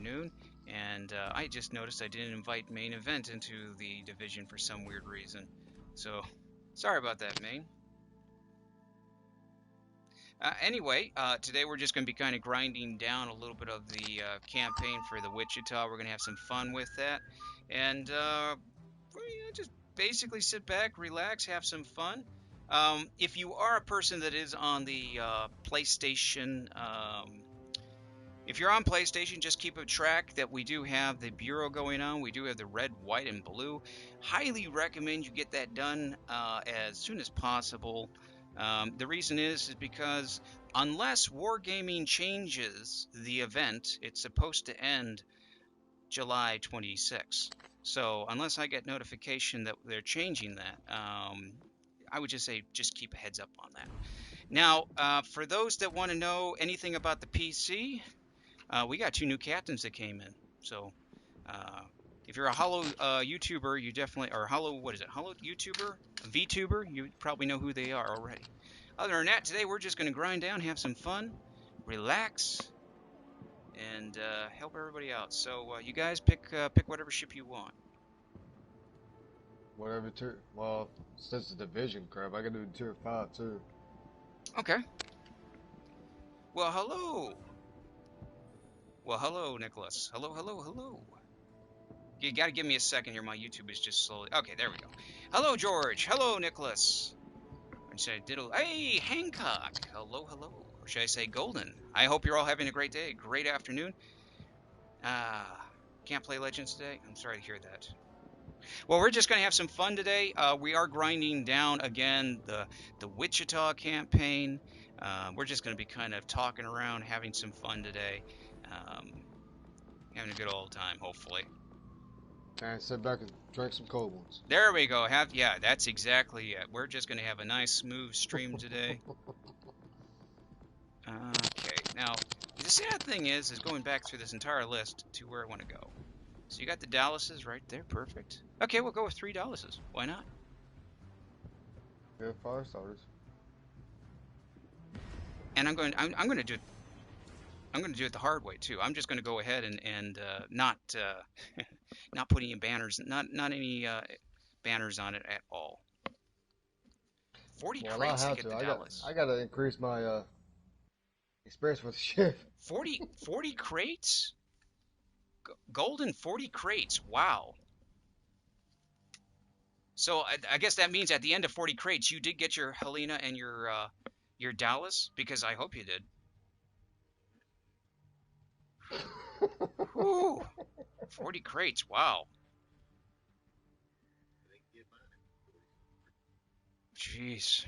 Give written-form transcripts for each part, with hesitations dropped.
afternoon, and I just noticed I didn't invite Main Event into the division for some weird reason. So, sorry about that, Main. Anyway, today we're just going to be kind of grinding down a little bit of the campaign for the Wichita. We're going to have some fun with that, and just basically sit back, relax, have some fun. If you are a person that is on the PlayStation, if you're on PlayStation, just keep a track that we do have the Bureau going on. We do have the red, white, and blue. Highly recommend you get that done as soon as possible. The reason is because unless Wargaming changes the event, it's supposed to end July 26th. So unless I get notification that they're changing that, I would just say just keep a heads up on that. Now, for those that want to know anything about the PC, we got 2 new captains that came in. So if you're a Holo YouTuber, you definitely, or Holo, what is it? Holo YouTuber? A VTuber? You probably know who they are already. Other than that, today we're just going to grind down, have some fun, relax, and help everybody out. So you guys pick whatever ship you want. Whatever tier. Well, since the division crap, I can do tier 5 too. Okay. Well, hello. Well, hello, Nicholas. Hello, hello, hello. You gotta give me a second here. My YouTube is just slowly. Okay, there we go. Hello, George. Hello, Nicholas. Or should I diddle? Hey, Hancock. Hello, hello. Or should I say Golden? I hope you're all having a great day, great afternoon. Can't play Legends today? I'm sorry to hear that. Well, we're just going to have some fun today. We are grinding down, again, the Wichita campaign. We're just going to be kind of talking around, having some fun today. Having a good old time, hopefully. And sit back and drink some cold ones. There we go. Yeah, that's exactly it. We're just going to have a nice, smooth stream today. Okay, now, the sad thing is going back through this entire list to where I want to go. So you got the Dallases right there, perfect. Okay, we'll go with 3 Dallases. Why not? Good fire starters. And I'm going to do it. I'm going to do it the hard way too. I'm just going to go ahead and not not put any banners, not any banners on it at all. 40 crates to get the Dallas. I got to increase my experience with the ship. 40 crates. Golden 40 crates. Wow. So I guess that means at the end of 40 crates, you did get your Helena and your Dallas, because I hope you did. Whew. 40 crates. Wow. Jeez.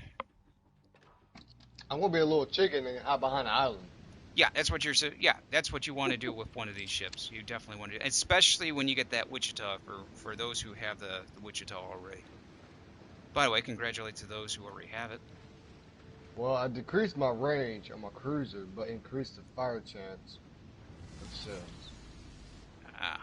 I'm gonna be a little chicken and hide behind the island. Yeah, that's what you're. Yeah, that's what you want to do with one of these ships. You definitely want to, especially when you get that Wichita. For those who have the Wichita already. By the way, congratulate to those who already have it. Well, I decreased my range on my cruiser, but increased the fire chance of shells. Ah.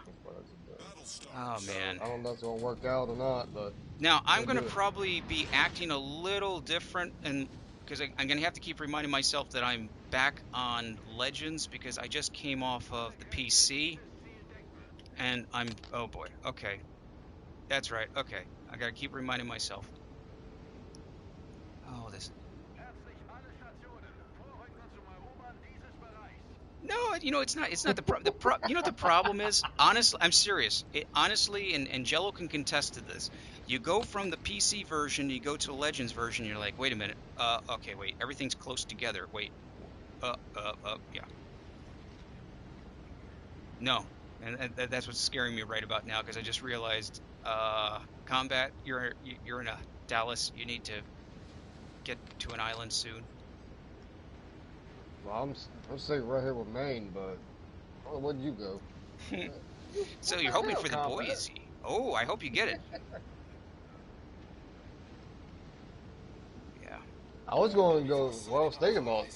Oh man. I don't know if it's gonna work out or not, but now I'm gonna probably be acting a little different, and because I'm gonna have to keep reminding myself that I'm back on Legends because I just came off of the PC, and I'm. Oh boy. Okay. That's right. Okay. I gotta keep reminding myself. Oh, this. No, you know, it's not the you know what the problem is? Honestly, I'm serious. Honestly, and Jello can contest to this. You go from the PC version, you go to the Legends version, you're like, wait a minute. Okay, wait. Everything's close together. Wait. Yeah. No. And that's what's scaring me right about now, because I just realized, Combat, you're in a Dallas. You need to get to an island soon. Well, I'm sitting right here with Maine, but where did you go? So you're hoping for the Boise. Oh, I hope you get it. Yeah. I was going to go. Well, I was thinking about.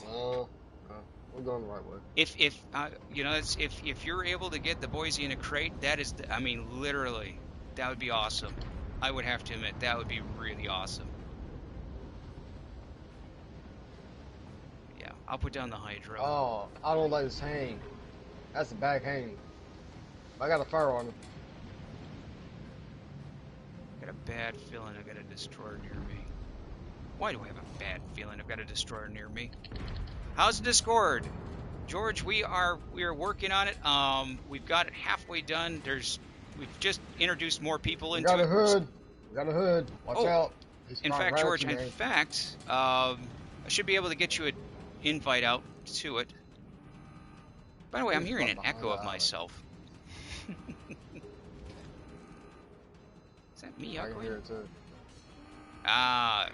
We're going the right way. If you know, if you're able to get the Boise in a crate, that is, I mean, literally, that would be awesome. I would have to admit, that would be really awesome. I'll put down the Hydro. Oh, I don't like this hang. That's a back hang. I got a fire on him. Got a bad feeling I got a destroyer near me. Why do I have a bad feeling I've got a destroyer near me? How's the Discord? George, we are working on it. We've got it halfway done. We've just introduced more people We into got a it. hood. We got a hood. Watch Oh, out. He's in trying fact, right George, at you, in man. fact, I should be able to get you an invite out to it. By the way, I'm He's hearing right an behind echo the of island. myself. Is that me I can echoing? hear it too. Ah,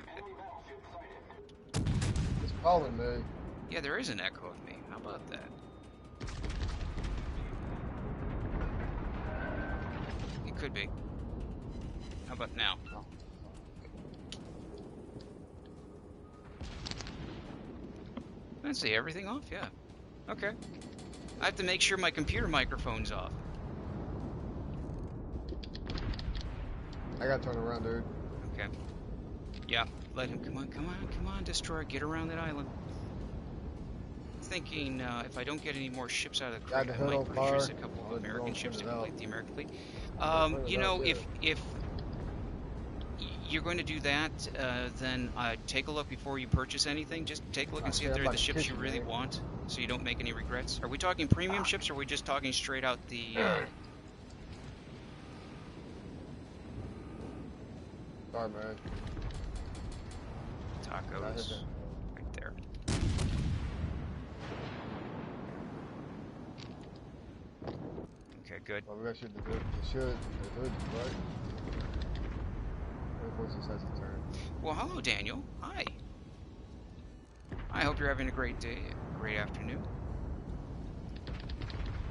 It's calling me. yeah, there is an echo of me. How about that? It could be. How about now? Oh. Let's see, everything off? Yeah. Okay. I have to make sure my computer microphone's off. I gotta turn around, dude. Okay. Yeah, let him. Come on, Destroyer. Get around that island. Thinking if I don't get any more ships out of the Got creek, the I hood might on produce fire. a couple Oh, of you American don't ships to send it out. complete the American fleet. Don't You send it out know, yet. if you're going to do that, then take a look before you purchase anything. Just take a look and see if I'm they're about the to ships kiss you you, really man. want, so you don't make any regrets. Are we talking premium ships, or are we just talking straight out the Sorry, man. tacos? Right there. Okay, good. Well, we got shit to do. The hood, right? Of course, this has to turn. Well, hello, Daniel. Hi. I hope you're having a great day, great afternoon.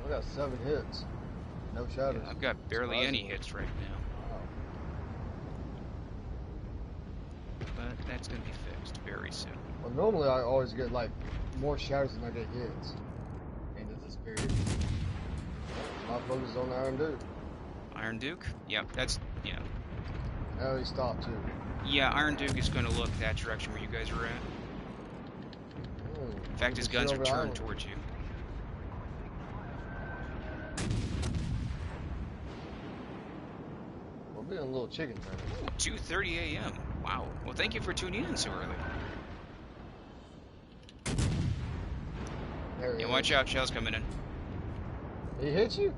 We got 7 hits. No shadows. Yeah, I've got barely any hits right now, Wow. but that's going to be fixed very soon. Well, normally I always get like more shadows than I get hits. And this period. My focus is on Iron Duke. Iron Duke? Yep, that's, you know. Now he stopped too. Yeah, Iron Duke is going to look that direction where you guys are at. In fact, his guns are turned towards you. We're being a little chicken turner. Ooh, 2:30 a.m. Wow. Well, thank you for tuning in so early. There he Yeah, is. watch out, shells coming in. He hit you?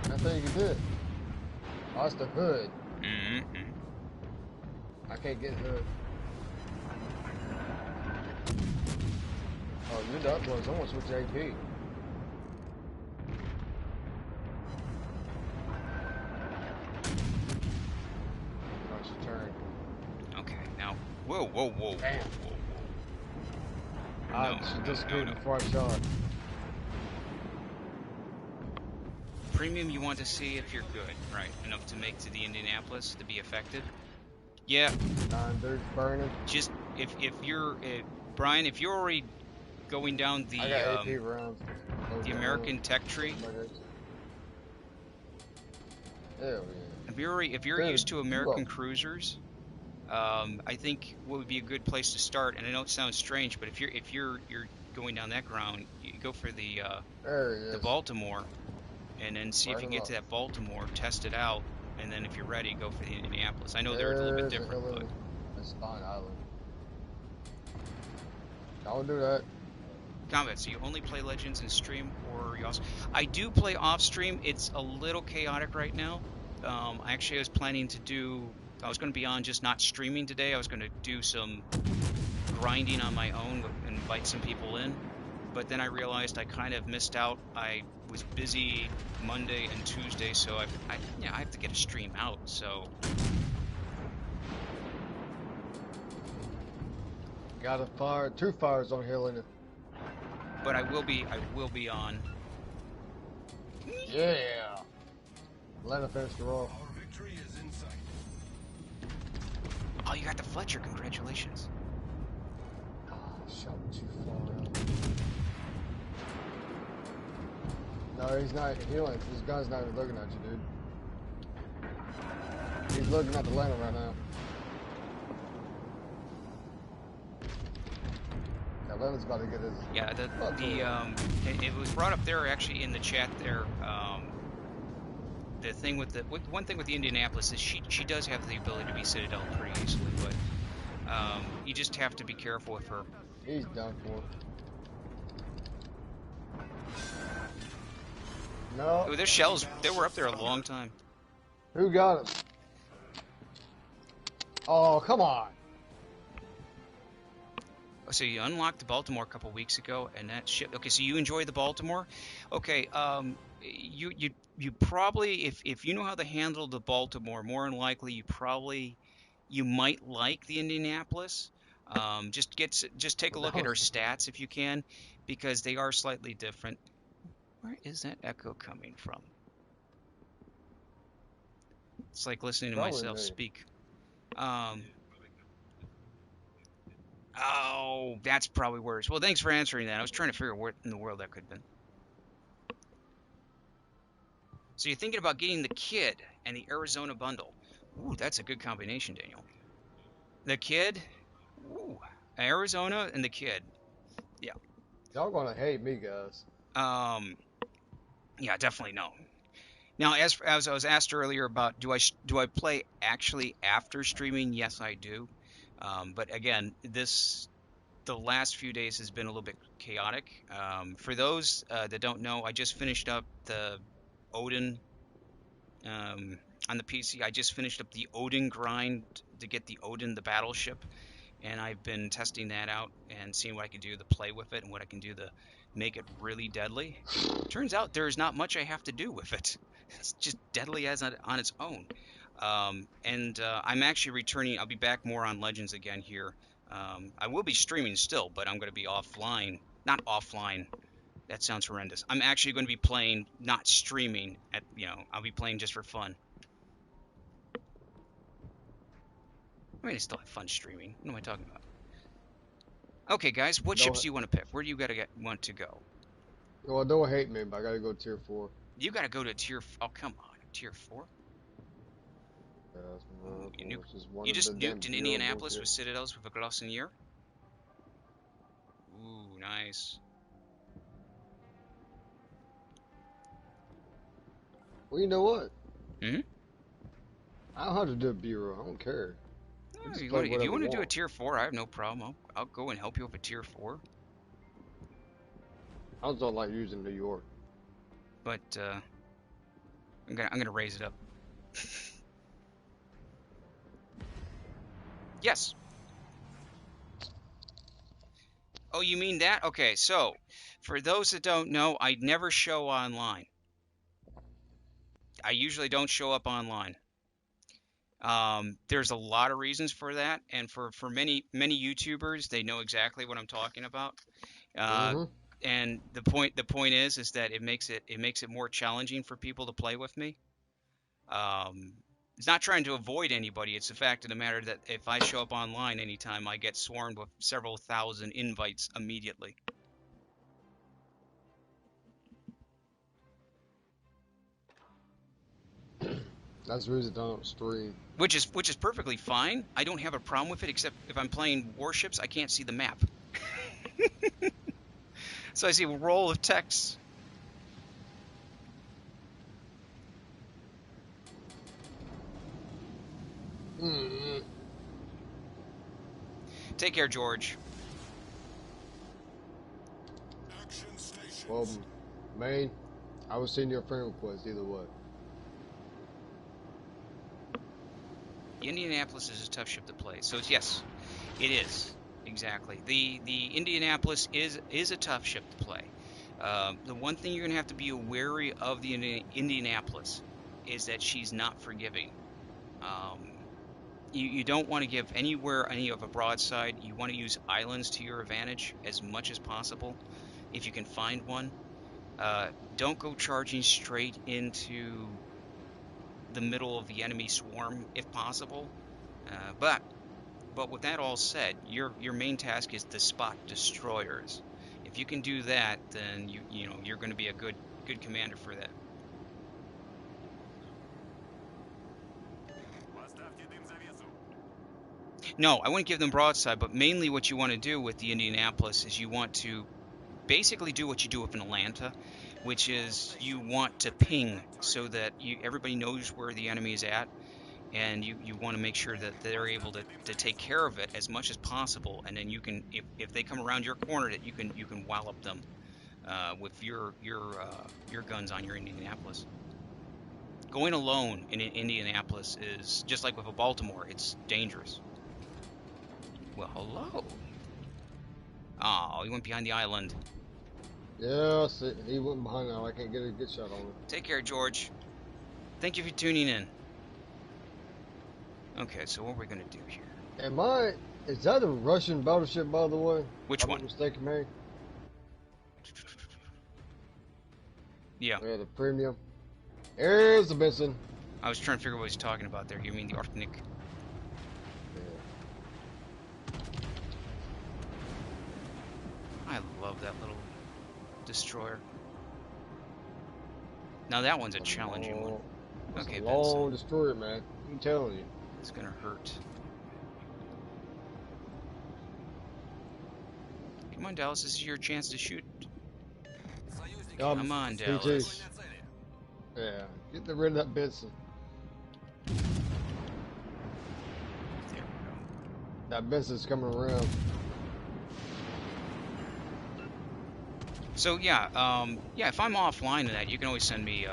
I think he did. Oh, it's the hood. Mm-hmm. I can't get hood. Oh, you're the up ones. I want to switch AP. Oh, she turned. Okay, now. Whoa, whoa, whoa, Damn. whoa, whoa. Ah, No, she no, disappeared no. before I shot. Premium, you want to see if you're good, right? Enough to make to the Indianapolis to be effective. Yeah, Iron Duke's burning. just if you're Brian, if you're already going down I got AP rounds. the American tech tree, Hell yeah. if you're Dude, used to American cruisers, I think what would be a good place to start. And I know it sounds strange, but if you're going down that ground, you go for the There he is. Baltimore, and then see if Right you can get up. to that Baltimore, test it out, and then if you're ready, go for the Indianapolis. I know they're a little bit different, but That's Spine Island. Don't do that. Combat. So you only play Legends in stream, or you also? I do play off stream. It's a little chaotic right now. Actually, I was planning to do. I was going to be on just not streaming today. I was going to do some grinding on my own and invite some people in, but then I realized I kind of missed out. I was busy Monday and Tuesday, so I have to get a stream out. So Got a fire. 2 fires on hill in it. but I will be on. Yeah. Let him finish the roll. Our victory is in sight. Oh, you got the Fletcher. Congratulations. Oh, shot too far out. No, he's not healing. His gun's not even looking at you, dude. He's looking at the landing right now. Got Atlanta's about to get his Yeah, butt tore up. it was brought up there actually in the chat there. The thing with one thing with the Indianapolis is she does have the ability to be citadel pretty easily, but you just have to be careful with her. He's done for. No. Oh, their shells, they were up there a long time. Who got him? Oh, come on. So you unlocked the Baltimore a couple weeks ago, and that ship. Okay, so you enjoy the Baltimore. Okay, you probably if you know how to handle the Baltimore, more than likely you might like the Indianapolis. Just take a That look at her was stats if you can, because they are slightly different. Where is that echo coming from? It's like listening to probably myself me. speak. Um, oh, that's probably worse. Well, thanks for answering that. I was trying to figure out what in the world that could have been. So you're thinking about getting the Kid and the Arizona bundle. Ooh, that's a good combination, Daniel. The Kid, ooh, Arizona and the Kid. Yeah. Y'all gonna hate me, guys. Um, yeah, definitely no. Now, as I was asked earlier about do I play actually after streaming? Yes, I do. But again, the last few days has been a little bit chaotic. For those that don't know, I just finished up the Odin on the PC. I just finished up the Odin grind to get the Odin, the battleship, and I've been testing that out and seeing what I can do to play with it and what I can do to make it really deadly. Turns out there's not much I have to do with it. It's just deadly as on its own. I'm actually returning. I'll be back more on Legends again here. I will be streaming still, but I'm going to be offline. Not offline. That sounds horrendous. I'm actually going to be playing, not streaming. I'll be playing just for fun. I mean, I still have fun streaming. What am I talking about? Okay, guys, what ships Don't. do you want to pick? Where do you want to go? Well, don't hate me, but I gotta go tier 4. You got to go to tier. Oh, come on, tier 4. Ooh, It's just one you of the just damn nuked in bureau Indianapolis with bullshits. citadels with a Glossinier. Ooh, nice. Well, you know what? Hmm. I don't have to do a bureau. I don't care. We Oh, just play if you whatever want to do a want. tier 4, I have no problem. I'll go and help you with a tier 4. I just don't like using New York. But I'm gonna raise it up. Yes. Oh, you mean that? Okay, so for those that don't know, I never show online. I usually don't show up online. There's a lot of reasons for that, and for many YouTubers, they know exactly what I'm talking about. Uh, Mm-hmm. and the point is that it makes it more challenging for people to play with me. Um, it's not trying to avoid anybody. It's the fact of the matter that if I show up online anytime, I get swarmed with several thousand invites immediately. That's the reason I don't stream. Which is perfectly fine. I don't have a problem with it, except if I'm playing Warships, I can't see the map. So I see a roll of text. Mm-hmm. Take care, George. Well, main, I was seeing your friend request either way. Indianapolis is a tough ship to play. So yes, it is exactly. The Indianapolis is a tough ship to play. The one thing you're gonna have to be wary of the Indianapolis is that she's not forgiving. Um, you don't want to give anywhere any of a broadside. You want to use islands to your advantage as much as possible if you can find one. Don't go charging straight into the middle of the enemy swarm if possible. But with that all said, your main task is to spot destroyers. If you can do that, then you're going to be a good commander for that. No, I wouldn't give them broadside, but mainly what you want to do with the Indianapolis is you want to basically do what you do with an Atlanta, which is you want to ping so that everybody knows where the enemy is at, and you want to make sure that they're able to take care of it as much as possible, and then you can, if they come around your corner, that you can wallop them with your guns on your Indianapolis. Going alone in Indianapolis is just like with a Baltimore. It's dangerous. Well, hello. Oh, he went behind the island. Yeah, see, he went behind now. I can't get a good shot on him. Take care, George. Thank you for tuning in. Okay, so what we're gonna do here? Is that a Russian battleship, by the way? Which I'm one? not mistaken, Mary. Yeah, Yeah, the premium. There's the Benson. I was trying to figure out what he's talking about there. You mean the Arctic? I love that little destroyer. Now that one's a challenging one. Okay, a long Benson. destroyer, man. I'm telling you. It's gonna hurt. Come on, Dallas. This is your chance to shoot. Come on, Dallas. Yeah, get rid of that Benson. There we go. That Benson's coming around. So yeah, if I'm offline in that, you can always send me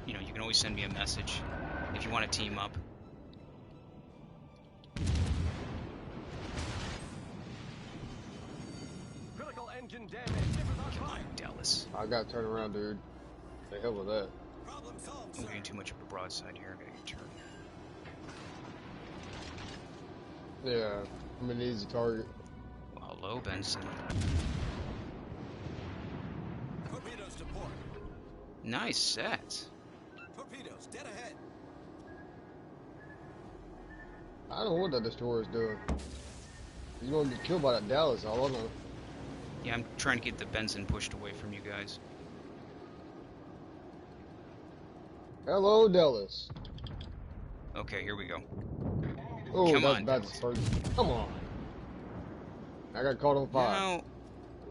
you can always send me a message if you want to team up. Critical engine damage. Come on, Dallas. I gotta turn around, dude. The hell with that. I'm getting too much of a broadside here. I gotta get turned. Yeah, I'm an easy target. Well, hello, Benson. Torpedoes to port. Nice set. Torpedoes dead ahead. I don't know what that destroyer is doing. He's gonna get killed by that Dallas, all I know. Yeah, I'm trying to get the Benson pushed away from you guys. Hello, Dallas. Okay, here we go. Oh, Come that's on, bad Dallas. dispersion. Come on. I got caught on fire. Now,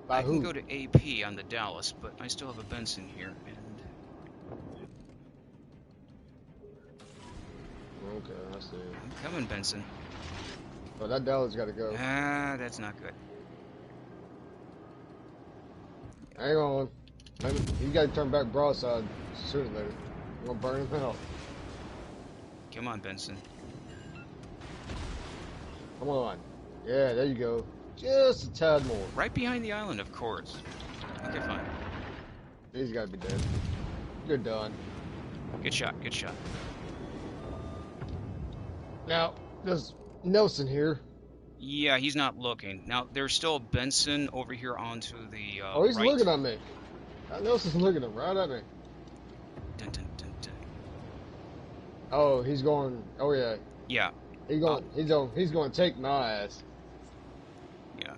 By I can who? go to AP on the Dallas, but I still have a Benson here, and Okay, I see. I'm coming, Benson. But that Dallas got to go. Ah, that's not good. Hang on. You got to turn back broadside sooner or later. I'm gonna burn him out. Come on, Benson. Come on. Yeah, there you go. Just a tad more. Right behind the island, of course. Okay, fine. He's got to be dead. You're done. Good shot, good shot. Now, there's Nelson here. Yeah, he's not looking. Now, there's still a Benson over here onto the Oh, he's right. looking at me. Nelson's looking right at me. Dun, dun, dun, dun. Oh, he's going. Oh yeah. Yeah, He's going to take my ass. yeah.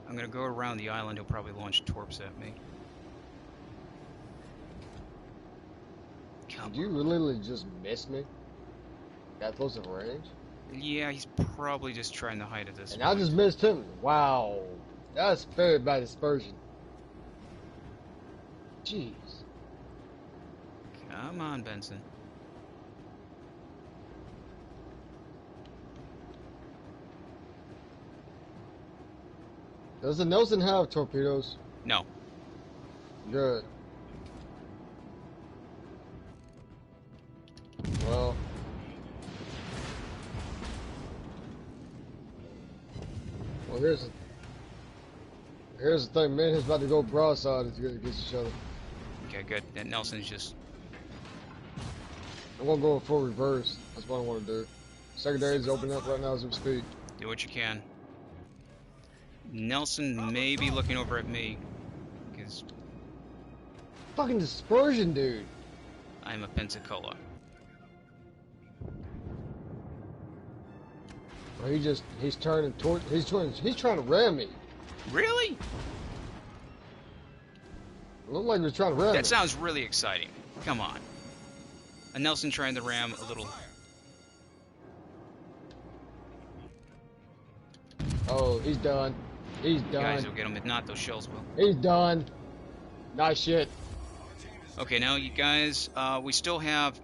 I'm gonna go around the island. He'll probably launch torps at me. Come Did you literally just miss me? That close of range? Yeah, he's probably just trying to hide at this And point. I just missed him. Wow. That's very bad dispersion. Jeez. Come on, Benson. Does the Nelson have torpedoes? No. Good. Well. Well, here's the thing. Man, he's about to go broadside against each other. Okay, good. That Nelson's just... I'm gonna go full reverse. That's what I want to do. Secondary's opening up right now as we speak. Do what you can. Nelson may be looking over at me, because Fucking dispersion, dude. I'm a Pensacola. Well, he's turning toward, he's trying to ram me. Really? It looked like he was trying to ram me. That sounds really exciting. Come on. A Nelson trying to ram a little... Oh, he's done. He's You guys done. will get him. If not, those shells will. He's done. Nice shit. Okay, now you guys, we still have...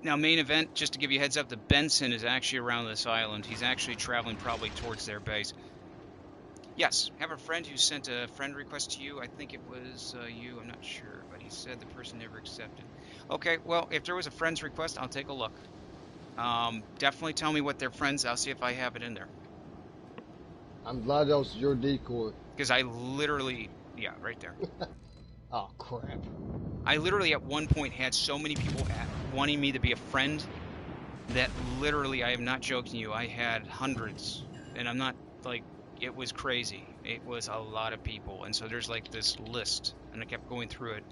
Now, main event, just to give you a heads up, the Benson is actually around this island. He's actually traveling probably towards their base. Yes, have a friend who sent a friend request to you. I think it was you. I'm not sure, but he said the person never accepted. Okay, well, if there was a friend's request, I'll take a look. Definitely tell me what their friends. I'll see if I have it in there. I'm glad that was your decoy. Because I literally, yeah, right there. Oh, crap. I literally at one point had so many people wanting me to be a friend that literally, I am not joking you, I had hundreds. And I'm not, like, it was crazy. It was a lot of people. And so there's like this list, and I kept going through it.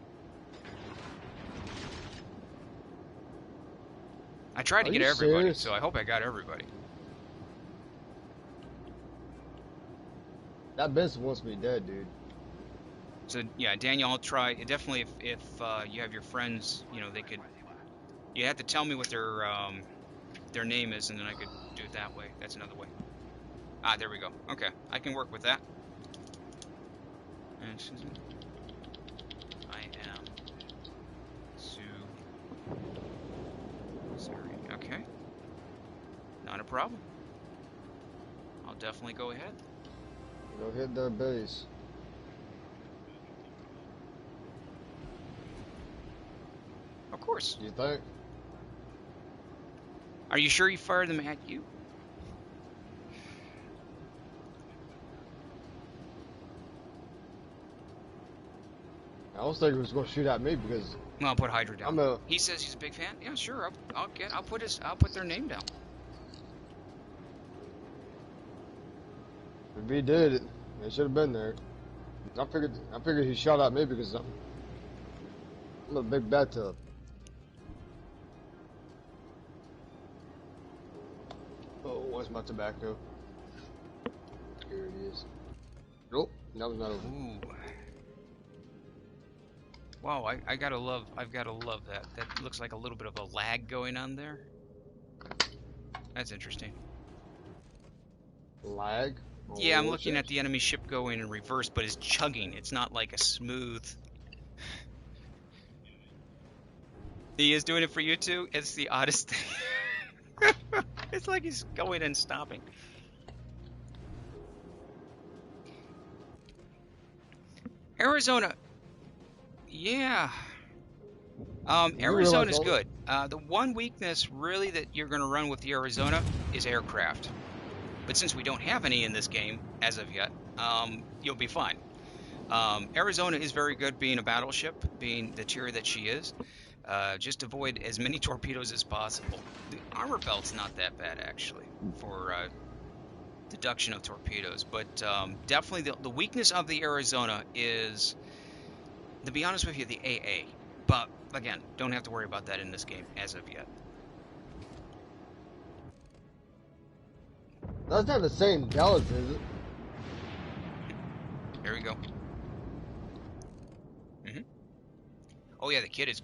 I tried to Are get you everybody, serious? so I hope I got everybody. That Benson wants me dead, dude. So yeah, Daniel, I'll try. Definitely, if you have your friends, you know, they could. You have to tell me what their name is, and then I could do it that way. That's another way. Ah, there we go. Okay, I can work with that. And Susan, I am Sue. Sorry. Okay, not a problem. I'll definitely go ahead. Go hit their base. Of course. You think? Are you sure he fired them at you? I was thinking he was going to shoot at me because Well, I'll put Hydra down. I'm a. He says he's a big fan. Yeah, sure. I'll put their name down. If he did, it should have been there. I figured he shot at me because I'm a big bathtub. Oh, where's my tobacco? Here it is. Nope, that was not over. Ooh. Wow, I've gotta love that. That looks like a little bit of a lag going on there. That's interesting. Lag? Oh, Yeah, I'm what's looking this? at the enemy ship going in reverse, but it's chugging. It's not like a smooth. He is doing it for you too? It's the oddest thing. It's like he's going and stopping. Arizona. Yeah. You realize Arizona's all- good. The one weakness really that you're going to run with the Arizona is aircraft. But since we don't have any in this game as of yet, you'll be fine. Arizona is very good being a battleship, being the tier that she is. Just avoid as many torpedoes as possible. The armor belt's not that bad, actually, for deduction of torpedoes. But definitely the weakness of the Arizona is, to be honest with you, the AA. But, again, don't have to worry about that in this game as of yet. That's not the same Dallas, is it? There we go. Oh, yeah, the kid.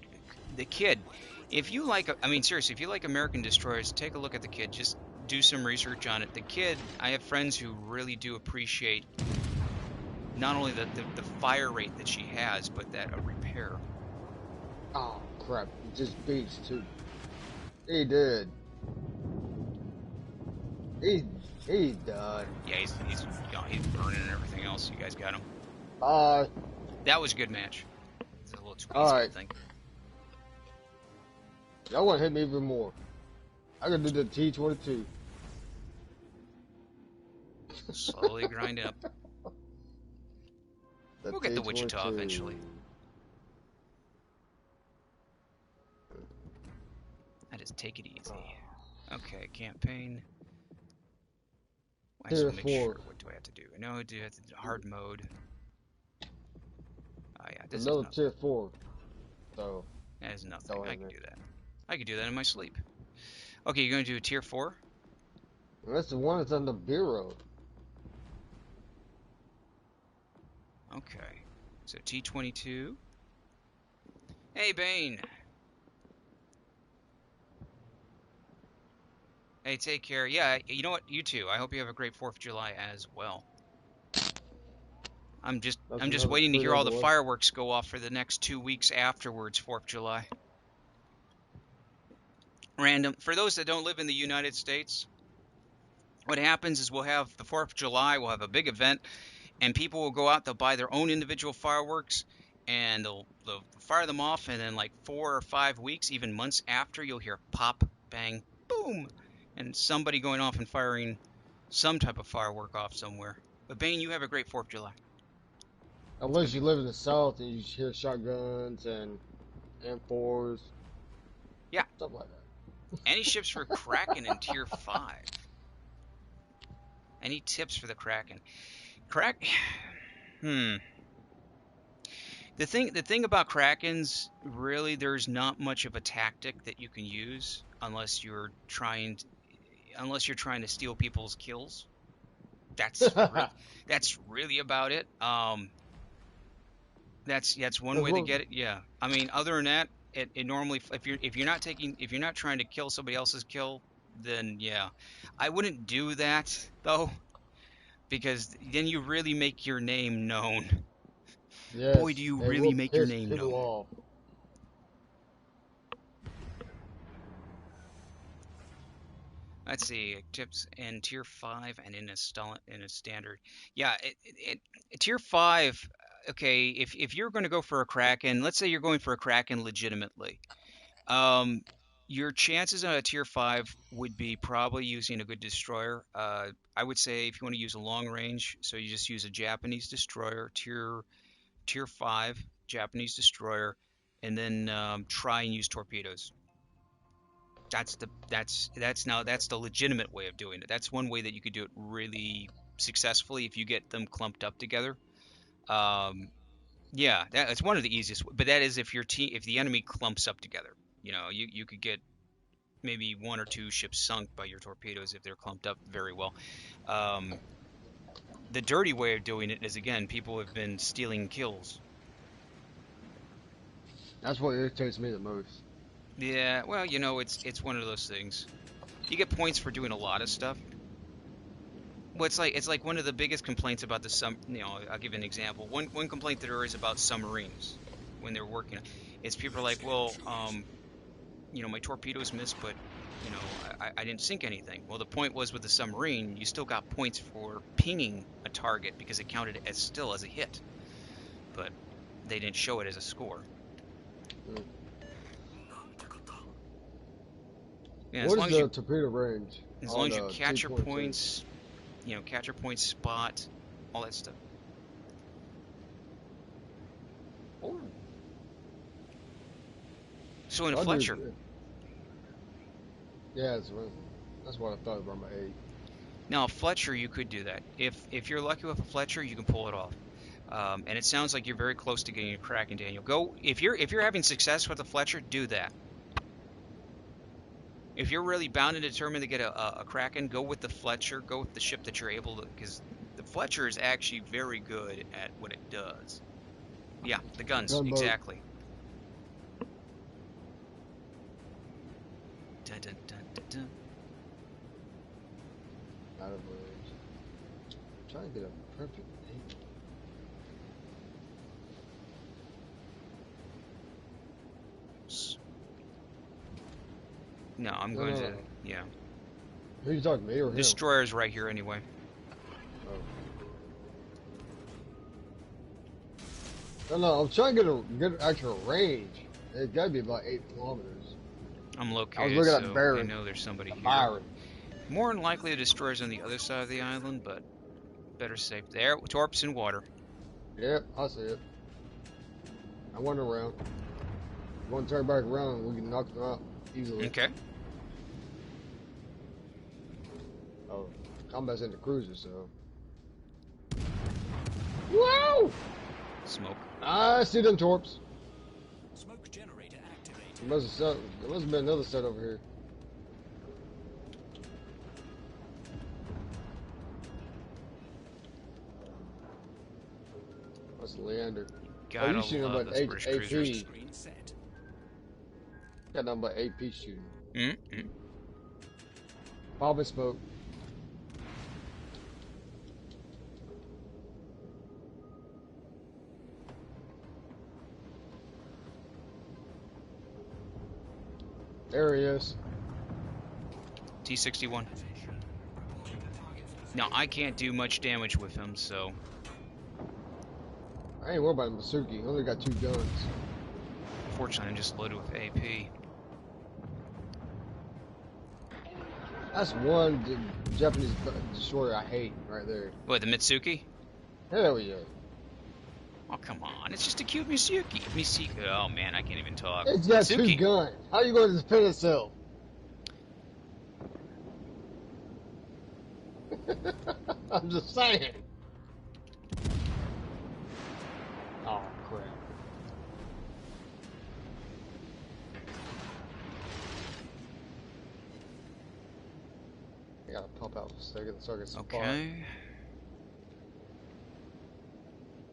If you like, I mean, seriously, if you like American destroyers, take a look at the kid. Just do some research on it. The kid, I have friends who really do appreciate not only the fire rate that she has, but that a repair. Oh, crap. He just beats, too. He did. He's done. Yeah, he's burning and everything else. You guys got him. Bye. That was a good match. It's a little too easy, Alright. I think. Y'all want to hit me even more. I can do the T-22. Slowly grind up. The We'll get the Wichita T-22. eventually. I just take it easy. Okay, campaign. I just Tier want to make 4. sure. What do I have to do? No, I do have to do hard mode. Oh yeah, this is Another nothing. Tier 4. So, That is nothing. Don't I can have do that. I can do that in my sleep. Okay, you're going to do a tier 4? that's the one that's on the bureau. Okay. So T-22. Hey, Bane. Hey, take care. Yeah, you know what? You too. I hope you have a great 4th of July as well. That's I'm just another waiting to pretty hear all on the the way. fireworks go off for the next 2 weeks afterwards, 4th of July. Random. For those that don't live in the United States, what happens is we'll have the 4th of July, we'll have a big event, and people will go out, they'll buy their own individual fireworks, and they'll fire them off, and then like 4 or 5 weeks, even months after, you'll hear pop, bang, boom, and somebody going off and firing some type of firework off somewhere. But Bane, you have a great 4th of July. It's gonna Unless you be live in the South and you hear shotguns and M4s, yeah. stuff like that. Any ships for Kraken in Tier 5? Any tips for the Kraken? Crack. Hmm. The thing about Krakens, really, there's not much of a tactic that you can use unless you're trying to steal people's kills. That's re that's really about it. That's one That's way to what, get it. Yeah. I mean, other than that, it normally if you're not trying to kill somebody else's kill, then yeah. I wouldn't do that though, because then you really make your name known. Boy, do yes, you it really will make your piss name people known. off. Let's see, tips in tier 5 and in a standard. Yeah, tier 5. Okay, if you're going to go for a Kraken, let's say you're going for a Kraken legitimately, um, your chances on a tier 5 would be probably using a good destroyer. I would say if you want to use a long range, so you just use a Japanese destroyer, tier 5 Japanese destroyer, and then try and use torpedoes. That's the legitimate way of doing it. That's one way that you could do it really successfully if you get them clumped up together. Um, yeah, that's one of the easiest. But that is if the enemy clumps up together. You could get maybe 1 or 2 ships sunk by your torpedoes if they're clumped up very well. Um, the dirty way of doing it is, again, people have been stealing kills. That's what irritates me the most. Yeah, well, it's one of those things. You get points for doing a lot of stuff. Well, it's like one of the biggest complaints about I'll give you an example. One complaint that there is about submarines when they're working, is people are like, well, my torpedoes missed, but I didn't sink anything. Well, the point was with the submarine, you still got points for pinging a target because it counted as still as a hit, but they didn't show it as a score. Mm. Yeah, What is the torpedo range as long on as you the catch your 2.2? points, catch your points, spot, all that stuff. Oh, so in a I do. Fletcher. Yeah, that's what I thought about my 8. Now, a Fletcher, you could do that. If you're lucky with a Fletcher, you can pull it off. And it sounds like you're very close to getting a Kraken, Daniel. Go if you're having success with a Fletcher, do that. If you're really bound and determined to get a Kraken, go with the Fletcher. Go with the ship that you're able to, because the Fletcher is actually very good at what it does. Yeah, the guns, Gunboat. exactly. Dun, dun, dun, dun, dun. Out of range. I'm trying to get a perfect 8. No, I'm No, going no, to, no. yeah. Who you talking to, me or him? Destroyer's right here anyway. Oh. No, I'm trying to get a good actual range. It's got to be about 8 kilometers. I'm I was located, looking at so I Baron. know there's somebody here. Byron. More than likely, the destroyer's on the other side of the island, but better safe there. Torps in water. Yep, I see it. I went around. One turn back around, we can knock them out easily. Okay. Oh, combat's in the cruiser, so. Whoa! Smoke. I see them torps. Smoke generator activated. There must have been another set over here. That's Leander. Gotta you shooting love about those British cruisers. AP. Screen set. Got nothing but AP shooting. Mm-hmm. Probably smoke. There he is. T-61. Now, I can't do much damage with him, so... I ain't worried about Masuki. He only got 2 guns. Fortunately, I'm just loaded with AP. That's one Japanese destroyer I hate right there. What, the Mitsuki? Hell yeah. Oh, come on. It's just a cute Mitsuki. Oh, man, I can't even talk. It's got Mitsuki. 2 guns. How you going to defend itself? I'm just saying. Oh, crap. I gotta pump out for a second so I get some fire. Okay.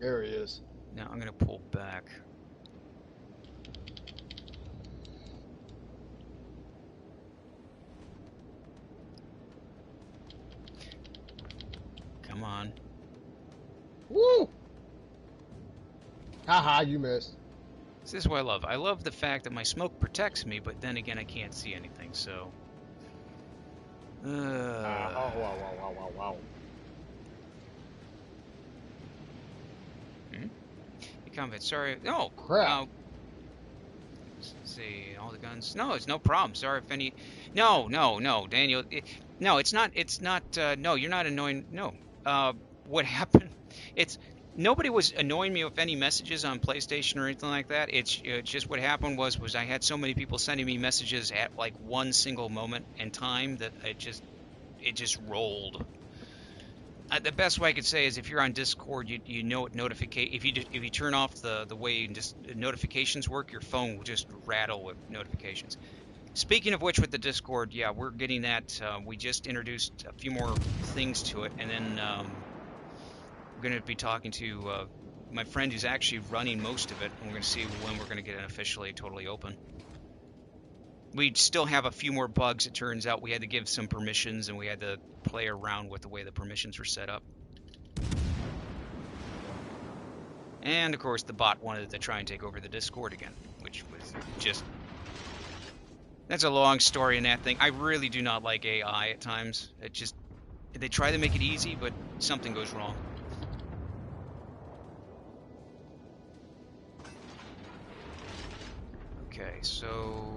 There he is. Now I'm going to pull back. Come on. Woo! Haha, you missed. This is what I love. I love the fact that my smoke protects me, but then again, I can't see anything, so... Wow. Combat, sorry. No! Crap. Let's see, all the guns. No, it's no problem. Sorry if any... No, Daniel. No, it's not, no, you're not annoying. No. What happened? Nobody was annoying me with any messages on PlayStation or anything like that. It's just what happened was I had so many people sending me messages at like one single moment in time that it just rolled. The best way I could say is if you're on Discord, you know it if you turn off the way notifications work, your phone will just rattle with notifications. Speaking of which, with the Discord, yeah, we're getting that. We just introduced a few more things to it, and then we're going to be talking to my friend who's actually running most of it, and we're going to see when we're going to get it officially totally open. We still have a few more bugs, it turns out. We had to give some permissions, and we had to play around with the way the permissions were set up. And, of course, the bot wanted to try and take over the Discord again, which was just... That's a long story in that thing. I really do not like AI at times. They try to make it easy, but something goes wrong. Okay, so...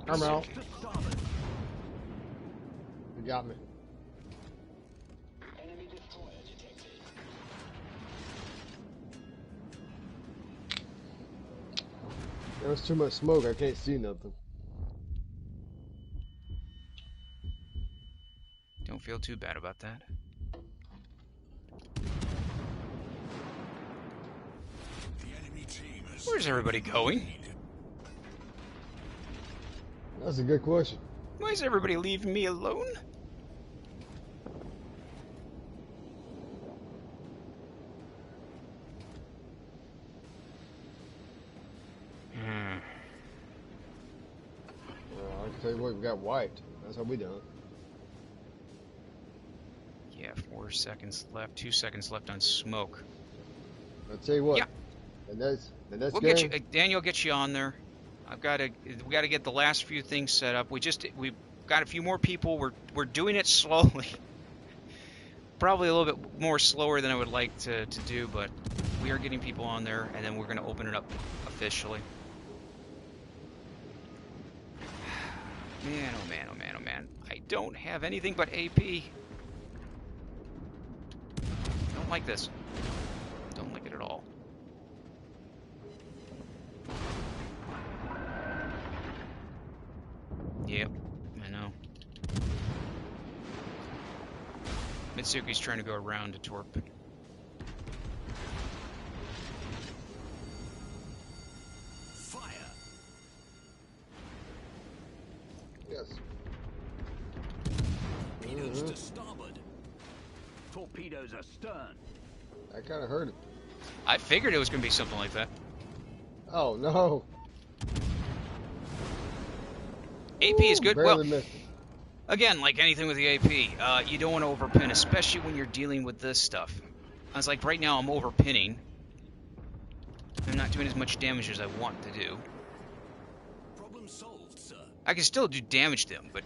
I'm out. You got me. There's too much smoke, I can't see nothing. Don't feel too bad about that. Where's everybody going? That's a good question. Why is everybody leaving me alone? I can tell you what, we got wiped. That's how we done it. Yeah, 4 seconds left. 2 seconds left on smoke. I'll tell you what. Yeah. The next We'll game, get you, Daniel. Get you on there. We got to get the last few things set up. We've got a few more people. We're doing it slowly. Probably a little bit more slower than I would like to do, but we are getting people on there, and then we're going to open it up officially. Man, oh man, oh man, oh man. I don't have anything but AP. Don't like this. Don't like it at all. Yep, I know. Mitsuki's trying to go around to torp. Fire. yes. Torpedoes to starboard. Torpedoes astern. I kind of heard it. I figured it was going to be something like that. Oh no. AP is good. Barely Well, missed it. Again, like anything with the AP, you don't want to overpin, especially when you're dealing with this stuff. I was like, right now I'm overpinning. I'm not doing as much damage as I want to do. Problem solved, sir. I can still do damage to them, but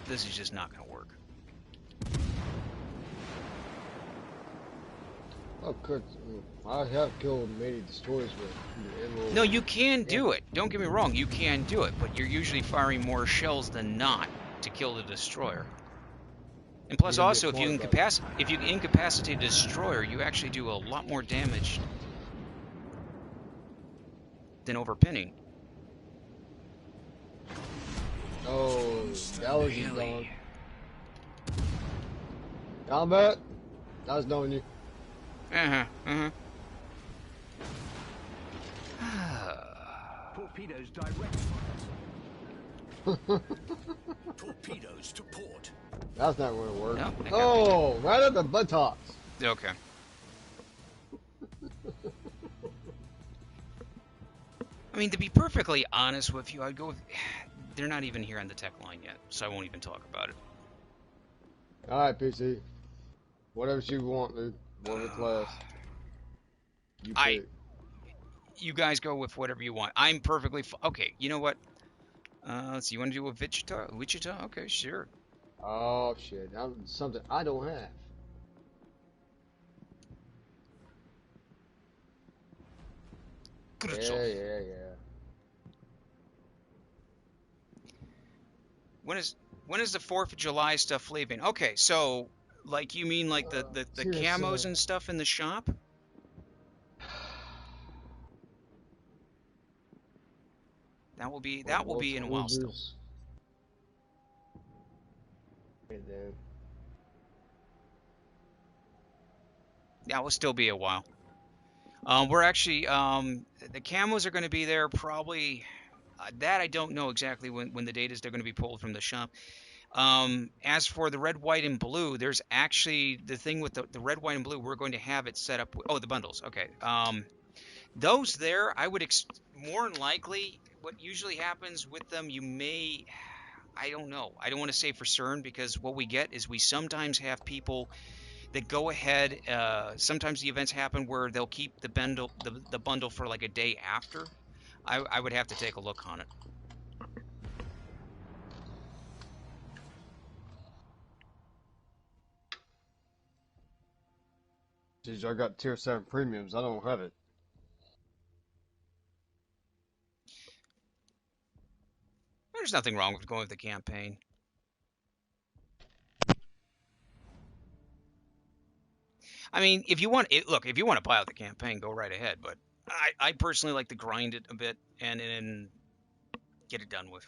this is just not going to work. Oh, good. I have killed many destroyers with the emerald. No, you can do it. Don't get me wrong, you can do it, but you're usually firing more shells than not to kill the destroyer. And plus, You need to also, be smart about it. if you incapacitate a destroyer, you actually do a lot more damage than overpinning. Oh, that was just gone. Combat? I was knowing you. Torpedoes direct fire. Torpedoes to port. That's not going to work. No, that got Oh, right at the buttocks. Okay. I mean, to be perfectly honest with you, I'd go with... They're not even here on the tech line yet, so I won't even talk about it. Alright, PC. Whatever you want, dude. Whatever class. You pick. You guys go with whatever you want. I'm perfectly... Okay, you know what? Let's see, you want to do a Wichita? Wichita? Okay, sure. Oh, shit. That's something I don't have. Yeah. When is the 4th of July stuff leaving? Okay, so like you mean like the camos and stuff in the shop? That will be in a while still. That will still be a while. We're actually the camos are going to be there probably. That I don't know exactly when the date is. They're going to be pulled from the shop. As for the red, white, and blue, there's actually the thing with the red, white, and blue. We're going to have it set up. The bundles. Okay. Those there, I would more than likely. What usually happens with them, you may. I don't know. I don't want to say for certain because what we get is we sometimes have people that go ahead. Sometimes the events happen where they'll keep the bundle for like a day after. I would have to take a look on it. Jeez, I got tier 7 premiums. I don't have it. There's nothing wrong with going with the campaign. I mean, if you want if you want to buy out the campaign, go right ahead. But I personally like to grind it a bit and then get it done with.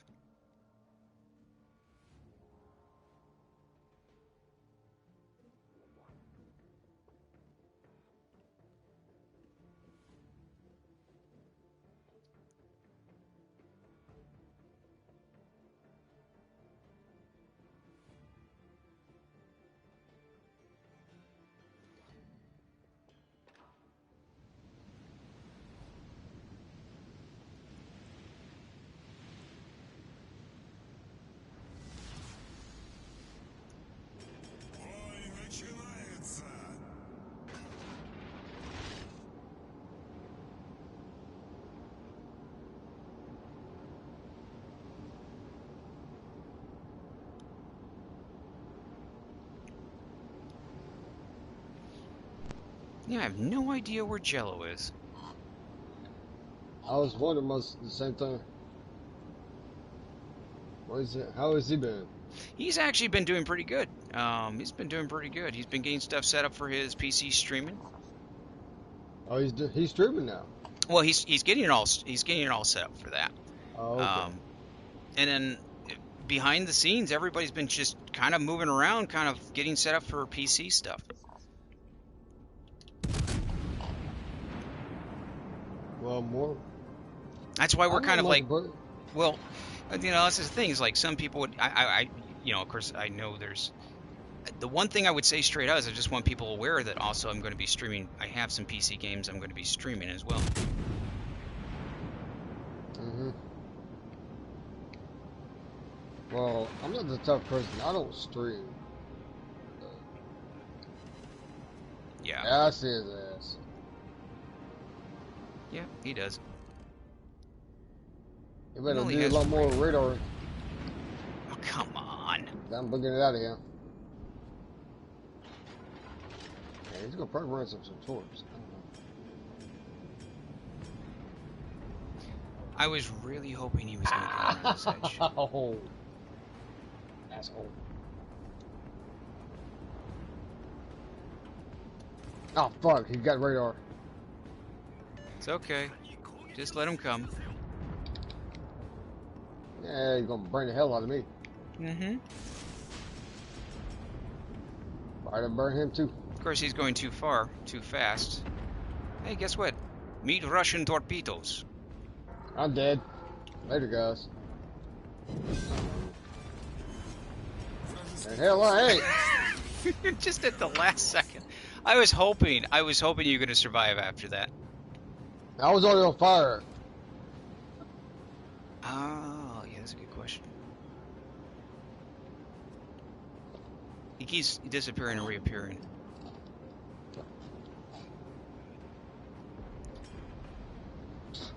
Yeah, I have no idea where Jello is. I was wondering most the same time. What is it? How has he been? He's actually been doing pretty good. He's been doing pretty good. He's been getting stuff set up for his PC streaming. Oh, he's streaming now. Well, he's getting it all set up for that. Oh, okay. And then behind the scenes, everybody's been just kind of moving around, kind of getting set up for PC stuff. Well, more. That's why we're kind of like, well, that's the thing. Is like some people would, of course, I know there's. The one thing I would say straight out is I just want people aware that also I'm going to be streaming. I have some PC games I'm going to be streaming as well. Well, I'm not the tough person. I don't stream. Yeah. Yeah, I see his ass. Yeah, he does. You He better only do a has lot more radar. Oh, come on. I'm booking it out of here. Yeah, he's gonna probably run some torps. I don't know. I was really hoping he was going to come around this edge. Oh, asshole. Oh, fuck. He got radar. It's okay. Just let him come. Yeah, he's gonna burn the hell out of me. Mm-hmm. I'd have burn him too. Of course, he's going too far, too fast. Hey, guess what? Meet Russian torpedoes. I'm dead. Later, guys. The hell I ain't. Just at the last second. I was hoping you were going to survive after that. I was already on fire. Oh, yeah, that's a good question. He keeps disappearing and reappearing.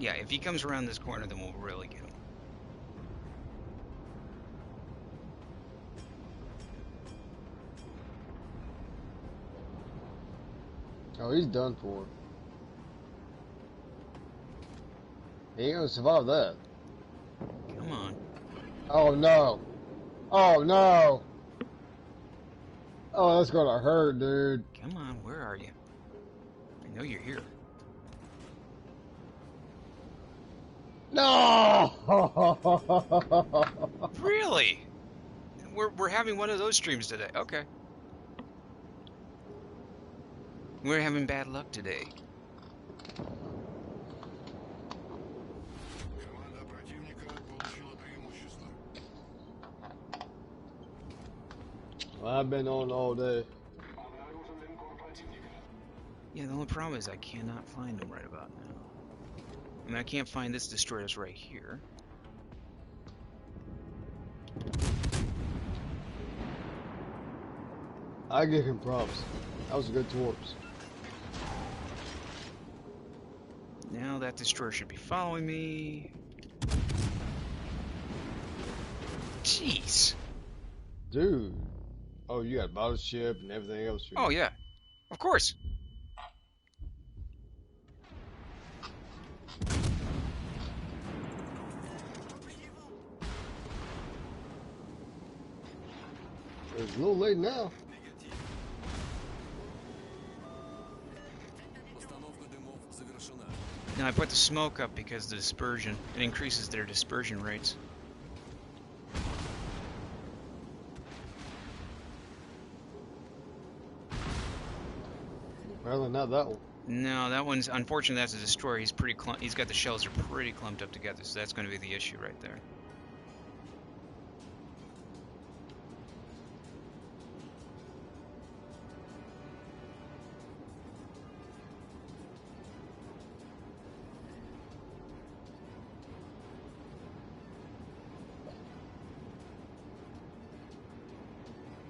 Yeah, if he comes around this corner, then we'll really get him. Oh, he's done for. He ain't gonna survive that. Come on. Oh no. Oh no. Oh, that's gonna hurt, dude. Come on, where are you? I know you're here. No. Really? We're having one of those streams today. Okay. We're having bad luck today. Well, I've been on all day. Yeah, the only problem is I cannot find them right about now. I mean, I can't find this destroyer's right here. I give him props. That was a good torps. Now that destroyer should be following me. Jeez. Dude. Oh, you got battleship and everything else. Oh, yeah. Of course. It's a little late now. Now I put the smoke up because the dispersion, it increases their dispersion rates. Apparently not that one. No, that one's, unfortunately that's a destroyer. He's he's got the shells are pretty clumped up together, so that's going to be the issue right there.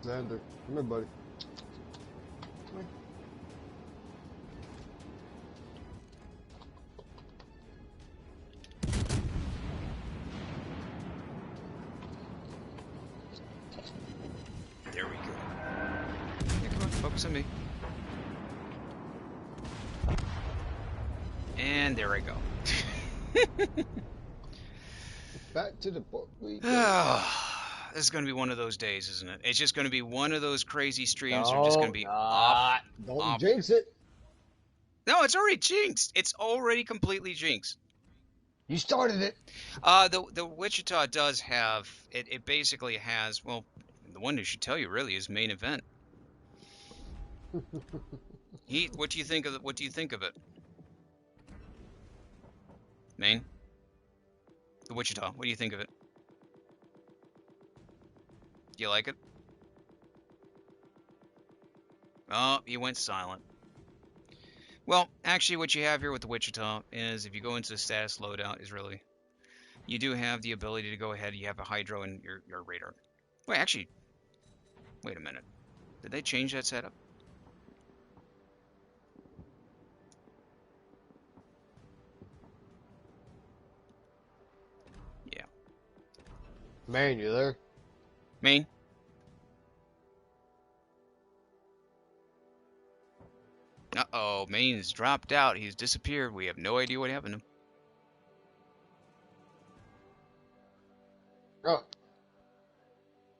Xander, come here, buddy. Come here. There we go. Yeah, come on, focus on me. And there I go. Back to the boat we go. This is going to be one of those days, isn't it? It's just going to be one of those crazy streams. We're No, just going to be off. don't jinx it. No, it's already jinxed. It's already completely jinxed. You started it. The Wichita does have it. It basically has. Well, the one who should tell you really is main event. What do you think of it? What do you think of it? Main. The Wichita. What do you think of it? Do you like it? Oh, he went silent. Well, actually, what you have here with the Wichita is if you go into the status loadout is really you do have the ability to go ahead. You have a hydro and your radar. Wait, actually, wait a minute. Did they change that setup? Yeah. Man, you there? Main. Uh-oh, Main's dropped out. He's disappeared. We have no idea what happened to him. Oh,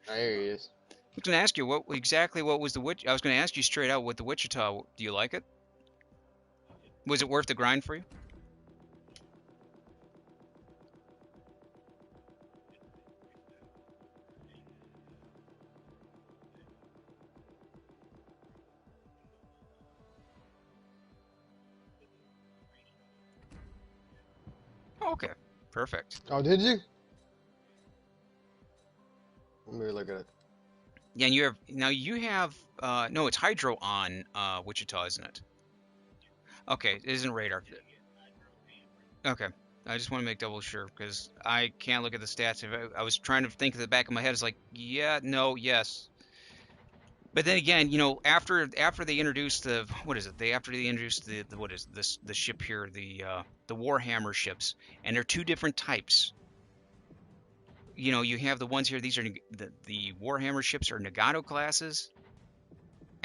there he is. I was going to ask you what was the witch. I was going to ask you straight out what the Wichita. Do you like it? Was it worth the grind for you? Oh, okay, perfect. Oh, did you? Let me look at it. Yeah, and you have no, it's hydro on Wichita, isn't it? Okay, it isn't radar. Okay. I just want to make double sure because I can't look at the stats. If I was trying to think of the back of my head, it's like, yeah, no, yes. But then again, after they introduced after they introduced the what is this the ship here, the Warhammer ships, and they're two different types. You have the ones here. These are the Warhammer ships are Nagato classes,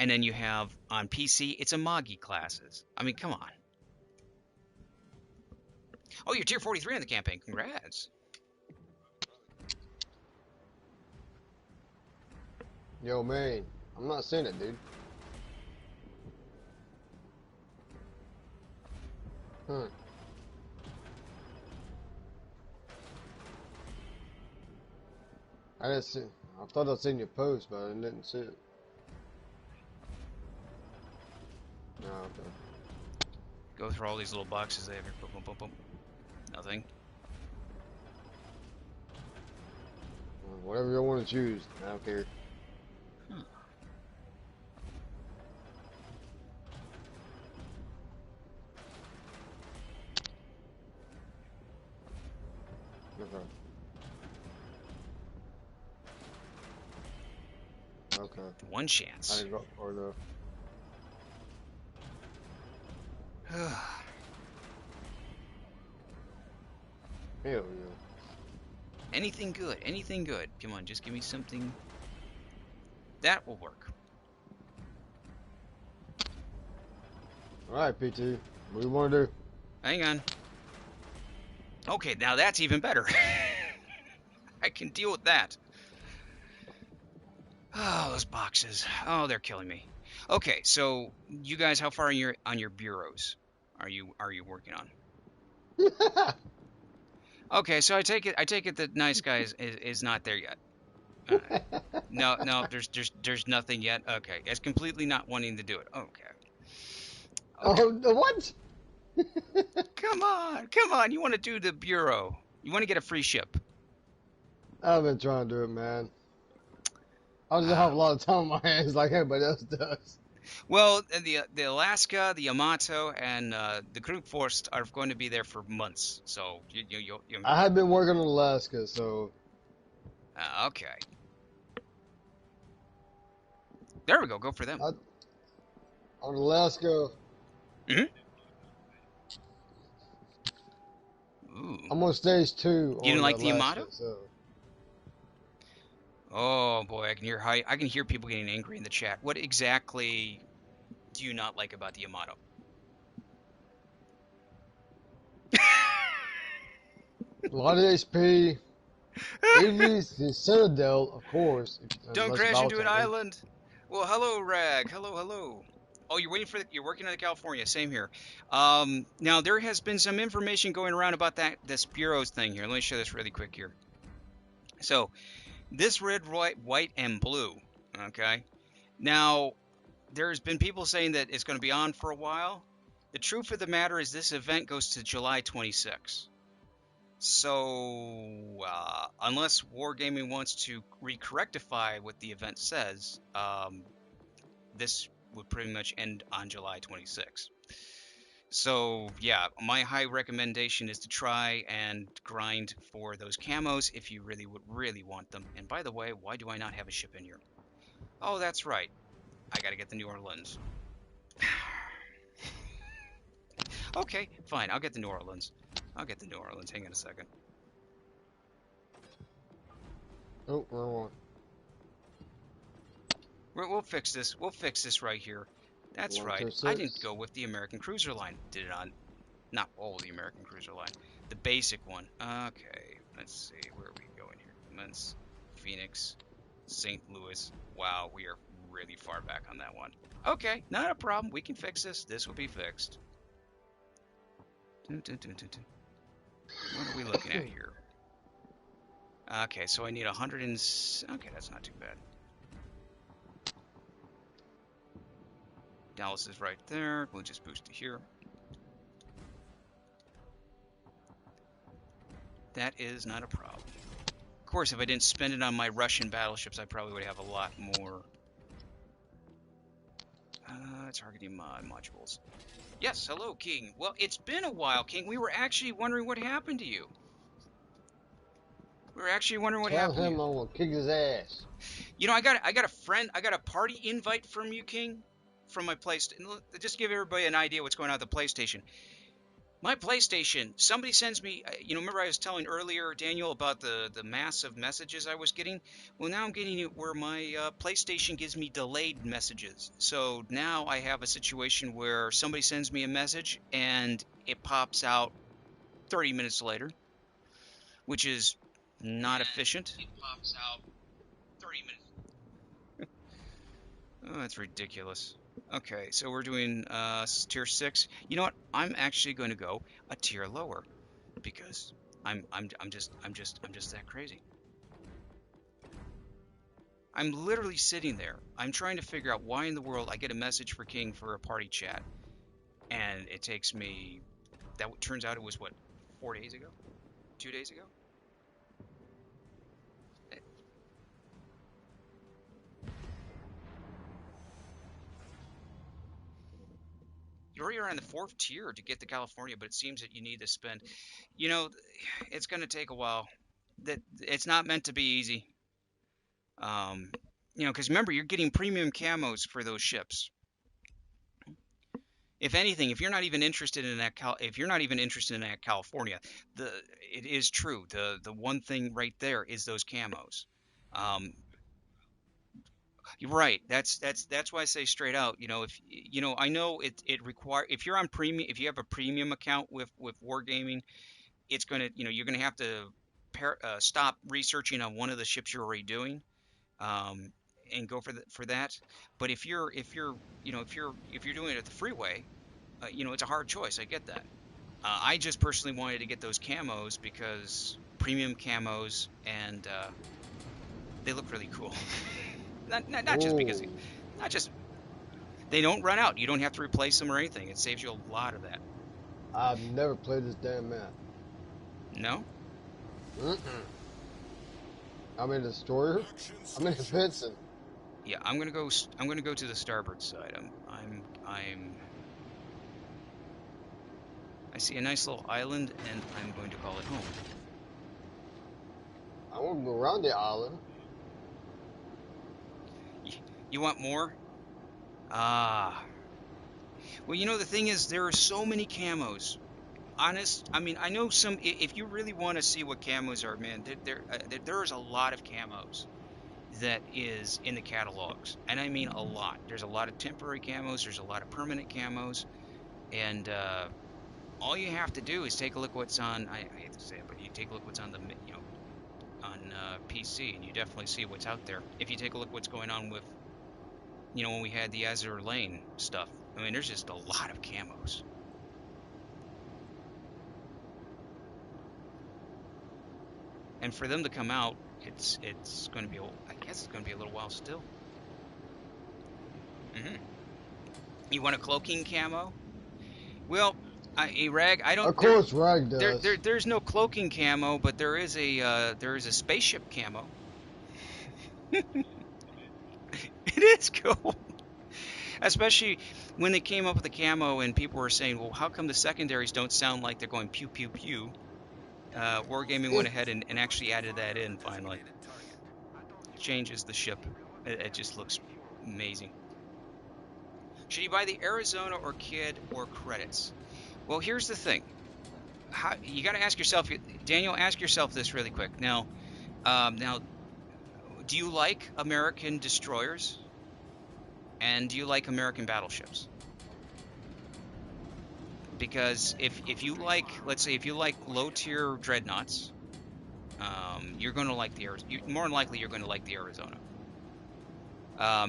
and then you have on PC it's Amagi classes. I mean, come on. Oh, you're tier 43 on the campaign. Congrats. Yo, man, I'm not seeing it, dude. Huh. I didn't see. I thought I'd seen your post, but I didn't see it. No, okay. Go through all these little boxes they have here. Boom, boom, boom, boom. Nothing. Whatever you want to choose, I don't care. Huh. Okay. Okay. One I chance. didn't go for the. Hell yeah. Anything good. Anything good. Come on, just give me something. That will work. Alright, PT. What do you want to do? Hang on. Okay, now that's even better. I can deal with that. Oh, those boxes. Oh, they're killing me. Okay, so you guys, how far on your bureaus are you working on? Okay, so I take it that nice guy is not there yet. All right. No, there's nothing yet. Okay, it's completely not wanting to do it. Okay. Okay. Oh, what? Come on. You want to do the bureau? You want to get a free ship? I've been trying to do it, man. I just have Ah, a lot of time on my hands like everybody else does. well, the Alaska, the Yamato, and the Group Force are going to be there for months. So I have been working on Alaska, so okay. There we go. Go for them. I, on Alaska, Hmm. Ooh. I'm on stage 2 You didn't on like the Alaska, Yamato? so Oh boy, I can hear people getting angry in the chat. What exactly do you not like about the Yamato? a lot of HP. Even the Citadel, of course, Don't unless crash into an Baltan. island. Well, hello, Rag. Hello. Oh, you're working on the California. Same here. Now there has been some information going around about this bureaus thing here. Let me show this really quick here. So this red, white, and blue. Okay. Now there's been people saying that it's going to be on for a while. The truth of the matter is this event goes to July 26. So, unless Wargaming wants to recorrectify what the event says, this would pretty much end on July 26th. So yeah, my high recommendation is to try and grind for those camos if you really want them. And by the way, why do I not have a ship in here? Oh, that's right. I gotta get the New Orleans. Okay, fine. I'll get the New Orleans. I'll get the New Orleans. Hang on a second. Oh, wrong one. We'll fix this. We'll fix this right here. That's right. I didn't 126. go with the American Cruiser Line. Did it on? Not all the American Cruiser Line. The basic one. Okay. Let's see. Where are we going here? Clements, Phoenix, St. Louis. Wow, we are really far back on that one. Okay, not a problem. We can fix this. This will be fixed. What are we looking at here? Okay, so I need 100 and... Okay, that's not too bad. Dallas is right there. We'll just boost to here. That is not a problem. Of course, if I didn't spend it on my Russian battleships, I probably would have a lot more targeting modules. Yes, hello, King. Well, it's been a while, King. We were actually wondering what happened to you. We were actually wondering what Tell happened to him you. I'm gonna kick his ass. You know, I got a friend. I got a party invite from you, King, from my PlayStation. Just give everybody an idea what's going on at the PlayStation. My PlayStation, somebody sends me, remember I was telling earlier, Daniel, about the massive messages I was getting? Well, now I'm getting it where my PlayStation gives me delayed messages. So now I have a situation where somebody sends me a message and it pops out 30 minutes later, which is not efficient. It pops out 30 minutes. Oh, that's ridiculous. Okay, so we're doing tier 6. You know what? I'm actually going to go a tier lower because I'm just that crazy. I'm literally sitting there. I'm trying to figure out why in the world I get a message for King for a party chat, and it takes me. That turns out it was what, 4 days ago, 2 days ago. You're already on the 4th tier to get to California, but it seems that you need to spend. You know, it's going to take a while. That it's not meant to be easy. Because remember, you're getting premium camos for those ships. If anything, if you're not even interested in that, if you're not even interested in that California, it is true. The one thing right there is those camos. Um, you're right. That's why I say straight out. If I know it require if you're on premium, if you have a premium account with Wargaming, it's gonna you're gonna have to stop researching on one of the ships you're already doing. And go for that. But if you're doing it at the freeway, it's a hard choice. I get that. I just personally wanted to get those camos because premium camos and they look really cool. not just because not just they don't run out. You don't have to replace them or anything. It saves you a lot of that. I've never played this damn map. No. I'm in Destroyer. I'm in Vincent. Yeah, I'm gonna go to the starboard side. I see a nice little island, and I'm going to call it home. I want to go around the island. You want more? Ah. Well, the thing is, there are so many camos. I know some. If you really want to see what camos are, man, there is a lot of camos that is in the catalogs, and I mean a lot. There's a lot of temporary camos. There's a lot of permanent camos, and all you have to do is take a look what's on. I hate to say it, but you take a look what's on the on PC, and you definitely see what's out there. If you take a look what's going on with when we had the Azure Lane stuff. I mean, there's just a lot of camos. And for them to come out, it's going to be, I guess it's going to be a little while still. You want a cloaking camo? Well, Rag, I don't. Of course, Rag does. There's no cloaking camo, but there is a spaceship camo. It is cool. Especially when they came up with the camo and people were saying, well, how come the secondaries don't sound like they're going pew pew pew? Wargaming went ahead and actually added that in finally. It changes the ship. It just looks amazing. Should you buy the Arizona or Kid or credits? Well, here's the thing. You got to ask yourself, Daniel, ask yourself this really quick. Now, do you like American destroyers? And do you like American battleships? Because if you like, let's say, if you like low tier dreadnoughts, you're going to like the more than likely you're going to like the Arizona.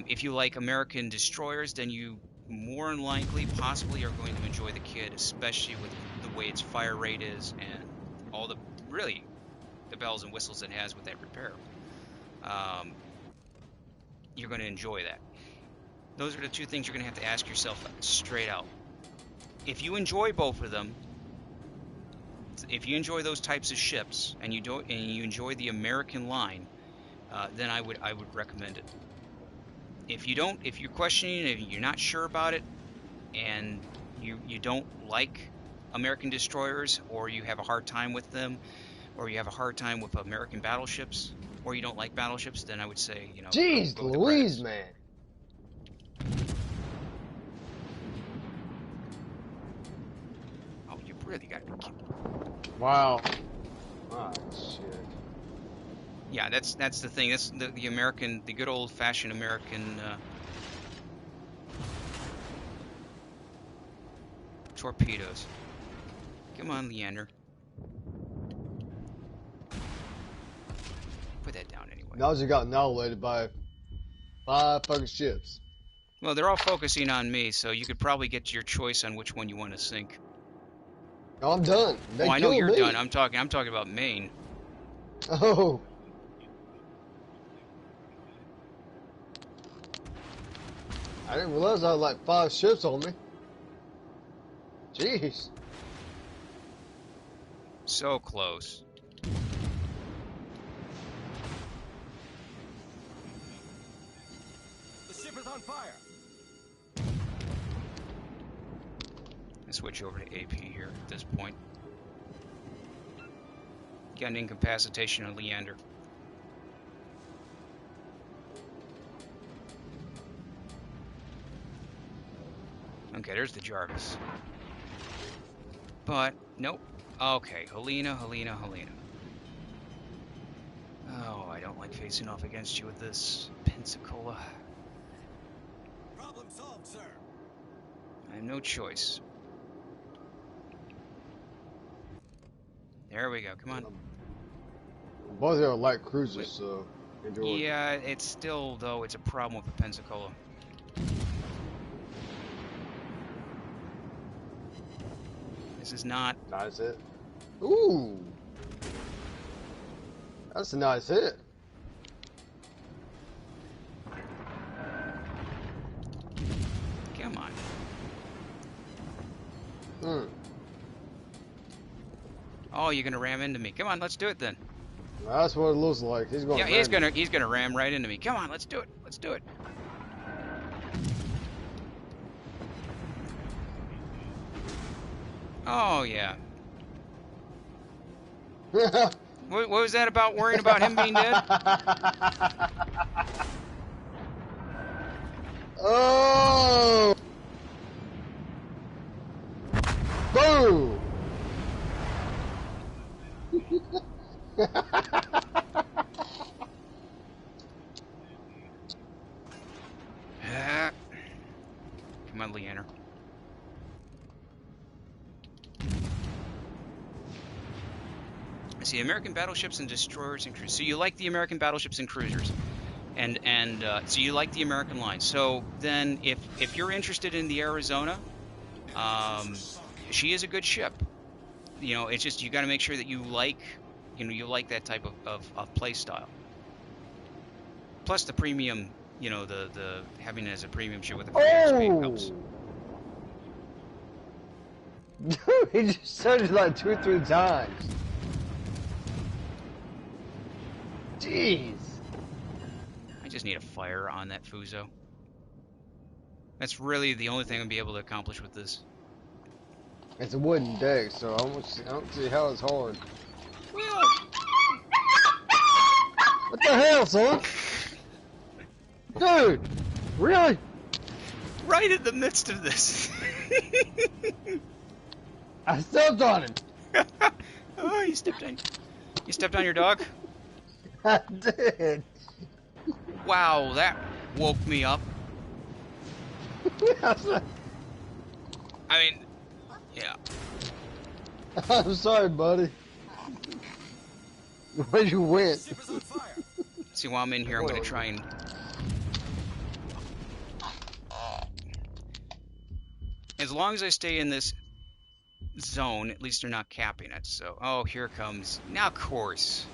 If you like American destroyers, then you more than likely possibly are going to enjoy the Kid, especially with the way its fire rate is and all the bells and whistles it has with that repair. You're going to enjoy that. Those are the two things you're going to have to ask yourself straight out. If you enjoy both of them, if you enjoy those types of ships and you enjoy the American line, then I would recommend it. If you don't, if you're questioning, if you're not sure about it, and you don't like American destroyers, or you have a hard time with them, or you have a hard time with American battleships, or you don't like battleships, then I would say, Jeez go with the Louise, credits. man. Oh, you really got to be kidding. Wow. Ah, shit. Yeah, that's the thing. That's the American, the good old fashioned American torpedoes. Come on, Leander. Put that down anyway. Now you got annihilated by 5 fucking ships. Well, they're all focusing on me, so you could probably get your choice on which one you want to sink. Oh, I'm done. They I know killed you're me. done. I'm talking about Maine. Oh. I didn't realize I had like 5 ships on me. Jeez. So close. The ship is on fire. Let's switch over to AP here at this point. Got an incapacitation on Leander. Okay, there's the Jarvis. But, nope. Okay, Helena. Oh, I don't like facing off against you with this Pensacola. Problem solved, sir. I have no choice. There we go, come on. Both of them are light cruisers, so enjoy. Yeah, it's still, though, it's a problem with the Pensacola. This is not... Nice hit. Ooh. That's a nice hit. Come on. Hmm. Oh, you're gonna ram into me. Come on, let's do it then. That's what it looks like. He's going. Yeah, he's gonna ram right into me. Come on, let's do it. Let's do it. Oh yeah. What was that about worrying about him being dead? Oh! Boom! Come on, Leander. See, American battleships and destroyers and cruisers. So you like the American battleships and cruisers, and so you like the American line. So then, if you're interested in the Arizona, she is a good ship. It's just you got to make sure that you like that type of play style. Plus the premium, the having it as a premium ship with the free XP helps. Dude, he just said it like 2 or 3 times. Jeez. I just need a fire on that Fuso. That's really the only thing I'll be able to accomplish with this. It's a wooden deck, so I don't see how it's hard. Well, What the hell, son? Dude, really? right in the midst of this. I stepped on him. Oh, you stepped on your dog? I did. Wow, that woke me up. I mean, yeah. I'm sorry, buddy. Where you went? Ship is on fire. See, while I'm in here, I'm going to try and... As long as I stay in this zone, at least they're not capping it, so... Oh, here comes... Now, of course.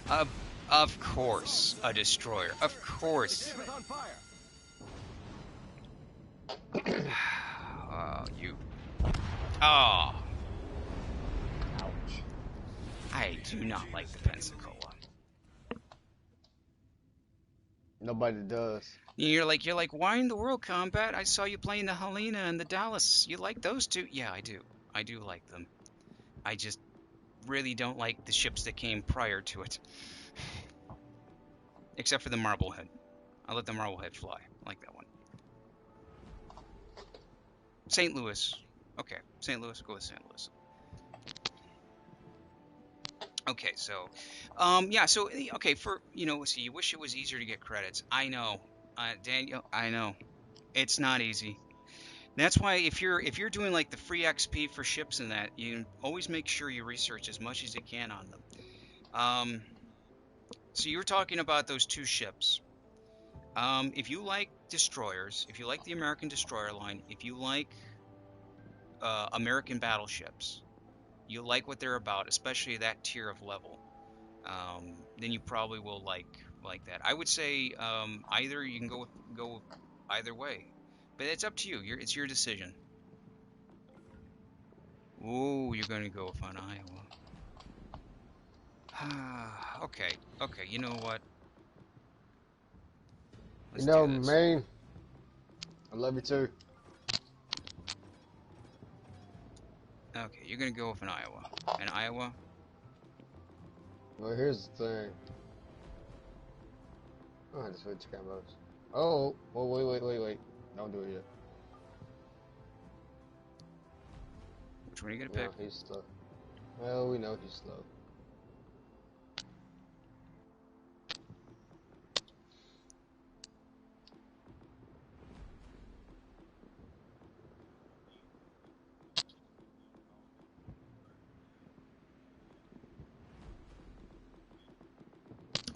Of course, a destroyer. Of course. Ship is on fire. Oh, you... Oh, Ouch. I do not like the Pensacola. Nobody does. You're like, why in the world, Combat? I saw you playing the Helena and the Dallas. You like those two? Yeah, I do. I do like them. I just really don't like the ships that came prior to it. Except for the Marblehead. I let the Marblehead fly. I like that one. St. Louis. Okay, St. Louis. Go with St. Louis. Okay, so, yeah, so, okay, for, so you wish it was easier to get credits. I know, Daniel, I know. It's not easy. That's why if you're doing like the free XP for ships and that, you always make sure you research as much as you can on them. So you were talking about those two ships. If you like destroyers, if you like the American destroyer line, if you like American battleships, you like what they're about, especially that tier of level, then you probably will like that. I would say either you can go either way, but it's up to you. It's your decision. Ooh, you're gonna go with on Iowa. Okay. You know what? Let's do this. Maine, I love you too. Okay, you're gonna go with an Iowa. An Iowa. Well, here's the thing. Oh, I just switch combos. Oh, well, wait. Don't do it yet. Which one are you gonna No, pick? he's slow. Well, we know he's slow.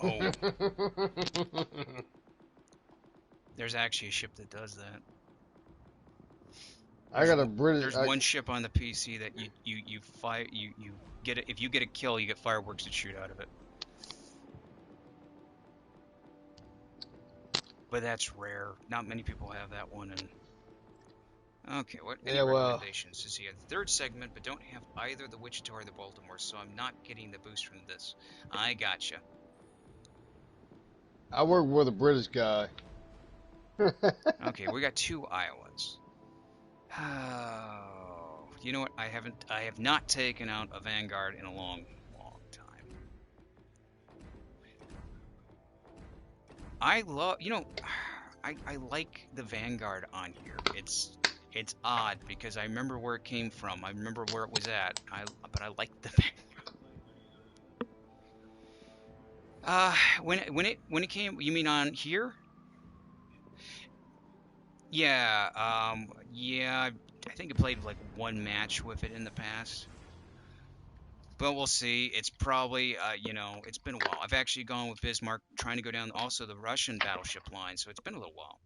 Oh, there's actually a ship that does that. I got a British. There's one ship on the PC that you fire you get it if you get a kill, you get fireworks that shoot out of it. But that's rare. Not many people have that one. And okay, what any recommendations? To see a third segment, but don't have either the Wichita or the Baltimore, so I'm not getting the boost from this. I gotcha. I work with a British guy. Okay, we got two Iowas. Oh, you know what? I have not taken out a Vanguard in a long time. I love, I like the Vanguard on here. It's odd because I remember where it came from. I remember where it was at. But I like the Vanguard. When it came, you mean on here? Yeah, yeah, I think I played like one match with it in the past. But we'll see. It's probably, it's been a while. I've actually gone with Bismarck, trying to go down also the Russian battleship line, so it's been a little while.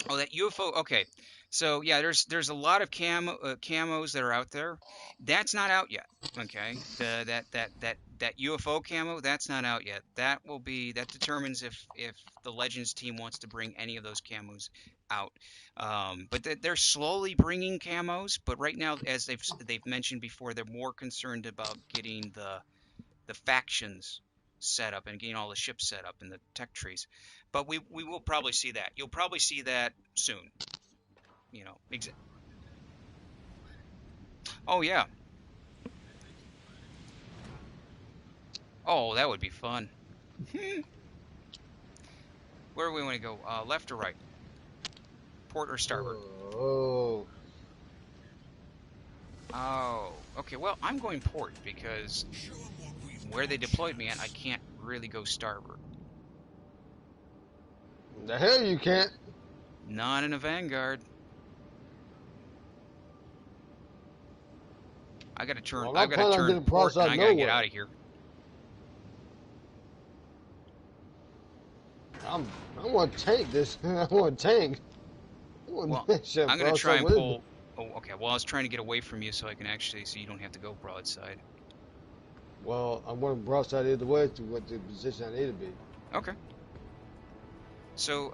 Oh, that UFO. Okay, so yeah, there's a lot of camos that are out there. That's not out yet. Okay, that UFO camo, that's not out yet. That determines if the Legends team wants to bring any of those camos out. But they're slowly bringing camos. But right now, as they've mentioned before, they're more concerned about getting the factions set up and getting all the ships set up in the tech trees. But we will probably see that. You'll probably see that soon. You know. Oh yeah. Oh, that would be fun. Where do we want to go? Left or right? Port or starboard? Oh. Oh, okay. Well, I'm going port because where they deployed me at, I can't really go starboard. The hell you can't. Not in a Vanguard. I gotta turn. Well, I've I'm gotta planning on turn getting port, and cross-eyed I gotta get nowhere. out of here. I want to tank this. I want to tank. Well, I'm gonna try and pull. Oh, okay. Well, I was trying to get away from you so I can actually, so you don't have to go broadside. Well, I want to broadside either way to what the position I need to be. Okay. So,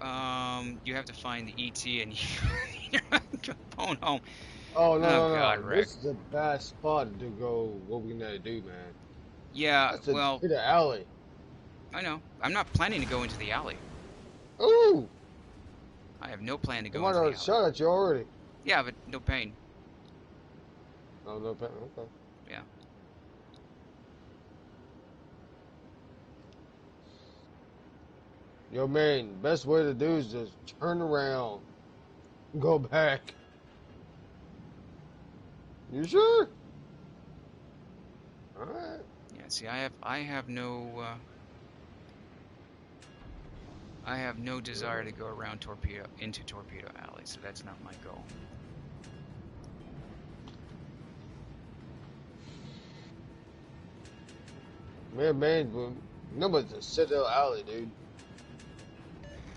you have to find the ET and you're going home. Oh, no, no, God, no. Rick. This is the best spot to go what we need to do, man. Yeah, That's a well, to the alley. I know. I'm not planning to go into the alley. Ooh! I have no plan to I go might into the have alley. shot at you already. Yeah, but no pain. Oh, no, okay. Yeah. Yo, man, best way to do is just turn around. Go back. You sure? Alright. Yeah, see, I have no desire to go around into Torpedo Alley, so that's not my goal. Man, but nobody's a Citadel alley, dude.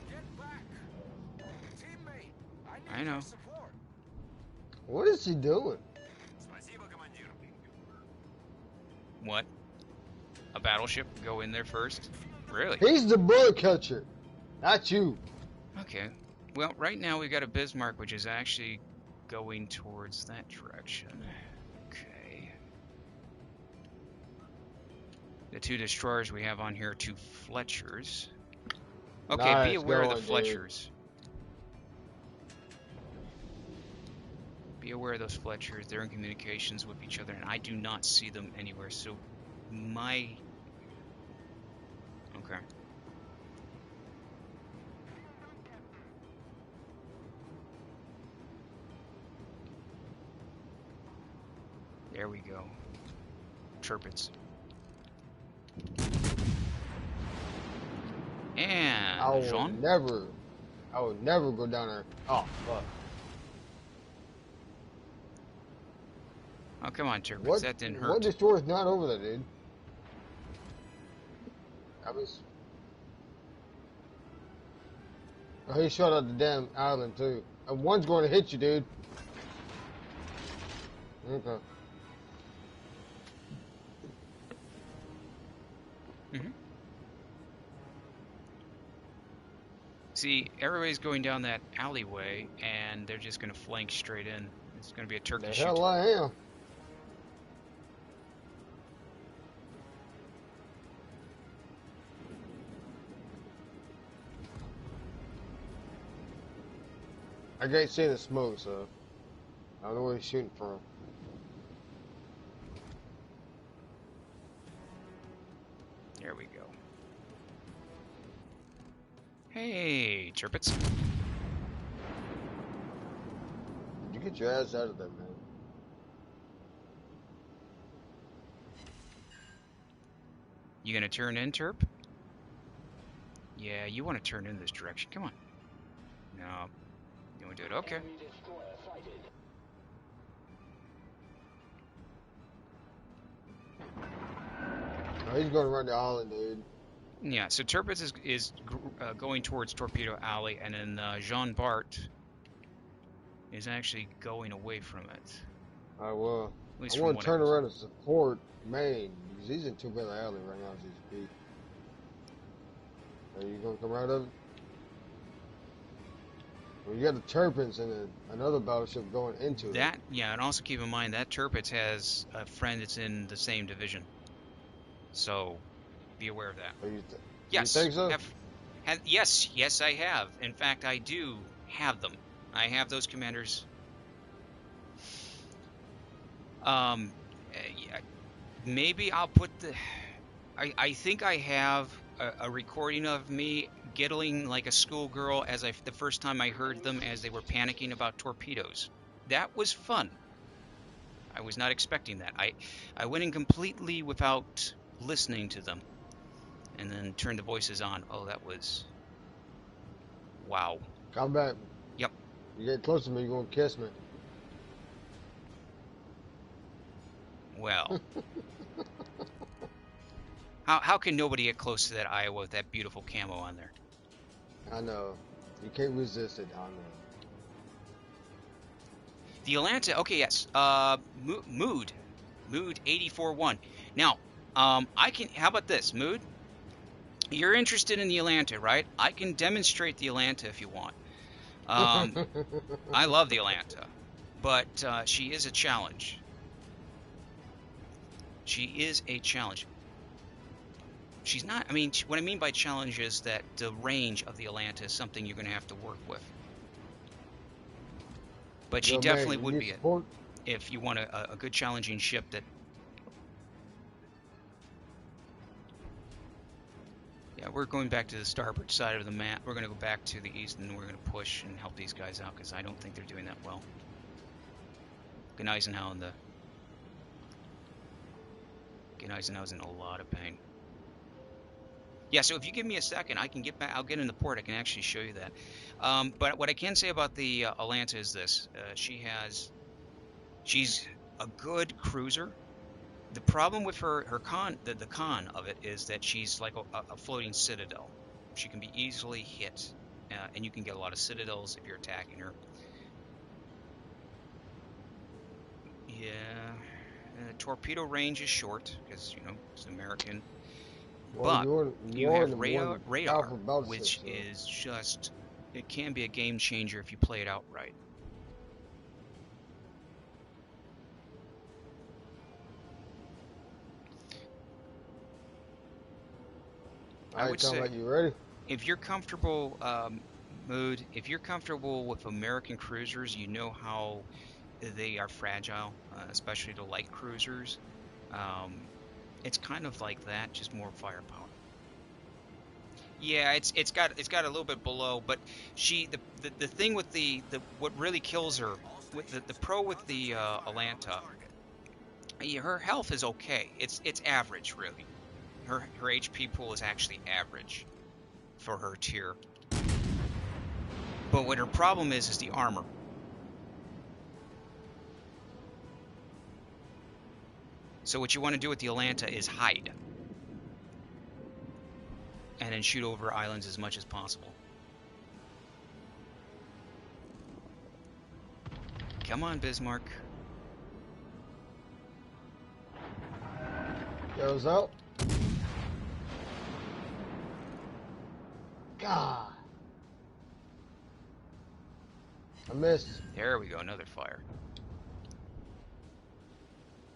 Get back! Teammate, I I need know. your support. What is he doing? Спасибо, командир. What? A battleship? Go in there first? Really? He's the bullet catcher, not you. Okay. Well, right now we got a Bismarck, which is actually going towards that direction. Okay. The two destroyers we have on here are two Fletchers. Okay, be Nice aware of the going, dude. Fletchers. Be aware of those Fletchers. They're in communications with each other, and I do not see them anywhere. So, okay. There we go. Chirpits. And I Jean? would never go down there. Oh, fuck. Oh, come on, Chirpits. What? That didn't What hurt. destroyer's not over there, dude? Oh, he shot at the damn island, too. And one's going to hit you, dude. Okay. See, everybody's going down that alleyway, and they're just going to flank straight in. It's going to be a The Turkish hell shoot. I am. I can't see the smoke, so I don't know where he's shooting from. There we go. Hey, Chirpits. You get your ass out of there, man. You going to turn in, Terp? Yeah, you want to turn in this direction. Come on. No. You want to do it? Okay. Oh, he's going to run the island, dude. Yeah, so Turpitz is going towards Torpedo Alley, and then Jean Bart is actually going away from it. I will. At least I from want what to turn was- around and support Maine because he's in Torpedo Alley right now as he speak. Are you going to come out of it? Well, you got the Turpins and another battleship going into it. That, yeah, and also keep in mind that Turpitz has a friend that's in the same division. So, Be aware of that. Oh, you Yes, think so? yes, I have. In fact, I do have them. I have those commanders. Yeah, maybe I'll put the. I think I have a recording of me giggling like a schoolgirl as the first time I heard them as they were panicking about torpedoes. That was fun. I was not expecting that. I went in completely without listening to them, and then turned the voices on. Oh, that was wow. Come back. Yep. You get close to me, you're gonna kiss me. Well, how can nobody get close to that Iowa with that beautiful camo on there? I know. You can't resist it. I know. The Atlanta, okay, yes. Mood 84-1. Now, I can. How about this, Mood? You're interested in the Atlanta, right? I can demonstrate the Atlanta if you want. I love the Atlanta, but she is a challenge. She is a challenge. She's not. I mean, what I mean by challenge is that the range of the Atlanta is something you're going to have to work with. But she Yo, definitely man, would you be it support? if you want a good challenging ship that. Yeah, we're going back to the starboard side of the map. We're going to go back to the east, and we're going to push and help these guys out because I don't think they're doing that well. Gneisenau's in a lot of pain. Yeah, so if you give me a second, I can get back. I'll get in the port. I can actually show you that. But what I can say about the Atlanta is this: she's a good cruiser. The problem with the con of it is that she's like a floating citadel. She can be easily hit, and you can get a lot of citadels if you're attacking her. Yeah, torpedo range is short because it's American. Well, But you're you one have of the radar, powerful battleships, which so. is just, it can be a game changer if you play it out right. I would say, You ready? if you're comfortable, Mood, if you're comfortable with American cruisers, you know how they are fragile, especially the light cruisers. It's kind of like that, just more firepower. Yeah, it's got a little bit below, but the thing with what really kills her with the pro with the Atlanta, yeah, her health is okay. It's average really. Her HP pool is actually average for her tier. But what her problem is the armor. So what you want to do with the Atlanta is hide and then shoot over islands as much as possible. Come on, Bismarck. Goes out. God. I missed. There we go, another fire.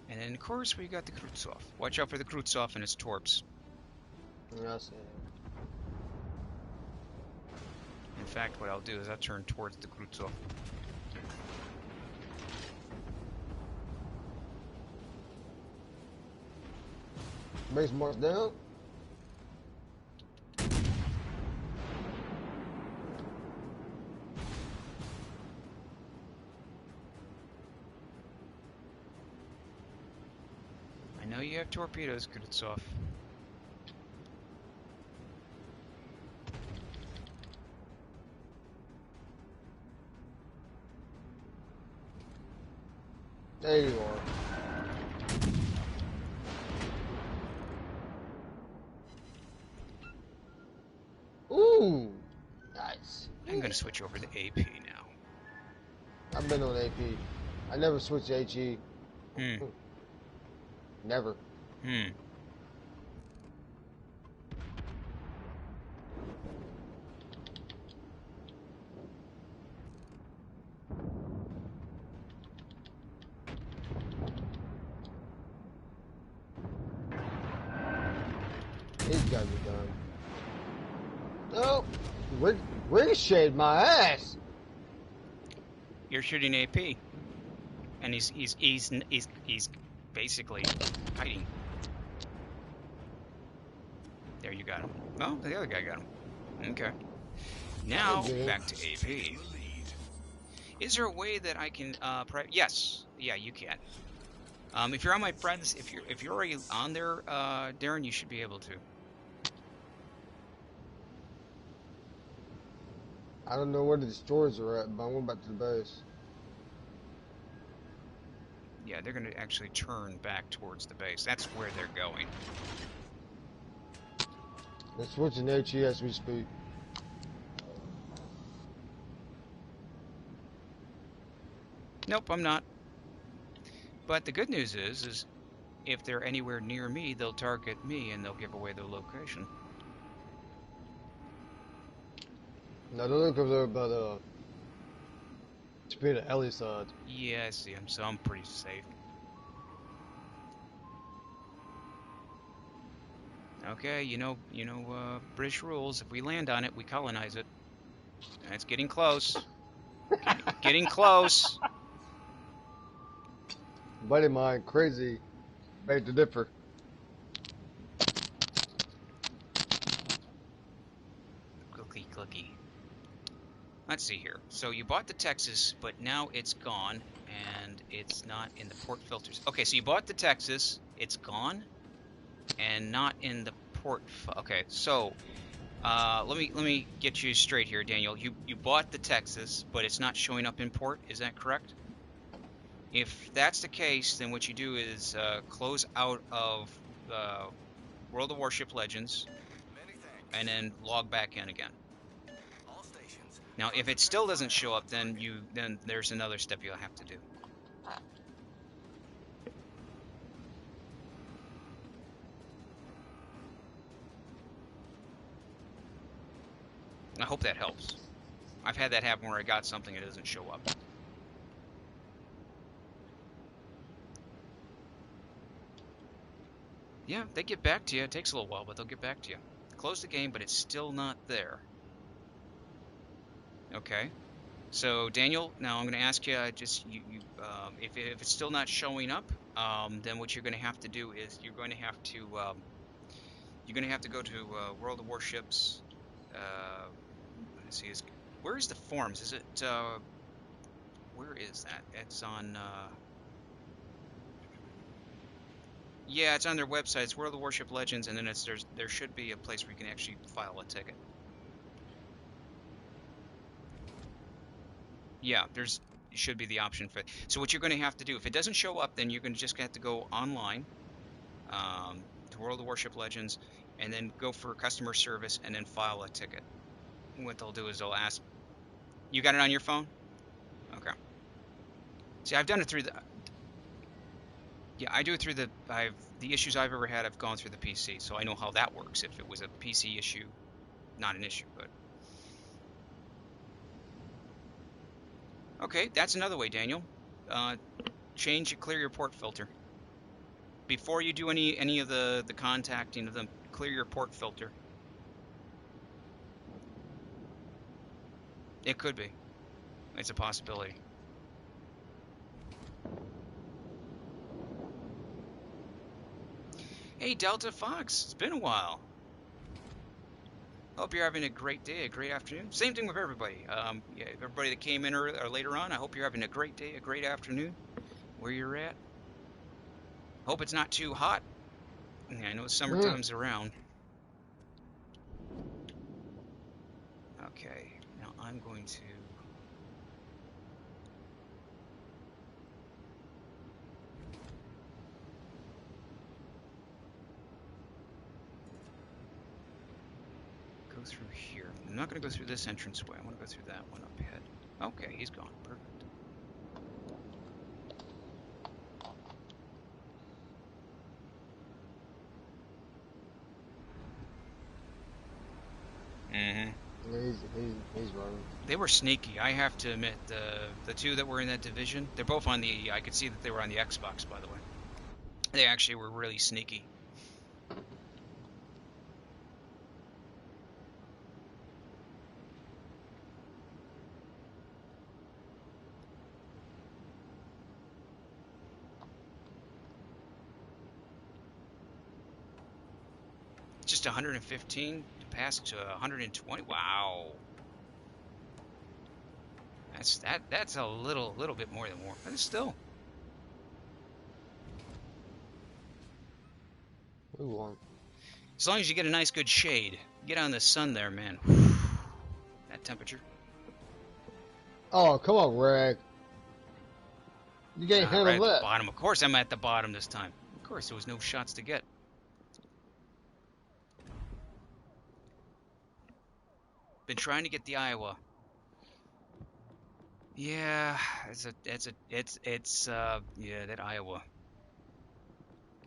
And then, of course, we got the Krutzoff. Watch out for the Krutzoff and its torps. I see. In fact, what I'll do is I'll turn towards the Krutzoff. Base marks down. I know you have torpedoes, Krutzoff. There you are. Ooh, nice. I'm gonna switch over to AP now. I've been on AP. I never switched to HE. Never. He's gotta be done. Oh, ricocheted my ass. You're shooting AP, and he's basically hiding. There, you got him. Oh, the other guy got him. Okay. Now back to AP. Is there a way that I can yes, yeah, you can. If you're on my friends, if you're already on there, Darren, you should be able to. I don't know where the destroyers are at, but I went back to the base. Yeah, they're going to actually turn back towards the base. That's where they're going. They're switching HE as we speak. Nope, I'm not. But the good news is if they're anywhere near me, they'll target me and they'll give away their location. No, they look over there, but to be the Ellie side. Yeah, I see them, so I'm pretty safe. Okay, you know, British rules. If we land on it, we colonize it. It's getting close. Getting close. Buddy of mine, crazy, beg to differ. Clicky. Let's see here. So you bought the Texas, but now it's gone, and it's not in the port filters. Okay, so you bought the Texas, it's gone, and not in the port. Okay, so let me get you straight here, Daniel. You bought the Texas, but it's not showing up in port. Is that correct? If that's the case, then what you do is close out of World of Warship Legends, and then log back in again. Now, if it still doesn't show up, then there's another step you'll have to do. I hope that helps. I've had that happen where I got something and it doesn't show up. Yeah, they get back to you. It takes a little while, but they'll get back to you. Close the game, but it's still not there. Okay. So Daniel, now I'm going to ask you, if it's still not showing up, then what you're going to have to do is you're going to have to go to World of Warships. Let's see, where is the forums? Is it where is that? It's on. Yeah, it's on their website. It's World of Warship Legends, and then there should be a place where you can actually file a ticket. Yeah, should be the option for it. So what you're going to have to do, if it doesn't show up, then you're going to just have to go online to World of Warship Legends, and then go for customer service, and then file a ticket. What they'll do is they'll ask. You got it on your phone? Okay. See, I've done it through the. Yeah, I do it through the issues I've ever had, I've gone through the PC, so I know how that works. If it was a PC issue, not an issue, but okay, that's another way, Daniel. Clear your port filter before you do any of the contacting of them. Clear your port filter. It could be. It's a possibility. Hey, Delta Fox, it's been a while. Hope you're having a great day, a great afternoon. Same thing with everybody. Yeah, everybody that came in or later on, I hope you're having a great day, a great afternoon, where you're at. Hope it's not too hot. Yeah, I know summertime's around. Okay, now I'm going to... go through here. I'm not going to go through this entranceway. I want to go through that one up ahead. Okay, he's gone. Perfect. He's running. They were sneaky. I have to admit, the two that were in that division, they're both on the. I could see that they were on the Xbox, by the way. They actually were really sneaky. Just 115 to pass to 120. Wow. That's a little bit more than warm, but it's still. We won. As long as you get a nice good shade. Get on the sun there, man. That temperature. Oh, come on, Rag. You can't Right handle at the that. bottom. Of course I'm at the bottom this time. Of course, there was no shots to get. Been trying to get the Iowa. Yeah, yeah, that Iowa.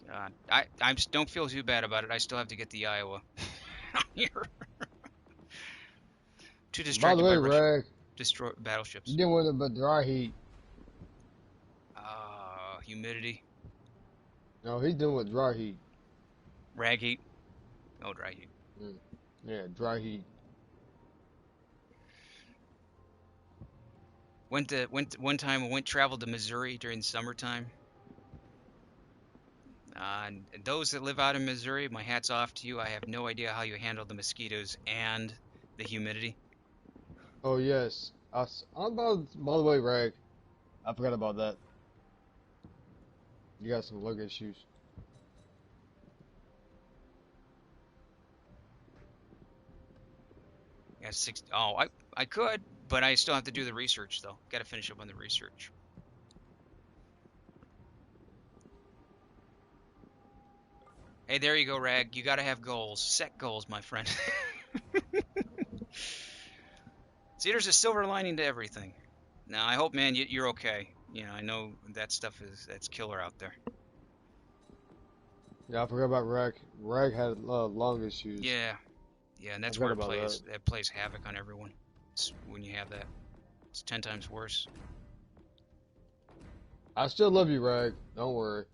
God, I just don't feel too bad about it. I still have to get the Iowa here. Too By the distracted by way, Rag, destroy you battleships. didn't win it but dry heat. Humidity, No, he's doing with dry heat. rag heat, no dry heat. Mm. Yeah, dry heat. One time. I traveled to Missouri during the summertime. And those that live out in Missouri, my hat's off to you. I have no idea how you handle the mosquitoes and the humidity. Oh, yes. By the way, Rag, I forgot about that. You got some lug issues. Yeah, six. Oh, I could, but I still have to do the research though. Got to finish up on the research. Hey, there you go, Rag. You got to have goals. Set goals, my friend. See, there's a silver lining to everything. Now, I hope, man, you're okay. You know, I know that stuff that's killer out there. Yeah, I forgot about Rag. Rag had lung issues. Yeah, yeah, and I that's forgot where about that. it plays havoc on everyone. It's when you have that, it's 10 times worse. I still love you, Rag. Don't worry.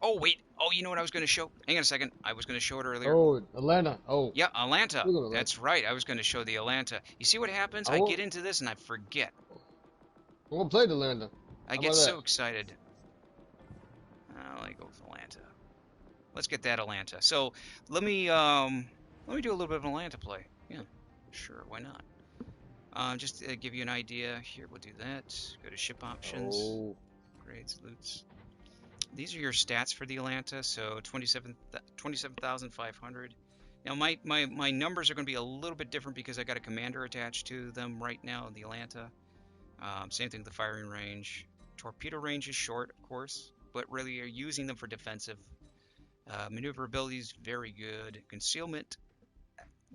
Oh wait, oh, you know what I was going to show? Hang on a second. I was going to show it earlier. Oh, Atlanta. Oh, Yeah, Atlanta. look at Atlanta. That's right. I was going to show the Atlanta. You see what happens? I I get want. into this and I forget. I'm gonna play the Atlanta. I How get about that? so excited. Let me go with Atlanta. Let's get that Atlanta. So let me do a little bit of an Atlanta play. Yeah, sure. Why not? Just to give you an idea. Here, we'll do that. Go to ship options, Oh, grades, loots. These are your stats for the Atlanta. So 27,500. Now my numbers are going to be a little bit different because I got a commander attached to them right now. The Atlanta. Same thing with the firing range. Torpedo range is short, of course, but really you're using them for defensive. Maneuverability is very good. Concealment,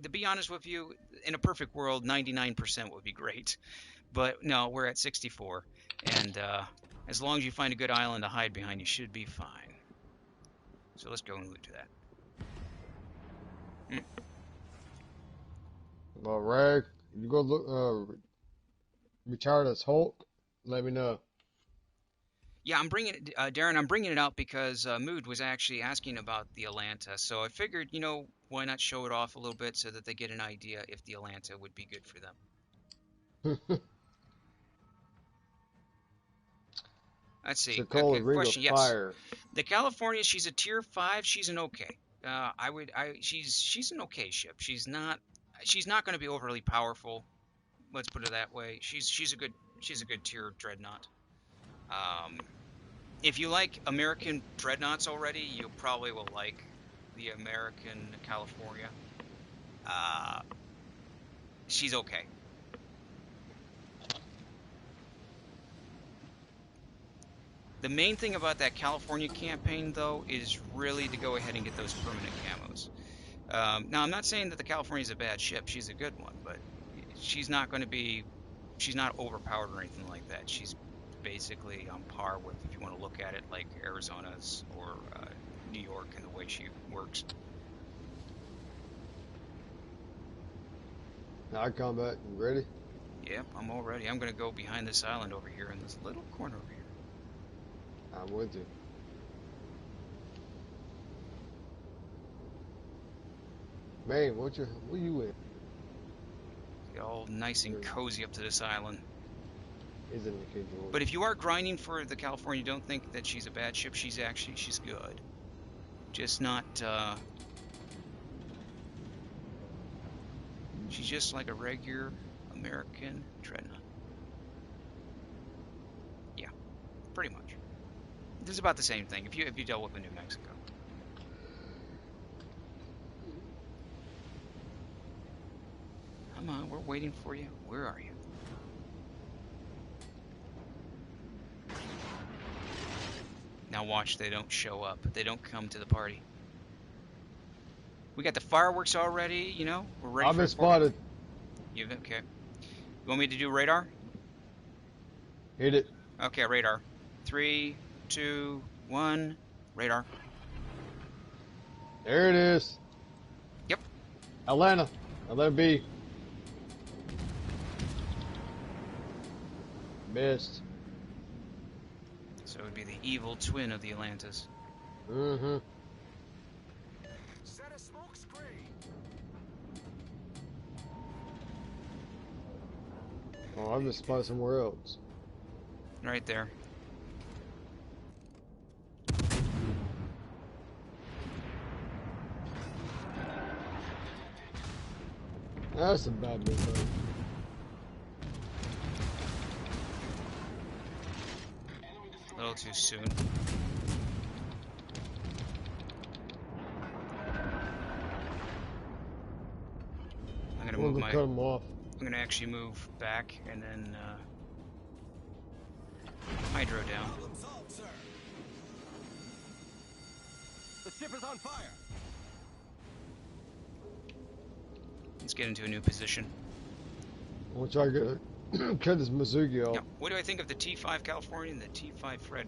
to be honest with you, in a perfect world, 99% would be great. But no, we're at 64. And as long as you find a good island to hide behind, you should be fine. So let's go and loot to that. well, Rag, you go look. Retired as Hulk. Let me know. Yeah, I'm bringing it, Darren. I'm bringing it out because Mood was actually asking about the Atlanta, so I figured, why not show it off a little bit so that they get an idea if the Atlanta would be good for them. Let's see. Sokola Good Ring of question. Yes, Fire. the California. She's a tier 5. She's an okay. She's an okay ship. She's not going to be overly powerful. Let's put it that way. She's a good tier dreadnought. Um, if you like American dreadnoughts already, you probably will like the American California. Uh, she's okay. The main thing about that California campaign, though, is really to go ahead and get those permanent camos. Now, I'm not saying that the California is a bad ship. She's a good one, but she's not going to be, she's not overpowered or anything like that. She's basically on par with, if you want to look at it, like Arizona's or New York and the way she works. Now combat. You ready? Yep, I'm all ready. I'm going to go behind this island over here in this little corner over here. I'm with you. Man, what you in? Get all nice and cozy up to this island. Isn't it capable? But if you are grinding for the California, don't think that she's a bad ship. She's good. Just not, she's just like a regular American dreadnought. Yeah, pretty much. This is about the same thing if you dealt with the New Mexico. Come on, we're waiting for you. Where are you? Now watch, they don't show up. They don't come to the party. We got the fireworks already, you know? We're ready I've for been spotted. You've okay. You want me to do radar? Hit it. Okay, radar. 3, 2, 1, radar. There it is. Yep. Atlanta. Atlanta B. Missed. So it would be the evil twin of the Atlantis. Mm-hmm. Set a smoke screen. Oh, I'm just spotted somewhere else. Right there. That's a bad move, though. A little too soon. I'm gonna move my. Cut him off. I'm gonna actually move back and then hydro down. Problem solved, sir. The ship is on fire. Let's get into a new position. I'm gonna try to get cut this Mizuki off. Now, what do I think of the T5 California and the T5 Fred?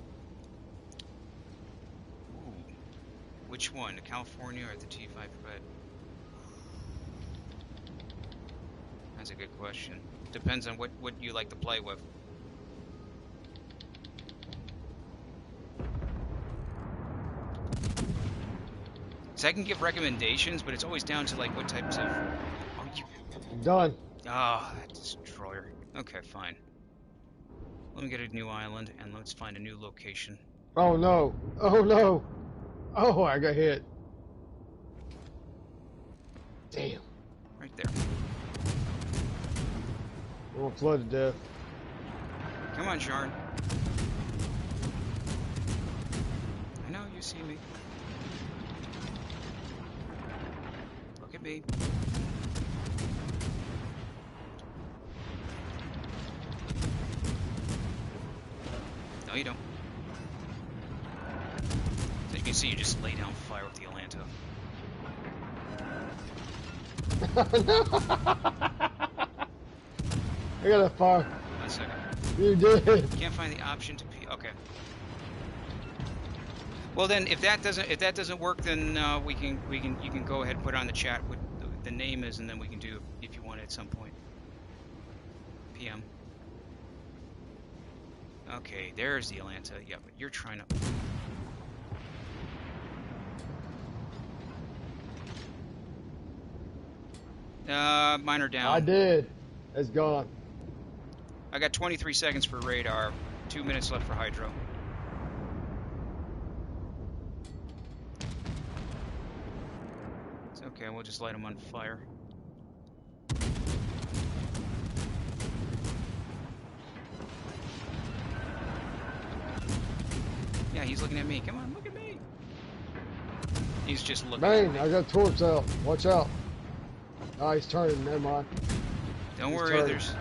Ooh. Which one, the California or the T5 Fred? That's a good question. Depends on what you like to play with. So I can give recommendations, but it's always down to like what types of. Oh, you. Done. Ah, that destroyer. Okay, fine. Let me get a new island and let's find a new location. Oh no. Oh no. Oh, I got hit. Damn. Right there. I'm gonna flood to death. Come on, Sharn. I know you see me. Look at me. No, you don't. As you can see, you just lay down fire with the Atlanta. I got a fire. 1 second. You did. Can't find the option to P. Okay. Well then, if that doesn't work, then you can go ahead and put on the chat what the name is, and then we can do if you want it at some point. PM. Okay, there's the Atlanta. Yeah, but you're trying to. Mine are down. I did. It's gone. I got 23 seconds for radar. 2 minutes left for hydro. It's okay. We'll just light them on fire. Yeah, he's looking at me. Come on, look at me. He's just looking at Man, me. I got torps out. Watch out. Oh, he's turning. Never mind. Don't he's worry, turning. there's...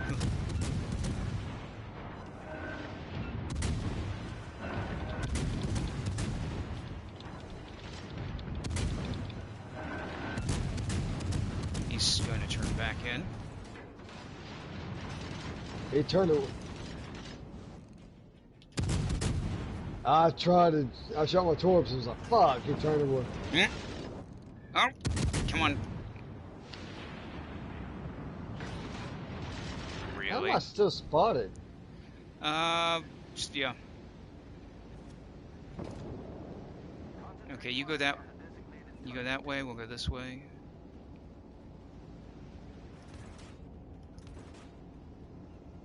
He's going to turn back in. He turned it. I shot my torps and was like, fuck, he turned away. Oh, come on. How Really? am I still spotted? Just, yeah. Okay, you go that way, we'll go this way.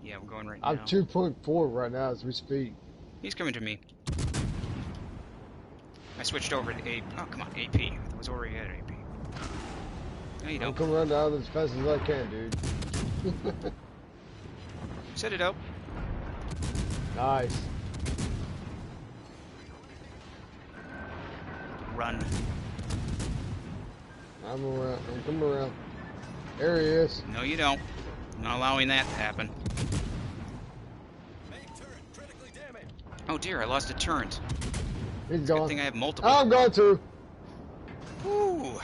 Yeah, we're going right I'm now. 2.4 right now as we speak. He's coming to me. I switched over to A. Oh, come on, AP. I was already at AP. No, you I'm don't. coming around the island as fast as I can, dude. Set it up. Nice. Run. I'm around. I'm coming around. There he is. No, you don't. I'm not allowing that to happen. Main turret critically damaged. Oh dear, I lost a turret. He's Good gone. thing I have multiple. I'm going to. Ooh.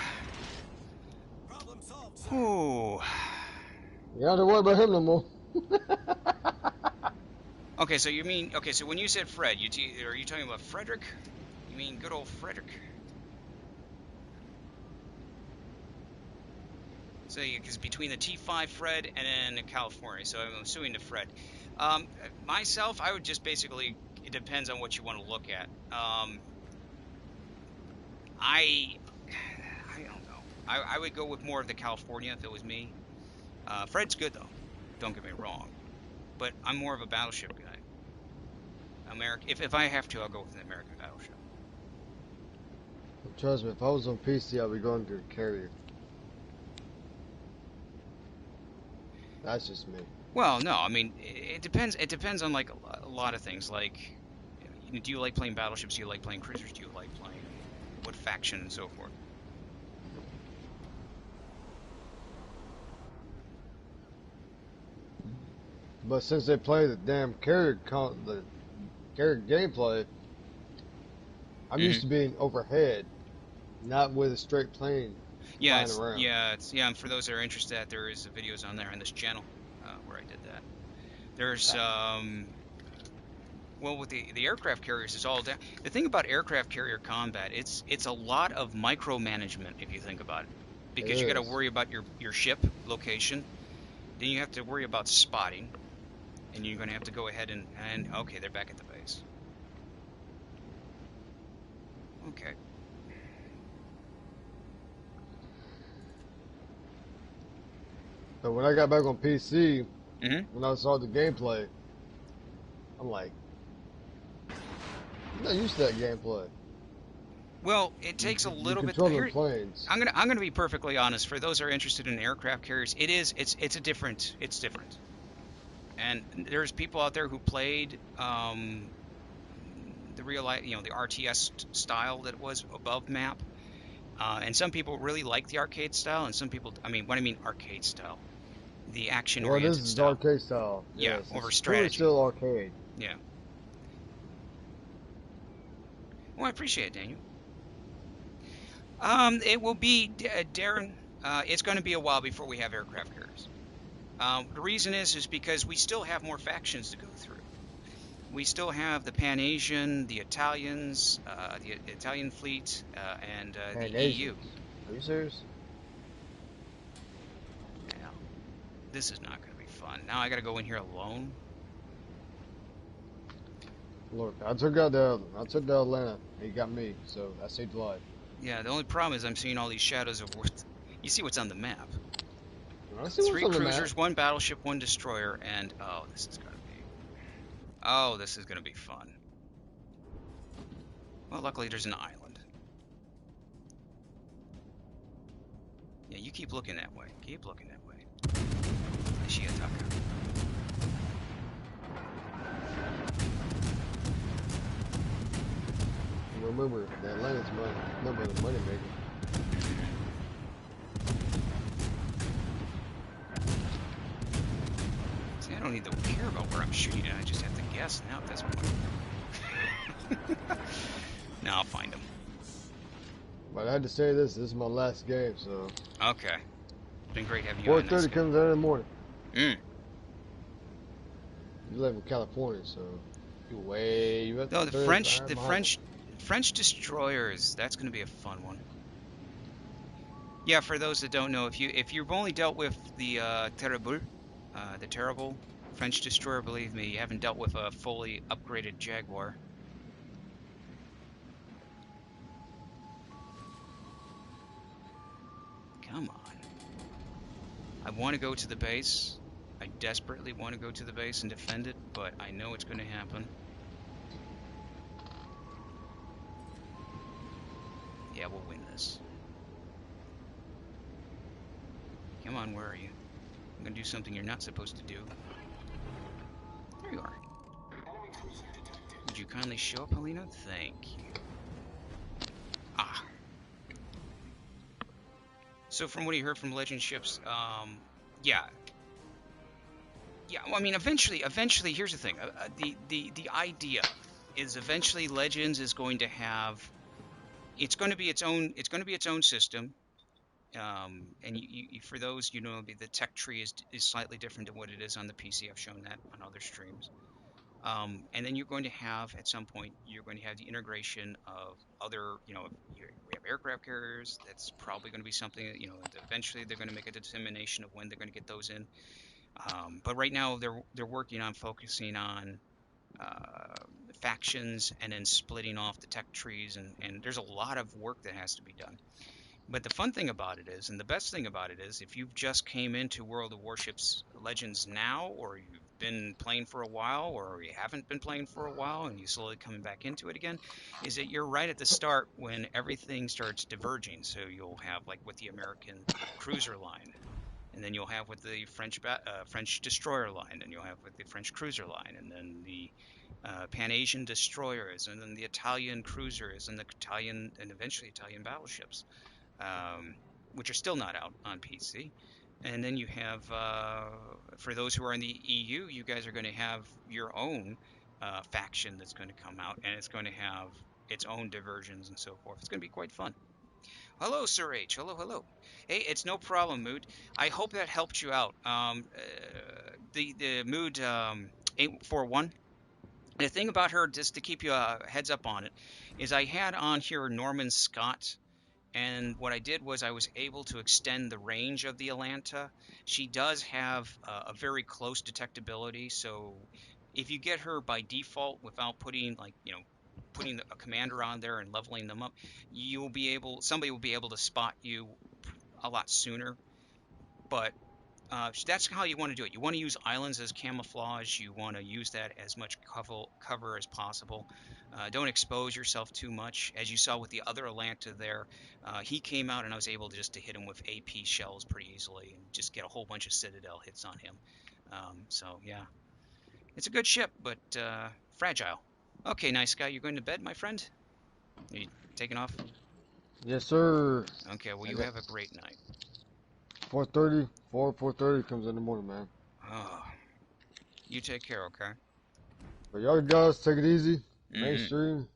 Problem solved, sir. Ooh. You don't have to worry about him no more. Okay, so you mean, okay, so when you said Fred, are you talking about Frederick? You mean good old Frederick? So, because between the T5 Fred and then the California, so I'm assuming the Fred. Myself, I would just basically, it depends on what you want to look at. I don't know. I would go with more of the California if it was me. Fred's good though, don't get me wrong, but I'm more of a battleship guy. If I have to, I'll go with an American battleship. Trust me, if I was on PC, I'd be going to the carrier. That's just me. Well, no, I mean it depends. It depends on like a lot of things. Like, do you like playing battleships? Do you like playing cruisers? Do you like playing what faction and so forth? But since they play the damn carrier gameplay, I'm used to being overhead, not with a straight plane Yeah, flying around. yeah. And for those that are interested, there is videos on there on this channel where I did that. There's well, with the aircraft carriers, it's all down. The thing about aircraft carrier combat, it's a lot of micromanagement if you think about it, because you got to worry about your ship location, then you have to worry about spotting, and you're going to have to go ahead and okay, they're back at the base. Okay. But when I got back on PC, Mm-hmm. when I saw the gameplay, I'm like, I'm not used to that gameplay. Well, it takes a little bit. Controlling planes. I'm gonna be perfectly honest. For those that are interested in aircraft carriers, it's different. And there's people out there who played the real life, the RTS style that was above map, and some people really like the arcade style, and some people, I mean, what I mean arcade style, the action-oriented Well, this is style. arcade style. Yeah, yes, over it's strategy. Still arcade. Yeah. Well, I appreciate it, Daniel. It will be Darren. It's going to be a while before we have aircraft carriers. The reason is because we still have more factions to go through. We still have the Pan-Asian, the Italians, the Italian fleet, and the EU. Are you serious? Yeah. This is not going to be fun. Now I got to go in here alone. Look, I took out the Atlanta. He got me, so I saved a life. Yeah, the only problem is I'm seeing all these shadows of what. You see what's on the map. I see what's 3 on the cruisers, map. 1 battleship, 1 destroyer, and oh, this is gonna be fun. Well, luckily there's an island. Yeah, you keep looking that way. Keep looking that way. Wichita. Remember, the Atlanta's number the money maker. See, I don't need to care about where I'm shooting at. I just have to guess now at this point. Now I'll find them. But I had to say this is my last game, so. Okay. It's been great having you on. 4:30 comes out in the morning. Mm. You live in California, so you way. No, the French destroyers. That's going to be a fun one. Yeah, for those that don't know, if you've only dealt with the terrible French destroyer, believe me, you haven't dealt with a fully upgraded Jaguar. Come on. I want to go to the base. I desperately want to go to the base and defend it, but I know it's going to happen. Yeah, we'll win this. Come on, where are you? I'm gonna do something you're not supposed to do. There you are. Would you kindly show up, Helena? Thank you. Ah. So from what you heard from Legend Ships, yeah. Yeah, well, I mean, eventually, here's the thing. The idea is eventually Legends is going to have, it's going to be its own, system. And for those, the tech tree is slightly different than what it is on the PC. I've shown that on other streams. And then you're going to have, at some point, you're going to have the integration of other, we have aircraft carriers. That's probably going to be something that, eventually they're going to make a determination of when they're going to get those in. But right now they're working on focusing on factions and then splitting off the tech trees, and there's a lot of work that has to be done. But the fun thing about it is, and the best thing about it is, if you've just came into World of Warships Legends now, or you've been playing for a while, or you haven't been playing for a while, and you're slowly coming back into it again, is that you're right at the start when everything starts diverging. So you'll have, like, with the American cruiser line, and then you'll have with the French destroyer line, and you'll have with the French cruiser line, and then the Pan-Asian destroyers, and then the Italian cruisers, and the Italian, and eventually Italian battleships, which are still not out on PC. And then you have, for those who are in the EU, you guys are going to have your own faction that's going to come out, and it's going to have its own diversions and so forth. It's going to be quite fun. Hello, Sir H. Hello, hello. Hey, it's no problem, Mood. I hope that helped you out. The Mood 841. The thing about her, just to keep you heads up on it, is I had on here Norman Scott, and what I did was I was able to extend the range of the Atlanta. She does have a very close detectability, so if you get her by default without putting, like, putting a commander on there and leveling them up, somebody will be able to spot you a lot sooner. But that's how you want to do it. You want to use islands as camouflage. You want to use that as much cover as possible. Don't expose yourself too much. As you saw with the other Atlanta there, he came out and I was able to hit him with AP shells pretty easily and just get a whole bunch of Citadel hits on him. So yeah, it's a good ship, but fragile. Okay, nice guy. You're going to bed, my friend? Are you taking off? Yes, sir. Okay, well, I you got have a great night. 4:30. 4:30 comes in the morning, man. Oh, you take care, okay? But y'all guys take it easy. Mm-hmm. Mainstream.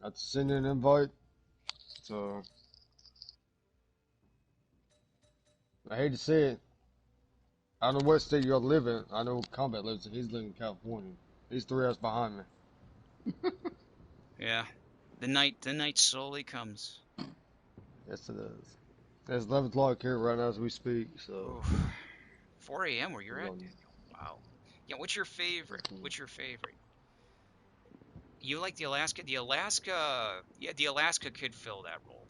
I have to send you an invite. So I hate to say it. I don't know what state y'all live in. I know Combat lives in. He's living in California. He's 3 hours behind me. Yeah, the night slowly comes. Yes, it is. It's 11 o'clock here right now as we speak. So Oof. 4 a.m. where you're we're at, going. Daniel. Wow. Yeah, what's your favorite? What's your favorite? You like the Alaska? Yeah, the Alaska could fill that role.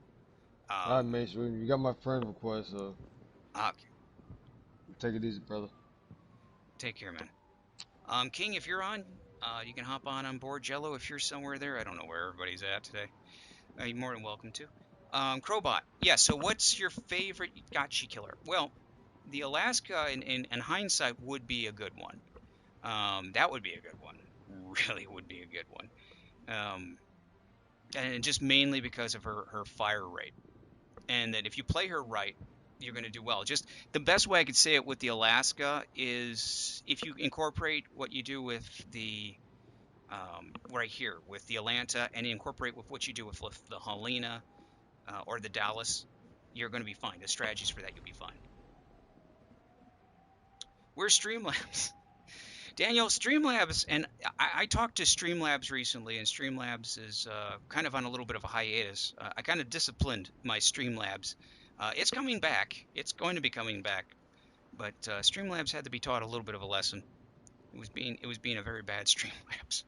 All right, Mainstream. You got my friend request. So Okay, take it easy, brother. take care, man. King, if you're on, you can hop on board. Jello, if you're somewhere there, I don't know where everybody's at today. You're more than welcome to. Crowbot, yeah. So, what's your favorite gotcha killer? Well, the Alaska, in hindsight, would be a good one. That would be a good one. Really would be a good one. And just mainly because of her fire rate, and that if you play her right, you're going to do well. Just the best way I could say it with the Alaska is if you incorporate what you do with the right here with the Atlanta, and incorporate with what you do with the Helena or the Dallas, you're going to be fine. The strategies for that, you'll be fine. Where's Streamlabs? Daniel, Streamlabs, and I talked to Streamlabs recently, and Streamlabs is kind of on a little bit of a hiatus. I kind of disciplined my Streamlabs. It's coming back. It's going to be coming back, but Streamlabs had to be taught a little bit of a lesson. It was being a very bad Streamlabs.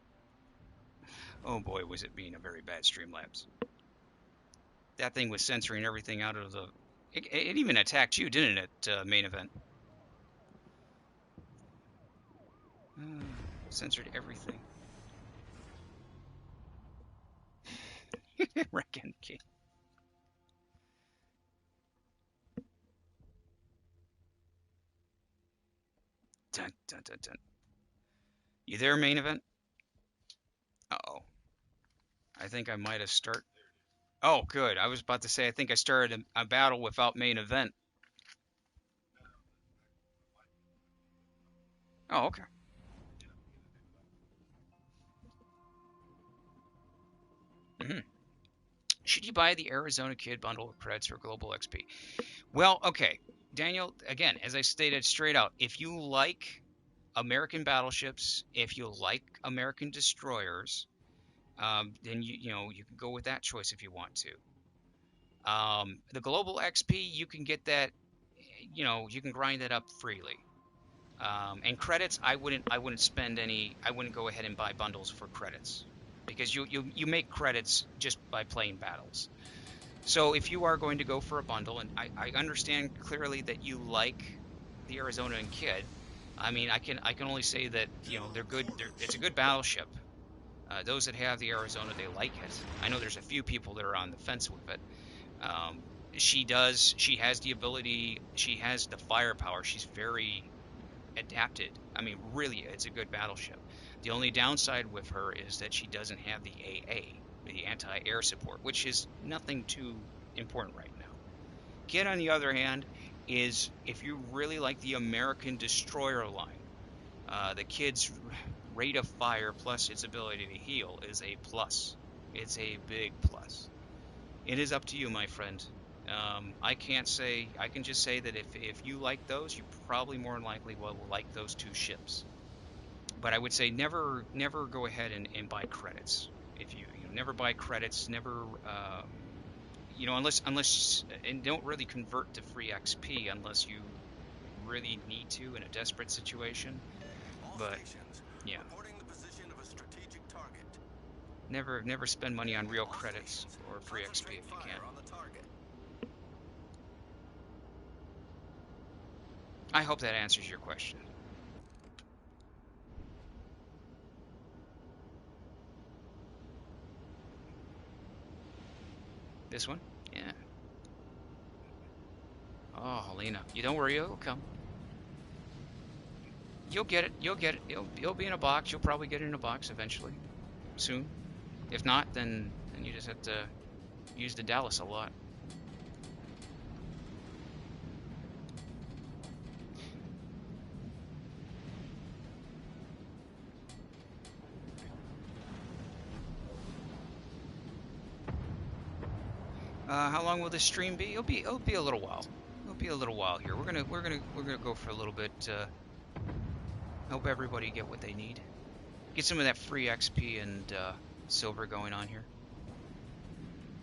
Oh boy, was it being a very bad Streamlabs. That thing was censoring everything out of the. It even attacked you, didn't it? Main event. Censored everything. Reckon King. Dun, dun, dun. You there, main event? Uh-oh. I think I might have start. Oh, good. I was about to say I think I started a battle without main event. Oh, okay. Hmm. Should you buy the Arizona Kid bundle with credits for Global XP? Well, okay. Daniel, again, as I stated straight out, if you like American battleships, if you like American destroyers, then you can go with that choice if you want to. The Global XP, you can get that, you can grind that up freely. And credits, I wouldn't spend any. I wouldn't go ahead and buy bundles for credits because you make credits just by playing battles. So if you are going to go for a bundle, and I understand clearly that you like the Arizona and Kid, I mean I can only say that they're good. It's a good battleship. Those that have the Arizona, they like it. I know there's a few people that are on the fence with it. Um, she has the ability, she has the firepower. She's very adapted. I mean, really, it's a good battleship. The only downside with her is that she doesn't have the AA, the anti-air support, which is nothing too important right now. Kid, on the other hand, is if you really like the American destroyer line, the Kid's rate of fire plus its ability to heal is a plus. It's a big plus. It is up to you, my friend. I can't say. I can just say that if you like those, you probably more than likely will like those two ships. But I would say never go ahead and buy credits. If you never buy credits, never unless and don't really convert to free XP unless you really need to in a desperate situation. All But stations yeah, reporting the position of a strategic target. never spend money on real All credits stations, or free XP concentrate if you can. fire on the target. I hope that answers your question. This one? Yeah. Oh, Helena, you don't worry, it'll come. You'll get it. You'll get it. It'll be in a box. You'll probably get it in a box eventually, soon. If not, then you just have to use the Dallas a lot. How long will this stream be? It'll be a little while. It'll be a little while here. We're gonna go for a little bit. Help everybody get what they need. Get some of that free XP and silver going on here.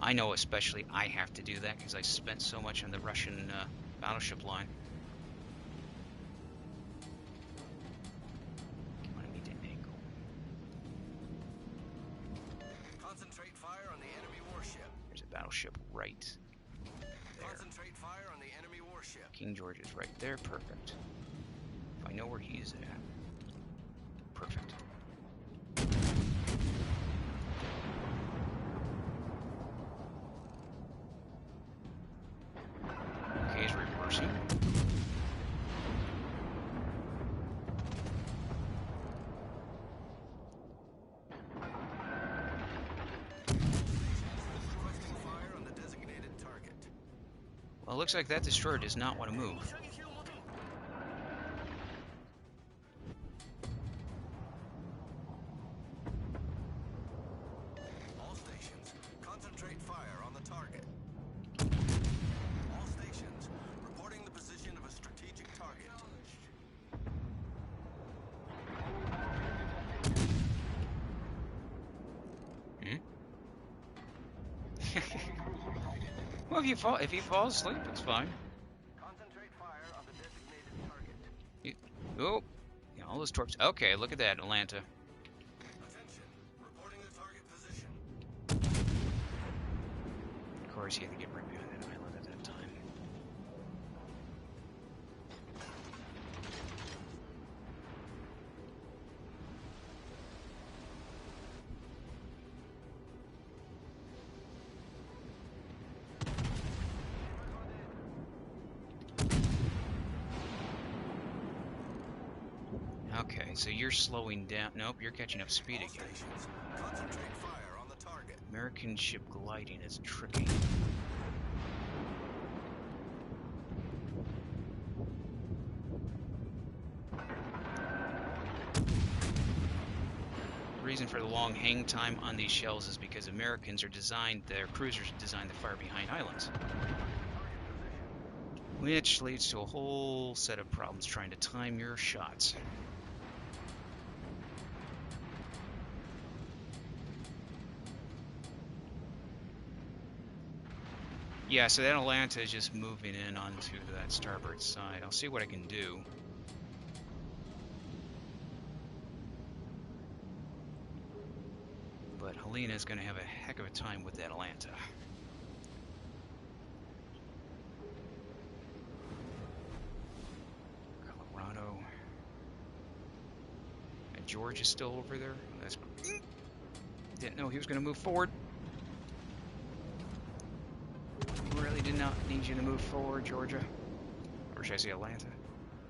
I know, especially I have to do that because I spent so much on the Russian battleship line. Wanted me to angle. Concentrate fire on the enemy warship. There's a battleship right there. Concentrate fire on the enemy warship. King George is right there. Perfect. If I know where he is at. Perfect. Okay, he's reversing. Requesting fire on the designated target. Well, it looks like that destroyer does not want to move. All stations, concentrate fire on the target. All stations, reporting the position of a strategic target. Hmm? Well, if you fall asleep, it's fine. Concentrate fire on the designated target. Oh, yeah, all those torps. Okay, look at that, Atlanta. Attention, reporting the target position. Of course, you had to get right behind that island at that time. so you're slowing down. Nope, you're catching up speed All again. stations, concentrate fire on the target. American ship gliding is tricky. The reason for the long hang time on these shells is because Americans are designed, their cruisers are designed to fire behind islands. Which leads to a whole set of problems trying to time your shots. Yeah, so that Atlanta is just moving in onto that starboard side. I'll see what I can do. But Helena's going to have a heck of a time with that Atlanta. Colorado. And George is still over there. That's didn't know he was going to move forward. Really did not need you to move forward, Georgia. Or should I say Atlanta?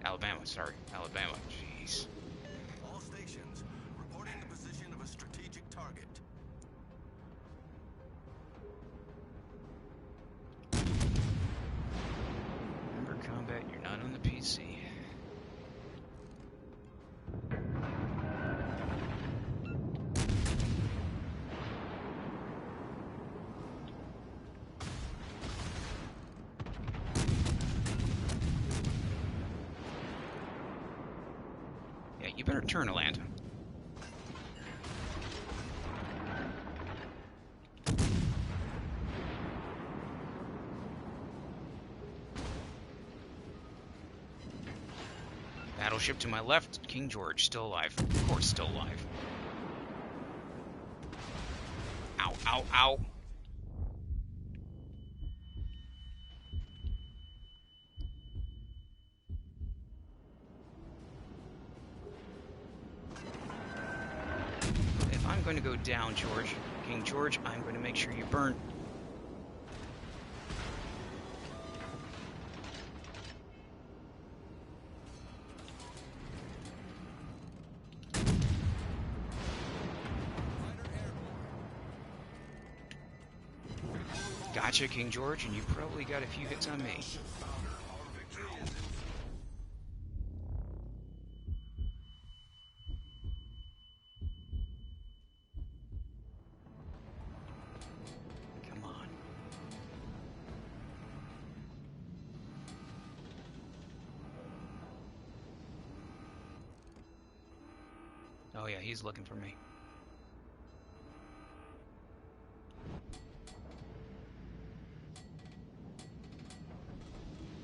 Alabama, sorry. Alabama. Jeez. All stations, reporting the position of a strategic target. Remember, combat, you're not on the PC. Yeah, you better turn, Atlanta. Battleship to my left, King George, still alive. Of course, still alive. Ow, ow, ow. If I'm going to go down, George, King George, I'm going to make sure you burn. Gotcha, King George, and you probably got a few hits on me. Come on. Oh yeah, he's looking for me.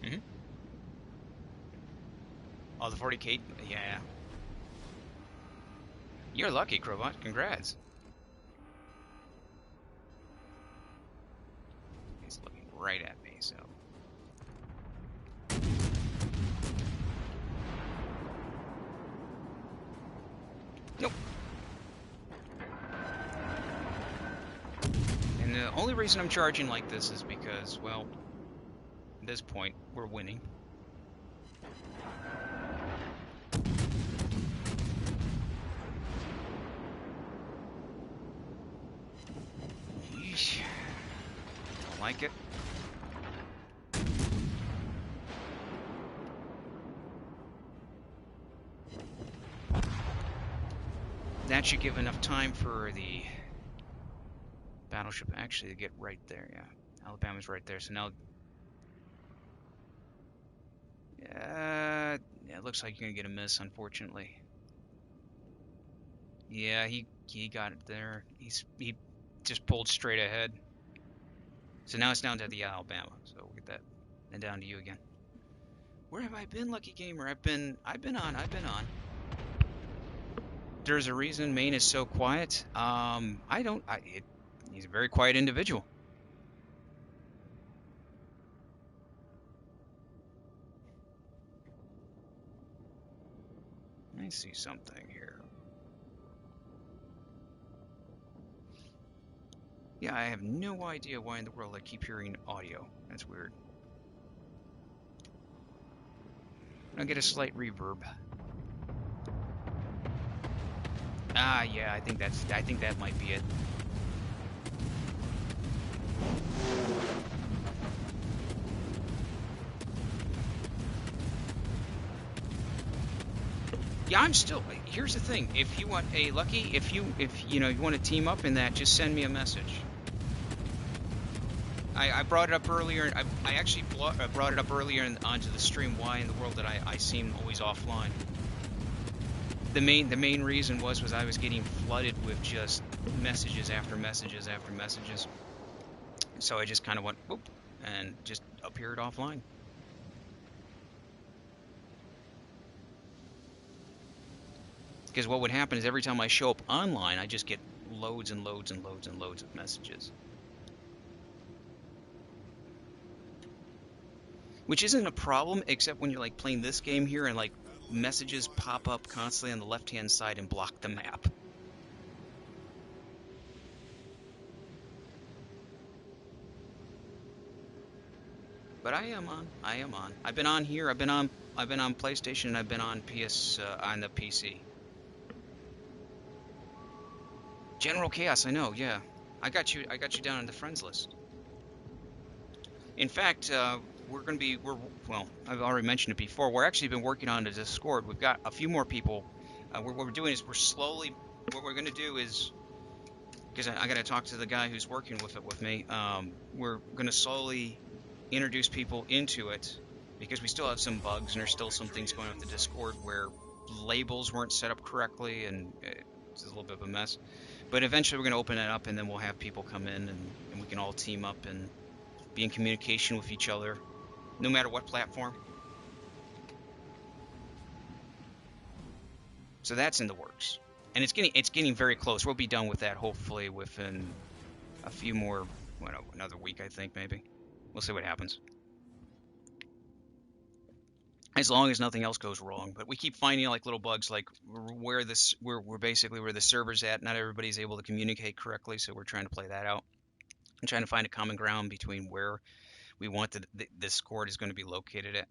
Mm-hmm. Oh, the 40K? Yeah. You're lucky, Crowbot. Congrats. He's looking right at me, so. Nope. And the only reason I'm charging like this is because, well, at this point, we're winning. Yeesh. Don't like it. That should give enough time for the battleship actually to get right there, yeah. Alabama's right there, so now... Yeah, it looks like you're gonna get a miss, unfortunately. Yeah, he got it there. He just pulled straight ahead. So now it's down to the Alabama. So we'll get that. And down to you again. Where have I been, Lucky Gamer? I've been on. There's a reason Maine is so quiet. He's a very quiet individual. I see something here. Yeah, I have no idea why in the world I keep hearing audio. That's weird. I'll get a slight reverb. Ah, yeah, I think that might be it. Yeah, I'm still. Here's the thing: if you want a lucky, if you know you want to team up in that, just send me a message. I brought it up earlier. I actually brought it up earlier onto the stream. Why in the world that I seem always offline? The main reason was I was getting flooded with just messages after messages after messages. So I just kind of went whoop and just appeared offline. Because what would happen is every time I show up online, I just get loads and loads and loads and loads of messages. Which isn't a problem, except when you're like playing this game here and like messages pop up constantly on the left-hand side and block the map. But I am on. I am on. I've been on here. I've been on PlayStation and I've been on PS on the PC. General Chaos, I know, yeah. I got you down on the friends list. In fact, well, I've already mentioned it before. We're actually been working on the Discord. We've got a few more people. What we're doing is what we're going to do is, because I got to talk to the guy who's working with it with me. We're going to slowly introduce people into it because we still have some bugs and there's still some things going on with the Discord where labels weren't set up correctly and it's a little bit of a mess. But eventually we're going to open it up and then we'll have people come in and we can all team up and be in communication with each other, no matter what platform. So that's in the works, and it's getting very close. We'll be done with that hopefully within a few more, well, another week I think maybe. We'll see what happens. As long as nothing else goes wrong, but we keep finding like little bugs, like we're basically where the server's at. Not everybody's able to communicate correctly, so we're trying to play that out and trying to find a common ground between where we want the Discord is going to be located at.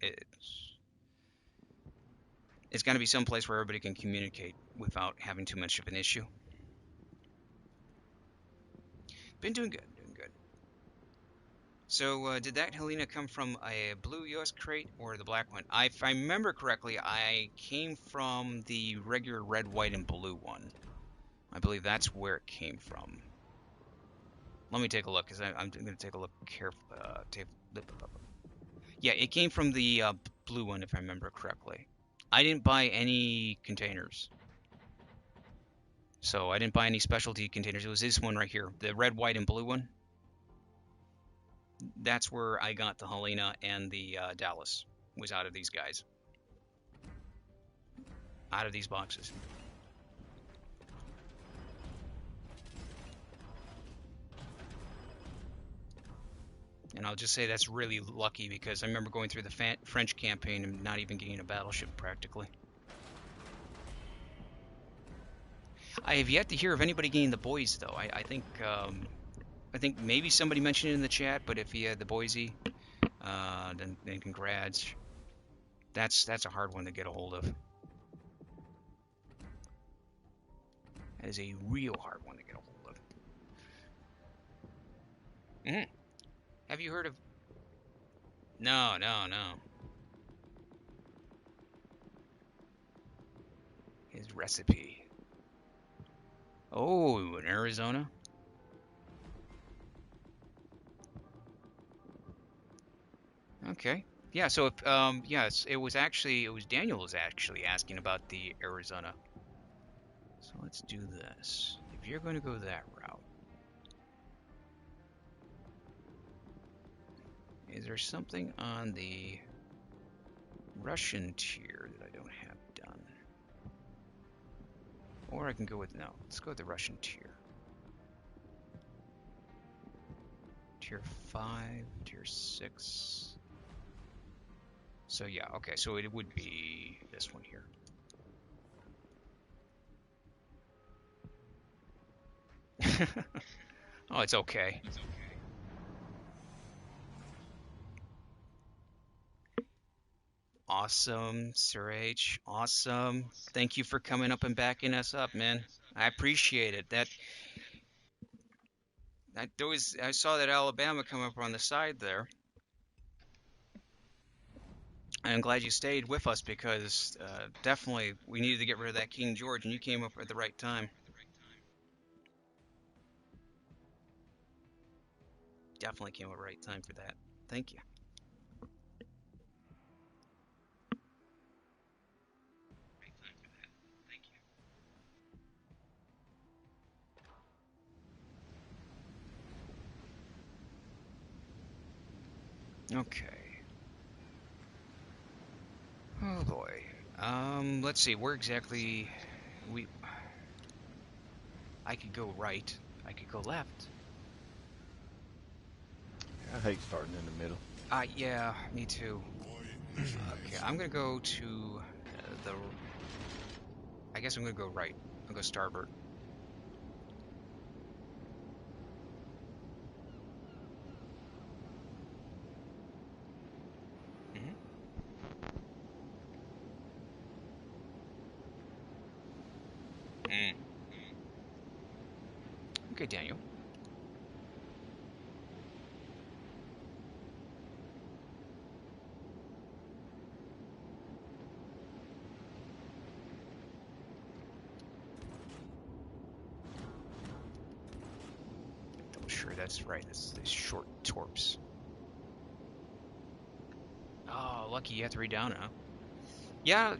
It's got to be someplace where everybody can communicate without having too much of an issue. Been doing good, doing good. So, did that Helena come from a blue US crate or the black one? If I remember correctly, I came from the regular red, white, and blue one. I believe that's where it came from. Let me take a look, because I'm going to take a look carefully. Yeah, it came from the blue one, if I remember correctly. I didn't buy any containers. So I didn't buy any specialty containers. It was this one right here, the red, white, and blue one. That's where I got the Helena and the Dallas, was out of these guys, out of these boxes. And I'll just say that's really lucky because I remember going through the French campaign and not even getting a battleship practically. I have yet to hear of anybody getting the Boise though. I think maybe somebody mentioned it in the chat, but if you had the Boise, then congrats. That's a hard one to get a hold of. That is a real hard one to get a hold of. Mm. Have you heard of? No, no, no. His recipe. Oh, in Arizona. Okay. Yeah, so if yes, it was Daniel was actually asking about the Arizona. So let's do this. If you're going to go that route, is there something on the Russian tier that I don't have done? Or I can go with, no, let's go with the Russian tier. Tier 5, tier 6. So yeah, okay, so it would be this one here. Oh, it's okay. It's okay. Awesome, Sir H. Awesome. Thank you for coming up and backing us up, man. I appreciate it. I saw that Alabama come up on the side there. I'm glad you stayed with us because definitely we needed to get rid of that King George, and you came up at the right time. Definitely came up at the right time for that. Thank you. Okay. Oh boy. Let's see. Where exactly we? I could go right. I could go left. I hate starting in the middle. Yeah, me too. Okay, I'm gonna go to the. I guess I'm gonna go right. I'll go starboard. Hmm. Mm. Okay, Daniel. Double sure that's right. That's short torps. Oh, lucky you have to read down, huh? Yeah,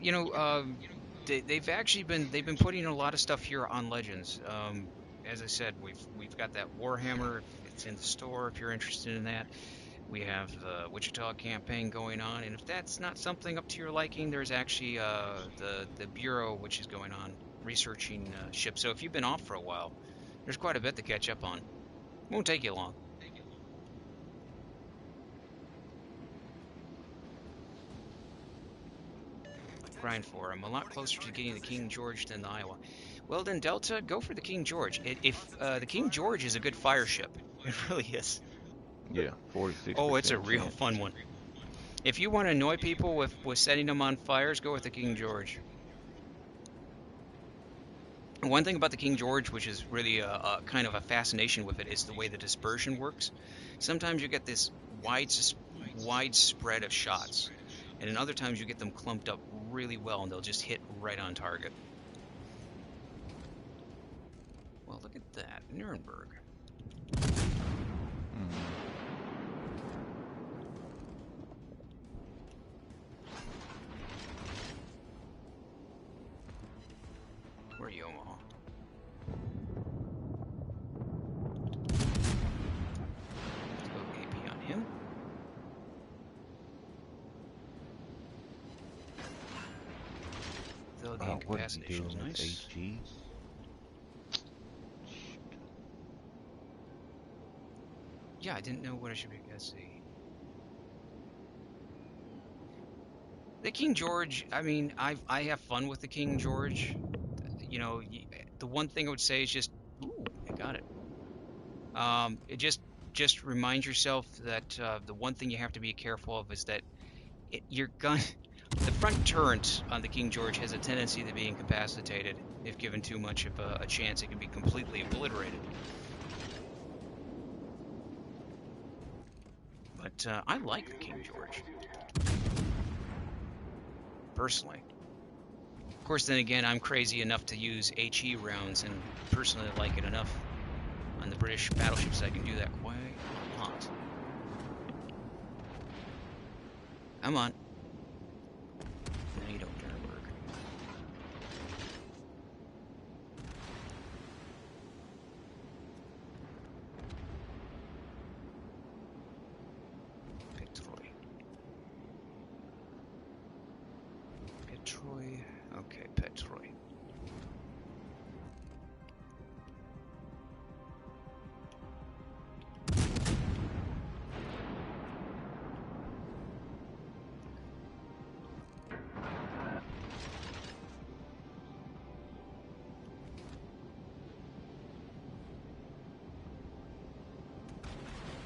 they've been putting a lot of stuff here on Legends. As I said, we've got that Warhammer. It's in the store if you're interested in that. We have the Wichita campaign going on, and if that's not something up to your liking, there's actually the Bureau, which is going on researching ships. So if you've been off for a while, there's quite a bit to catch up on. Won't take you long. Grind for. I'm a lot closer to getting the King George than the Iowa. Well then, Delta, go for the King George. If the King George is a good fire ship, it really is. Yeah, Oh, it's a 46% real chance. fun one. If you want to annoy people with setting them on fires, go with the King George. One thing about the King George, which is really a kind of a fascination with it, is the way the dispersion works. Sometimes you get this wide spread of shots, and in other times you get them clumped up really well, and they'll just hit right on target. Well, look at that, Nuremberg. Where are you, Omaha? Let's go AP on him. Though the Oh, what are you incapacitation is doing with nice. HG? Yeah, I didn't know what I should be. Let's see. The King George. I mean, I have fun with the King George. You know, the one thing I would say is just, ooh, I got it. It just remind yourself that the one thing you have to be careful of is that your gun, the front turret on the King George has a tendency to be incapacitated. If given too much of a chance, it can be completely obliterated. But I like the King George, personally. Of course, then again, I'm crazy enough to use HE rounds and personally like it enough on the British battleships I can do that quite a lot. I'm on. No, you don't, Nuremberg. Petroy. Petroy. Okay, Petroy.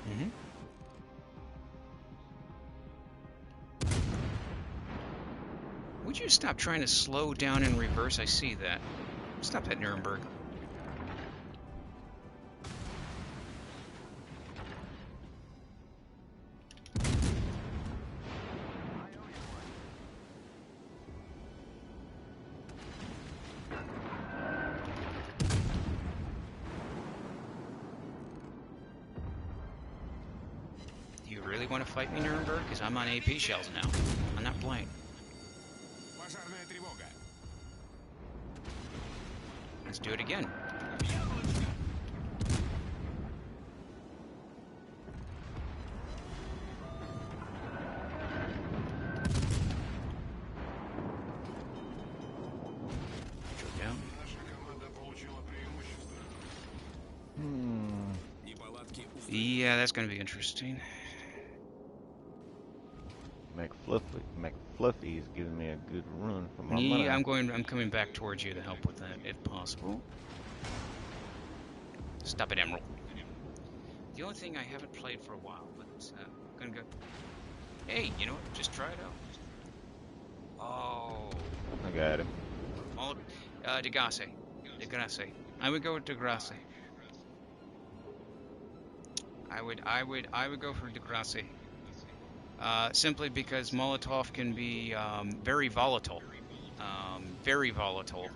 Mm-hmm. Would you stop trying to slow down in reverse? I see that. Stop that, Nuremberg. really want to fight me, Nuremberg? Because I'm on AP shells now. I'm not playing. Let's do it again. Yeah, that's going to be interesting. McFluffy is giving me a good run for my Yeah, money. I'm coming back towards you to help with that, if possible. Stop it, Emerald. The only thing I haven't played for a while, but gonna go. Hey, you know what? Just try it out. Oh. I got him. Degrasse. Degrasse. I would go with Degrasse. I would go for Degrasse. Simply because Molotov can be very volatile. Very volatile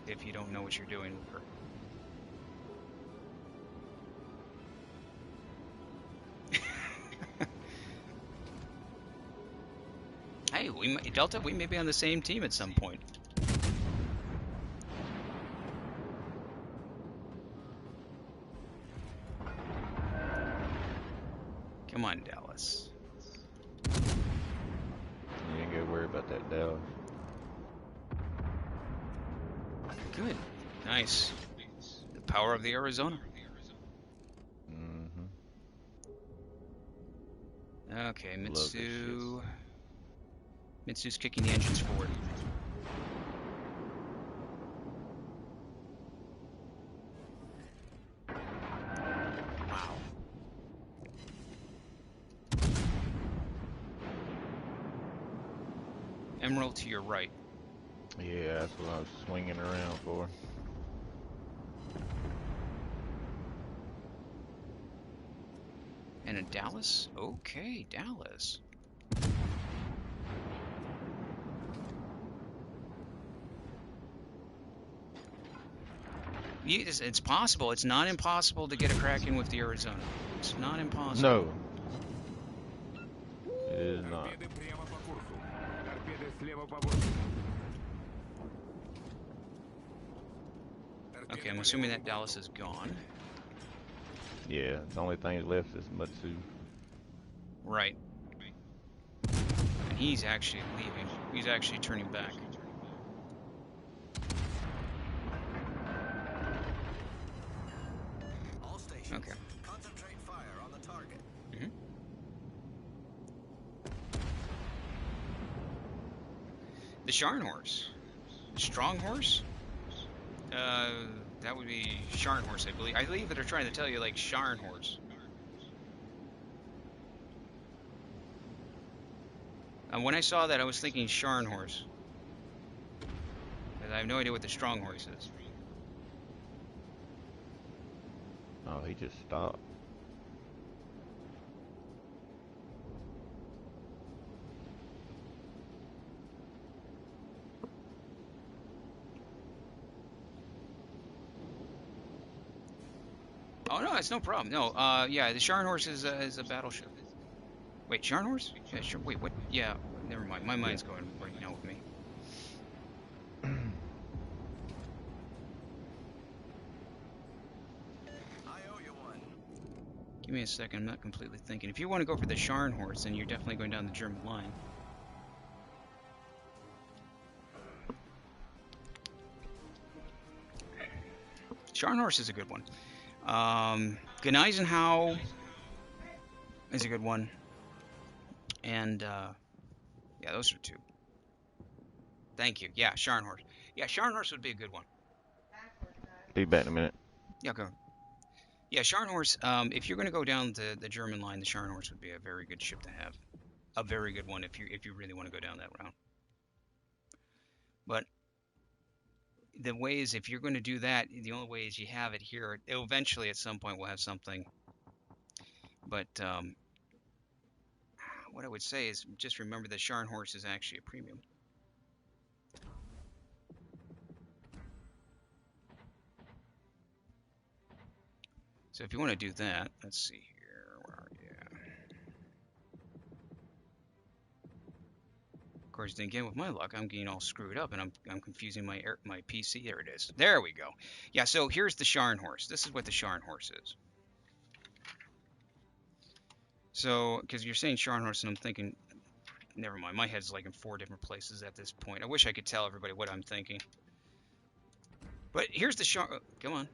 if you don't know what you're doing with her. Hey, Delta, we may be on the same team at some point. Come on, Dallas. You ain't gotta worry about that, Dallas. Good. Nice. The power of the Arizona. Okay, Mitsu. Mitsu's kicking the engines forward. Wow. Emerald to your right. Yeah, that's what I was swinging around for. And a Dallas? Okay, Dallas. It's possible. It's not impossible to get a crack in with the Arizona. It's not impossible. No. It is not. Okay, I'm assuming that Dallas is gone. Yeah, the only thing left is Matsu. Right. And he's actually leaving. He's actually turning back. All stations, Okay. concentrate fire on the target. Mm-hmm. The Scharnhorse. The Strong Horse? That would be Scharnhorse, I believe. I believe that they're trying to tell you, like, Scharnhorse. And when I saw that, I was thinking Scharnhorse. Because I have no idea what the Strong Horse is. Oh, he just stopped. Oh, no, it's no problem. No, yeah, the Scharnhorse is a battleship. Wait, Scharnhorse? Yeah, sure. Wait, what? Yeah, never mind. My mind's going right now with me. I owe you one. Give me a second. I'm not completely thinking. If you want to go for the Scharnhorse, then you're definitely going down the German line. Scharnhorse is a good one. Gneisenau is a good one. And, yeah, those are two. Thank you. Yeah, Scharnhorse. Yeah, Scharnhorse would be a good one. Be back in a minute. Yeah, go. Yeah, Scharnhorse, if you're going to go down the German line, the Scharnhorse would be a very good ship to have. A very good one if you really want to go down that route. But the ways, if you're going to do that, the only way is you have it here. Eventually, at some point, we'll have something. But what I would say is just remember that Scharnhorse is actually a premium. So if you want to do that, let's see here. Where are you? course, then again, with my luck, I'm getting all screwed up, and I'm confusing my PC. There it is. There we go. Yeah. So here's the Scharnhorst. This is what the Scharnhorst is. So, because you're saying Scharnhorst, and I'm thinking, never mind. My head's like in 4 different places at this point. I wish I could tell everybody what I'm thinking. But here's the come on.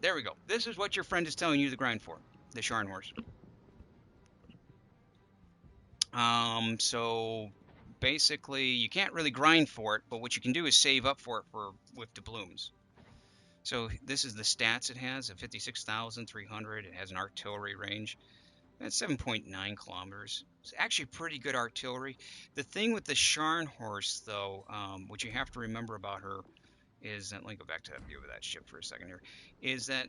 There we go. This is what your friend is telling you to grind for. The Scharnhorst. So basically, you can't really grind for it, but what you can do is save up for it with doubloons. So this is the stats it has: a 56,300. It has an artillery range. That's 7.9 kilometers. It's actually pretty good artillery. The thing with the Scharnhorst, though, what you have to remember about her is that, let me go back to that view of that ship for a second here, is that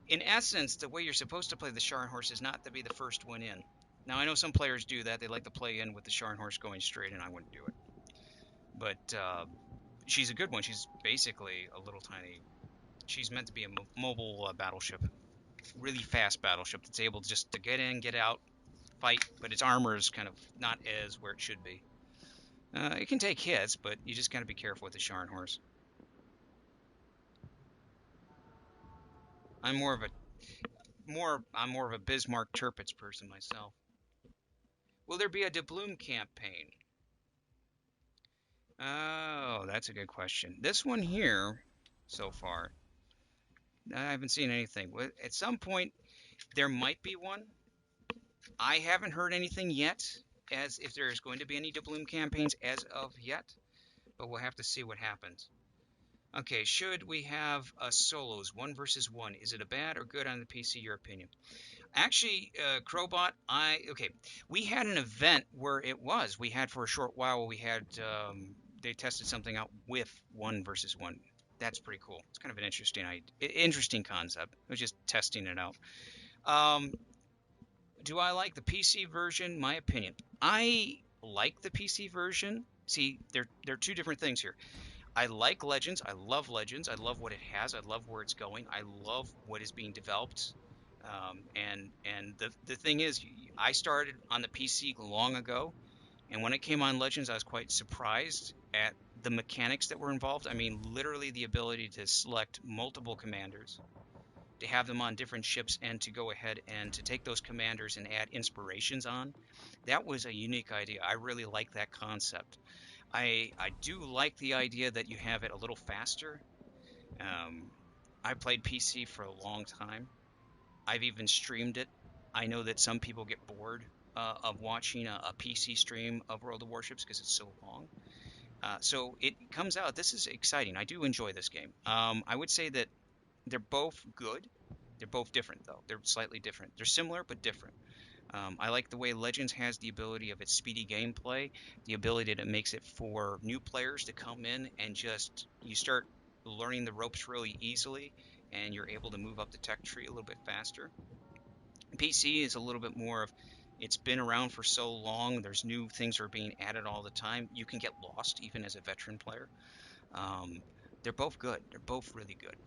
in essence, the way you're supposed to play the Scharnhorst is not to be the first one in. Now, I know some players do that. They like to play in with the Scharnhorst going straight, and I wouldn't do it. But she's a good one. She's basically a little tiny... She's meant to be a mobile battleship. Really fast battleship that's able just to get in, get out, fight, but its armor is kind of not as where it should be. It can take hits, but you just got to be careful with the Scharnhorst. I'm more of a Bismarck Tirpitz person myself. Will there be a doubloon campaign? Oh, that's a good question. This one here, so far, I haven't seen anything. At some point, there might be one. I haven't heard anything yet, as if there's going to be any doubloon campaigns as of yet, but we'll have to see what happens. Okay, should we have solos, 1 versus 1? Is it a bad or good on the PC, your opinion? Actually, Crowbot, we had an event where we had for a short while, they tested something out with 1 versus 1. That's pretty cool. It's kind of an interesting concept. I was just testing it out. Do I like the PC version? My opinion. I like the PC version. See, they're 2 different things here. I like Legends. I love Legends. I love what it has. I love where it's going. I love what is being developed. And the thing is, I started on the PC long ago, and when it came on Legends, I was quite surprised at the mechanics that were involved. I mean, literally the ability to select multiple commanders, to have them on different ships, and to go ahead and to take those commanders and add inspirations on. That was a unique idea. I really like that concept. I do like the idea that you have it a little faster. I played PC for a long time. I've even streamed it. I know that some people get bored of watching a PC stream of World of Warships because it's so long. So it comes out. This is exciting. I do enjoy this game. I would say that they're both good. They're both different, though. They're slightly different. They're similar, but different. I like the way Legends has the ability of its speedy gameplay, the ability that it makes it for new players to come in and just, you start learning the ropes really easily, and you're able to move up the tech tree a little bit faster. PC is a little bit more of, it's been around for so long, there's new things are being added all the time. You can get lost even as a veteran player. They're both good. They're both really good.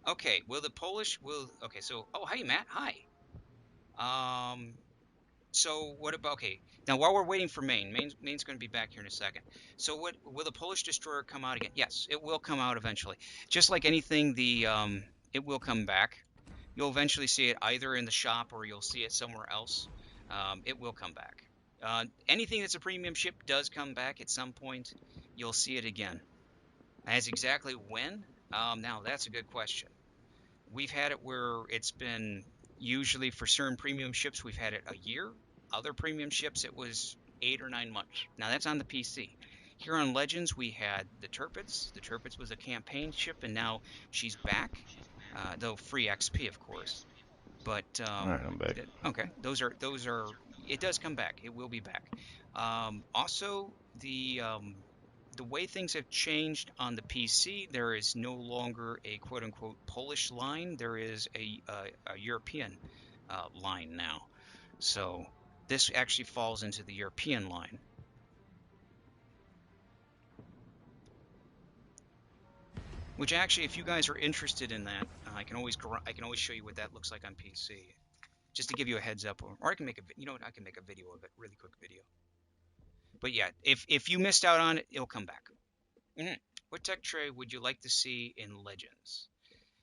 Okay, oh, hey, Matt, hi. So what about, okay, now while we're waiting for Maine's going to be back here in a second. So will the Polish destroyer come out again? Yes, it will come out eventually. Just like anything, it will come back. You'll eventually see it either in the shop or you'll see it somewhere else. It will come back. Anything that's a premium ship does come back at some point. You'll see it again. As exactly when? Now that's a good question. We've had it where it's been, usually for certain premium ships, we've had it a year. Other premium ships, it was 8 or 9 months. Now that's on the PC. Here on Legends, we had the Tirpitz. The Tirpitz was a campaign ship, and now she's back, though free XP, of course. But All right, I'm back. okay, those are. It does come back. It will be back. Also, the way things have changed on the PC, there is no longer a quote-unquote Polish line. There is a European line now. So this actually falls into the European line. Which actually, if you guys are interested in that, I can always show you what that looks like on PC. just to give you a heads up, or I can make a, you know what, I can make a video of it, really quick video. But yeah, if you missed out on it, it'll come back. What tech tray would you like to see in Legends?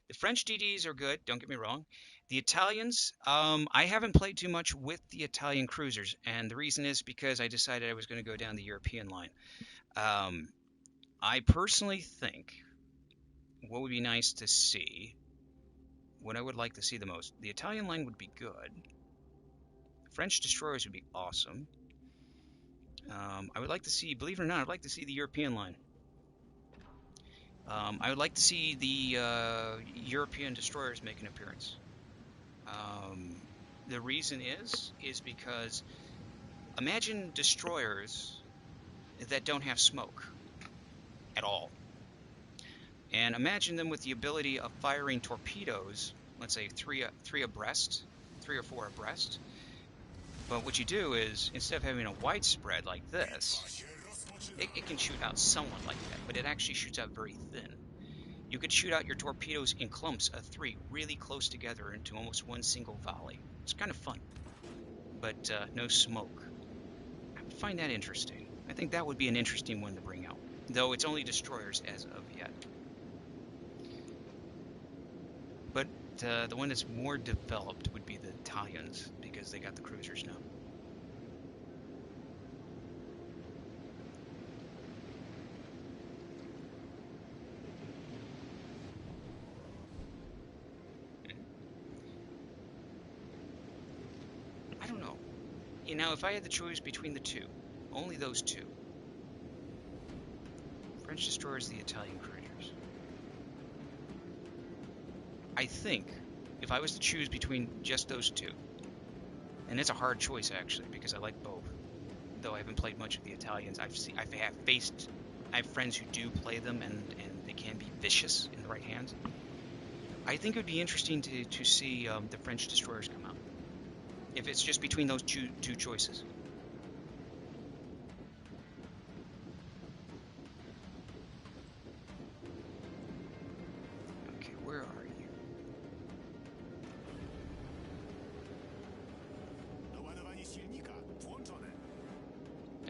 The French DDs are good, don't get me wrong. The Italians, I haven't played too much with the Italian cruisers, and the reason is because I decided I was going to go down the European line. I personally think what would be nice to see, what I would like to see the most, the Italian line would be good. French destroyers would be awesome. I would like to see, believe it or not, I'd like to see the European line. I would like to see the European destroyers make an appearance. The reason is because imagine destroyers that don't have smoke at all. And imagine them with the ability of firing torpedoes, let's say three abreast, 3 or 4 abreast. But what you do is, instead of having a widespread like this, it can shoot out somewhat like that, but it actually shoots out very thin. You could shoot out your torpedoes in clumps of 3 really close together into almost one single volley. It's kind of fun, but no smoke. I find that interesting. I think that would be an interesting one to bring out, though it's only destroyers as of yet. But the one that's more developed would be the Italians, because they got the cruisers now. I don't know. You know, if I had the choice between the two, only those two, French destroyers, the Italian cruisers. I think if I was to choose between just those two, and it's a hard choice actually because I like both, though I haven't played much of the Italians. I have friends who do play them, and they can be vicious in the right hands. I think it would be interesting to see the French destroyers come out, if it's just between those two choices. Okay, where are you?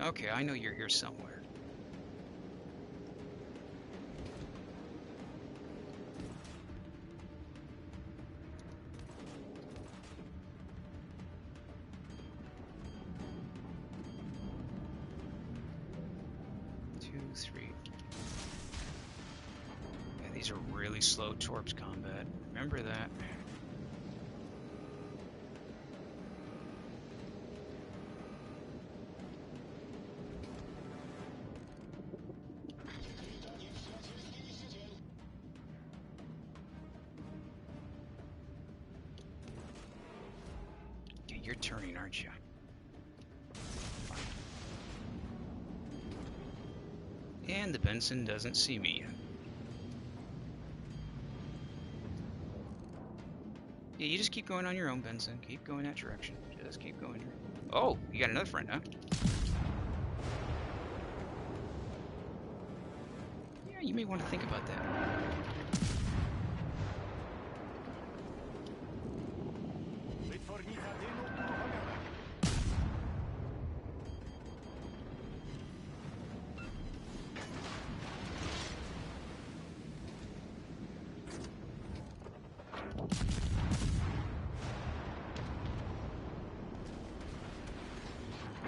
Okay, I know you're here somewhere. Yeah, these are really slow torps combat. Remember that. Okay, you're turning, aren't you? And the Benson doesn't see me yet. Yeah, you just keep going on your own, Benson. Keep going that direction. Just keep going. Oh, you got another friend, huh? Yeah, you may want to think about that.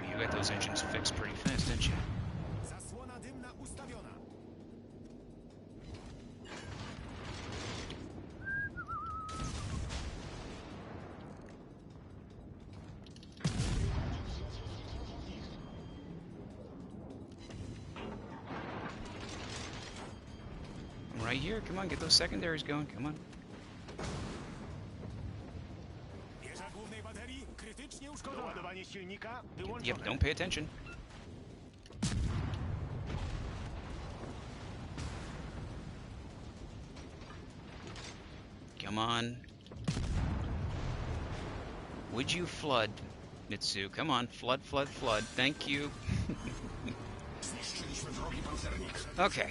You got those engines fixed pretty fast, didn't you? I'm right here. Come on, get those secondaries going. Come on. Yep, don't pay attention. Come on. Would you flood, Mitsu? Come on, flood, flood, flood. Thank you. Okay.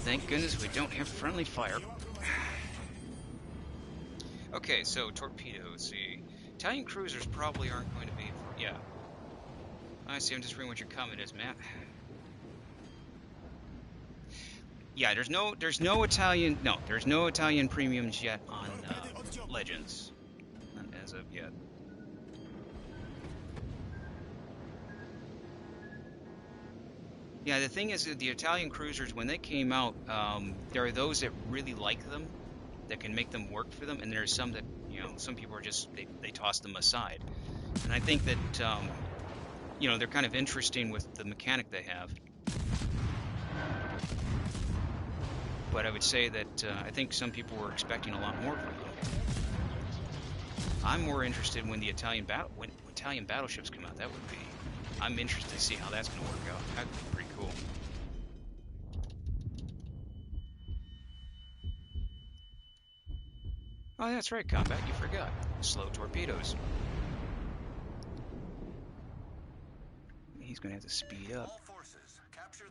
Thank goodness we don't have friendly fire. Okay, so torpedoes. See, Italian cruisers probably aren't going to be. Yeah. I see. I'm just reading what your comment is, Matt. Yeah, there's no Italian premiums yet on Legends, not as of yet. Yeah, the thing is that the Italian cruisers, when they came out, there are those that really like them, that can make them work for them, and there's some that, some people are just, they toss them aside. And I think that, they're kind of interesting with the mechanic they have. But I would say that I think some people were expecting a lot more from them. I'm more interested when the Italian battleships come out. I'm interested to see how that's going to work out. That'd be pretty cool. Oh, that's right, Combat. You forgot. Slow torpedoes. He's going to have to speed up.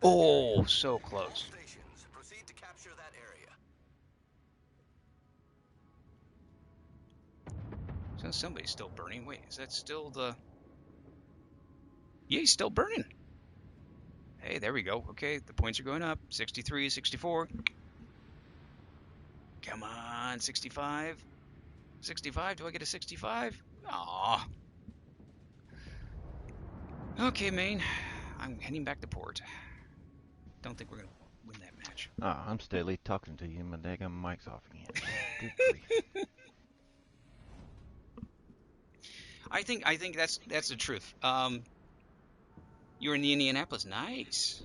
Oh, so close. Proceed to capture that area. So somebody's still burning. Wait, is that still the... Yeah, he's still burning. Hey, there we go. Okay, the points are going up. 63, 64. Come on, 65. 65, do I get a 65? Aw. Okay, Maine. I'm heading back to port. Don't think we're going to win that match. Ah, I'm steadily talking to you and my daggum mic's off again. Good grief. I think that's the truth. You're in the Indianapolis. Nice.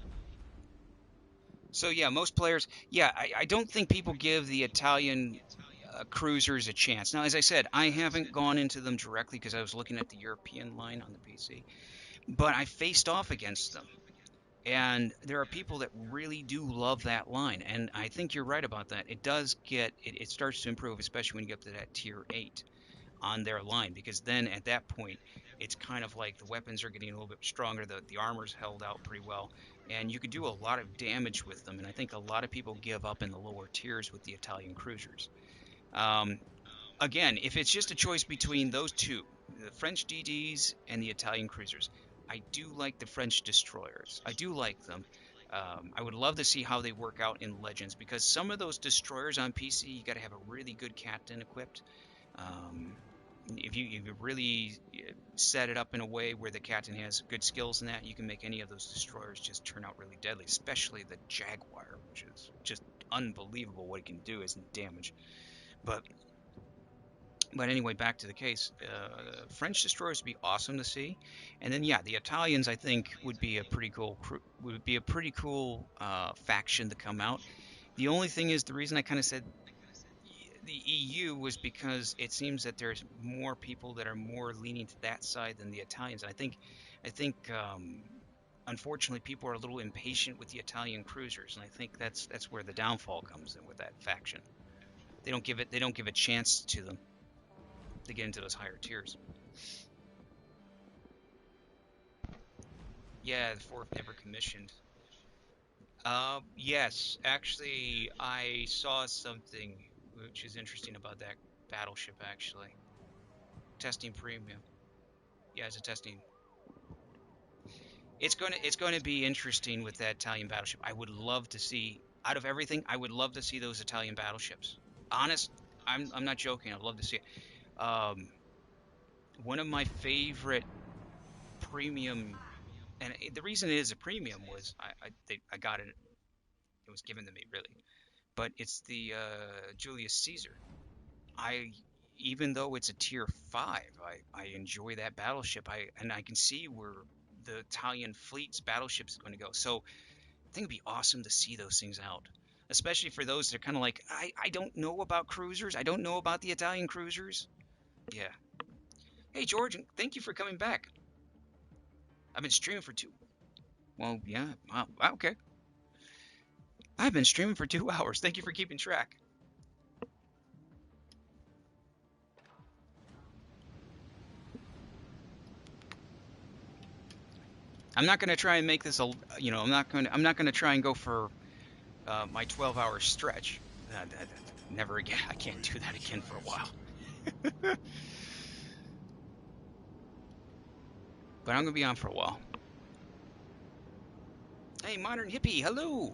So yeah, most players. Yeah, I don't think people give the Italian cruisers a chance. Now, as I said, I haven't gone into them directly because I was looking at the European line on the PC, but I faced off against them. And there are people that really do love that line, and I think you're right about that. It does it starts to improve, especially when you get up to that tier 8 on their line, because then at that point it's kind of like the weapons are getting a little bit stronger, the armor's held out pretty well, and you could do a lot of damage with them. And I think a lot of people give up in the lower tiers with the Italian cruisers. Again, if it's just a choice between those two, the French DDs and the Italian cruisers, I do like the French destroyers. I do like them. I would love to see how they work out in Legends, because some of those destroyers on PC, you got to have a really good captain equipped. If you really set it up in a way where the captain has good skills in that, you can make any of those destroyers just turn out really deadly, especially the Jaguar, which is just unbelievable what it can do as damage. But anyway, back to the case. French destroyers would be awesome to see, and then yeah, the Italians I think would be a pretty cool faction to come out. The only thing is, the reason I kind of said the EU was because it seems that there's more people that are more leaning to that side than the Italians. I think unfortunately people are a little impatient with the Italian cruisers, and I think that's where the downfall comes in with that faction. They don't give a chance to them to get into those higher tiers. Yeah, the fourth never commissioned. Yes, actually, I saw something which is interesting about that battleship. Actually, testing premium. Yeah, it's a testing. It's going to be interesting with that Italian battleship. I would love to see, out of everything, I would love to see those Italian battleships. Honest, I'm not joking. I'd love to see it. One of my favorite premium, and the reason it is a premium was I got it. It was given to me, really, but it's the Julius Caesar. Even though it's a tier 5, I enjoy that battleship. And I can see where the Italian fleet's battleships is going to go. So I think it'd be awesome to see those things out, especially for those that are kind of like, I don't know about cruisers. I don't know about the Italian cruisers. Yeah. Hey, George, thank you for coming back. I've been streaming for 2. Well, yeah. Wow, okay. I've been streaming for 2 hours. Thank you for keeping track. I'm not going to try and make this I'm not going to try and go for my 12-hour stretch. Never again. I can't do that again for a while. But I'm gonna be on for a while. Hey, Modern Hippie, hello.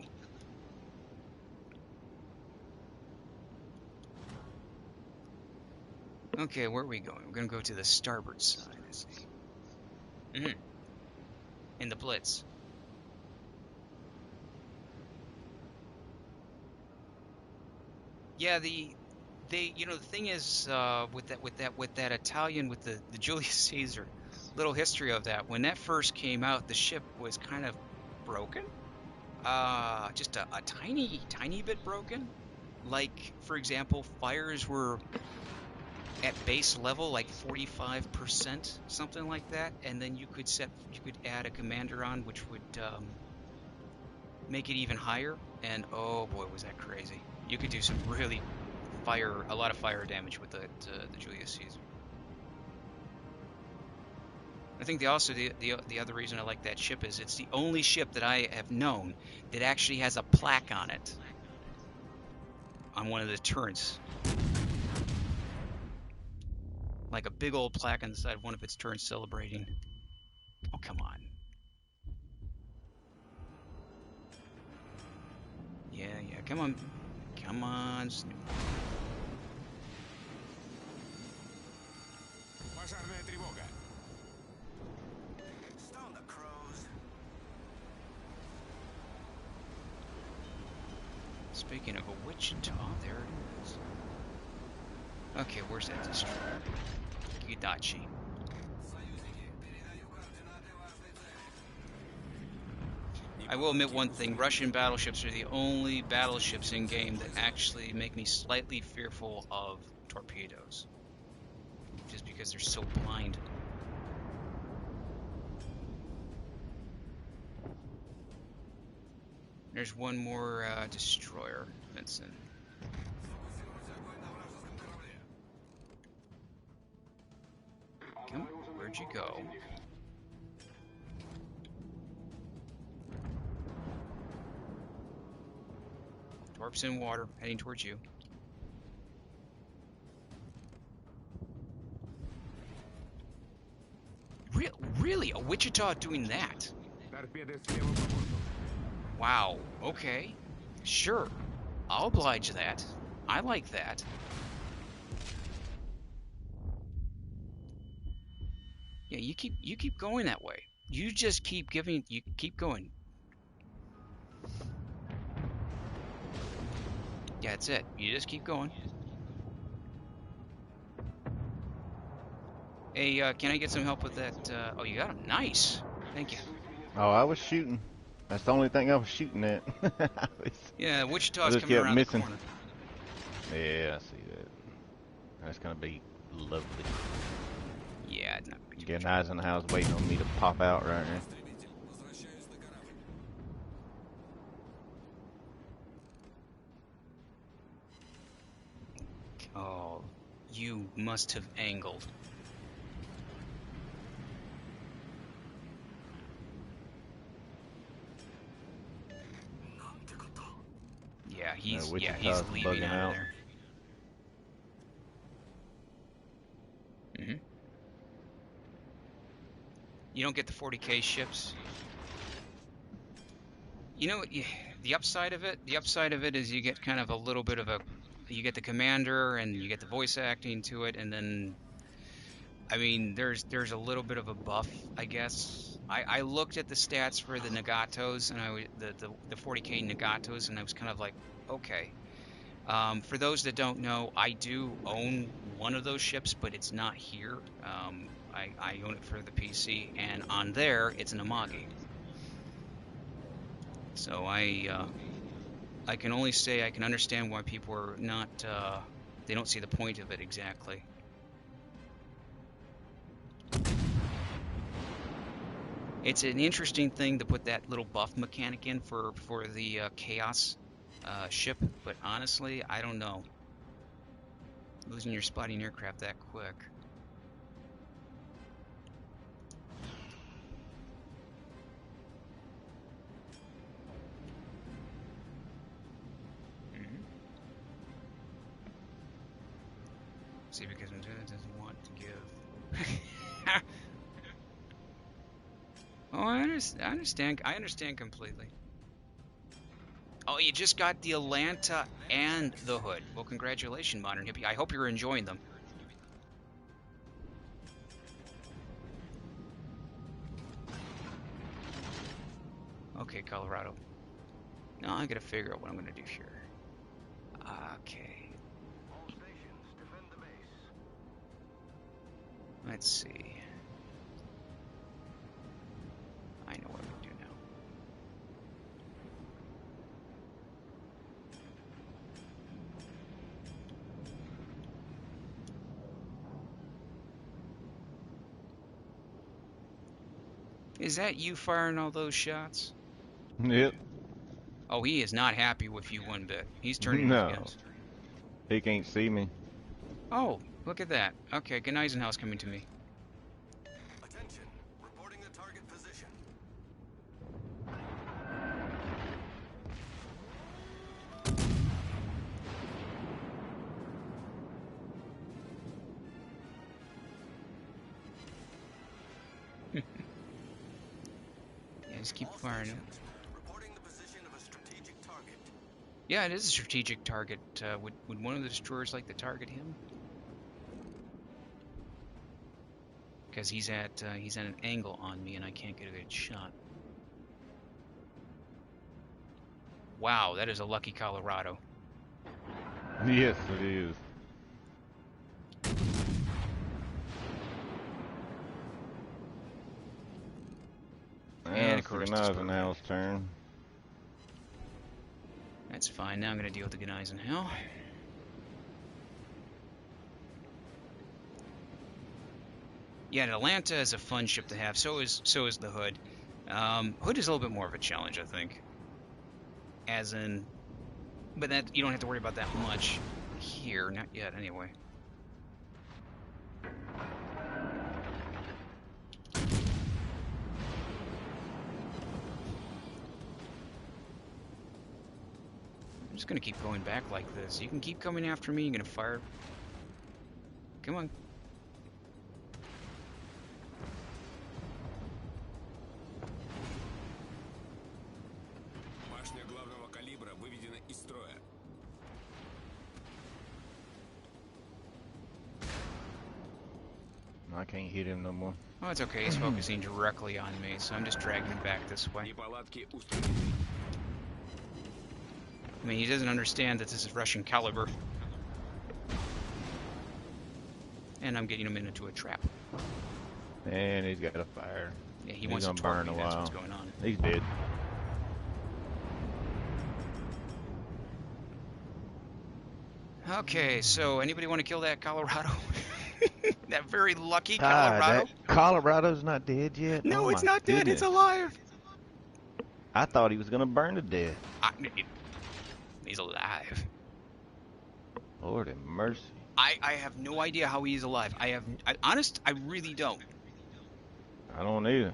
Okay, where are we going? We're gonna go to the starboard side, I see. In the Blitz. Yeah, the thing is, with that Italian with the Julius Caesar, little history of that. When that first came out, the ship was kind of broken. Just a tiny bit broken. Like, for example, fires were at base level, like 45%, something like that, and then you could add a commander on, which would make it even higher. And oh boy, was that crazy! You could do some really a lot of fire damage with the Julius Caesar. I think the other reason I like that ship is it's the only ship that I have known that actually has a plaque on it on one of the turrets. Like a big old plaque on the side of one of its turrets celebrating. Oh, come on. Yeah, come on. Come on, Snoop. Stone the crows. Speaking of a Wichita, there it is. Okay, where's that destroyer? Yudachi. I will admit one thing, Russian battleships are the only battleships in game that actually make me slightly fearful of torpedoes. Just because they're so blind. There's one more destroyer, Vincent. Come, where'd you go? Torp's in water, heading towards you. Really? A Wichita doing that? Wow, okay. Sure. I'll oblige that. I like that. Yeah, you keep going that way. You just keep going. Yeah, that's it. You just keep going. Hey, can I get some help with that? Oh, you got him. Nice. Thank you. Oh, I was shooting. That's the only thing I was shooting at. Yeah, I Wichita's just coming kept around missing. the corner. Yeah, I see that. That's gonna be lovely. Yeah, it's not gonna be too Getting much. Eisenhower's waiting on me to pop out right here. Oh, you must have angled. Yeah, he's Wichita's leaving bugging out of out. there. You don't get the 40K ships. You know, the upside of it is you get kind of a little bit of you get the commander and you get the voice acting to it, and then, I mean, there's a little bit of a buff, I guess. I looked at the stats for the Nagatos and the 40K Nagatos, and I was kind of like, okay. For those that don't know, I do own one of those ships, but it's not here. I own it for the PC, and on there, it's an Amagi. So I can only say I can understand why people are not, they don't see the point of it exactly. It's an interesting thing to put that little buff mechanic in for the Chaos ship, but honestly, I don't know. Losing your spotting aircraft that quick. See, because Lieutenant doesn't want to give. Oh, I understand. I understand completely. Oh, you just got the Atlanta and the Hood. Well, congratulations, Modern Hippie. I hope you're enjoying them. Okay, Colorado. Now I gotta figure out what I'm gonna do here. Okay. All stations, defend the base. Let's see. I know what I'm gonna do now. Is that you firing all those shots? Yep. Oh, he is not happy with you one bit. He's turning his No. guns. He can't see me. Oh, look at that. Okay, Gneisenhau's coming to me. Attention, reporting the target position. Yeah, just keep All firing it. stations, reporting the position of a strategic target. Yeah, it is a strategic target. Would one of the destroyers like to target him? Because he's at an angle on me and I can't get a good shot. Wow, that is a lucky Colorado. Yes, it is. And of It's the course, Gneisenhau's turn. that's fine. Now I'm going to deal with the Gneisenhau. Yeah, Atlanta is a fun ship to have. So is the Hood. Hood is a little bit more of a challenge, I think. As in, but that you don't have to worry about that much here, not yet, anyway. I'm just gonna keep going back like this. You can keep coming after me. You're gonna fire. Come on. Башня главного калибра выведена из строя. I can't hit him no more. Oh, it's okay. He's focusing directly on me, so I'm just dragging him back this way. Неполадки устранены. I mean, he doesn't understand that this is Russian caliber. And I'm getting him into a trap. And he's got a fire. Yeah, he He's wants to gonna torque burn me. a That's what's while. going on. He's dead. Okay, so anybody want to kill that Colorado? That very lucky God, Colorado? that Colorado's not dead yet? No, Oh it's my not dead. It's goodness. alive. I thought he was gonna burn to death. He's alive. Lord have mercy. I have no idea how he's alive. I really don't. I don't either.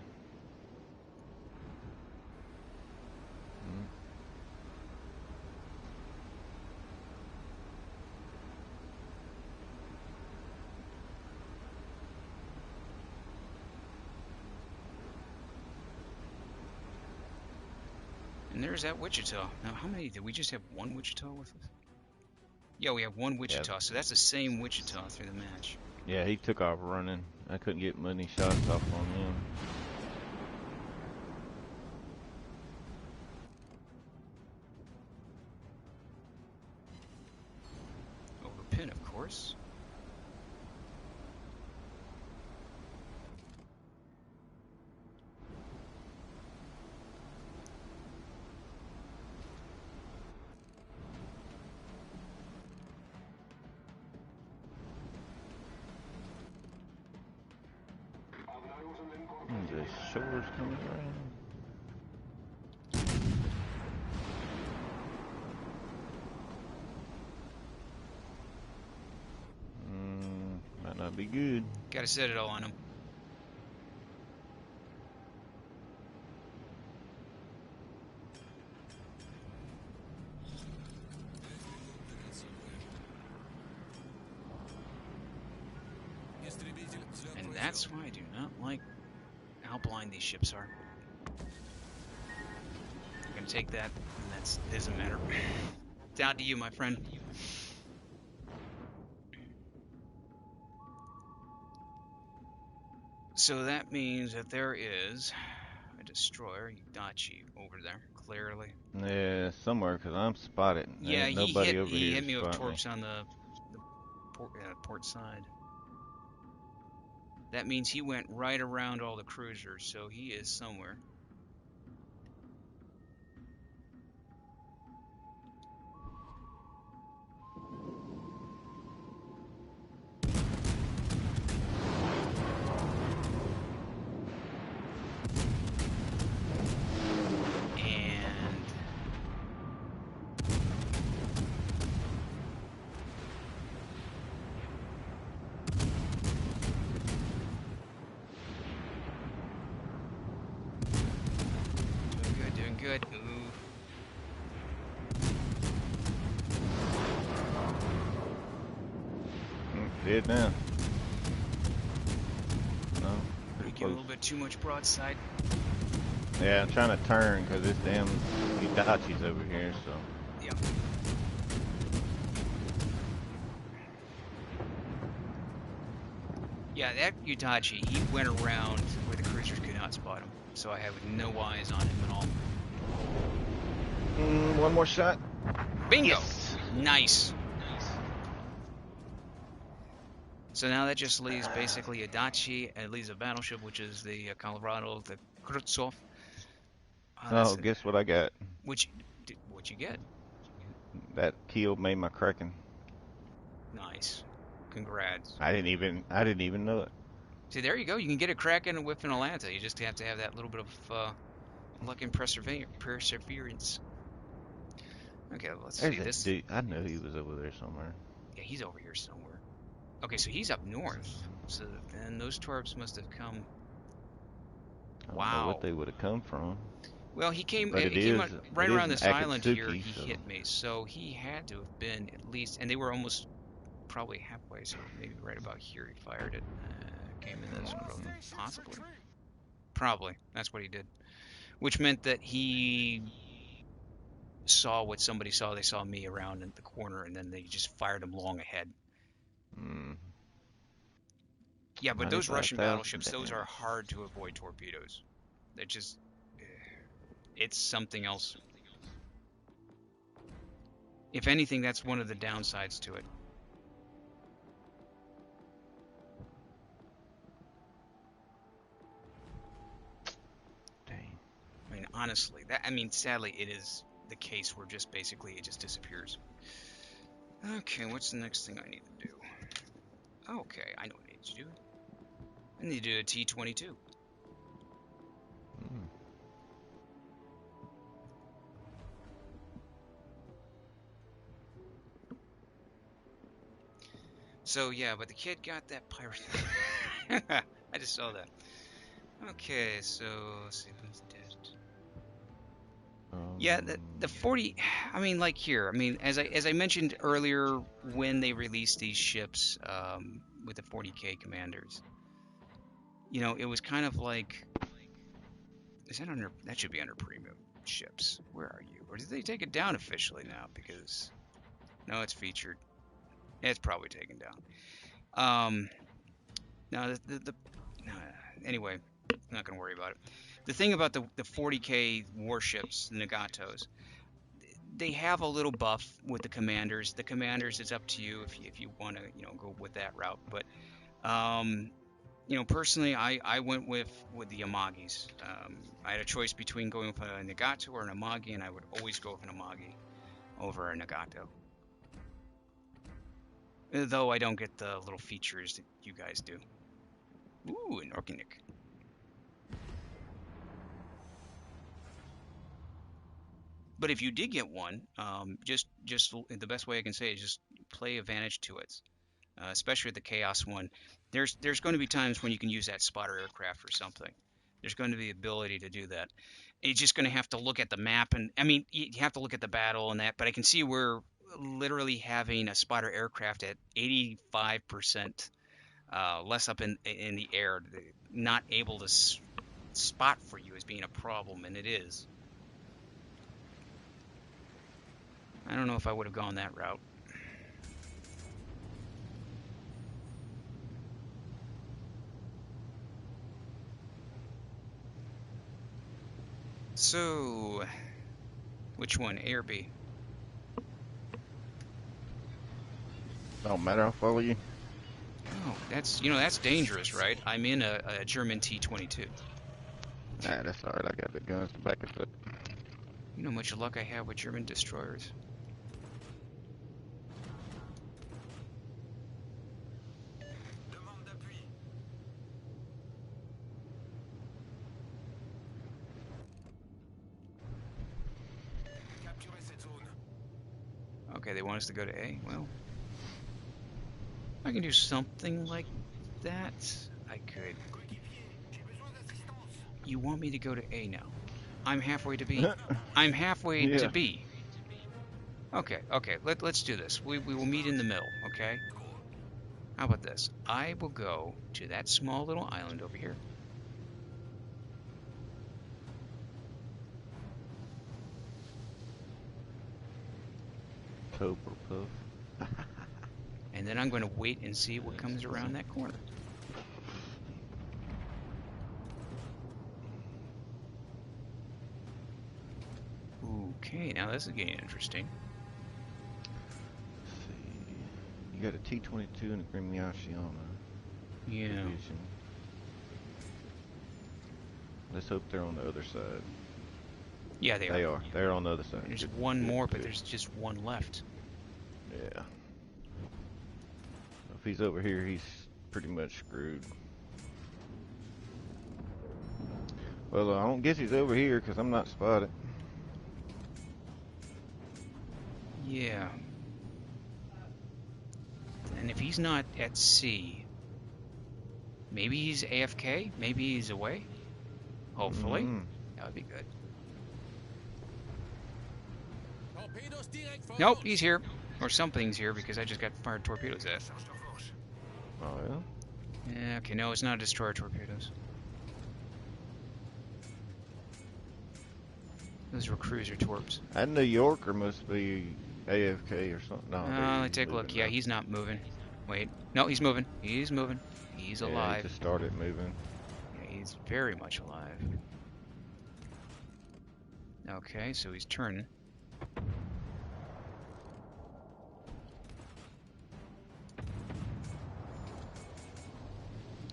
And there's that Wichita. Now, how many? Did we just have one Wichita with us? Yeah, we have one Wichita, so that's the same Wichita through the match. Yeah, he took off running. I couldn't get many shots off on him. Over pin, of course. The shore's coming around. Might not be good. Gotta set it all on him. And that's why I do not like how blind these ships are. I'm gonna take that, and that doesn't matter. Down to you, my friend. So that means that there is a destroyer, Yudachi, over there, clearly. Yeah, somewhere, because I'm spotted. There Yeah, ain't nobody over he here hit to me with spot me. torps on the port side. That means he went right around all the cruisers, so he is somewhere. And doing good. Ooh. Dead now. No, pretty You get a close. little bit too much broadside. Yeah, I'm trying to turn because this damn Hitachi's over here, so. Yeah. Yeah, that Utachi, he went around where the cruisers could not spot him, so I have no eyes on him at all. One more shot. Bingo! Yes. Nice. So now that just leaves basically a Dachi, and it leaves a battleship, which is the Colorado, the Krutsov. Oh, guess what I got? What'd you get? That kill made my Kraken. Nice. Congrats. I didn't even know it. See, there you go. You can get a Kraken with an Atlanta. You just have to have that little bit of luck and perseverance. Okay, let's There's see that this. dude. I knew he was over there somewhere. Yeah, he's over here somewhere. Okay, so he's up north. So then those torps must have come. I don't know what Wow. they would have come from. Well, he came. But He came right it is around an this island here. Akatsuki, He so. hit me, so he had to have been at least. And they were almost probably halfway, so maybe right about here he fired it. Came in this grove, possibly. Probably that's what he did, which meant that he saw what somebody saw. They saw me around in the corner, and then they just fired him long ahead. Yeah, but those Russian 95,000 battleships, those are damage. hard to avoid torpedoes. They're just, it's something else. If anything, that's one of the downsides to it. Dang. I mean, honestly, I mean, sadly, it is the case where just basically it just disappears. Okay, what's the next thing I need to do? Okay, I know what I need to do. I need to do a T-22. So yeah, but the kid got that pirate. I just saw that. Okay, so let's see who's dead. Yeah, the 40. I mean, like here. I mean, as I mentioned earlier, when they released these ships with the 40K commanders, you know, it was kind of like, is that under? That should be under premium ships. Where are you? Or did they take it down officially now? Because no, it's featured. It's probably taken down. Now anyway, I'm not gonna worry about it. The thing about the 40K warships, the Nagatos, they have a little buff with the commanders. The commanders, it's up to you if you want to, you know, go with that route. But you know, personally, I went with the Amagis. I had a choice between going with a Nagato or an Amagi, and I would always go with an Amagi over a Nagato. Though I don't get the little features that you guys do. Ooh, an Orkinik. But if you did get one, just the best way I can say it is just play advantage to it, especially the Chaos one. There's going to be times when you can use that spotter aircraft or something. There's going to be the ability to do that. You're just going to have to look at the map, and I mean you have to look at the battle and that. But I can see we're literally having a spotter aircraft at 85% less up in the air. Not able to spot for you as being a problem, and it is. I don't know if I would have gone that route. So, which one, A or B? Don't matter, I'll follow you. Oh, that's dangerous, right? I'm in a German T-22. Nah, that's alright, I got the guns to back us up. You know how much luck I have with German destroyers. Demande d'appui. Capturez cette zone. Okay, they want us to go to A. Well, I can do something like that. I could. Coéquipier, j'ai besoin d'assistance. You want me to go to A now? I'm halfway to B. I'm halfway Yeah. to B. Okay, let's do this. We will meet in the middle, okay? How about this? I will go to that small little island over here. Cobra Puff. And then I'm going to wait and see what comes around that corner. Okay, now this is getting interesting. Let's see. You got a T-22 and a Grimyashiana. Yeah. Division. Let's hope they're on the other side. Yeah, they are. They are. They're on the other side. There's Good, one good, more, but good. there's just one left. Yeah. If he's over here, he's pretty much screwed. Well, I don't guess he's over here because I'm not spotted. Yeah. And if he's not at C, maybe he's AFK, maybe he's away. Hopefully. Mhm. That would be good. Torpedos direct for Nope, launch. he's here. Or something's here because I just got fired torpedoes at. Charge d'enfoche. Oh, yeah? Yeah, okay, no, it's not destroyer torpedoes. Those were cruiser torps. That New Yorker must be AFK or something. No, Let's take a look. Yeah, he's not moving. Wait. No, he's moving. He's moving. He's Yeah, alive. he just started moving. Yeah, he's very much alive. Okay, so he's turning.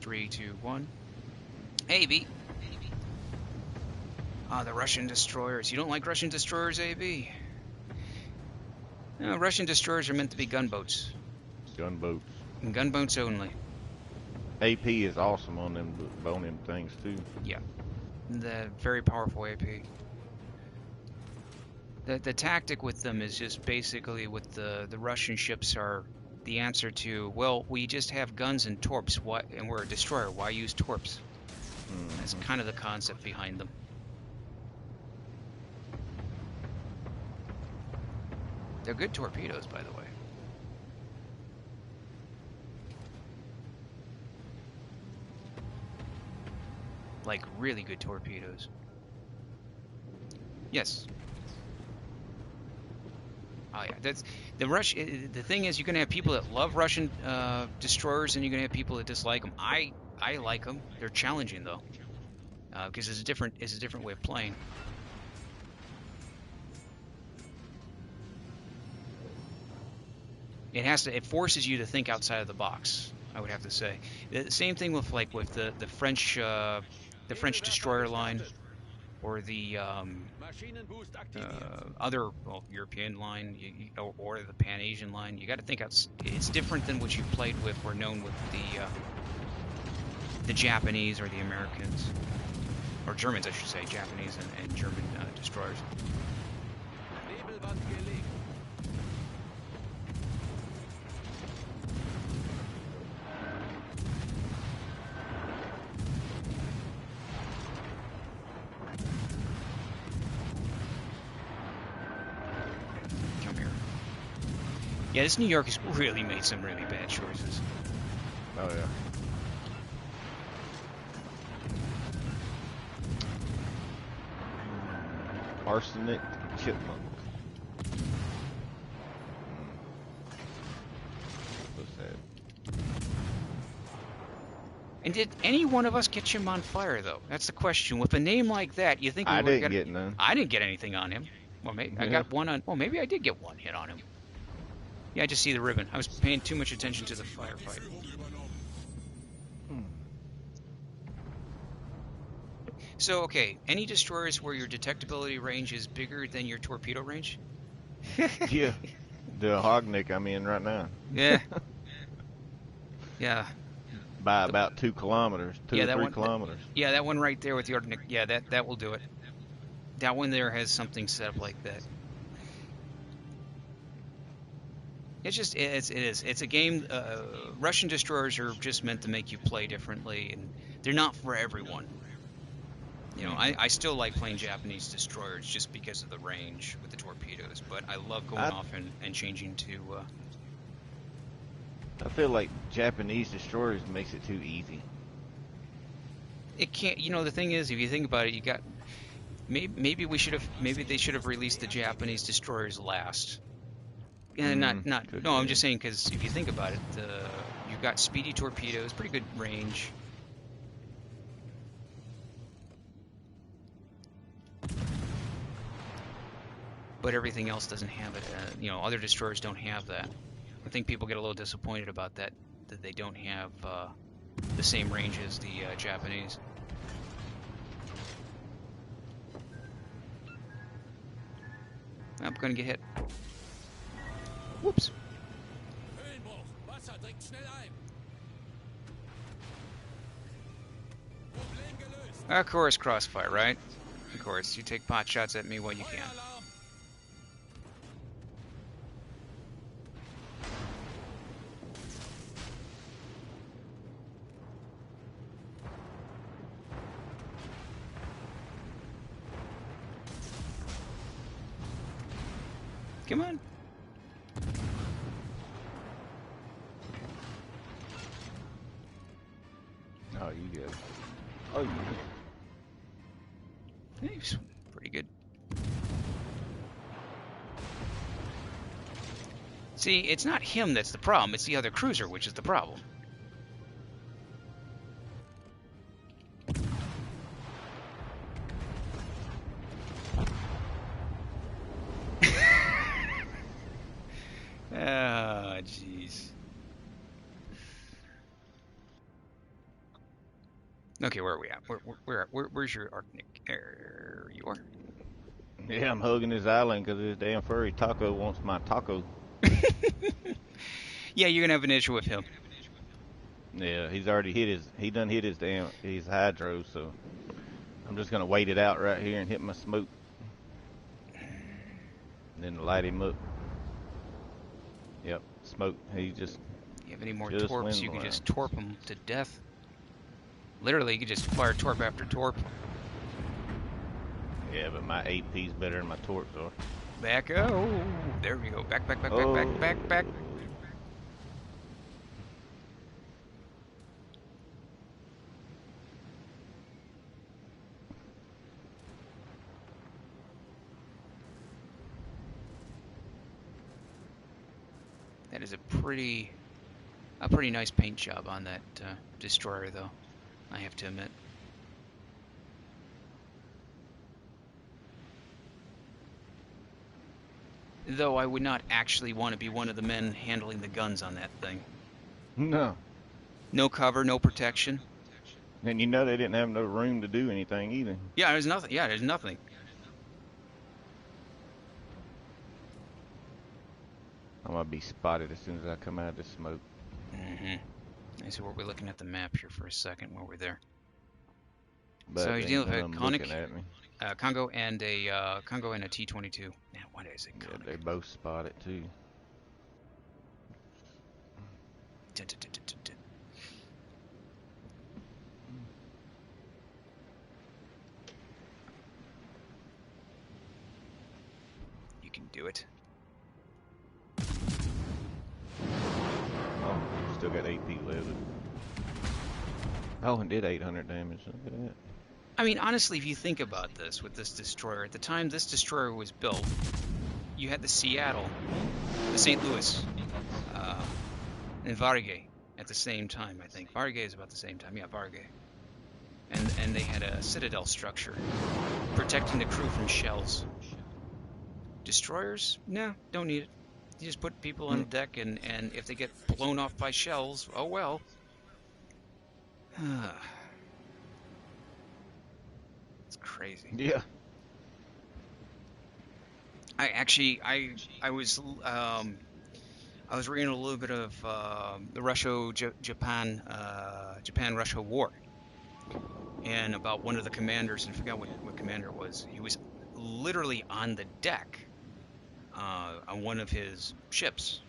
Three, two, one. AB. Ah, the Russian destroyers. You don't like Russian destroyers, AB? No, Russian destroyers are meant to be gunboats. Gunboats. And gunboats only. AP is awesome on them things too. Yeah. The very powerful AP. The tactic with them is just basically with the Russian ships are the answer to, well, we just have guns and torps, and we're a destroyer. Why use torps? That's kind of the concept behind them. They're good torpedoes, by the way. Like really good torpedoes. Yes. Oh yeah, that's the The thing is, you're gonna have people that love Russian destroyers, and you're gonna have people that dislike them. I like them. They're challenging though, because it's a different way of playing. It forces you to think outside of the box. I would have to say. The same thing with the French destroyer line, or the other European line, or the Pan-Asian line. You got to think it's different than what you've played with or known with the Japanese or the Americans, or Germans, I should say, Japanese and German destroyers. Yeah, this New York has really made some really bad choices. Oh yeah. Arsenic chipmunk. What's that? And did any one of us catch him on fire, though? That's the question. With a name like that, you think we I would didn't get... get none. I didn't get anything on him. Well, maybe I Yeah. got one on... Well, maybe I did get one hit on him. Yeah, I just see the ribbon. I was paying too much attention to the firefight. So, okay, any destroyers where your detectability range is bigger than your torpedo range? Yeah. The Hognick I'm in right now. Yeah. Yeah. By about 2 kilometers, 2 Yeah, or that 3 one. kilometers. Yeah, that one right there with the Arctic. Yeah, that will do it. That one there has something set up like that. It's just it is. It's a game. Russian destroyers are just meant to make you play differently, and they're not for everyone. You know, I still like playing Japanese destroyers just because of the range with the torpedoes, but I love going off and changing to. I feel like Japanese destroyers makes it too easy. It can't. You know, the thing is, if you think about it, you got maybe they should have released the Japanese destroyers last. Yeah, no, I'm just saying because if you think about it, you've got speedy torpedoes, pretty good range. But everything else doesn't have it. You know, other destroyers don't have that. I think people get a little disappointed about that they don't have the same range as the Japanese. I'm gonna get hit. Whoops. Of course, crossfire, right? Of course, you take pot shots at me while you can. Come on. Oh, you good. Oh, you good. He's pretty good. See, it's not him that's the problem, it's the other cruiser which is the problem. Oh, jeez. Okay, where are we at? Where's your Arctic? There you are. Yeah, I'm hugging his island because his damn furry taco wants my taco. Yeah, you're gonna have an issue with him. Yeah, he done hit his hydro, so I'm just gonna wait it out right here and hit my smoke. And then light him up. Yep, smoke. He just. You have any more torps, you can just torp him to death. Literally, you can just fire torp after torp. Yeah, but my AP's better than my torps are. Back, oh, there we go. Back. That is a pretty nice paint job on that destroyer, though, I have to admit. Though I would not actually want to be one of the men handling the guns on that thing. No. No cover, no protection. And you know they didn't have no room to do anything either. Yeah, there's nothing. Yeah, there's nothing. I'm gonna be spotted as soon as I come out of the smoke. I see where we're looking at the map here for a second while we're there. But so you're dealing with a looking at me. Congo and a T-22. Man, what is it? Yeah, they both spotted too. You can do it. Oh, still got AP left. Oh, and did 800 damage. Look at that. I mean, honestly, if you think about this with this destroyer, at the time this destroyer was built, you had the Seattle, the St. Louis, uh, and Vargay at the same time, I think. Vargay is about the same time. Yeah, Vargay. And they had a citadel structure protecting the crew from shells. Destroyers? No, don't need it. You just put people on Hmm. the deck, and if they get blown off by shells, oh well. It's crazy. Yeah. I was reading a little bit of the Japan-Russia war, and about one of the commanders, and I forgot what commander it was. He was literally on the deck on one of his ships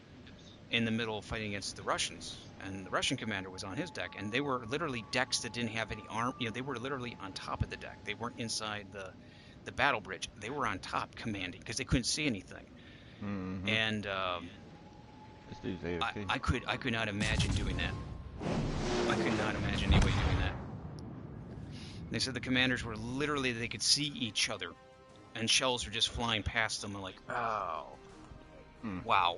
in the middle of fighting against the Russians, and the Russian commander was on his deck, and they were literally decks that didn't have any arm. You know, they were literally on top of the deck. They weren't inside the battle bridge. They were on top commanding because they couldn't see anything. Mm-hmm. And This dude's AFK. I could not imagine doing that. I could not imagine anybody doing that. They said the commanders were literally, they could see each other, and shells were just flying past them. And like, oh, wow.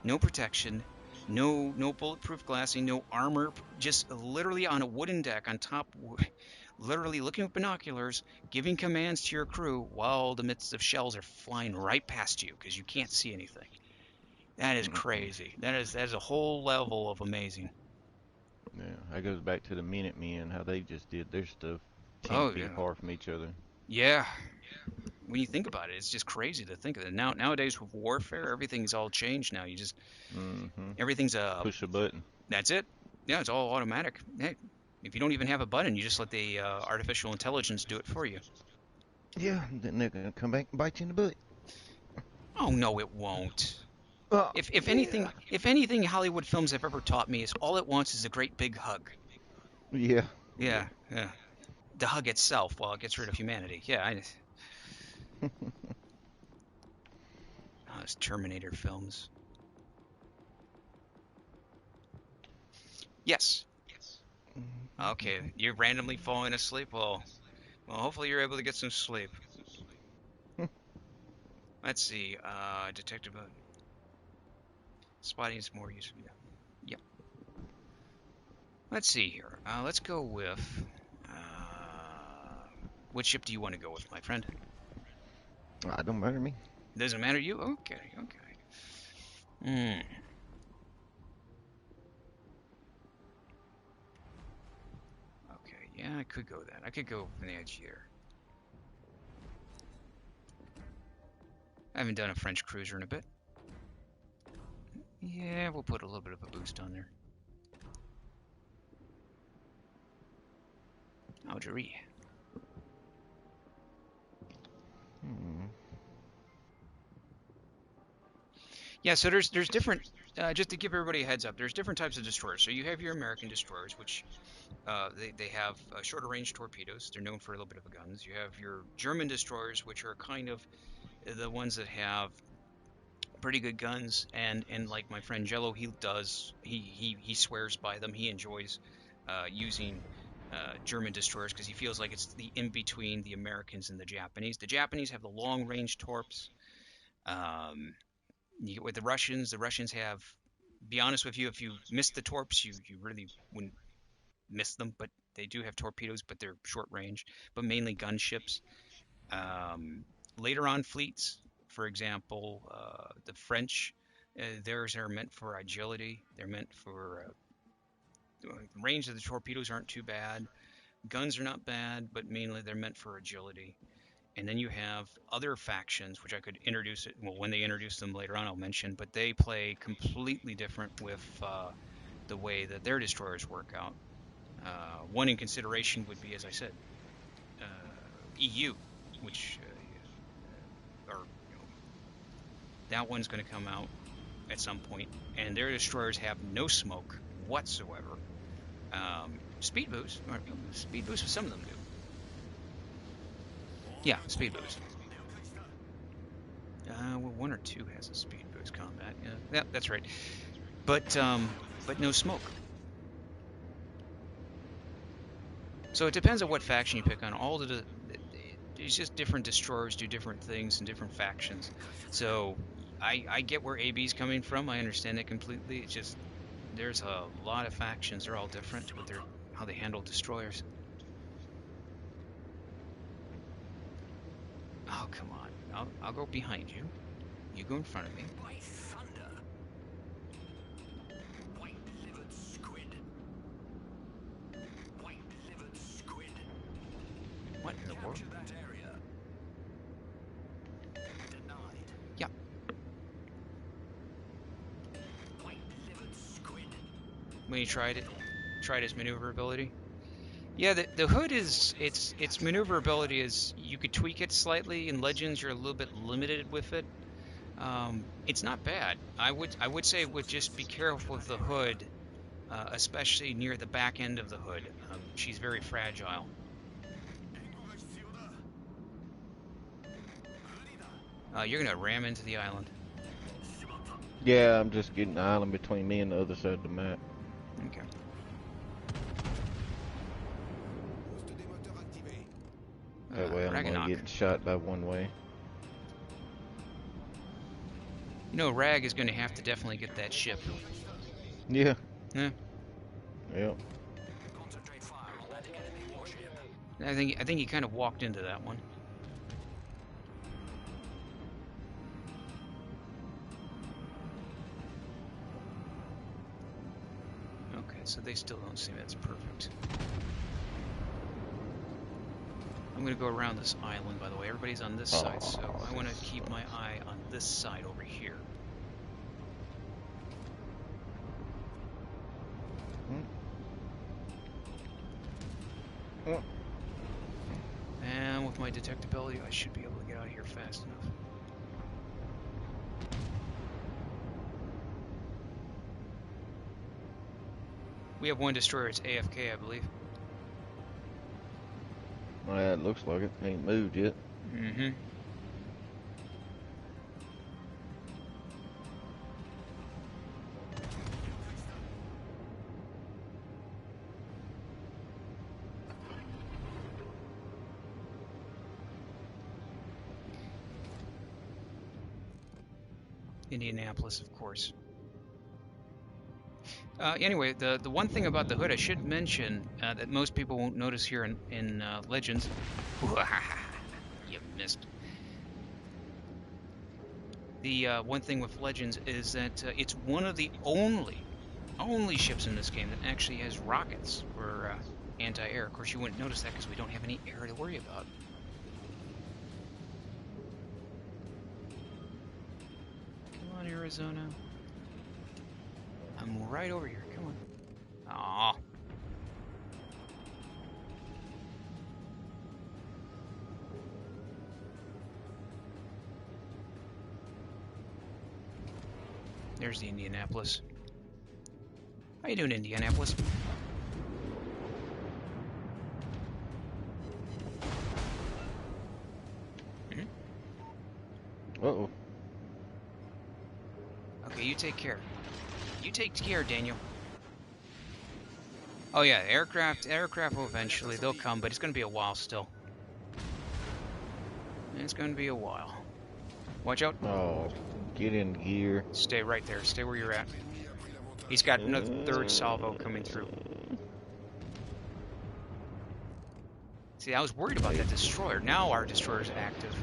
No protection, no bulletproof glassing, no armor, just literally on a wooden deck on top, literally looking with binoculars, giving commands to your crew while the midst of shells are flying right past you because you can't see anything. That is crazy. That is a whole level of amazing. Yeah, that goes back to the Minutemen, how they just did their stuff 10 Oh feet yeah. apart from each other. Yeah. When you think about it, it's just crazy to think of it. Nowadays with warfare, everything's all changed now. You just Mm-hmm. everything's Push a button. that's it. Yeah, it's all automatic. Hey, if you don't even have a button, you just let the artificial intelligence do it for you. Yeah, then they're gonna come back and bite you in the butt. Oh no, it won't. Oh, If yeah. anything Hollywood films have ever taught me is all it wants is a great big hug. Yeah. Yeah, yeah. The hug itself, well, it gets rid of humanity. Yeah, those Terminator films. Yes. Okay, you're randomly falling asleep. Well, hopefully you're able to get some sleep. Let's see. Detective spotting is more useful. Yeah. Yep. Let's see here. Let's go with. What ship do you want to go with, my friend? Don't matter to me. Doesn't matter to you? Okay, okay. Hmm. Okay, yeah, I could go that. I could go from the edge here. I haven't done a French cruiser in a bit. Yeah, we'll put a little bit of a boost on there. Algeria. Yeah, so there's different. Just to give everybody a heads up, there's different types of destroyers. So you have your American destroyers, which they have shorter range torpedoes. They're known for a little bit of guns. You have your German destroyers, which are kind of the ones that have pretty good guns, and like my friend Jello, he swears by them. He enjoys using German destroyers because he feels like it's the in between the Americans and the Japanese. The Japanese have the long range torps. With the Russians have. Be honest with you, if you miss the torps, you really wouldn't miss them. But they do have torpedoes, but they're short range, but mainly gunships. Later on fleets, for example, the French, theirs are meant for agility. They're meant for the range of the torpedoes aren't too bad. Guns are not bad, but mainly they're meant for agility. And then you have other factions, which I could introduce it. Well, when they introduce them later on, I'll mention, but they play completely different with the way that their destroyers work out. One in consideration would be, as I said, EU, which that one's going to come out at some point, and their destroyers have no smoke whatsoever. Speed boost for some of them do. Yeah, speed boost. Well, one or two has a speed boost combat. Yeah, that's right. But no smoke. So it depends on what faction you pick on. It's just different destroyers do different things in different factions. So I get where AB's coming from. I understand it completely. It's just there's a lot of factions. They're all different with their how they handle destroyers. Oh, come on. I'll go behind you. You go in front of me. By thunder. White-livered squid. White-livered squid. What in the world? Capture that area. Denied. Yeah. White-livered squid. When you tried its maneuverability. Yeah, the hood is its maneuverability is you could tweak it slightly. In Legends, you're a little bit limited with it. It's not bad. I would say would just be careful with the hood, especially near the back end of the hood. She's very fragile. You're gonna ram into the island. Yeah, I'm just getting the island between me and the other side of the map. Okay. That way I'm Ragnarok. not getting shot by one way. You know, Rag is going to have to definitely get that ship. Yeah. Yeah. Yep. Concentrate fire on that enemy warship. I think he kind of walked into that one. Okay, so they still don't see me. That's perfect. I'm going to go around this island, by the way. Everybody's on this side, so I want to keep my eye on this side over here. And with my detectability, I should be able to get out of here fast enough. We have one destroyer. It's AFK, I believe. Yeah, it looks like it. Ain't moved yet. Mm-hmm. Indianapolis, of course. Anyway, the one thing about the hood I should mention that most people won't notice here in Legends. You missed. The one thing with Legends is that it's one of the only ships in this game that actually has rockets for anti-air. Of course, you wouldn't notice that because we don't have any air to worry about. Come on, Arizona. I'm right over here. Come on. Aww. There's the Indianapolis. How you doing, Indianapolis? Uh-oh. Okay, you take care. You take care, Daniel. Oh yeah, aircraft will eventually, they'll come, but it's going to be a while still. It's going to be a while. Watch out. Oh, get in gear. Stay right there. Stay where you're at. He's got another third salvo coming through. See, I was worried about that destroyer. Now our destroyer's active.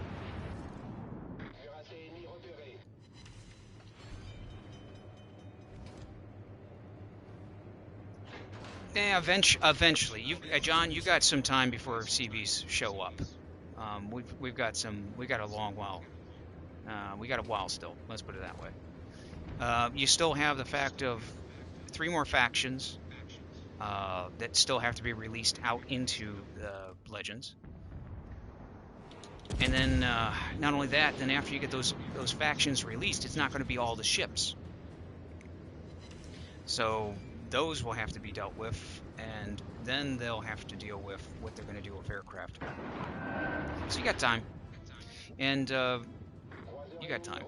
Yeah, eventually. John, you got some time before CVs show up. We've got a long while. We got a while still. Let's put it that way. You still have the fact of 3 more factions that still have to be released out into the Legends. And then not only that, then after you get those factions released, it's not going to be all the ships. So those will have to be dealt with, and then they'll have to deal with what they're going to do with aircraft. So you got time, and you got time.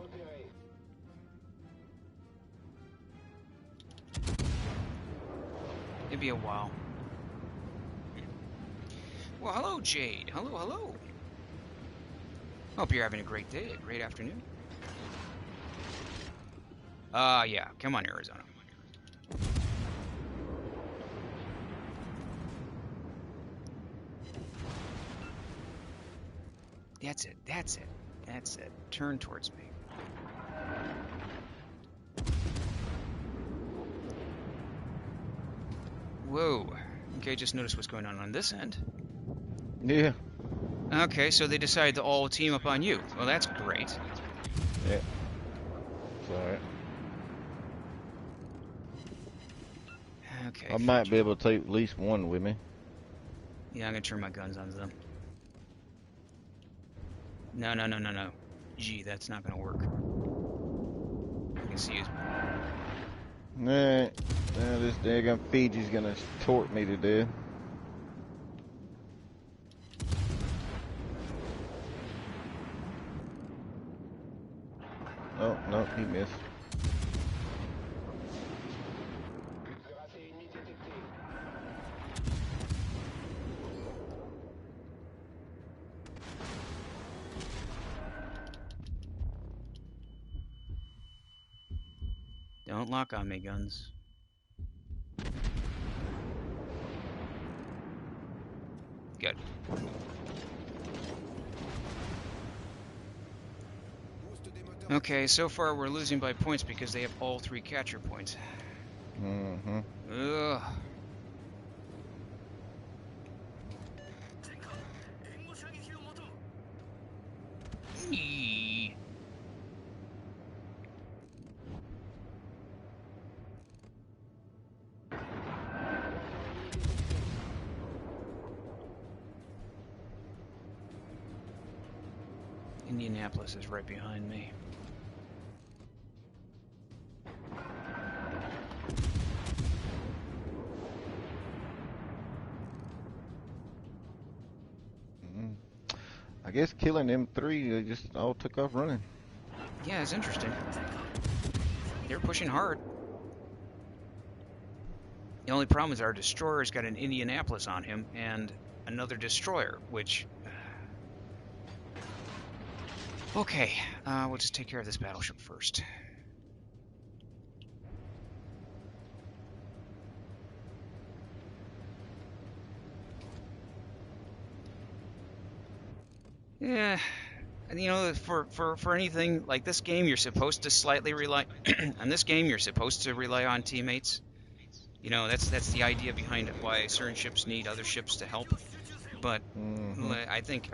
It'd be a while. Well, hello, Jade. Hello, hello. Hope you're having a great day, a great afternoon. Yeah. Come on, Arizona. That's it. That's it. That's it. Turn towards me. Whoa. Okay, just notice what's going on this end. Yeah. Okay, so they decided to all team up on you. Well, that's great. Yeah. It's alright. Okay. I might be able to take at least one with me. Yeah, I'm gonna turn my guns on them. No, no, no, no, no. Gee, that's not gonna work. I can see you. Alright. Now this daggone Fiji's gonna torque me to death. Oh, no, he missed. Don't lock on me, guns. Good. Okay, so far we're losing by points because they have all 3 capture points. Mm-hmm. Ugh. Eee. Indianapolis is right behind me. I guess killing them 3, they just all took off running. Yeah, it's interesting. They're pushing hard. The only problem is our destroyer's got an Indianapolis on him and another destroyer, which... Okay, we'll just take care of this battleship first. Yeah, and you know, for anything like this game, you're supposed to slightly rely on this game. You're supposed to rely on teammates. You know, that's the idea behind it. Why certain ships need other ships to help. But I think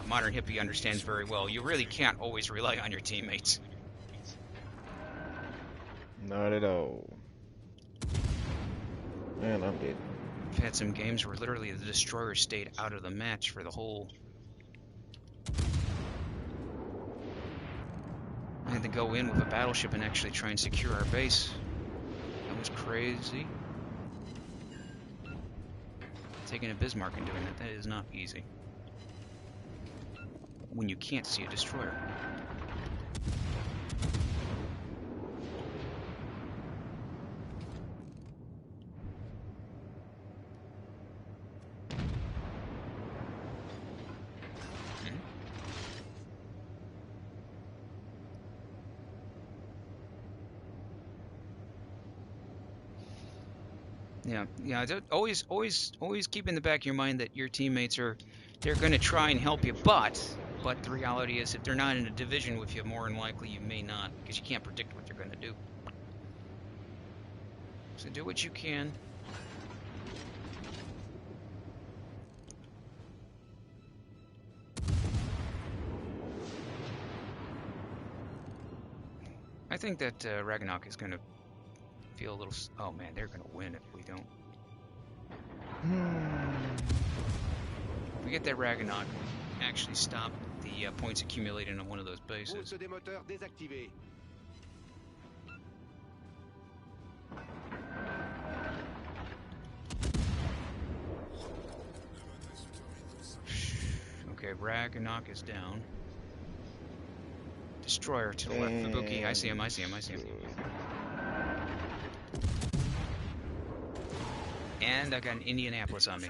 Modern Hippie understands very well. You really can't always rely on your teammates. Not at all. Man, I'm dead. I've had some games where literally the destroyer stayed out of the match for the whole. I had to go in with a battleship and actually try and secure our base. That was crazy. Taking a Bismarck and doing that is not easy. When you can't see a destroyer. Yeah. Always keep in the back of your mind that your teammates they're going to try and help you, but the reality is if they're not in a division with you, more than likely you may not, because you can't predict what they're going to do. So do what you can. I think that Ragnarok is going to feel a little. Oh man, they're going to win if we don't. If we get that Ragnarok, actually stop the points accumulating on one of those bases. Okay, Ragnarok is down. Destroyer to the left. Fubuki, I see him. And I got an Indianapolis on me.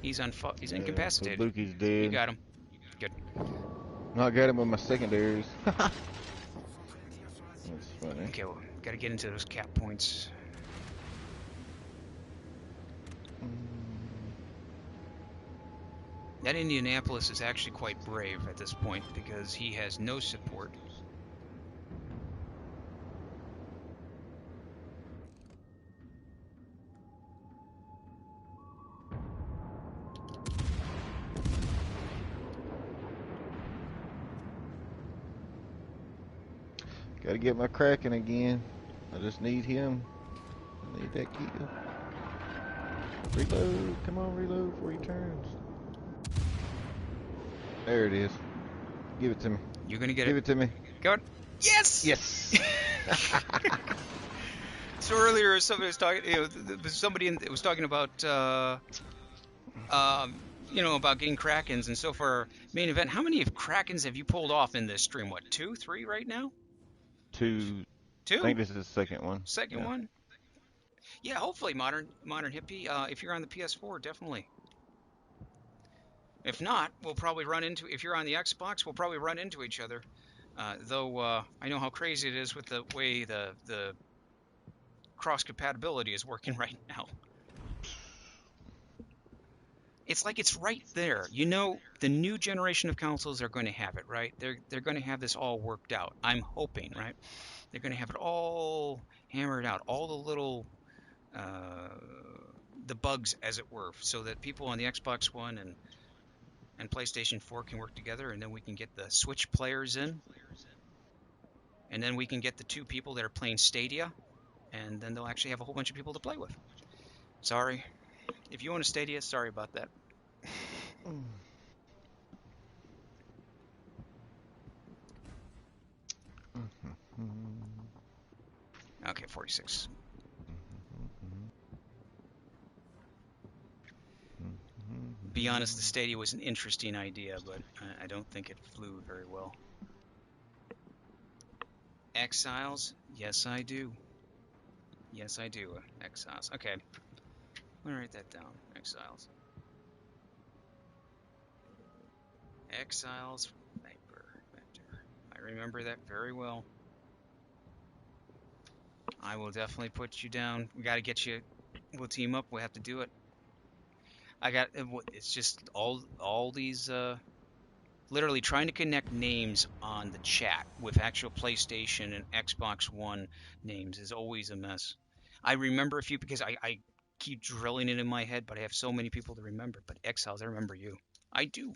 He's Yeah, so incapacitated. Buki's You dead. got him. Good. I got him with my secondaries. That's funny. Okay, well, got to get into those cap points. That Indianapolis is actually quite brave at this point because he has no support. Gotta get my Kraken again. I just need him. I need that kill. Reload. Come on, reload before he turns. There it is. Give it to me. You're gonna get Give it. it to me. Go on. Yes. Yes. So earlier, somebody was talking. It was talking about about getting Krakens, and so for main event, how many of Krakens have you pulled off in this stream? What, two, three right now? Two. I Two? think this is the second one. Second Yeah. one? Yeah, hopefully modern hippie. If you're on the PS4, definitely. If not, we'll probably run into. If you're on the Xbox, we'll probably run into each other. Though I know how crazy it is with the way the cross compatibility is working right now. It's like it's right there. You know, the new generation of consoles are going to have it, right? They're going to have this all worked out. I'm hoping, right? They're going to have it all hammered out, all the little uh, the bugs, as it were, so that people on the Xbox One and PlayStation 4 can work together, and then we can get the Switch players in, and then we can get the two people that are playing Stadia, and then they'll actually have a whole bunch of people to play with. Sorry. If you own a Stadia, sorry about that. Okay, 46. Be honest, the Stadia was an interesting idea, but I don't think it flew very well. Exiles? Yes, I do. Yes, I do. Exiles. Okay. Let me write that down. Exiles. Exiles Vector. I remember that very well. I will definitely put you down. We got to get you. We'll team up. We'll have to do it. It's just all these literally trying to connect names on the chat with actual PlayStation and Xbox One names is always a mess. I remember a few because I keep drilling it in my head, but I have so many people to remember. But Exiles, I remember you. I do.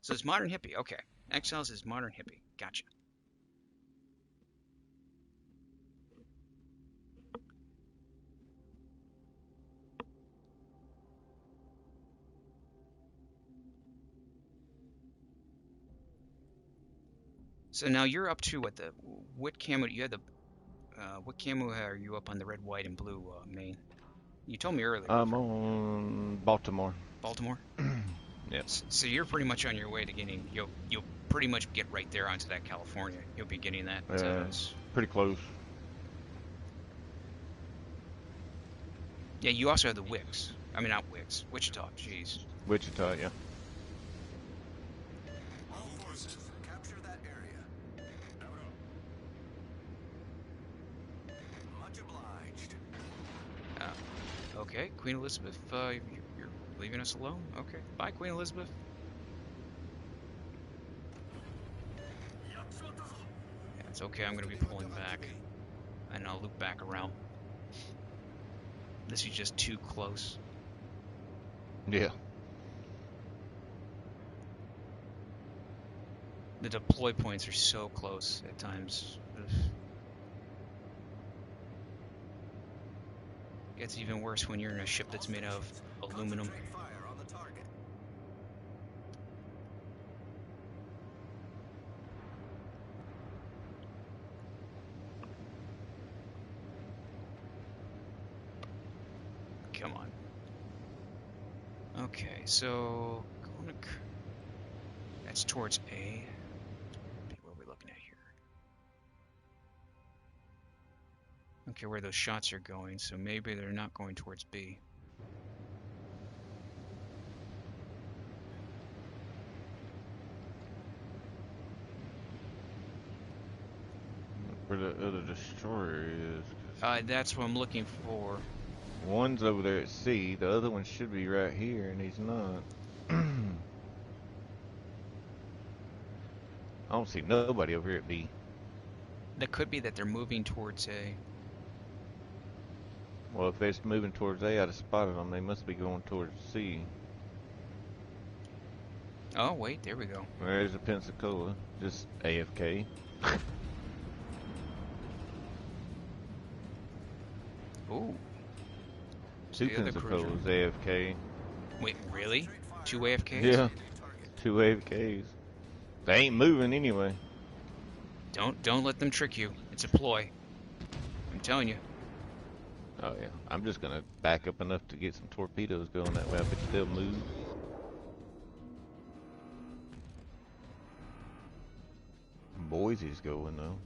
So it's Modern Hippie. Okay. Exiles is Modern Hippie. Gotcha. So now you're up to what camo? You had the what camo are you up on the red, white, and blue main? You told me earlier. I'm on Baltimore. Baltimore. Yep. So you're pretty much on your way to getting. You'll pretty much get right there onto that California. You'll be getting that. Pretty close. Yeah. You also have the Wicks. I mean, not Wicks. Wichita. Jeez. Wichita, yeah. All forces, capture that area. Much obliged. Okay, Queen Elizabeth. You're leaving us alone. Okay. Bye, Queen Elizabeth. Yeah, it's okay. I'm gonna be pulling back, and I'll loop back around. This is just too close. Yeah. The deploy points are so close at times. Ugh. Gets even worse when you're in a ship that's made of aluminum. Concentrate fire on the target. Come on. Okay, so that's towards A. What are we looking at here? Okay, where those shots are going, so maybe they're not going towards B. where the other destroyer is. That's what I'm looking for. One's over there at C. The other one should be right here, and he's not. I don't see nobody over here at B. That could be that they're moving towards A. Well, if they're moving towards A, I'd have spotted them. They must be going towards C. Oh, wait, there we go. There's a Pensacola, just AFK. Ooh. Two The other cruiser. Pensacola's AFK. Wait, really? 2 AFKs? Yeah, 2 AFKs. They ain't moving anyway. Don't let them trick you. It's a ploy. I'm telling you. Oh yeah, I'm just gonna back up enough to get some torpedoes going. That way I bet they'll move. Boise's going though.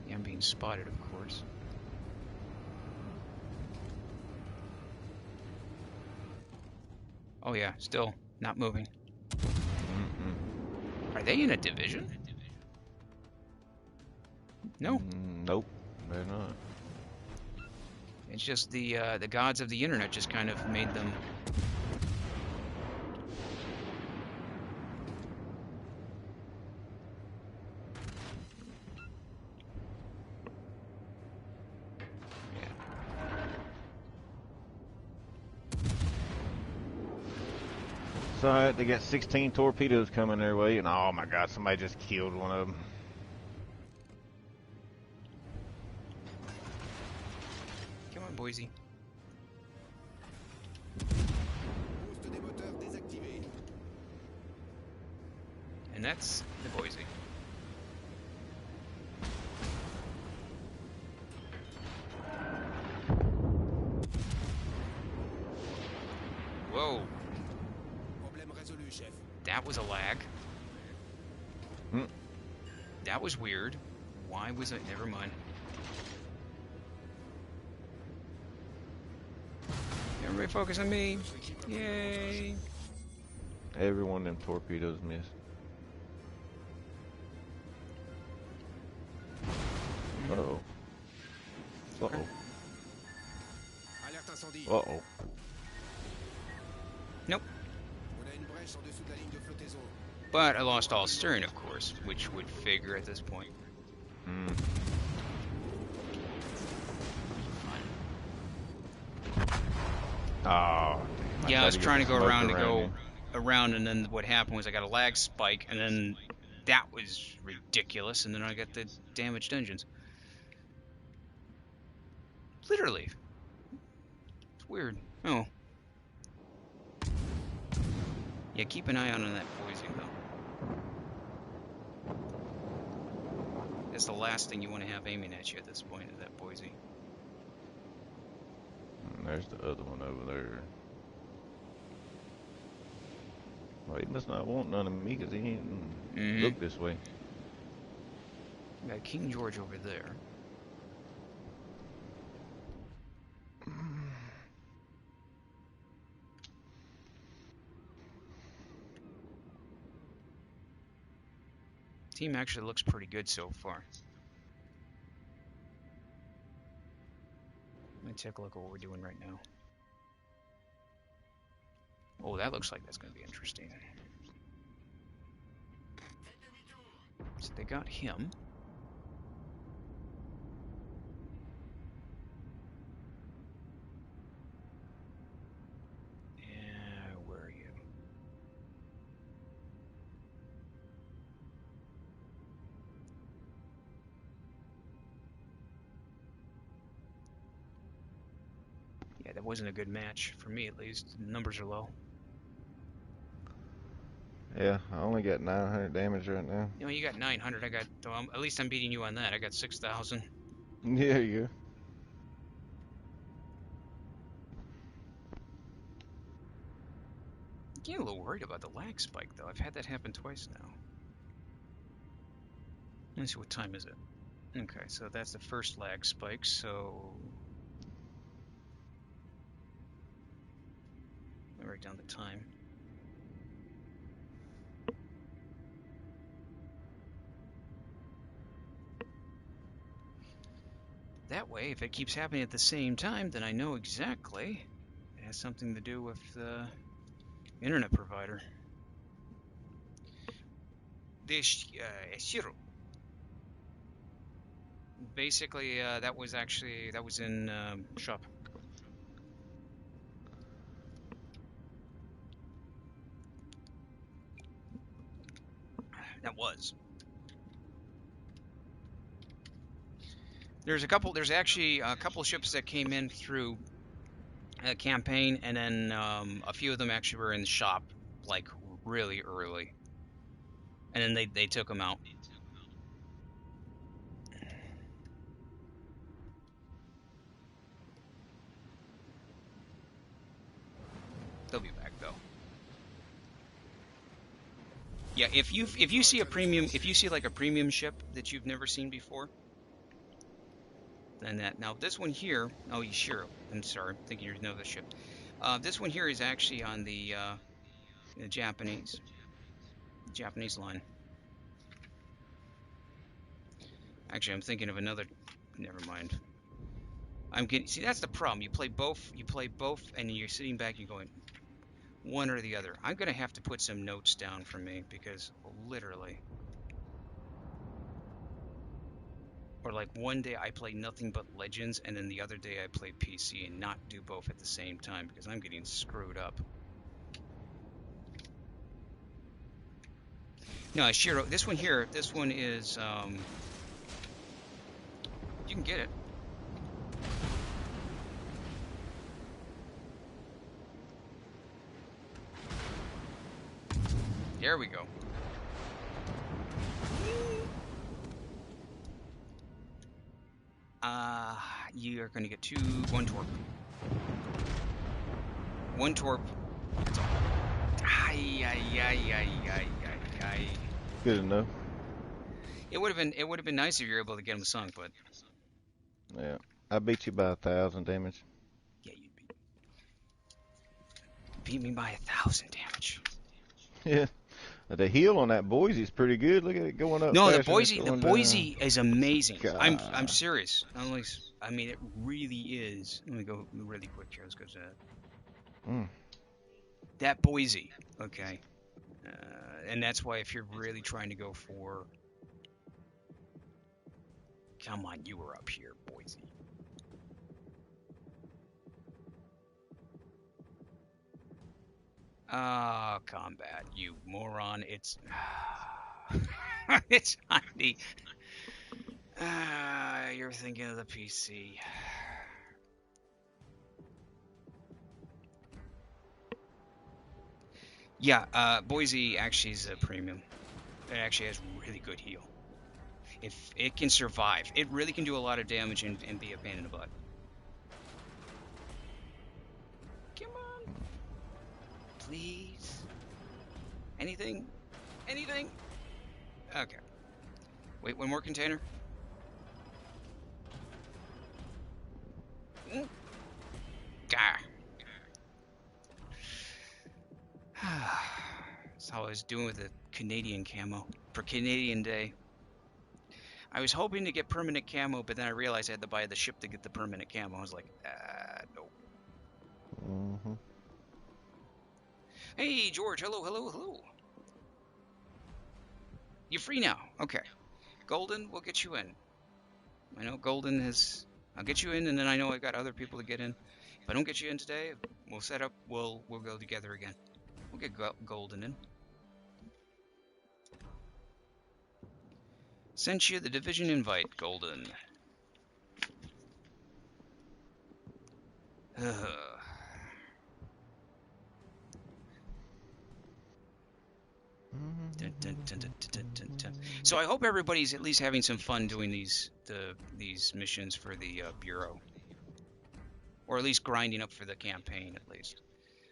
Yeah, I'm being spotted, of course. Oh yeah, still not moving. Mm-mm. Are they in a division? No. Nope, they're not. It's just the gods of the internet just kind of made them. It's alright, they got 16 torpedoes coming their way, and oh my god, somebody just killed one of them. Come on, Boise. Boost des moteurs désactivé. And that's the Boise. Whoa. Problème résolu, chef. That was a lag. Hmm. That was weird. Why was it? Never mind. Everybody focus on me. Yay. Every one of them torpedoes missed. Uh-oh. Uh-oh. Alerte incendie. Uh-oh. Nope. On a une brèche en dessous de la ligne de flottaison. But I lost all steering, of course, which would figure at this point. Hmm. Oh, damn. Yeah, I was tried trying get to the go smoke around you. and then what happened was I got a lag spike, and then that was ridiculous, and then I got the damaged engines. Literally. It's weird. Oh. Yeah, keep an eye out on that Boise, though. That's the last thing you want to have aiming at you at this point, is that Boise. And there's the other one over there. Well, he must not want none of me because he ain't look this way. We got King George over there. Team actually looks pretty good so far. Let me take a look at what we're doing right now. Oh, that looks like that's going to be interesting. So they got him. Yeah, where are you? Yeah, that wasn't a good match for me, at least. The numbers are low. Yeah, I only got 900 damage right now. You know, you got 900. I got. At least I'm beating you on that. I got 6,000. Yeah, you. I'm getting a little worried about the lag spike, though. I've had that happen twice now. Let's see, what time is it? Okay, so that's the first lag spike, so... Let me write down the time. That way, if it keeps happening at the same time, then I know exactly it has something to do with the internet provider. This Shiro. Basically, that was in shop. That was. There's actually a couple ships that came in through a campaign, and then a few of them actually were in the shop, like really early, and then they took them out. They'll be back though. Yeah, if you see a premium, if you see like a premium ship that you've never seen before, then that. Now this one here, oh, you sure? I'm sorry, I'm thinking there's another ship. This one here is actually on the Japanese line. Actually, I'm thinking of another. Never mind. I'm getting. See, that's the problem. You play both. You play both, and you're sitting back. You're going one or the other. I'm gonna have to put some notes down for me because literally, or like one day I play nothing but Legends, and then the other day I play PC, and not do both at the same time because I'm getting screwed up. No, Shiro. This one here. This one is. You can get it. There we go. You are going to get one torp. One torp. That's all. Ay. Good enough. It would have been nice if you were able to get him sunk, but Yeah, I beat you by 1,000 damage. yeah, you beat me by 1,000 damage. Yeah, the heal on that Boise is pretty good. Look at it going up. No, faster the than it's going Boise is amazing. down. I'm God. serious. I mean, it really is. Let me go really quick here. Let's go to that. That Boise, okay. And that's why if you're really trying to go for, come on, you were up here, Boise. Ah, combat, you moron. It's it's on the you're thinking of the PC. Yeah, Boise actually is a premium. It actually has really good heal. If it can survive, it really can do a lot of damage and be a pain in the butt. Come on. Please. Anything? Anything? Okay. Wait, one more container. Gah. That's how I was doing with the Canadian camo for Canadian Day. I was hoping to get permanent camo, but then I realized I had to buy the ship to get the permanent camo. I was like, nope. Mm-hmm. Hey, George. Hello. You're free now. Okay. Golden, we'll get you in. I know Golden has... I'll get you in, and then I know I got other people to get in. If I don't get you in today, we'll set up... We'll go together again. We'll get Golden in. Sent you the division invite, Golden. So I hope everybody's at least having some fun doing these missions for the Bureau. Or at least grinding up for the campaign, at least.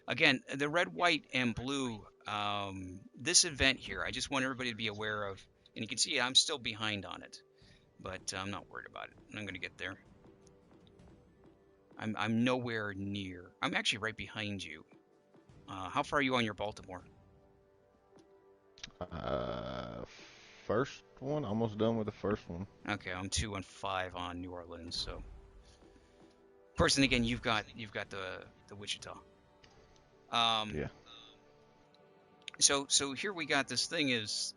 Again, the red, white, and blue, this event here, I just want everybody to be aware of. And you can see I'm still behind on it. But I'm not worried about it. I'm going to get there. I'm nowhere near. I'm actually right behind you. How far are you on your Baltimore? first one. Almost done with the first one. Okay, I'm 2 and 5 on New Orleans. So, of course, and again, you've got the Wichita. Yeah. So here we got this thing is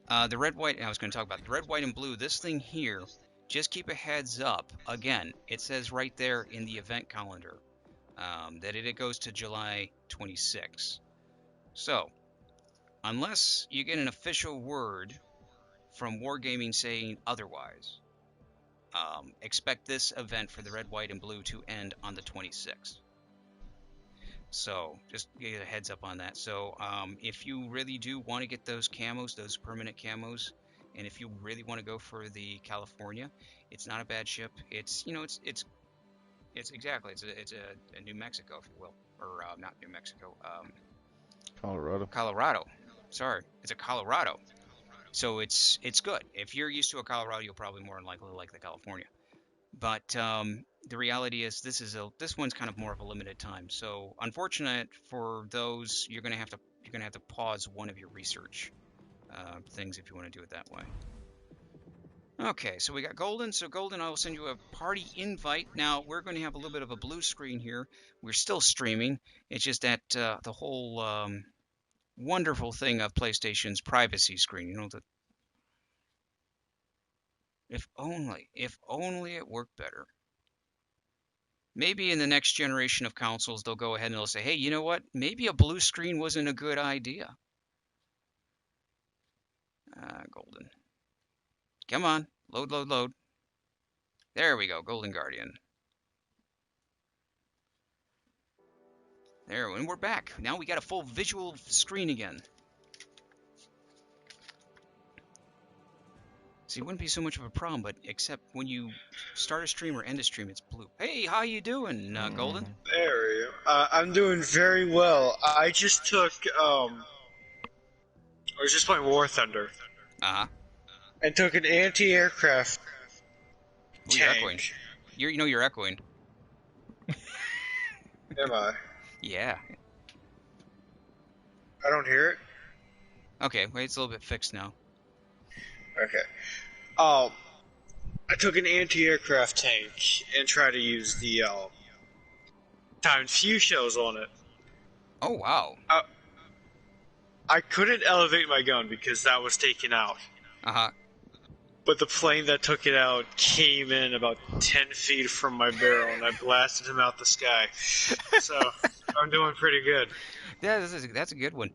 the red, white. I was going to talk about the red, white, and blue. This thing here. Just keep a heads up. Again, it says right there in the event calendar that it goes to July 26. So, unless you get an official word from Wargaming saying otherwise, expect this event for the red, white, and blue to end on the 26th. So, just get a heads up on that. So, if you really do want to get those camos, those permanent camos, and if you really want to go for the California, it's not a bad ship. It's exactly it's a New Mexico, if you will, or not New Mexico, Colorado. Colorado. Sorry, it's a Colorado. So it's good. If you're used to a Colorado, you'll probably more than likely like the California. But the reality is this one's kind of more of a limited time. So unfortunate for those, you're gonna have to pause one of your research things if you want to do it that way. Okay, so we got Golden. So Golden, I will send you a party invite. Now we're going to have a little bit of a blue screen here. We're still streaming. It's just that the whole wonderful thing of PlayStation's privacy screen. You know, if only it worked better. Maybe in the next generation of consoles, they'll go ahead and they'll say, hey, you know what? Maybe a blue screen wasn't a good idea. Golden. Come on. Load, load, load. There we go. Golden Guardian. There, and we're back. Now we got a full visual screen again. See, it wouldn't be so much of a problem, but except when you start a stream or end a stream, it's blue. Hey, how you doing, Golden? There we go. I'm doing very well. I just took, I was just playing War Thunder. Uh-huh. And took an anti-aircraft You're echoing. tank. You're echoing. Am I? Yeah. I don't hear it? Okay, wait, it's a little bit fixed now. Okay. I took an anti-aircraft tank and tried to use the, times few shells on it. Oh, wow. I couldn't elevate my gun because that was taken out. Uh-huh. But the plane that took it out came in about 10 feet from my barrel, and I blasted him out the sky. So, I'm doing pretty good. Yeah, that's a good one.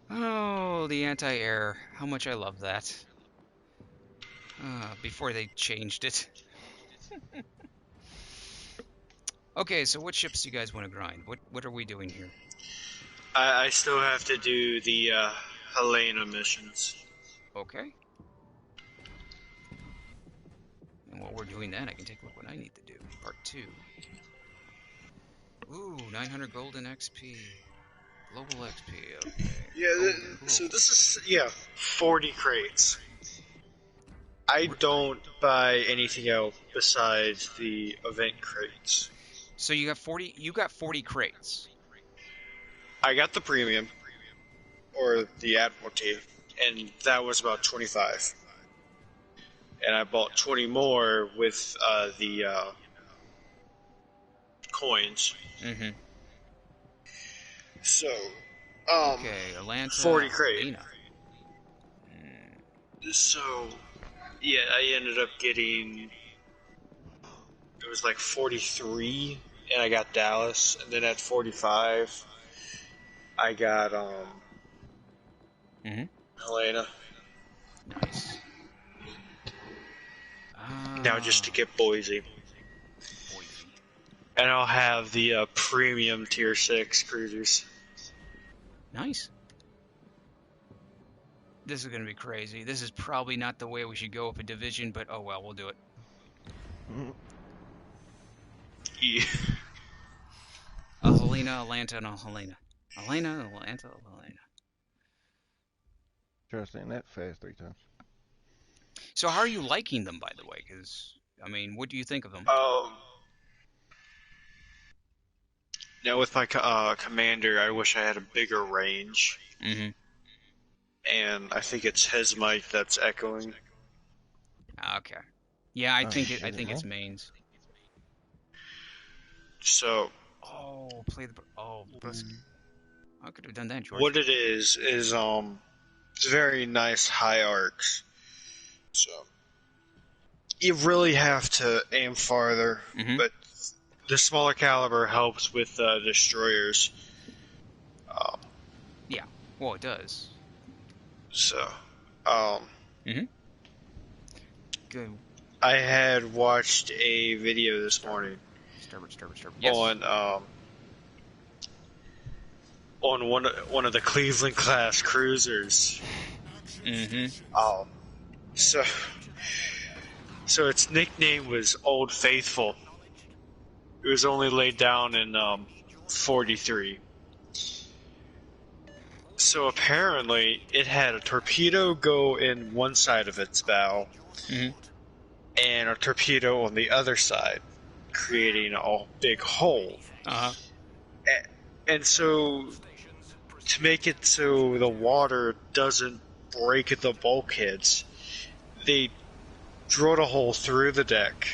Oh, the anti-air. How much I love that. Before they changed it. Okay, so what ships do you guys want to grind? What are we doing here? I still have to do the Helena missions. Okay. And while we're doing that, I can take a look what I need to do. Part 2. Ooh, 900 golden XP. Global XP, okay. Yeah, so this is, 40 crates. I don't buy anything else besides the event crates. So you got 40 crates. I got the premium, or the Admiralty, and that was about 25. And I bought 20 more with the coins. Mm-hmm. So, Okay, Atlanta. 40 crate. Atlanta. So, yeah, I ended up getting, it was like 43, and I got Dallas, and then at 45, I got, Helena. Nice. Now just to get Boise. Boise. And I'll have the premium tier 6 cruisers. Nice. This is going to be crazy. This is probably not the way we should go with a division, but oh well, we'll do it. Yeah. A Helena, Atlanta, and a Helena. Helena, Atlanta, Helena. Try saying that fast 3 times. So how are you liking them, by the way? Because, I mean, what do you think of them? Now with my commander, I wish I had a bigger range. Mm-hmm. and I think it's his mic that's echoing. Okay. Yeah, I Oh, think shit, I think huh? it's mains. So Oh, play the. Oh, I could have done that, George. what it is it's very nice high arcs. So you really have to aim farther, Mm-hmm. but the smaller caliber helps with destroyers. Um, Yeah. Well, it does. so um, Mm-hmm. Good. I had watched a video this morning Starboard. Yes. on one of the Cleveland class cruisers. Mm-hmm. So so its nickname was Old Faithful. It was only laid down in 43. So apparently it had a torpedo go in one side of its bow Mm-hmm. and a torpedo on the other side, creating a big hole. Uh-huh. And so to make it so the water doesn't break the bulkheads, they drilled a hole through the deck,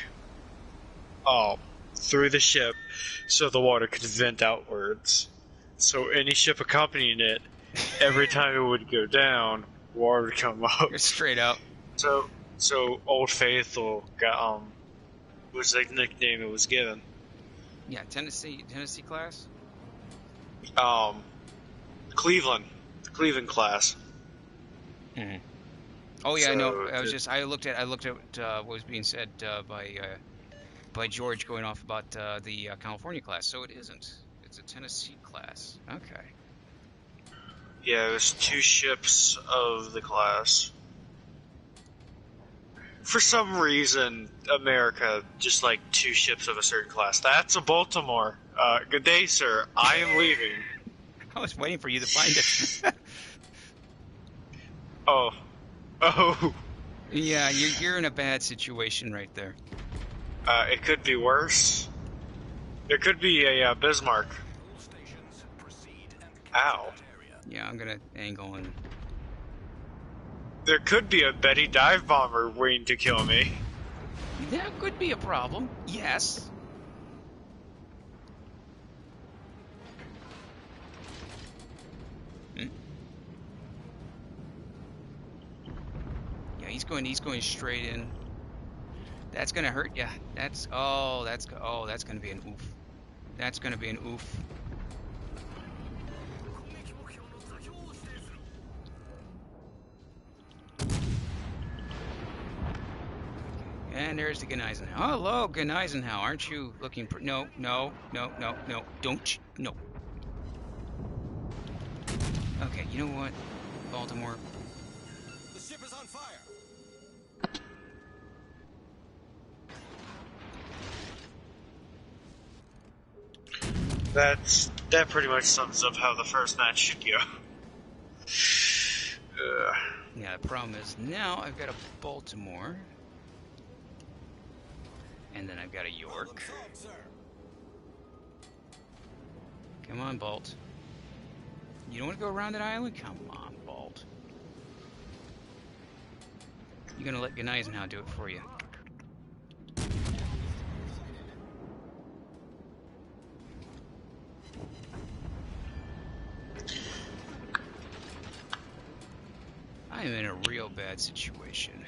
through the ship, so the water could vent outwards. So any ship accompanying it, every time it would go down, water would come up. You're straight out. So Old Faithful got was the nickname it was given. Yeah, Tennessee class. Cleveland, the Cleveland class. Mm-hmm. Oh yeah, I know. So I looked at what was being said by George going off about the California class. So it isn't. It's a Tennessee class. Okay. yeah, there's 2 ships of the class. For some reason, America just like 2 ships of a certain class. That's a Baltimore. Good day, sir. I am leaving. I was waiting for you to find it. Oh. Yeah, you're in a bad situation right there. It could be worse. There could be a Bismarck. Ow. Yeah, I'm gonna angle and. There could be a Betty dive bomber waiting to kill me. That could be a problem. Yes. Yeah, he's going straight in. That's gonna hurt ya. That's gonna be an oof. That's gonna be an oof. And there's the Gneisenau. Hello, Gneisenau. Aren't you looking? No. Don't. No. Okay. You know what, Baltimore? The ship is on fire. That pretty much sums up how the first match should go. Yeah. The problem is now I've got a Baltimore, and then I've got a York. Come on, Bolt. You don't want to go around that island? Come on, Bolt. You're gonna let Gneisenau do it for you. I am in a real bad situation.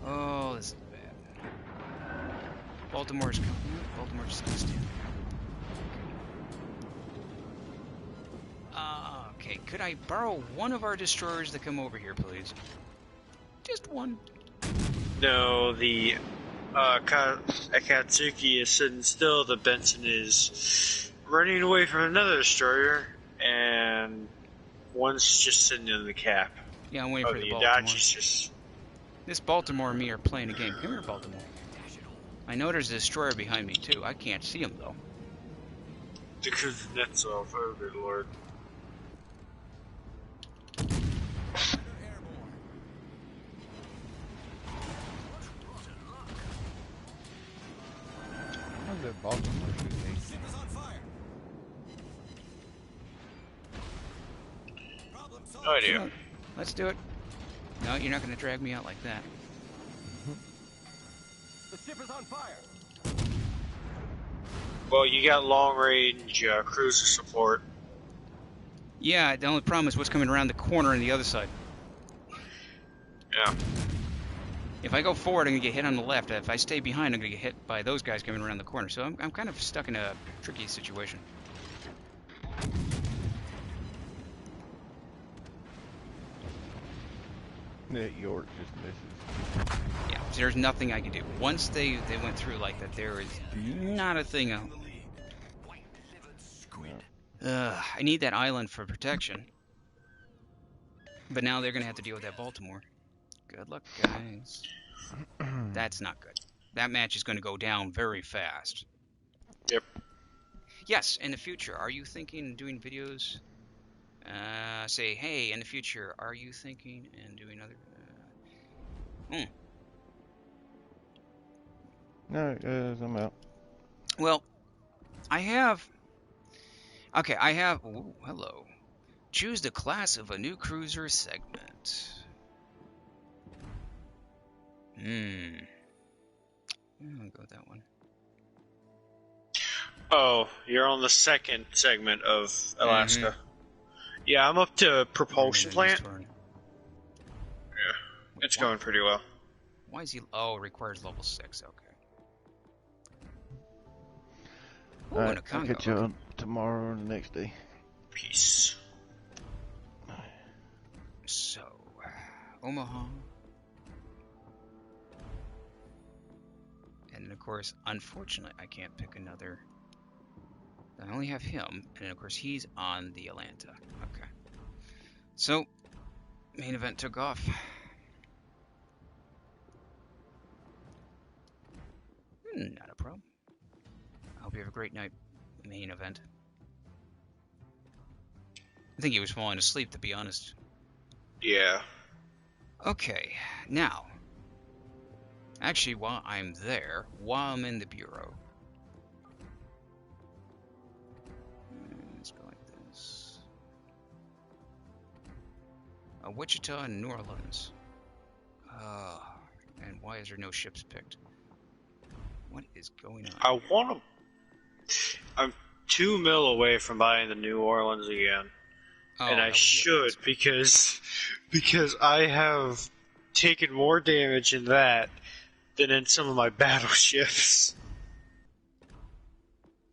Oh, this is bad. Baltimore's coming. Baltimore's just gonna stand there. Okay, could I borrow one of our destroyers to come over here, please? Just one. No, the Akatsuki is sitting still. The Benson is running away from another destroyer, and one's just sitting in the cap. Yeah, I'm waiting for the The Baltimore. Adachi's just. This Baltimore and me are playing a game. Come here, Baltimore. I know there's a destroyer behind me, too. I can't see him, though. Because the net's off. Oh, good lord. How's that Baltimore shooting? No idea. Come on, let's do it. No, you're not going to drag me out like that. The ship is on fire. Well, you got long range cruiser support. Yeah, the only problem is what's coming around the corner on the other side. Yeah. If I go forward, I'm going to get hit on the left. If I stay behind, I'm going to get hit by those guys coming around the corner. So I'm kind of stuck in a tricky situation. York just misses. Yeah, so there's nothing I can do. Once they went through like that, there is not a thing. I need that island for protection. But now they're going to have to deal with that Baltimore. Good luck, guys. That's not good. That match is going to go down very fast. Yep. Yes, in the future, are you thinking of doing videos? Say, hey, in the future, are you thinking and doing other... No, I'm out. Well, I have... Okay, I have... Ooh, hello. Choose the class of a new cruiser segment. I'm gonna go with that one. Oh, you're on the second segment of Alaska. Yeah, I'm up to propulsion plant. Yeah, it's going pretty well. Why is he... Oh, requires level 6, okay. Ooh, Alright, and a I'll Congo. catch you tomorrow or the next day. Peace. So, Omaha. And of course, unfortunately, I can't pick another. I only have him, and of course, he's on the Atlanta. Okay. So, main event took off. Not a problem. I hope you have a great night. Main event. I think he was falling asleep, to be honest. Yeah. Okay, now. Actually, while I'm there, while I'm in the bureau. Let's go like this. Wichita and New Orleans. And why is there no ships picked? What is going on? I want to... I'm 2 mil away from buying the New Orleans again. Oh, and I should, because I have taken more damage in that than in some of my battleships.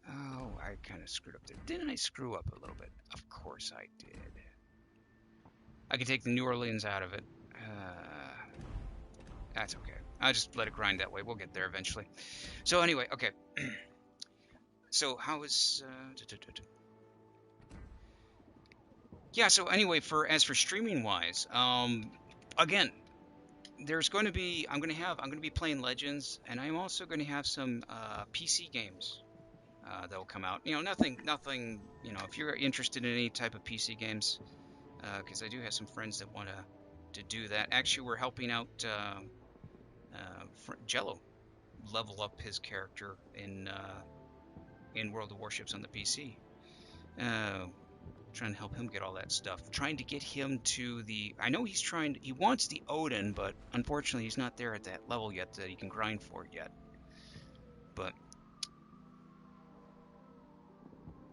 Oh, I kind of screwed up there. Didn't I screw up a little bit? Of course I did. I can take the New Orleans out of it. That's okay. I'll just let it grind that way. We'll get there eventually. So anyway, okay. So how is... Yeah, so anyway, as for streaming wise, again, there's going to be I'm going to be playing Legends, and I'm also going to have some PC games that will come out. You know, nothing. You know, if you're interested in any type of PC games, because I do have some friends that want to do that. Actually, we're helping out Jello level up his character in World of Warships on the PC. Trying to help him get all that stuff. Trying to get him to the... I know he wants the Odin, but unfortunately he's not there at that level yet that he can grind for yet. But...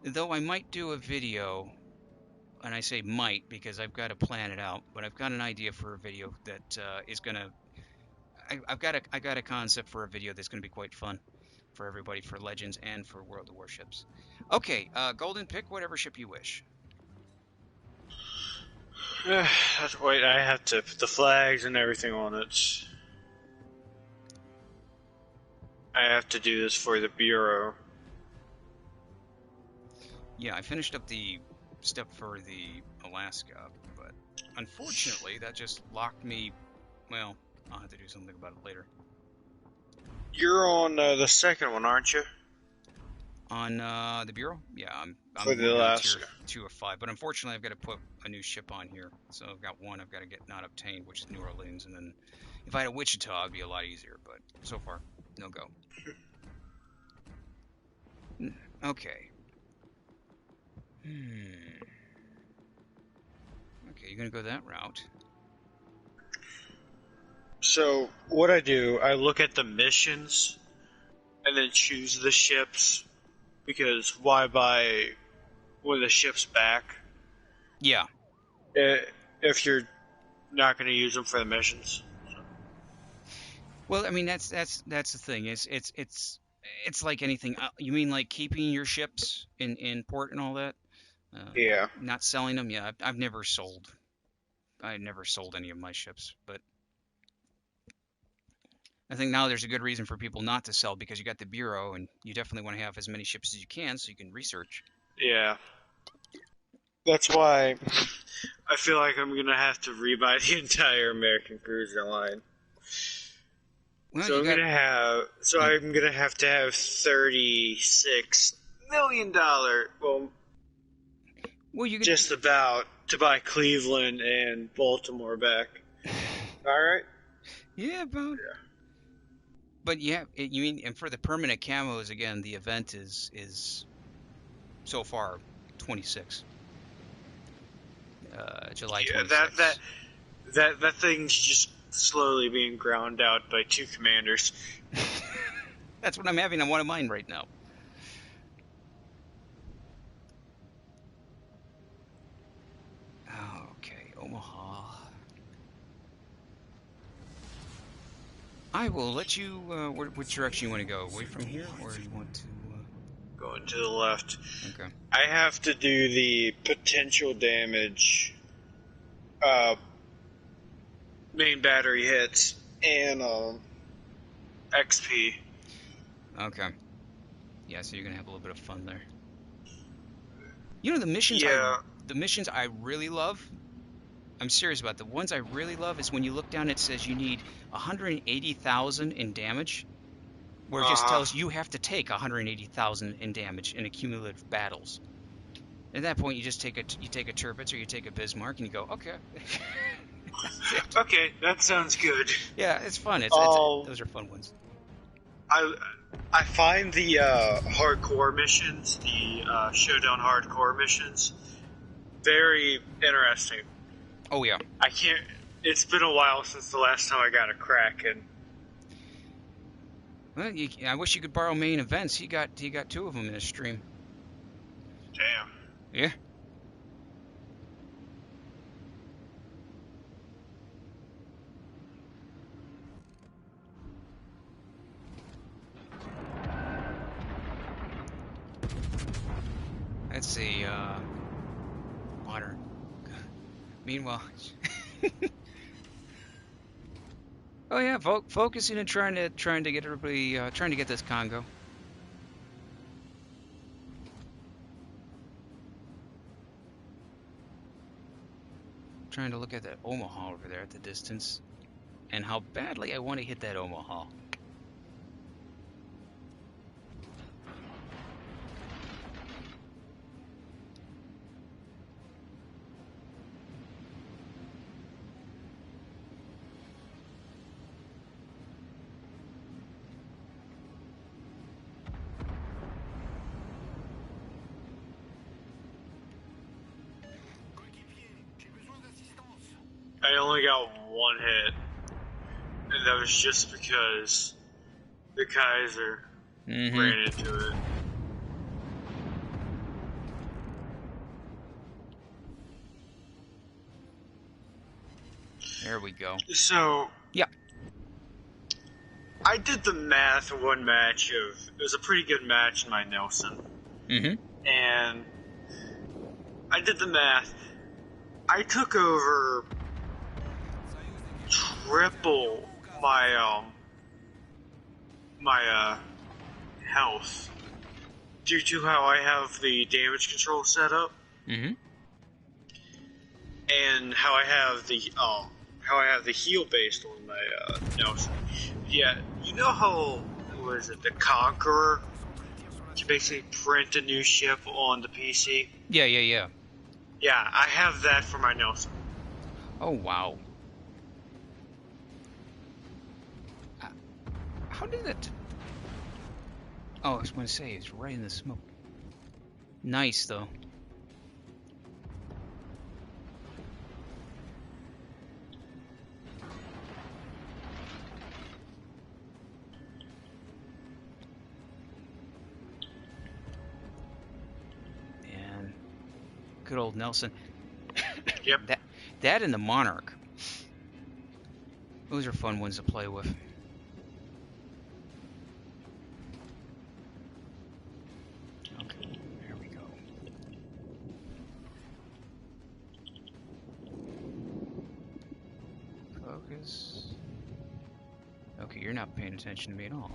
Though I might do a video, and I say might because I've got to plan it out, but I've got an idea for a video that is going to... I got a concept for a video that's going to be quite fun for everybody, for Legends and for World of Warships. Okay, Golden, pick whatever ship you wish. Wait, I have to put the flags and everything on it. I have to do this for the Bureau. Yeah, I finished up the step for the Alaska, but unfortunately that just locked me... Well, I'll have to do something about it later. You're on the second one, aren't you? On the Bureau? Yeah, I'm for the Alaska. Tier 2 of 5, but unfortunately I've got to put a new ship on here. So I've got one I've got to get not obtained, which is New Orleans, and then if I had a Wichita, it'd be a lot easier, but so far, no go. Okay. Okay, you're gonna go that route. So what I do, I look at the missions and then choose the ships, because why buy when the ship's back Yeah. if you're not going to use them for the missions? Well, I mean that's the thing. It's like anything. You mean like keeping your ships in port and all that? Yeah. Not selling them? Yeah, I've never sold. I never sold any of my ships, but I think now there's a good reason for people not to sell because you got the bureau and you definitely want to have as many ships as you can so you can research. Yeah. That's why I feel like I'm going to have to rebuy the entire American cruiser line. Well, So you I'm got gonna have. So I'm gonna have to have $36 million. well you could Just about to buy Cleveland and Baltimore back. All right. yeah, about. But yeah, you mean and for the permanent camos again, the event is so far 26. July Yeah. 26th. That thing's just slowly being ground out by two commanders. That's what I'm having on one of mine right now. Okay, Omaha. I will let you. Which direction you want to go? Away from here, or you want to? Going to the left. Okay. I have to do the potential damage, main battery hits, and XP. Okay. Yeah, so you're gonna have a little bit of fun there. You know the missions Yeah. the missions I really love. I'm serious about the ones I really love is when you look down it says you need 180,000 in damage, where it just tells you have to take 180,000 in damage in accumulative battles. At that point, you just take a Turbitz or you take a Bismarck and you go, okay. That's it. Okay, that sounds good. Yeah, it's fun. Those are fun ones. I find the hardcore missions, the showdown hardcore missions, very interesting. Oh yeah. I can't. It's been a while since the last time I got a crack, and Well, I wish you could borrow main events. He got two of them in his stream. damn. Yeah. Let's see. Modern. Meanwhile. Oh yeah, focusing and trying to get everybody trying to get this Congo. Trying to look at that Omaha over there at the distance, and how badly I want to hit that Omaha. I only got one hit, and that was just because the Kaiser ran into it. There we go. So Yeah. I did the math of one match of it was a pretty good match in my Nelson, and I did the math. I took over triple my health due to how I have the damage control set up, and how I have the heal based on my Nelson. Yeah, you know how the Conqueror can basically print a new ship on the PC? Yeah. Yeah, I have that for my Nelson. Oh wow. How did it? Oh, I was going to say it's right in the smoke. Nice though. Good old Nelson. Yep. That and the Monarch. Those are fun ones to play with. Okay, there we go. Focus. Okay, you're not paying attention to me at all.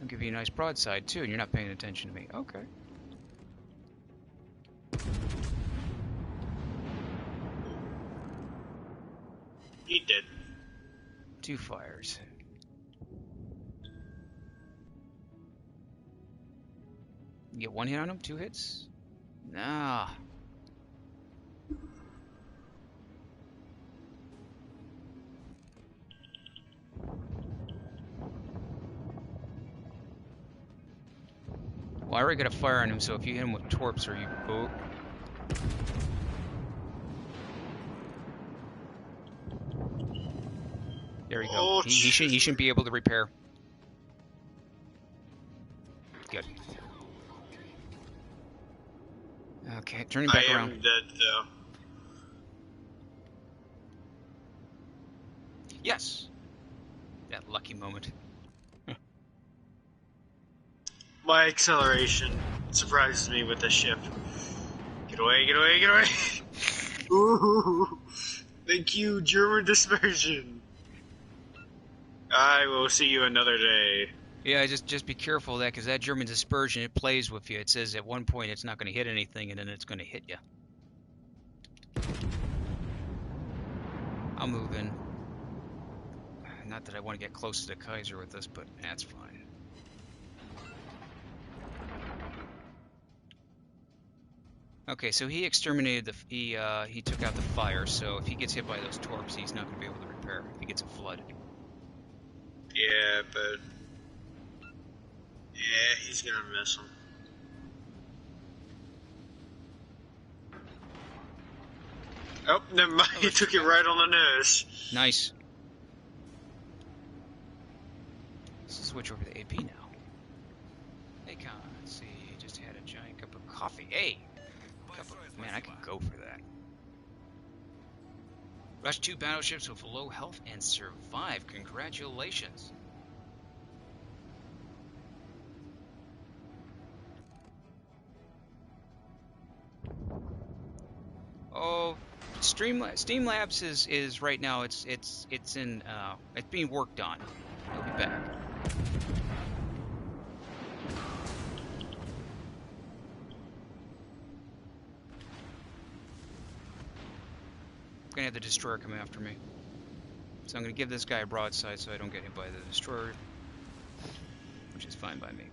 I'll give you a nice broadside too, and you're not paying attention to me. Okay. He did. 2 fires. You get 1 hit on him? 2 hits? Nah. Well, I already got a fire on him, so if you hit him with torps or you... Oh. There we go. Oh, He shouldn't be able to repair. Good. Okay, turning back around. I am dead, though. Yes. That lucky moment. My acceleration surprises me with this ship. Get away, get away, get away! Ooh! Thank you, German dispersion! I will see you another day. Yeah, just be careful of that, because that German dispersion, it plays with you. It says at one point it's not going to hit anything, and then it's going to hit you. I'll move in. Not that I want to get close to the Kaiser with this, but that's fine. Okay, so he exterminated he took out the fire, so if he gets hit by those torps, he's not going to be able to repair if he gets a flood. Yeah, but... yeah, he's gonna miss him. Oh, never mind. He took it right on the nose. Nice. Let's switch over to AP now. Hey, Con, let's see. Just had a giant cup of coffee. Hey! Man, I could go for that. Rush 2 battleships with low health and survive. Congratulations. Oh, Streamlabs is right now. It's being worked on. It'll be back. I'm gonna have the destroyer come after me. So I'm gonna give this guy a broadside so I don't get hit by the destroyer, which is fine by me.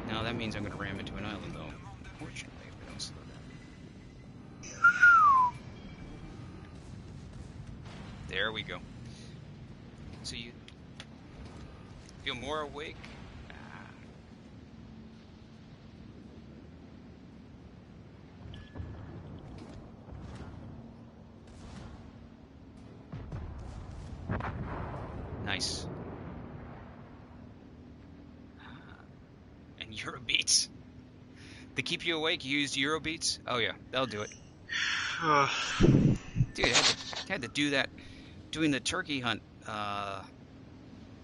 Now that means I'm gonna ram into an island, though. Fortunately, if we don't slow down. There we go. So you feel more awake? Nice. And Eurobeats. To keep you awake, you used Eurobeats? Oh yeah, that'll do it. Dude, I had to do that. Doing the turkey hunt,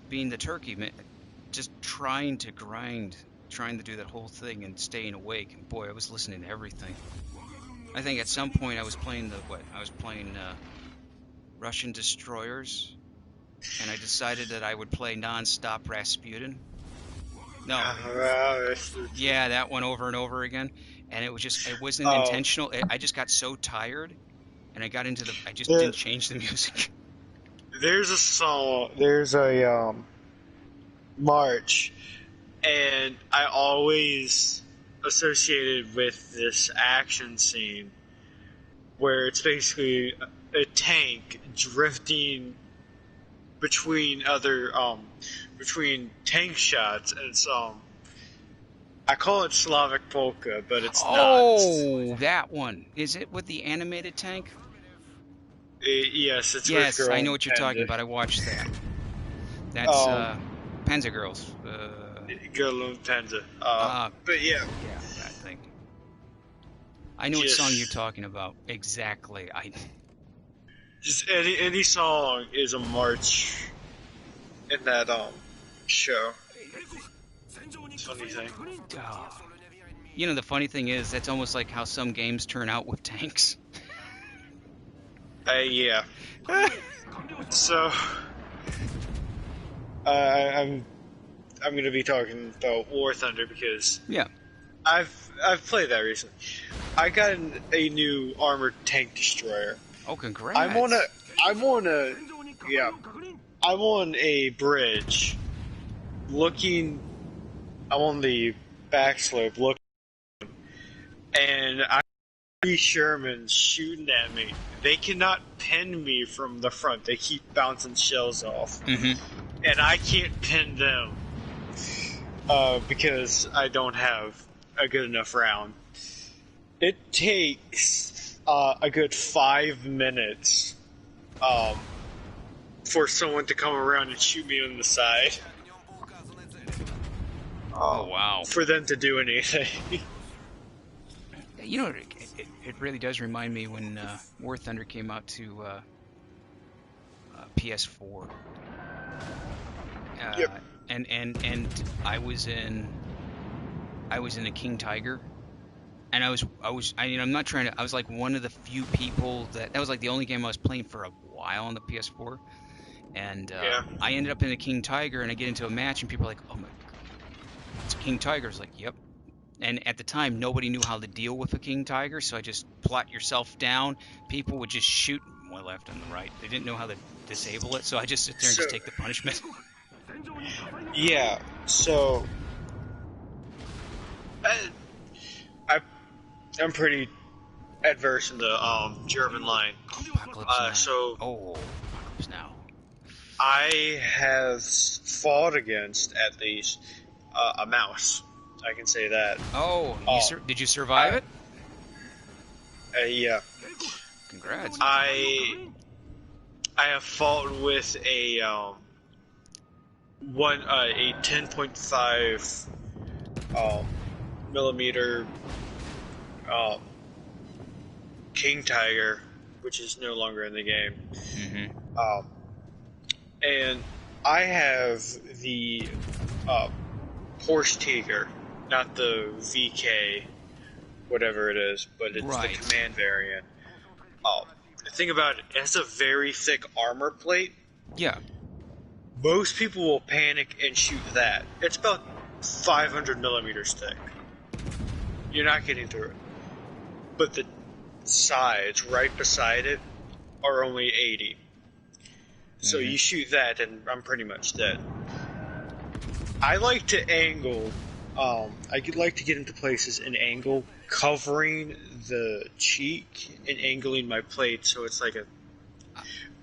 being the turkey, man, just trying to grind, trying to do that whole thing and staying awake. And boy, I was listening to everything. I think at some point I was playing Russian destroyers. And I decided that I would play non-stop Rasputin. No. Yeah, that one over and over again. And it wasn't intentional. I just got so tired. And I got into I just didn't change the music. There's a song, there's a march. And I always associated with this action scene. Where it's basically a tank drifting between tank shots, and it's I call it Slavic polka, but it's not. Oh, that one. Is it with the animated tank? Yes, it's with Yes, Girl I know what you're talking Intended. about. I watched that. That's Penza Girls. Girl Penza. But yeah, Yeah, that thing. I know what song you're talking about. Exactly. Just any song is a march in that show. Funny thing. You know, the funny thing is, that's almost like how some games turn out with tanks. Yeah. So, I'm gonna be talking about War Thunder because Yeah. I've played that recently. I got a new armored tank destroyer. Oh, congrats. I'm on a bridge, looking. I'm on the back slope, looking, and I see Shermans shooting at me. They cannot pin me from the front. They keep bouncing shells off, and I can't pin them because I don't have a good enough round. It takes a good 5 minutes for someone to come around and shoot me on the side. Oh, wow. For them to do anything. You know, it really does remind me when War Thunder came out to PS4. Yep. And I was in a King Tiger, and I'm not trying to. I was like one of the few people that was like the only game I was playing for a while on the PS4, and I ended up in a King Tiger, and I get into a match, and people are like, "Oh my God, it's a King Tiger." I was like, "Yep." And at the time, nobody knew how to deal with a King Tiger, so I just plot yourself down. People would just shoot my left and the right. They didn't know how to disable it, so I just sit there and just take the punishment. Yeah, so I'm pretty adverse in the German line. Apocalypse Now. I have fought against at least a mouse. I can say that. Oh, did you survive it? Yeah. Congrats. I have fought with a 10.5 millimeter King Tiger, which is no longer in the game. And I have the Porsche Tiger, not the VK, whatever it is, but it's the command variant. The thing about it, it has a very thick armor plate. Yeah. Most people will panic and shoot that. It's about 500 millimeters thick. You're not getting through it. But the sides right beside it are only 80. So you shoot that and I'm pretty much dead. I like to angle. I like to get into places and angle, covering the cheek and angling my plate so it's like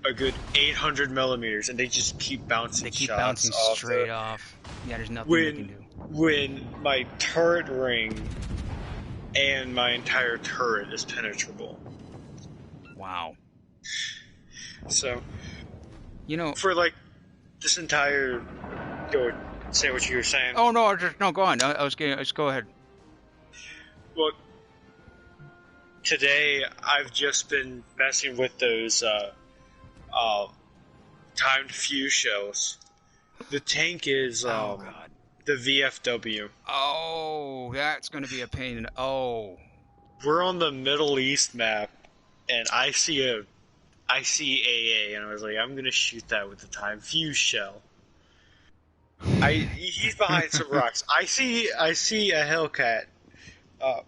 a good 800 millimeters, and they just keep bouncing. They keep shots bouncing off straight off. Yeah, there's nothing they can do. When my turret ring and my entire turret is penetrable. Wow. So, for like this entire, go say what you were saying. Oh no, go on. Just go ahead. Well, today I've just been messing with those timed fuse shells. The tank is the VFW. Oh, that's going to be a pain. We're on the Middle East map, and I see AA, and I was like, I'm gonna shoot that with the timed fuse shell. He's behind some rocks. I see a Hellcat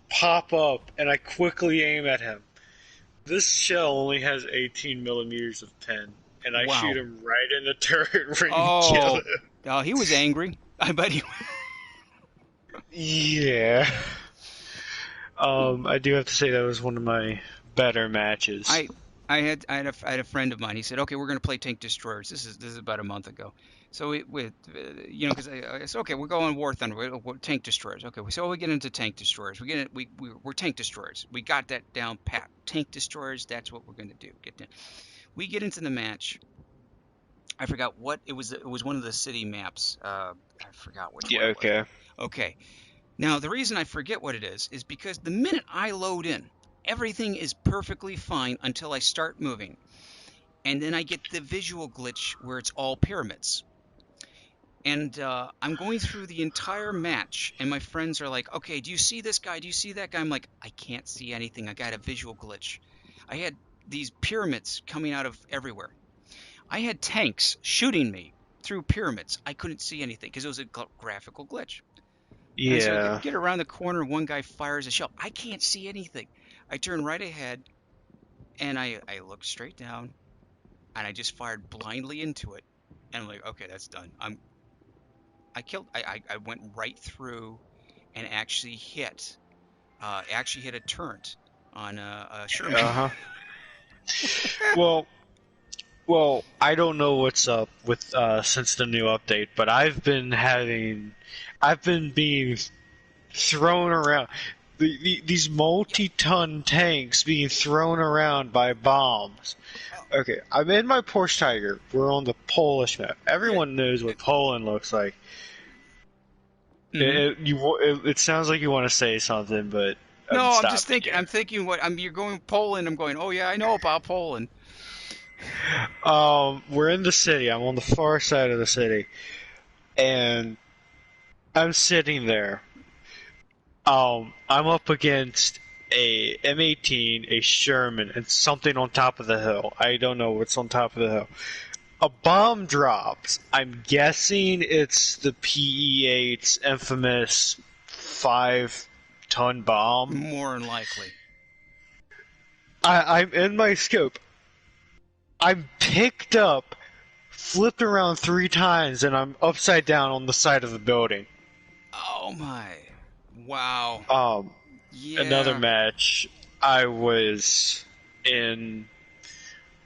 pop up, and I quickly aim at him. This shell only has 18 millimeters of pen, and I shoot him right in the turret ring and kill him. Oh, he was angry. I bet he. Yeah. I do have to say that was one of my better matches. I had a friend of mine. He said, "Okay, we're going to play Tank Destroyers." This is about a month ago. So because I said, "Okay, we're going War Thunder, we're Tank Destroyers." Okay, so we get into Tank Destroyers. We're Tank Destroyers. We got that down pat. Tank Destroyers. That's what we're going to do. We get into the match, I forgot what it was. It was one of the city maps. I forgot which Yeah. one it was. Okay. Okay. Now, the reason I forget what it is because the minute I load in, everything is perfectly fine until I start moving. And then I get the visual glitch where it's all pyramids. And I'm going through the entire match, and my friends are like, okay, do you see this guy? Do you see that guy? I'm like, I can't see anything. I got a visual glitch. I had these pyramids coming out of everywhere. I had tanks shooting me through pyramids. I couldn't see anything because it was a graphical glitch. And so I Yeah. get around the corner, one guy fires a shell. I can't see anything. I turn right ahead, and I look straight down, and I just fired blindly into it. And I'm like, okay, that's done. I went right through and actually hit a turret on a Sherman. Uh huh. Well, I don't know what's up with since the new update, but I've been being thrown around. These multi-ton tanks being thrown around by bombs. Okay, I'm in my Porsche Tiger. We're on the Polish map. Everyone knows what Poland looks like. Mhm. It sounds like you want to say something, but No, I'm just stopping thinking. you. I'm thinking you're going Poland. I'm going. Oh yeah, I know about Poland. We're in the city. I'm on the far side of the city, and I'm sitting there. I'm up against a M18, a Sherman, and something on top of the hill. I don't know what's on top of the hill. A bomb drops. I'm guessing it's the PE8's infamous 5-ton bomb. More than likely. I'm in my scope. I'm picked up, flipped around 3 times, and I'm upside down on the side of the building. Oh my! Wow. Um, Another Yeah. match, I was in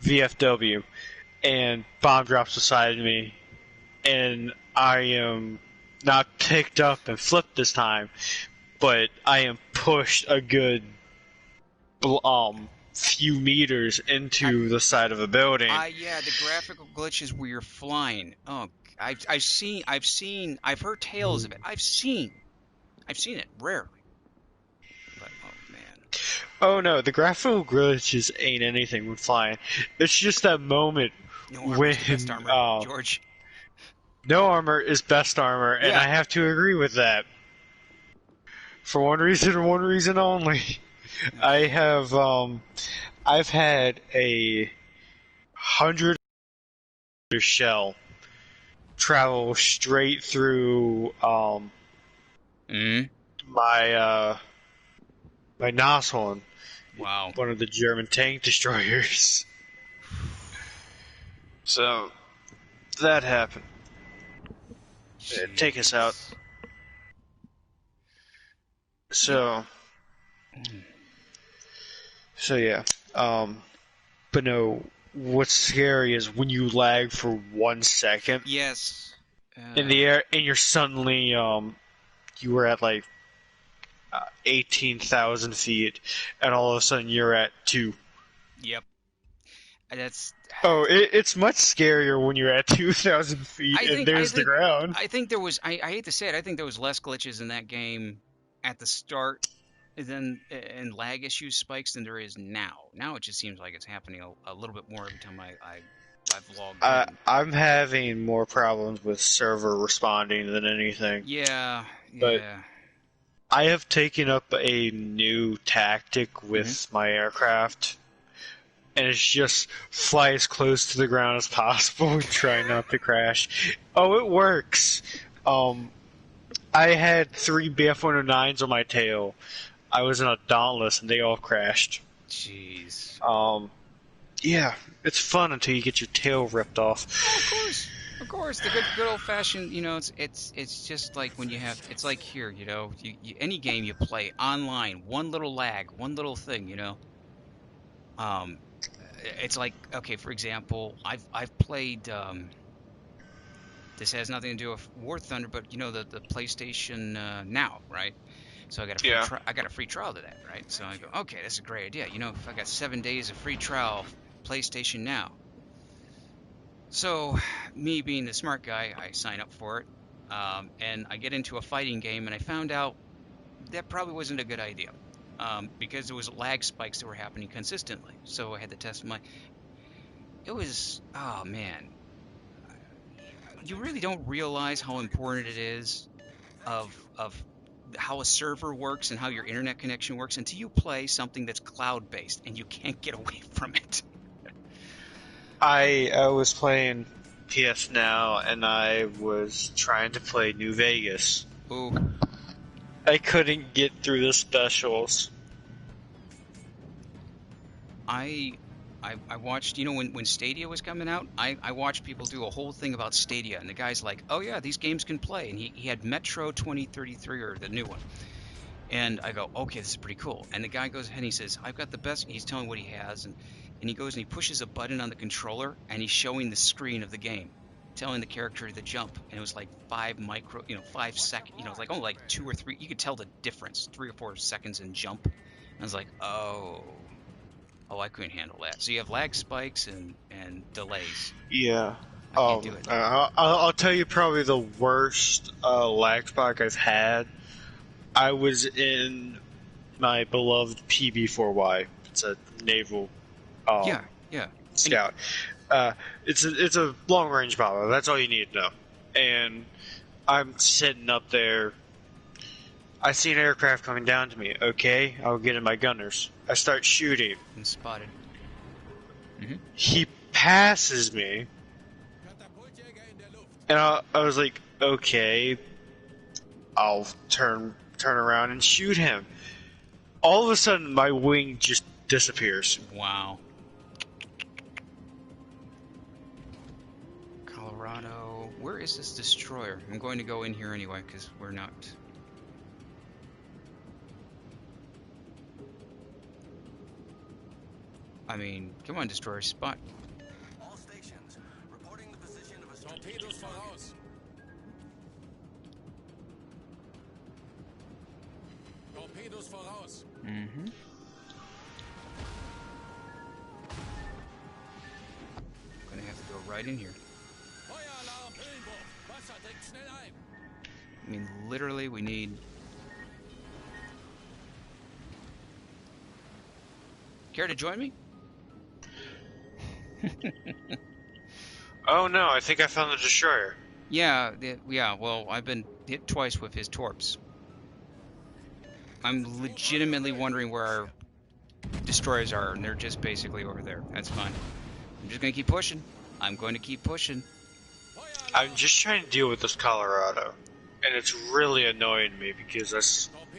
VFW, and bomb drops beside me, and I am not picked up and flipped this time, but I am pushed a good few meters into the side of a building. Yeah, the graphical glitches where you're flying. Oh, I've heard tales of it. I've seen it rarely. But oh man. Oh no, the graphical glitches ain't anything when flying. It's just that moment No when armor's the best armor, George. no armor is best armor, and Yeah. I have to agree with that. For one reason and one reason only. I've had 100 shell travel straight through Mm. my my Nashorn, Wow. one of the German tank destroyers. So that happened. Take us out. Jeez. So yeah. But no, what's scary is when you lag for 1 second Yes. in the air, and you're suddenly you were at like 18,000 feet, and all of a sudden you're at 2. Yep. That's. Oh, it's much scarier when you're at 2,000 feet and there's the ground. I think there was. I hate to say it. I think there was less glitches in that game at the start than and lag issues spikes than there is now. Now it just seems like it's happening a little bit more every time I've logged in. I'm having more problems with server responding than anything. Yeah. But Yeah. I have taken up a new tactic with my aircraft, and it's just fly as close to the ground as possible and try not to crash. Oh, it works. I had 3 BF-109s on my tail. I was in a Dauntless, and they all crashed. Jeez. Yeah, it's fun until you get your tail ripped off. Oh, of course, the good old fashioned. You know, it's just like when you have. It's like here, you know, any game you play online, one little lag, one little thing, you know. It's like, okay, for example, I've played. This has nothing to do with War Thunder, but you know the PlayStation Now, right? So I got a free trial to that, right? So I go, okay, that's a great idea. You know, if I got 7 days of free trial PlayStation Now. So, me being the smart guy, I sign up for it, and I get into a fighting game, and I found out that probably wasn't a good idea, because there was lag spikes that were happening consistently. So I had to test my. It was, oh man, you really don't realize how important it is of how a server works and how your internet connection works until you play something that's cloud-based and you can't get away from it. I was playing PS Now, and I was trying to play New Vegas. Ooh, I couldn't get through the specials. I I watched, when Stadia was coming out, I watched people do a whole thing about Stadia, and the guy's like, oh yeah, these games can play, and he had Metro 2033, or the new one, and I go, okay, this is pretty cool, and the guy goes ahead and he says, I've got the best, he's telling what he has, and he goes and he pushes a button on the controller, and he's showing the screen of the game, telling the character to jump, and it was like 5 seconds, it was like only like 2 or 3, you could tell the difference, 3 or 4 seconds in jump, and I was like, oh, I couldn't handle that. So you have lag spikes and delays. Yeah. I can't do it. I'll tell you probably the worst lag spike I've had. I was in my beloved PB4Y. It's a naval Yeah. scout. It's a long range bomber. That's all you need to know. And I'm sitting up there. I see an aircraft coming down to me. Okay, I'll get in my gunners. I start shooting. And spotted. He passes me. And I was like, okay, I'll turn around and shoot him. All of a sudden, my wing just disappears. Wow. Colorado. Where is this destroyer? I'm going to go in here anyway because we're not. I mean, come on, destroyer, spot. All stations reporting the position of a torpedoes voraus. Torpedoes voraus. Mm-hmm. Gonna have to go right in here. Feueralarm, Höhenwurf. Wasser dringt schnell ein. I mean, literally, we need. Care to join me? Oh no, I think I found the destroyer. Yeah, well, I've been hit twice with his torps. I'm legitimately wondering where our destroyers are, and they're just basically over there. That's fine. I'm just gonna keep pushing. I'm going to keep pushing. I'm just trying to deal with this Colorado. And it's really annoying me because I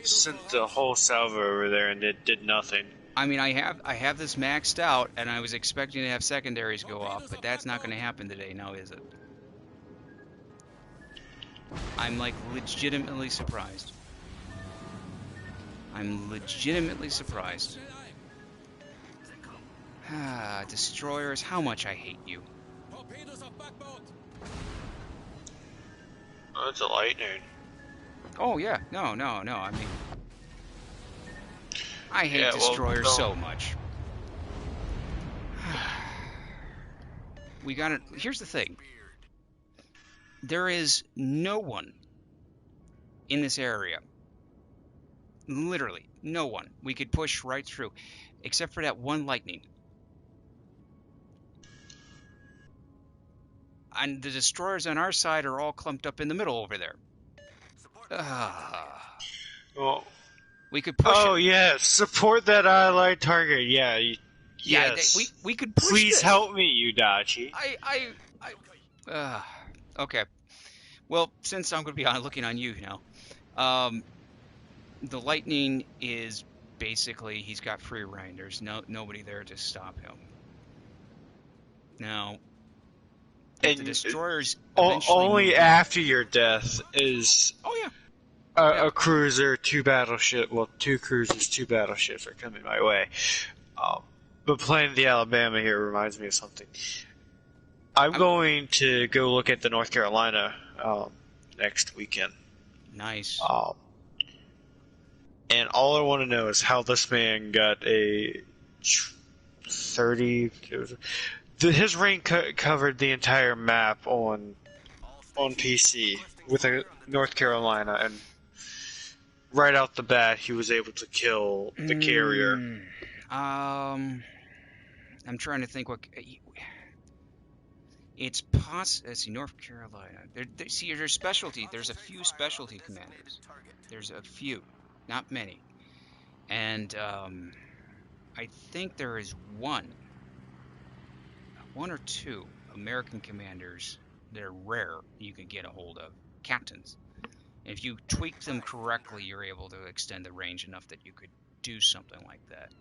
sent the whole salvo over there and it did nothing. I mean, I have this maxed out, and I was expecting to have secondaries go off, but that's not going to happen today, now is it? I'm like legitimately surprised. I'm legitimately surprised. Ah, destroyers, how much I hate you. Oh, it's a lightning. Oh yeah, no. I mean, I hate Yeah, well, destroyers don't. so much. We got it. Here's the thing. There is no one in this area. Literally, no one. We could push right through, except for that one lightning. And the destroyers on our side are all clumped up in the middle over there. Well, We could push oh it. yeah, support that allied target. Yeah, yes. We could push Please this. help me, Udachi. Okay. Well, since I'm going to be looking on you now, the lightning is basically he's got free reign. There's nobody there to stop him. Now, if And the destroyers eventually only move after your death is oh yeah. a cruiser, two cruisers, two battleships are coming my way. But playing the Alabama here reminds me of something. I'm going to go look at the North Carolina next weekend. Nice. And all I want to know is how this man got a His reign covered the entire map on PC with a North Carolina, and right out the bat, he was able to kill the carrier. I'm trying to think what. It's let's see, North Carolina. See, there's specialty. There's a few specialty commanders. There's a few, not many. And I think there is one or two American commanders that are rare you can get a hold of, captains. And if you tweak them correctly, you're able to extend the range enough that you could do something like that.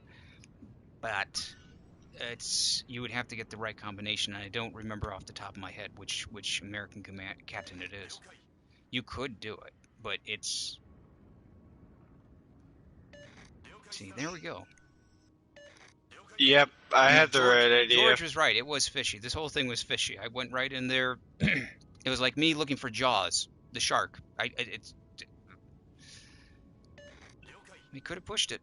But you would have to get the right combination, and I don't remember off the top of my head which American captain it is. You could do it, but it's... See, there we go. Yep, I had the right idea. George was right. It was fishy. This whole thing was fishy. I went right in there. It was like me looking for Jaws, the shark. We could have pushed it.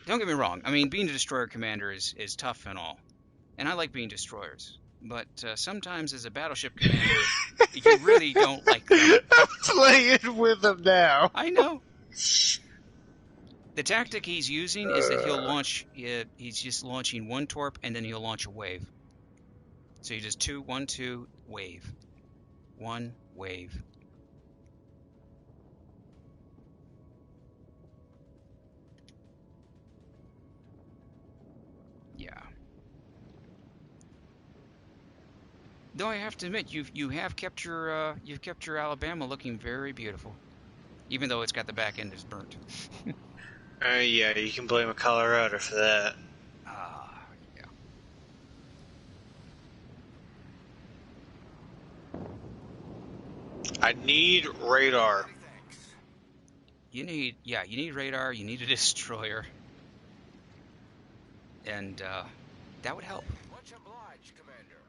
Don't get me wrong. I mean, being a destroyer commander is tough and all, and I like being destroyers. But sometimes, as a battleship commander, you really don't like them. I'm playing with them now. I know. The tactic he's using is that he'll launch. He's just launching one torp, and then he'll launch a wave. So he does 2, 1, 2, wave, 1, wave. Yeah. Though I have to admit, you have kept your Alabama looking very beautiful, even though it's got the back end is burnt. Yeah, you can blame a Colorado for that. Yeah. I need radar. You need radar. You need a destroyer, and that would help. Much obliged, Commander.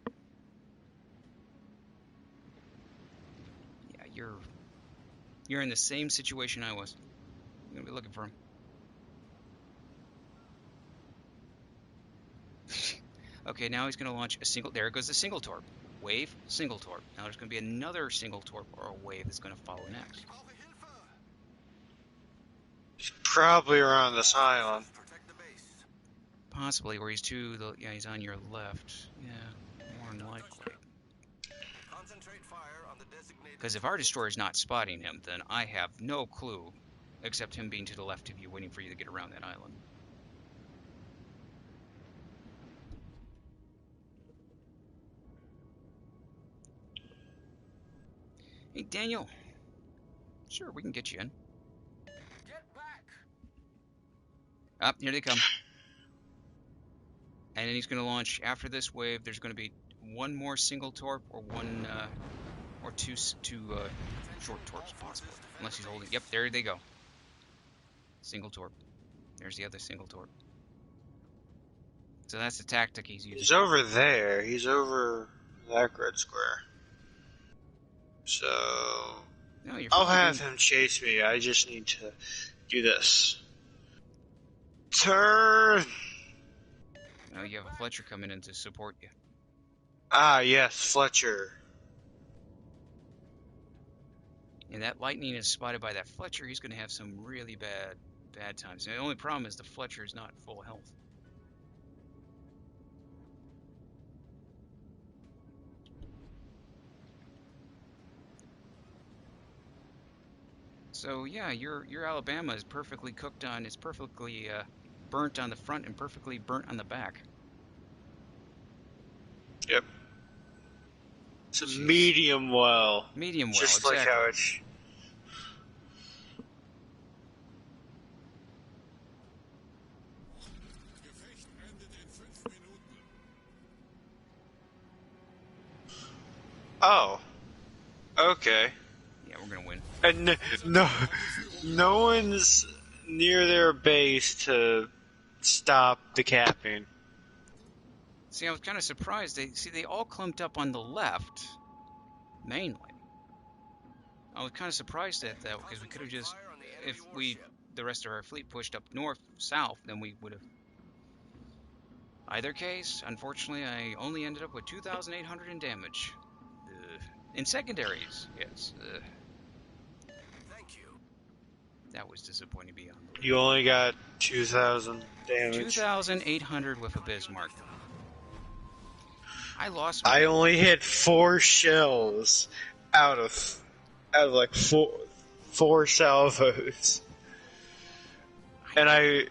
Yeah, you're in the same situation I was. I'm gonna be looking for him. Okay, now he's gonna launch a single. There goes the single torp. Wave, single torp. Now there's gonna be another single torp or a wave that's gonna follow next. He's probably around this island. Possibly where he's he's on your left. Yeah, more than likely. Because if our destroyer's not spotting him, then I have no clue, except him being to the left of you, waiting for you to get around that island. Hey, Daniel. Sure, we can get you in. Get back. Up, here they come. And then he's going to launch after this wave. There's going to be one more single torp or one or two short torps possible, unless he's holding. Yep, there they go. Single torp. There's the other single torp. So that's the tactic he's using. He's over there. He's over that grid square. So no, I'll have him chase me. I just need to do this. Turn. No, you have a Fletcher coming in to support you. Ah, yes, Fletcher. And that lightning is spotted by that Fletcher. He's going to have some really bad times. And the only problem is the Fletcher is not full health. So yeah, your Alabama is perfectly cooked on. It's perfectly burnt on the front and perfectly burnt on the back. Yep. It's a medium well. Medium well, just exactly. like how it's. Oh. Okay. Yeah, we're gonna win. And no one's near their base to stop the capping. See, I was kind of surprised. They all clumped up on the left, mainly. I was kind of surprised at that because we could have just, if we the rest of our fleet pushed up north, south, then we would have. Either case, unfortunately, I only ended up with 2,800 in damage. In secondaries, yes. Thank you. That was disappointing beyond belief. You only got 2,000 damage. 2,800 with a Bismarck. I lost. I only hit 4 shells out of like four salvos. And I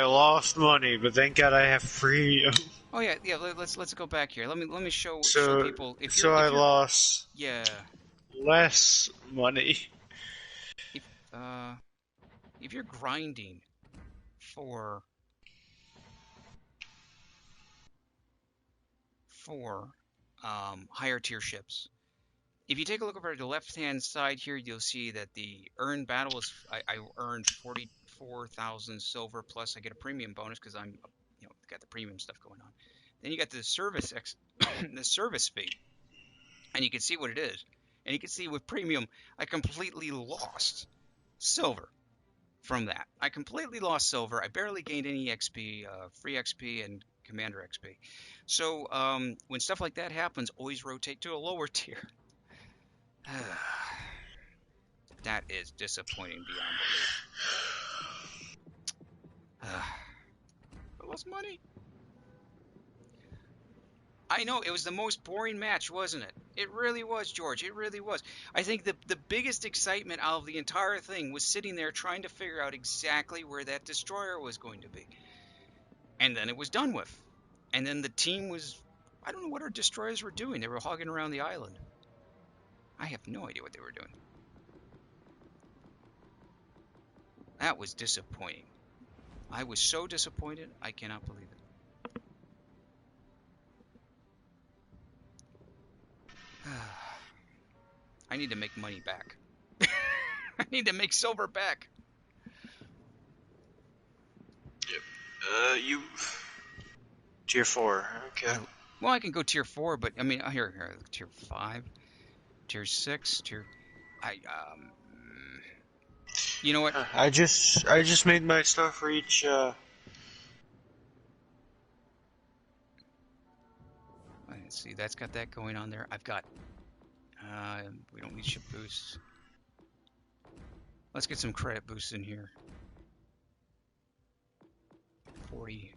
lost money, but thank God I have premium. Oh yeah. Let's go back here. Let me show So people. If I you're, lost yeah. less money. If you're grinding for higher tier ships, if you take a look over to the left hand side here, you'll see that the earned battle is I earned 44,000 silver, plus I get a premium bonus because I'm got the premium stuff going on. Then you got the service the service fee, and you can see what it is. And you can see with premium, I completely lost silver from that. I completely lost silver. I barely gained any XP, free XP and commander XP. So when stuff like that happens, always rotate to a lower tier. That is disappointing beyond belief. I lost money. I know, it was the most boring match, wasn't it? It really was, George. It really was. I think the biggest excitement out of the entire thing was sitting there trying to figure out exactly where that destroyer was going to be. And then it was done with. And then the team was... I don't know what our destroyers were doing. They were hogging around the island. I have no idea what they were doing. That was disappointing. I was so disappointed, I cannot believe it. I need to make money back. I need to make silver back. Yep. You... Tier 4, okay. Well, I can go tier 4, but I mean, here, tier 5, tier 6, you know what? I just made my stuff reach, Let's see, that's got that going on there. I've got, we don't need ship boosts. Let's get some credit boosts in here. 40.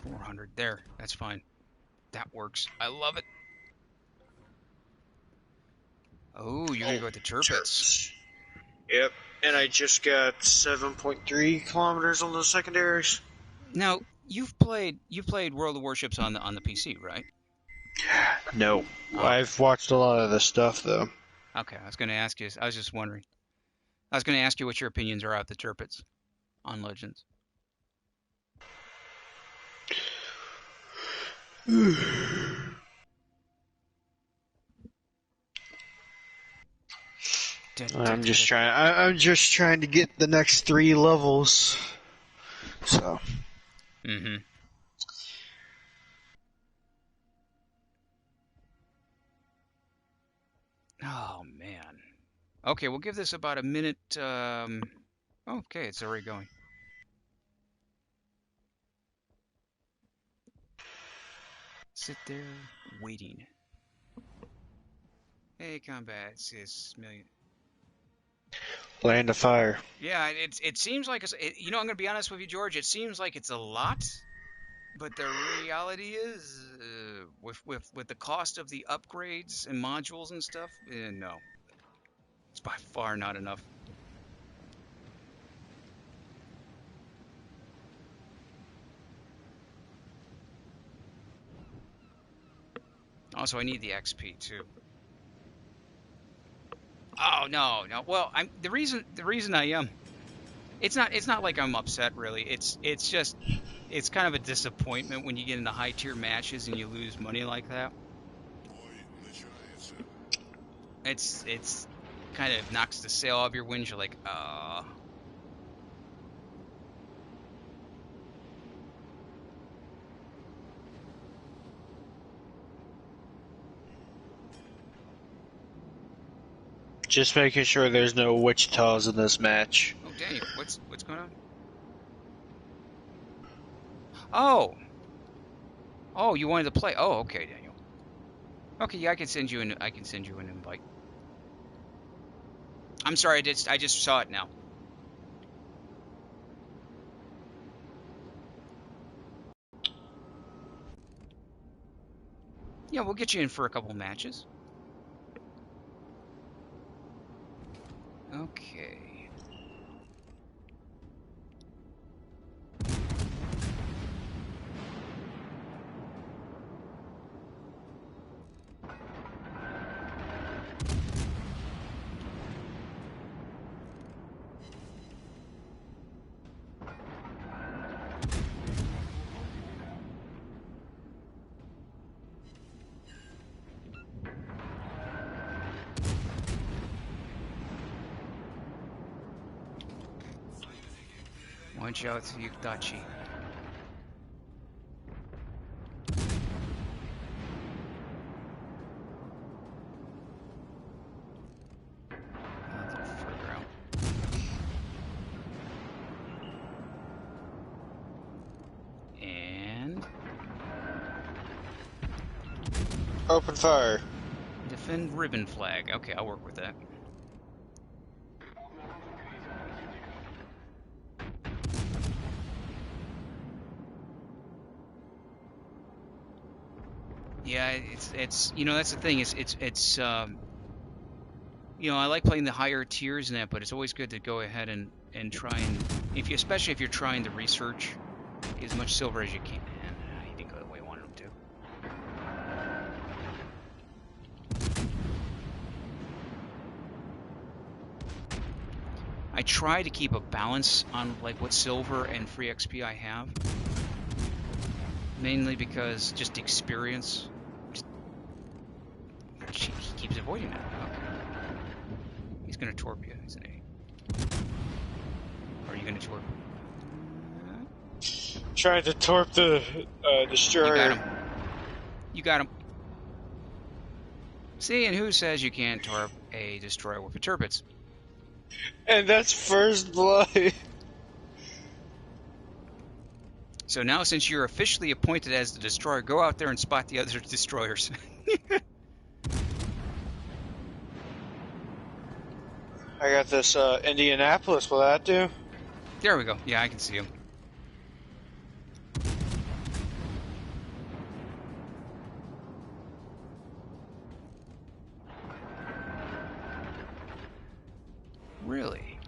400. There. That's fine. That works. I love it. Oh, you're going to go with the turpits. Yep. And I just got 7.3 kilometers on the secondaries. Now, you've played World of Warships on the PC, right? No. Oh. I've watched a lot of this stuff, though. Okay, I was going to ask you. I was just wondering. I was going to ask you what your opinions are about the turpits on Legends. I'm just trying to get the next 3 levels. So. Mm-hmm. Oh man. Okay, we'll give this about a minute. Okay, it's already going. Sit there waiting. Hey, combat. It's million. Land of Fire. Yeah, it seems like I'm going to be honest with you, George. It seems like it's a lot, but the reality is, with the cost of the upgrades and modules and stuff, no, it's by far not enough. Also, I need the XP too. Oh no. Well, the reason I am. It's not like I'm upset really. It's just it's kind of a disappointment when you get into high tier matches and you lose money like that. It's kind of knocks the sail off your winds. You're like, Just making sure there's no Wichitas in this match. Oh, Daniel, what's going on? Oh. Oh, you wanted to play. Oh, okay, Daniel. Okay, yeah, I can send you an invite. I'm sorry, I just saw it now. Yeah, we'll get you in for a couple matches. Okay. Watch out, Yudachi. A little further out. And Open fire. defend ribbon flag. Okay, I'll work with that. Yeah, it's you know, that's the thing, it's you know, I like playing the higher tiers in that, but it's always good to go ahead and try and, especially if you're trying to research as much silver as you can. And he didn't go the way I wanted him to. I try to keep a balance on like what silver and free XP I have, mainly because just experience. He keeps avoiding that. Okay. He's gonna torp you, isn't he? Or are you gonna torp? Trying to torp the destroyer. You got him. You got him. See, and who says you can't torp a destroyer with perturbats? And that's first blood. So now, since you're officially appointed as the destroyer, go out there and spot the other destroyers. I got this Indianapolis. Will that do? There we go. Yeah, I can see him. Really?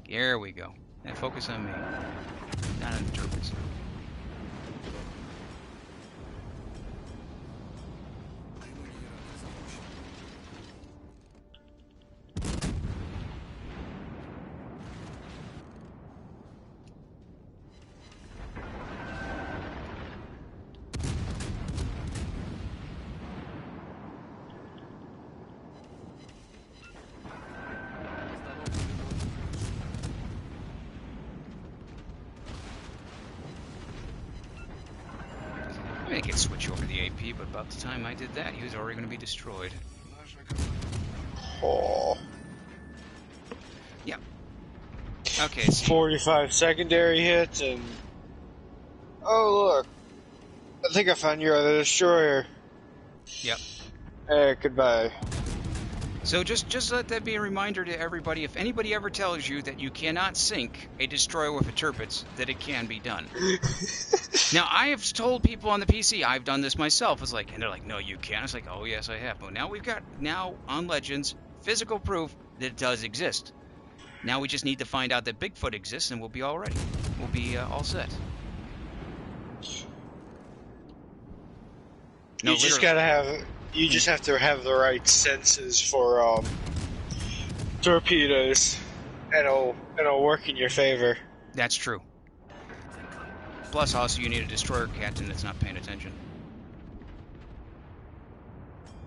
There we go. And focus on me, not on the turbines. I could switch over the AP, but about the time I did that, he was already going to be destroyed. Oh. Yeah. Okay, so 45 secondary hits and... Oh, look. I think I found your other destroyer. Yep. Hey, goodbye. So just let that be a reminder to everybody. If anybody ever tells you that you cannot sink a destroyer with a turbines, that it can be done. Now, I have told people on the PC, I've done this myself. It's like, and they're like, no, you can't. It's like, oh, yes, I have. But now we've got, on Legends, physical proof that it does exist. Now we just need to find out that Bigfoot exists, and we'll be all ready. We'll be all set. No, You just gotta have... You just have to have the right senses for torpedoes, and it'll work in your favor. That's true. Plus, also, you need a destroyer captain that's not paying attention.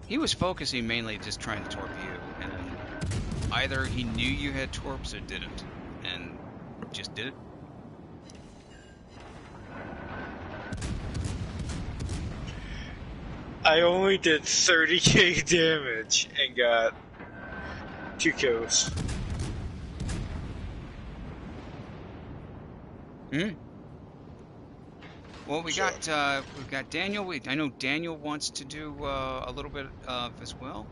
He was focusing mainly just trying to torp you, and then either he knew you had torps or didn't, and just did it. I only did 30k damage and got 2 kills. Hmm. Well, we've got Daniel. I know Daniel wants to do a little bit of as well,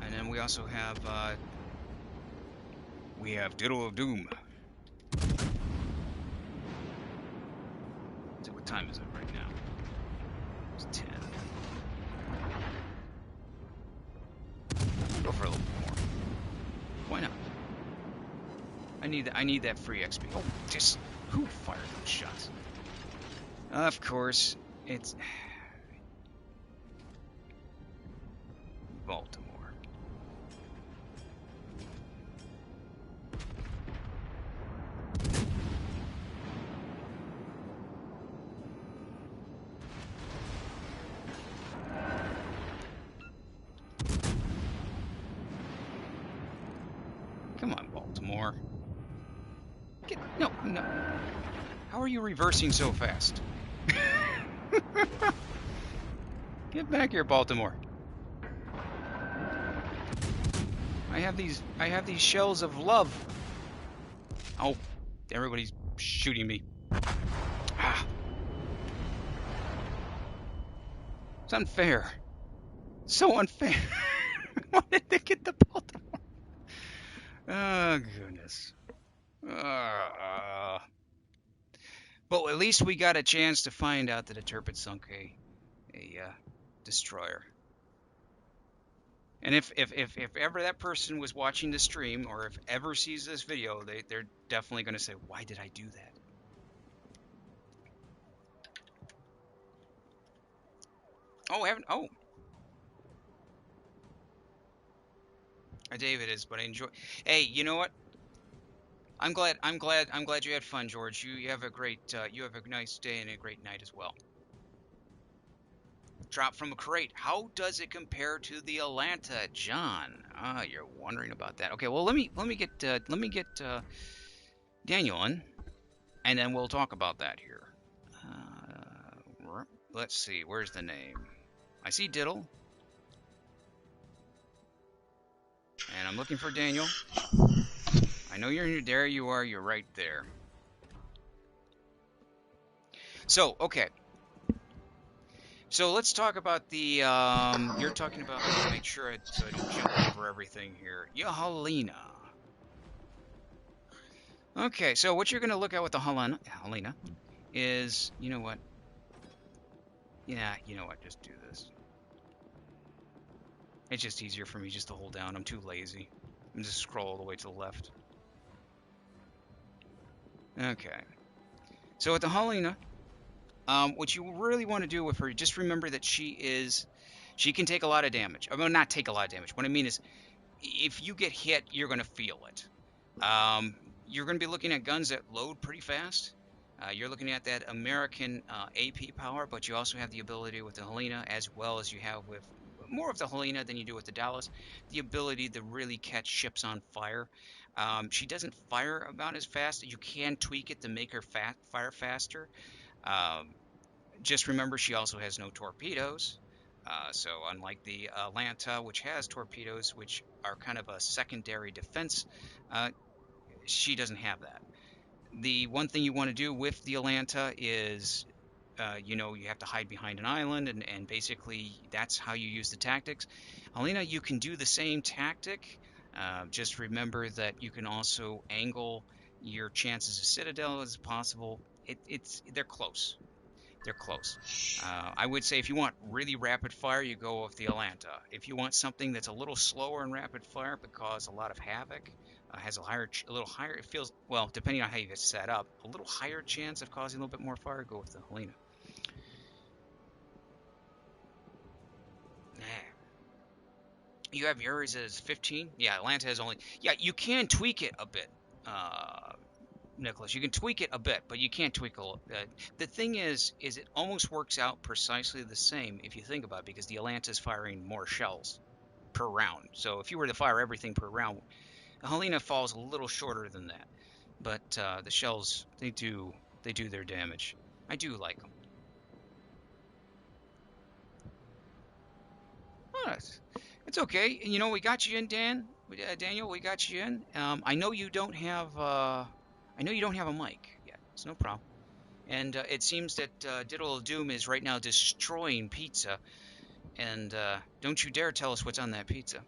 and then we also have Diddle of Doom. So what time is it right now? It's 10. Go for a little bit more. Why not? I need that free XP. Oh, just who fired those shots? Of course, it's Baltimore. Come on, Baltimore. No. How are you reversing so fast? Get back here, Baltimore. I have these shells of love. Oh, everybody's shooting me. Ah. It's unfair. So unfair. Why did they get the Baltimore? Oh, goodness. But at least we got a chance to find out that a Turpid sunk a destroyer. And if ever that person was watching the stream, or if ever sees this video, they're definitely going to say, "Why did I do that?" Oh, I haven't. Oh, David is, but I enjoy. Hey, you know what? I'm glad you had fun, George. You have a great you have a nice day and a great night as well. Drop from a crate. How does it compare to the Atlanta, John? Ah, you're wondering about that. Okay, well let me get Daniel in, and then we'll talk about that here. Let's see. Where's the name? I see Diddle, and I'm looking for Daniel. I know you're there. You are. You're right there. So okay. So let's talk about the, you're talking about, let's make sure so I don't jump over everything here. Helena. Okay, so what you're going to look at with the Helena is, you know what? Yeah, you know what? Just do this. It's just easier for me just to hold down. I'm too lazy. I'm just scroll all the way to the left. Okay. So with the Helena, what you really want to do with her, just remember that she can take a lot of damage. I mean, not take a lot of damage. What I mean is, if you get hit, you're going to feel it. You're going to be looking at guns that load pretty fast. You're looking at that American AP power, but you also have the ability with the Helena, as well as you have with more of the Helena than you do with the Dallas, the ability to really catch ships on fire. She doesn't fire about as fast. You can tweak it to make her fire faster. Just remember, she also has no torpedoes. So unlike the Atlanta, which has torpedoes, which are kind of a secondary defense, she doesn't have that. The one thing you want to do with the Atlanta is, you have to hide behind an island, and basically that's how you use the tactics. Helena, you can do the same tactic. Just remember that you can also angle your chances of Citadel as possible. They're close. They're close. I would say if you want really rapid fire, you go with the Atlanta. If you want something that's a little slower and rapid fire but cause a lot of havoc, has a little higher, it feels, well, depending on how you get set up, a little higher chance of causing a little bit more fire, go with the Helena. You have yours as 15? Yeah, Atlanta has only, yeah, you can tweak it a bit. Nicholas, you can tweak it a bit, but you can't tweak the thing is it almost works out precisely the same if you think about it, because the Atlanta is firing more shells per round. So if you were to fire everything per round, the Helena falls a little shorter than that. But the shells, they do their damage. I do like them. It's okay. And, we got you in, Dan. Daniel, we got you in. I know you don't have. I know you don't have a mic yet. It's no problem. And it seems that Diddle of Doom is right now destroying pizza. And don't you dare tell us what's on that pizza.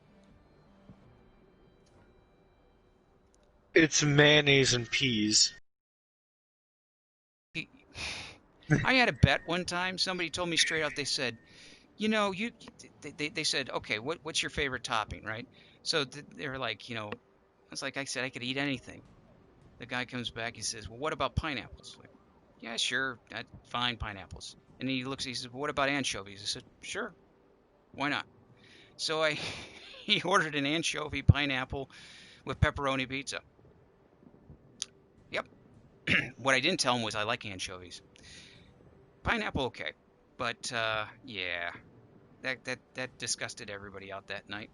It's mayonnaise and peas. I had a bet one time. Somebody told me straight out. They said, they said, okay, what's your favorite topping, right? So they were like, it's like I said, I could eat anything. The guy comes back. He says, well, what about pineapples? Like, yeah, sure, fine, pineapples. And he looks. He says, well, what about anchovies? I said, sure, why not? So he ordered an anchovy pineapple with pepperoni pizza. Yep. What I didn't tell him was I like anchovies. Pineapple, okay, but yeah, that disgusted everybody out that night.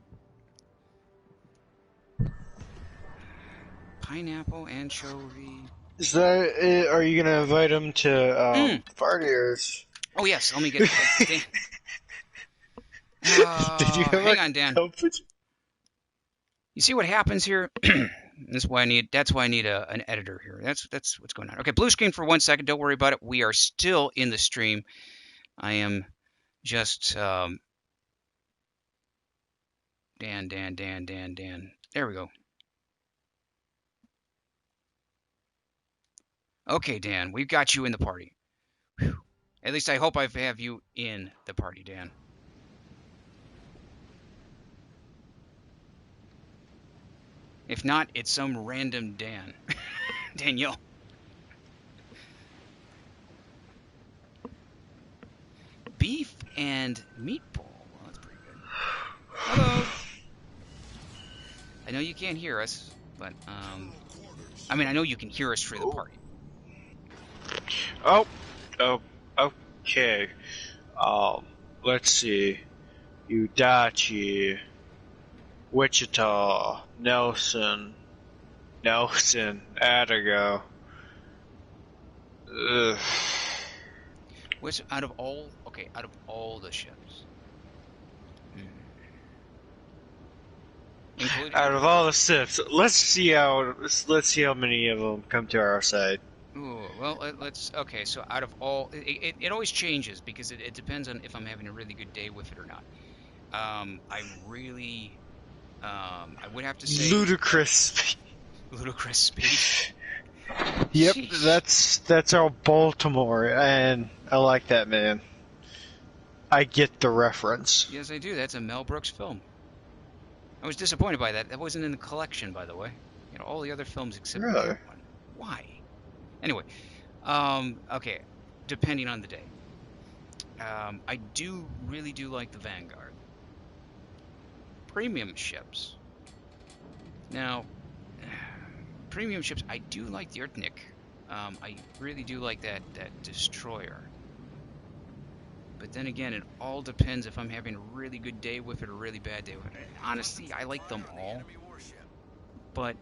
Pineapple, anchovy. Is that it? Are you gonna invite him to party or? Oh yes, let me get. Did you have hang on, Dan. company? You see what happens here? That's why I need an editor here. That's what's going on. Okay, blue screen for 1 second. Don't worry about it. We are still in the stream. I am just Dan. There we go. Okay, Dan, we've got you in the party. Whew. At least I hope I have you in the party, Dan. If not, it's some random Dan. Daniel. Beef and meatball. Well, that's pretty good. Hello. I know you can't hear us, but I mean, I know you can hear us through the party. Oh, okay. Let's see. Udachi, Wichita, Nelson, Attigo. Ugh. Which out of all the ships, including Out of all the ships, let's see how many of them come to our side. Ooh, well, okay, so out of all, it always changes because it depends on if I'm having a really good day with it or not. I would have to say Ludicrous speed. Yep, Jeez. that's our Baltimore, and I like that, man. I get the reference. Yes, I do. That's a Mel Brooks film. I was disappointed by that. That wasn't in the collection, by the way. All the other films except Really? that one. Why? Anyway, okay, depending on the day. I really do like the Vanguard. Premium ships. Now, premium ships, I do like the Urtnik. I really do like that destroyer. But then again, it all depends if I'm having a really good day with it or a really bad day with it. Honestly, I like them all. But,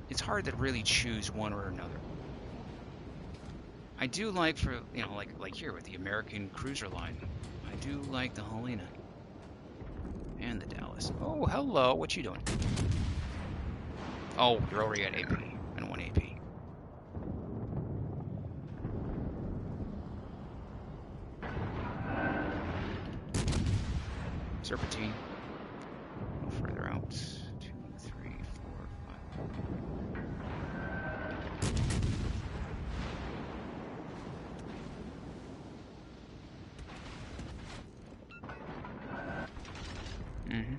it's hard to really choose one or another. I do like like here with the American cruiser line. I do like the Helena. And the Dallas. Oh, hello. What you doing? Oh, you're already at AP. I don't want AP. Serpentine. A little further out. 2, 3, 4, 5. Mm-hmm.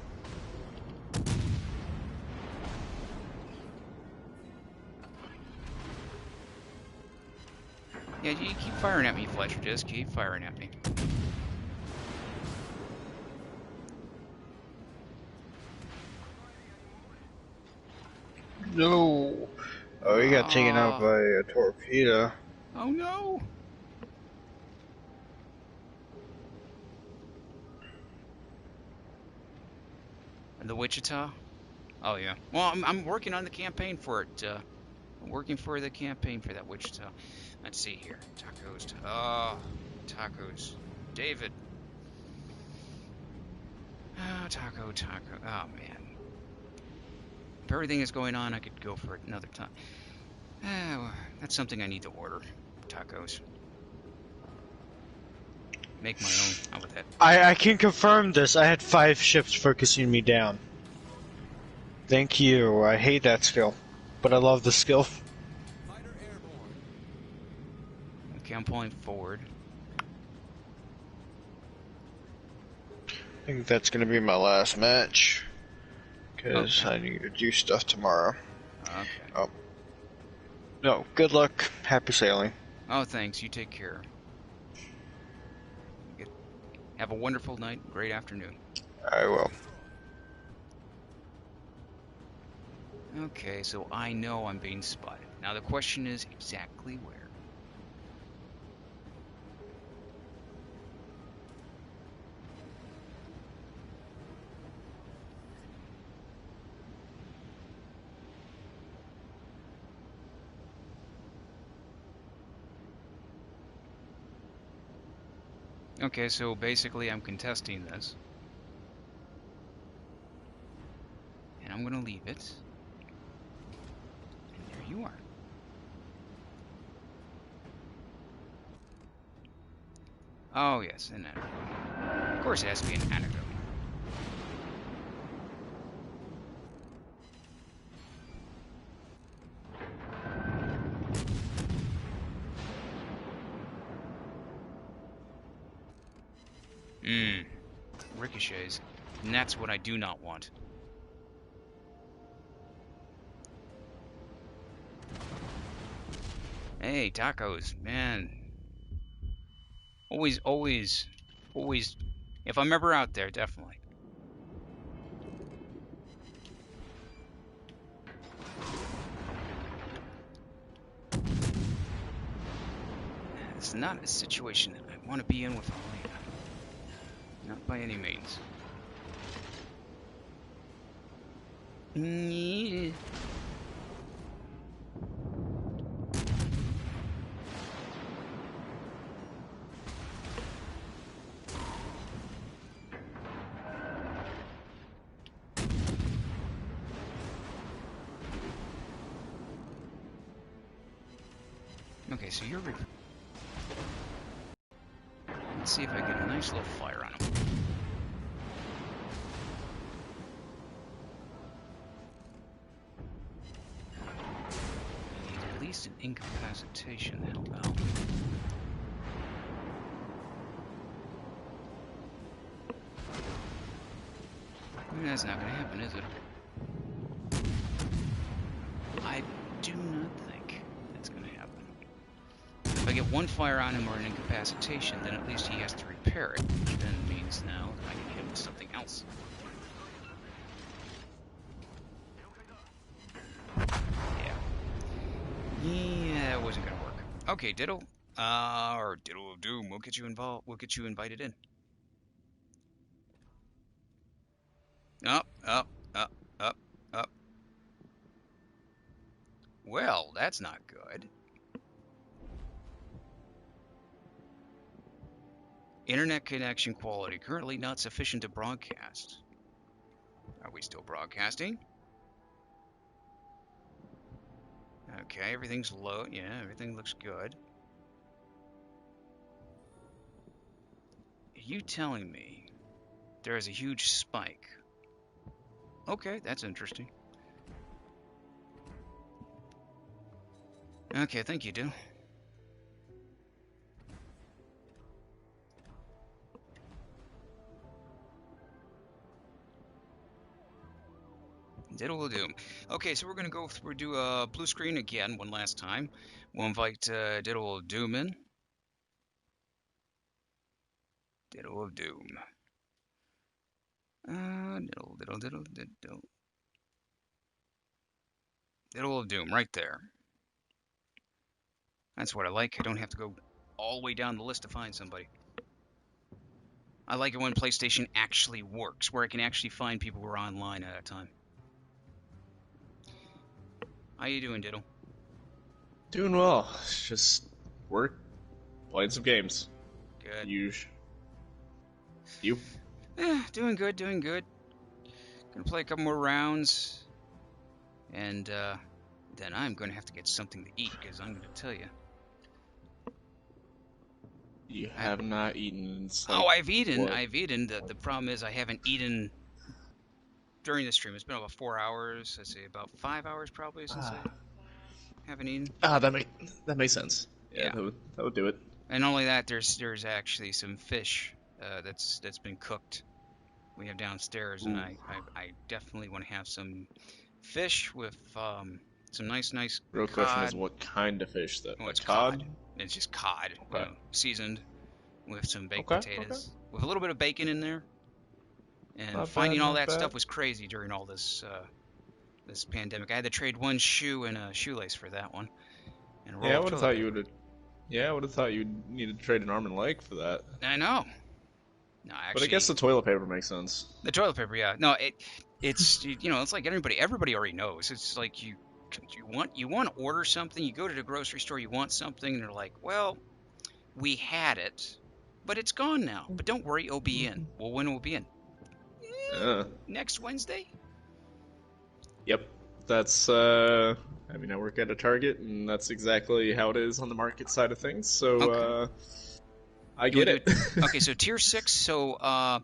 Yeah, you keep firing at me, Fletcher. Just keep firing at me. No. Oh, he got taken out by a torpedo. Oh no. The Wichita? Oh yeah. Well, I'm working on the campaign for it. I'm working for the campaign for that Wichita. Let's see here. Tacos. Tacos. David. Oh, taco. Oh, man. If everything is going on, I could go for it another time. Well, that's something I need to order. Tacos. Make my own. How about that? I can confirm this. I had 5 ships focusing me down. Thank you. I hate that skill, but I love the skill. Okay, I'm pulling forward. I think that's going to be my last match, because Okay. I need to do stuff tomorrow. Okay. Oh. No, good luck. Happy sailing. Oh, thanks. You take care. Have a wonderful night. Great afternoon. I will. Okay, so I know I'm being spotted. Now the question is exactly where. Okay, so basically I'm contesting this. And I'm going to leave it. And there you are. Oh, yes, an antidote. Of course it has to be an antidote. Ricochets. And that's what I do not want. Hey, tacos, man. Always. If I'm ever out there, definitely. It's not a situation that I want to be in with Elena. Not by any means. Yeah. Okay, so you're... Let's see if I get a nice little fire on him. I need at least an incapacitation to help out. That's not going to happen, is it? I do not think that's going to happen. If I get one fire on him or an incapacitation, then at least he has to repair it, which then means now that I can hit him with something else. Yeah, that wasn't going to work. Okay, Diddle. Or Diddle of Doom. We'll get you involved. We'll get you invited in. Up. Well, that's not good. Internet connection quality currently not sufficient to broadcast. Are we still broadcasting? Okay, everything's low. Yeah, everything looks good. Are you telling me there is a huge spike? Okay, that's interesting. Okay, thank you, Diddle. Diddle will do. Okay, so we're gonna go through, do a blue screen again one last time. We'll invite Diddle of Doom in. Diddle of Doom. Diddle. Diddle of Doom, right there. That's what I like. I don't have to go all the way down the list to find somebody. I like it when PlayStation actually works, where I can actually find people who are online at a time. How you doing, Diddle? Doing well. Just work, playing some games. Good. You? Doing good, doing good. Gonna play a couple more rounds, and then I'm gonna have to get something to eat, because I'm gonna tell you. You have not eaten. It's Oh, like, I've eaten. what? I've eaten. The problem is I haven't eaten during the stream. It's been about 4 hours. I'd say about 5 hours probably since I haven't eaten. That makes sense. Yeah, Yeah. that would do it. And not only that, there's actually some fish that's been cooked. We have downstairs, and Ooh. I definitely want to have some fish with some nice Real question is, cod. what kind of fish? That Well, like it's cod? cod. It's just cod, Okay. seasoned with some baked Okay. potatoes, with a little bit of bacon in there. And Not finding bad, all not that bad. stuff was crazy during all this this pandemic. I had to trade one shoe and a shoelace for that one, and a roll Yeah, I of would have toilet thought you paper. would. Yeah, I would have thought you'd need to trade an arm and leg for that. I know. No, But I guess actually, the toilet paper makes sense. the toilet paper, yeah. No, it's it's like everybody already knows. It's like you want to order something, you go to the grocery store, you want something, and they're like, well, we had it, but it's gone now. But don't worry, it'll be in. Well, when will it be in? Next Wednesday? Yep. That's I mean, I work at a Target, and that's exactly how it is on the market side of things. So Okay. I get it. Okay, so tier 6. So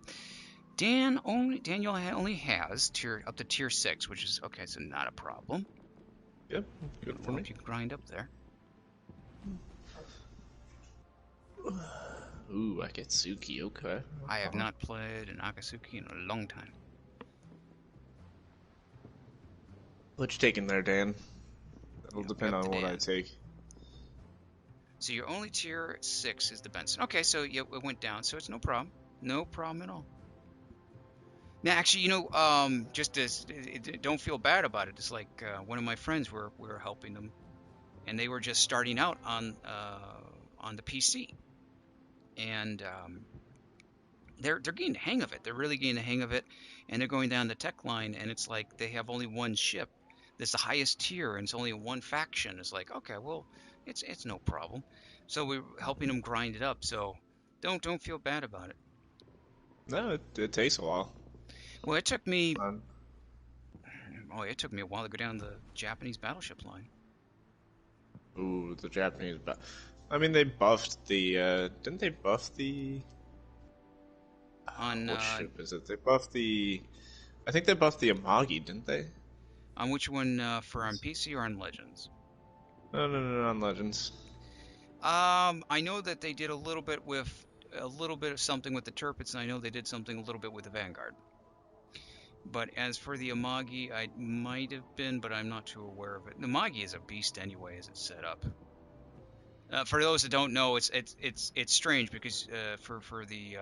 Daniel only has up to tier 6, which is okay. So not a problem. Yep, good for me. You can grind up there. Ooh, Akatsuki, okay. I have not played an Akatsuki in a long time. What you taking there, Dan? It'll depend up on to what Dan. I take. So your only tier 6 is the Benson. Okay, so yeah, it went down, so it's no problem. No problem at all. Now, actually, just as don't feel bad about it. It's like one of my friends we were helping them, and they were just starting out on the PC, and they're getting the hang of it. They're really getting the hang of it, and they're going down the tech line, and it's like they have only one ship. That's the highest tier, and it's only one faction. It's like, okay, well, it's no problem. So we're helping them grind it up. So don't feel bad about it. No, it takes a while. Well, it took me Um, it took me a while to go down the Japanese battleship line. Ooh, the Japanese. I mean, they buffed the. Didn't they buff the? On What ship is it? They buffed the. I think they buffed the Amagi, didn't they? on which one for on PC or on Legends? No, on Legends. I know that they did a little bit of something with the Turpits, and I know they did something a little bit with the Vanguard. But as for the Amagi, I might have been, but I'm not too aware of it. The Amagi is a beast anyway, as it's set up. For those that don't know, it's strange because for the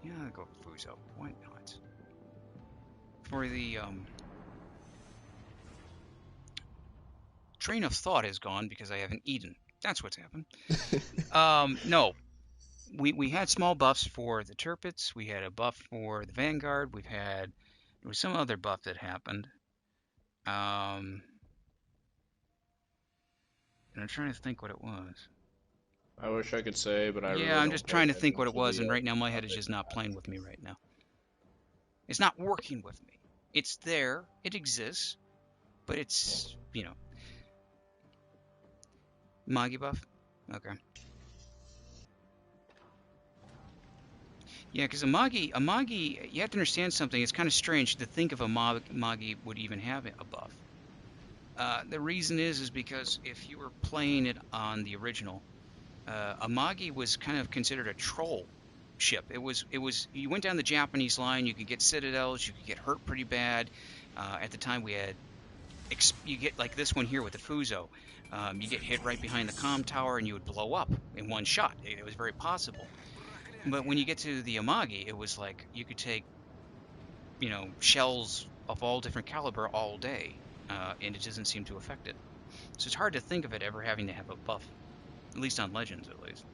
yeah, I'll go Fuso. Why not? For the train of thought is gone because I haven't eaten. That's what's happened. No, we had small buffs for the Turpits. We had a buff for the Vanguard. There was some other buff that happened. And I'm trying to think what it was. I wish I could say, but I really I'm don't just pay trying to think attention what it to was, the, and right now my head is update. just not playing with me right now. It's not working with me. It's there. It exists. But it's, Magi buff? Okay. Yeah, because a Magi, you have to understand something. It's kind of strange to think of a Magi would even have a buff. The reason is because if you were playing it on the original, a Magi was kind of considered a troll ship. It was you went down the Japanese line, you could get citadels, you could get hurt pretty bad. At the time we had you get like this one here with the Fuso. You get hit right behind the comm tower and you would blow up in one shot. It was very possible. But when you get to the Amagi, it was like you could take, shells of all different caliber all day, and it doesn't seem to affect it. So it's hard to think of it ever having to have a buff, at least on Legends, at least.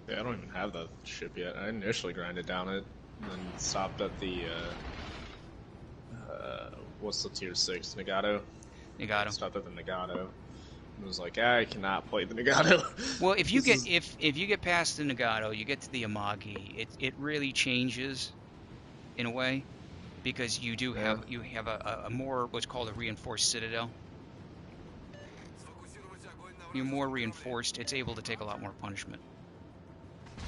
Yeah, I don't even have that ship yet. I initially grinded down it, and then stopped at the, what's the tier 6? Nagato? You got him. Stopped at the Nagato. I was like, I cannot play the Nagato. Well, if you This get if you get past the Nagato, you get to the Amagi, it really changes in a way because you do Yeah. have a more what's called a reinforced citadel. You're more reinforced. It's able to take a lot more punishment.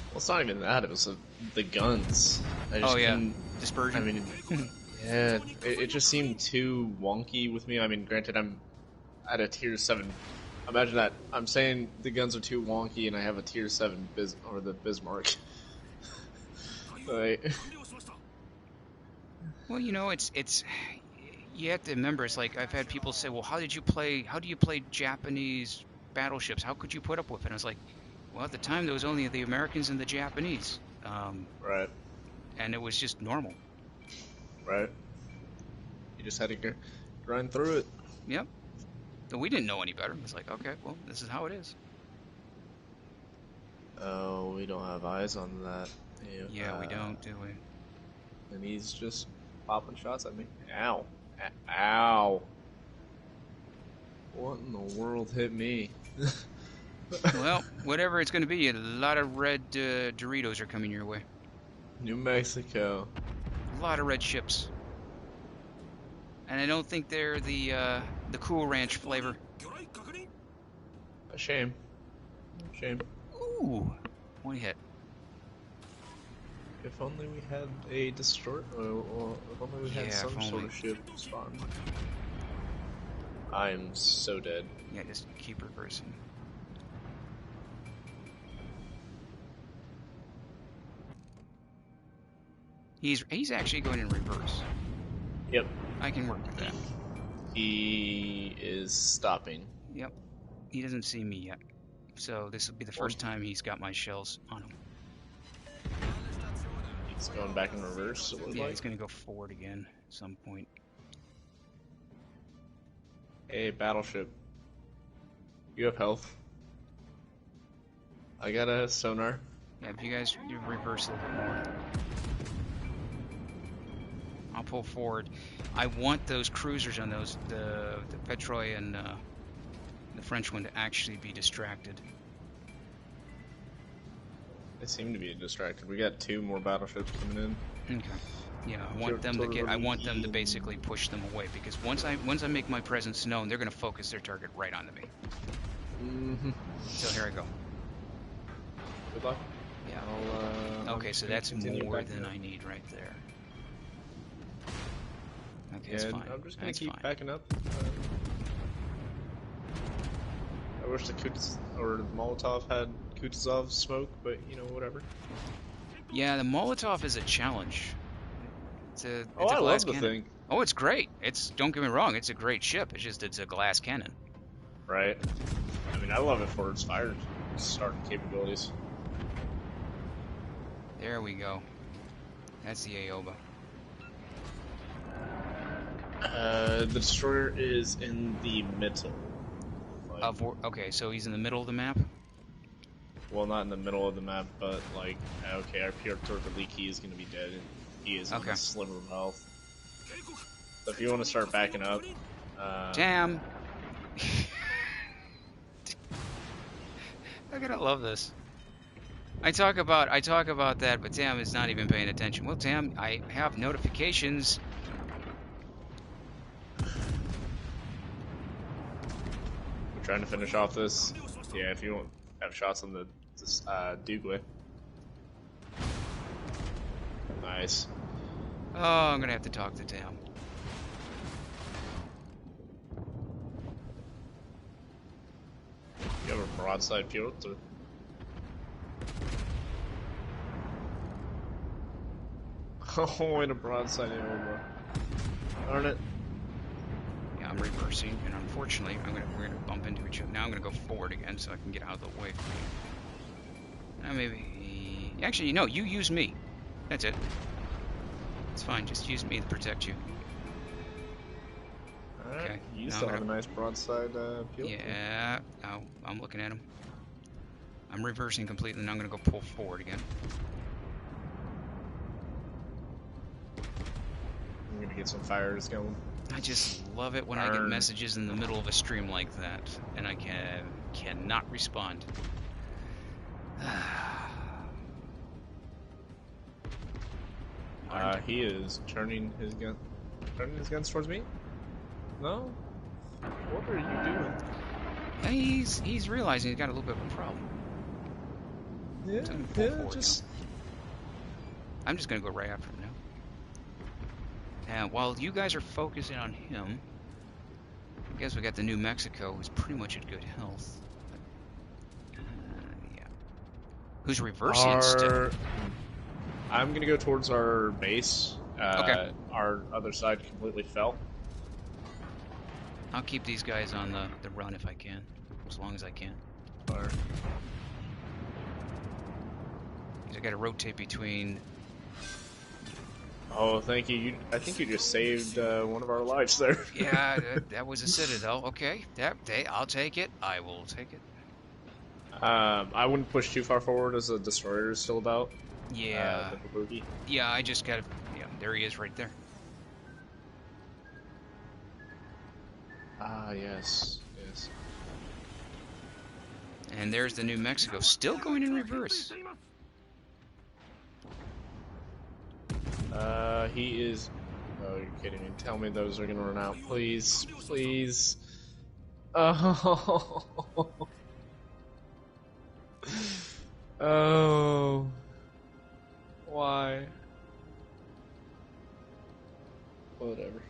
Well, it's not even that. It was the guns. I just Oh yeah, couldn't. dispersion. I mean, yeah, it just seemed too wonky with me. I mean, granted, I'm at a tier 7. Imagine that. I'm saying the guns are too wonky, and I have a tier 7 the Bismarck. Like, Well, you know, it's you have to remember. It's like I've had people say, "Well, how do you play Japanese battleships? How could you put up with it?" And I was like, "Well, at the time there was only the Americans and the Japanese, right, and it was just normal." right. You just had to grind through it. Yep. But we didn't know any better. It's like, okay, well, this is how it is. Oh, we don't have eyes on that. Yeah, we don't, do we? And he's just popping shots at me. Ow. Ow. What in the world hit me? Well, whatever it's going to be, a lot of red Doritos are coming your way. New Mexico. A lot of red ships. And I don't think they're the Cool Ranch flavor. A shame. Shame. Ooh, one hit. If only we had a destroyer, or if only we had some sort of ship spawn. I'm so dead. Yeah, just keep reversing. He's actually going in reverse. Yep. I can work with that. He is stopping. Yep. He doesn't see me yet. So this will be the first time he's got my shells on him. He's going back in reverse. Yeah, he's going to go forward again at some point. Hey, battleship. You have health. I got a sonar. Yeah, if you guys reverse a little bit more. I'll pull forward. I want those cruisers on those, the Petroy and the French one to actually be distracted. They seem to be distracted. We got 2 more battleships coming in. Okay. Yeah, I want them to get. I want them to basically push them away because once I make my presence known, they're going to focus their target right onto me. Mm-hmm. So here I go. Good luck. Yeah. Okay, so that's more than I need right there. Okay, that's fine. I'm just gonna keep backing up. I wish the Molotov had Kutuzov smoke, but you know, whatever. Yeah, the Molotov is a challenge. It's a I glass love the cannon. thing. Oh, it's great. Don't get me wrong, it's a great ship. It's a glass cannon. Right. I mean, I love it for its fire starting capabilities. There we go. That's the Aoba. The destroyer is in the middle. Okay, so he's in the middle of the map? Well, not in the middle of the map, but like, okay, our Piotr Veliki is going to be dead. He is on a sliver of health. So if you want to start backing up... Damn! I'm gonna love this. I talk about that, but Tam is not even paying attention. Well, Tam, I have notifications. We're trying to finish off this. Yeah, if you want to have shots on this Dougley. Nice. Oh, I'm gonna have to talk to Tam. You have a broadside Piotr. Oh, and a broadside Aoba. Darn it. Yeah, I'm reversing, and unfortunately, we're gonna bump into each other. Now I'm gonna go forward again, so I can get out of the way for you. Now maybe, actually, no, you use me. That's it. It's fine. Just use me to protect you. Alright. Okay. You still have a nice broadside Piotr. Yeah. Oh, I'm looking at him. I'm reversing completely, and I'm gonna go pull forward again. I'm gonna get some fires going. I just love it when I get Darn. messages in the middle of a stream like that, and I cannot respond. He is turning his guns towards me. No. What are you doing? And he's realizing he's got a little bit of a problem. Yeah, So I'm gonna pull yeah, forward just. now. I'm just gonna go right after him now. And while you guys are focusing on him, I guess we got the New Mexico, who's pretty much at good health. Yeah. Who's reversing still? I'm gonna go towards our base. Okay. Our other side completely fell. I'll keep these guys on the run if I can, as long as I can. Or I got to rotate between. oh, thank you. I think you just saved one of our lives there. Yeah, that was a citadel. Okay, I'll take it. I will take it. I wouldn't push too far forward as the destroyer is still about. Yeah. The boogie. Yeah, I just got to. Yeah, there he is right there. Ah, yes. Yes. And there's the New Mexico, still going in reverse. He is. Oh, you're kidding me. Tell me those are gonna run out. Please. Please. Oh. Oh. Why? Whatever.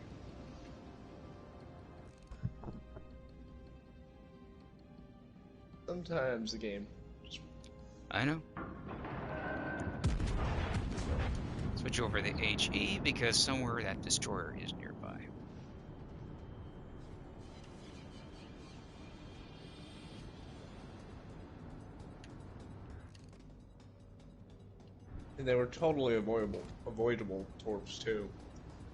Sometimes the game just... I know. Switch over to HE because somewhere that destroyer is nearby. And they were totally avoidable torps too.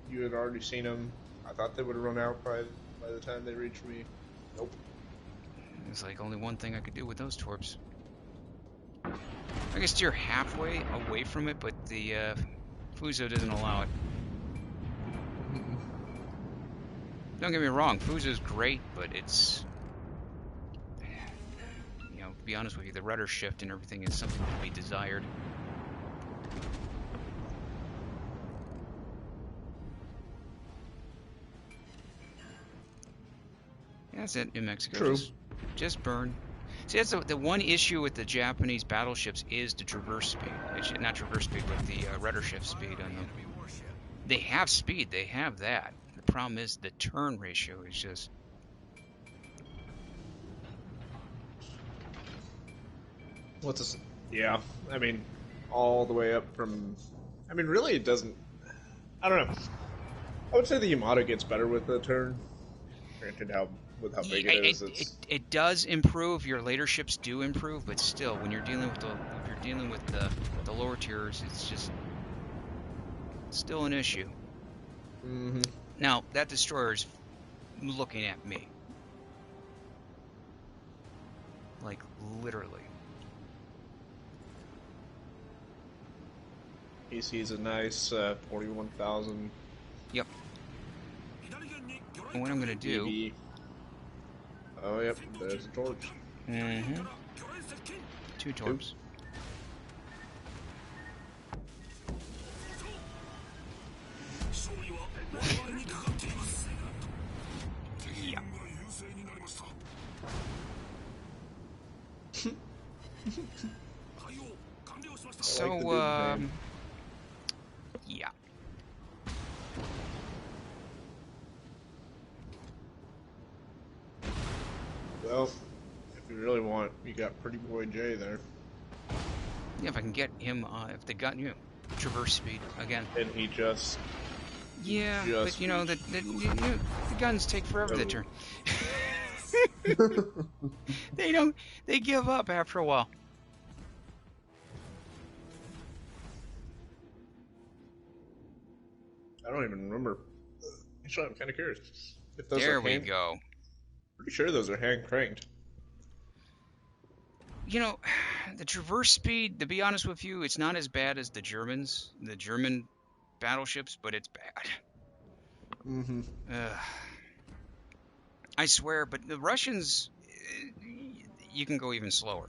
You had already seen them. I thought they would have run out by the time they reached me. Nope. It's like only one thing I could do with those torps. I can steer halfway away from it, but the Fuso doesn't allow it. Don't get me wrong, Fuso's great, but it's... You know, to be honest with you, the rudder shift and everything is something to be desired. Yeah, that's it, New Mexico. True. Just burn. See, that's the one issue with the Japanese battleships is the traverse speed. Not traverse speed, but the rudder shift speed on them. They have speed, they have that. The problem is the turn ratio is just... What's this? Yeah, I mean, all the way up from... I mean, really it doesn't... I don't know. I would say the Yamato gets better with the turn. Granted, with how big it is, it does improve. Your later ships do improve, but still, when you're dealing with the lower tiers, it's just still an issue. Mm-hmm. Now that destroyer's looking at me, like literally. He sees a nice 41,000. Yep. And what I'm gonna do? BB. Oh yep, there's a torch. Mm-hmm. 2 torps. Yeah. So, yeah. Well, if you really want, you got Pretty Boy J there. Yeah, if I can get him, if they got you, traverse speed again. And he just... Yeah, but you know the guns take forever to turn. They give up after a while. I don't even remember. Actually, I'm kind of curious. If those There are we go. Pretty sure those are hand cranked. You know, the traverse speed, to be honest with you, it's not as bad as the German battleships, but it's bad. Mm-hmm. Ugh. I swear, but the Russians, you can go even slower.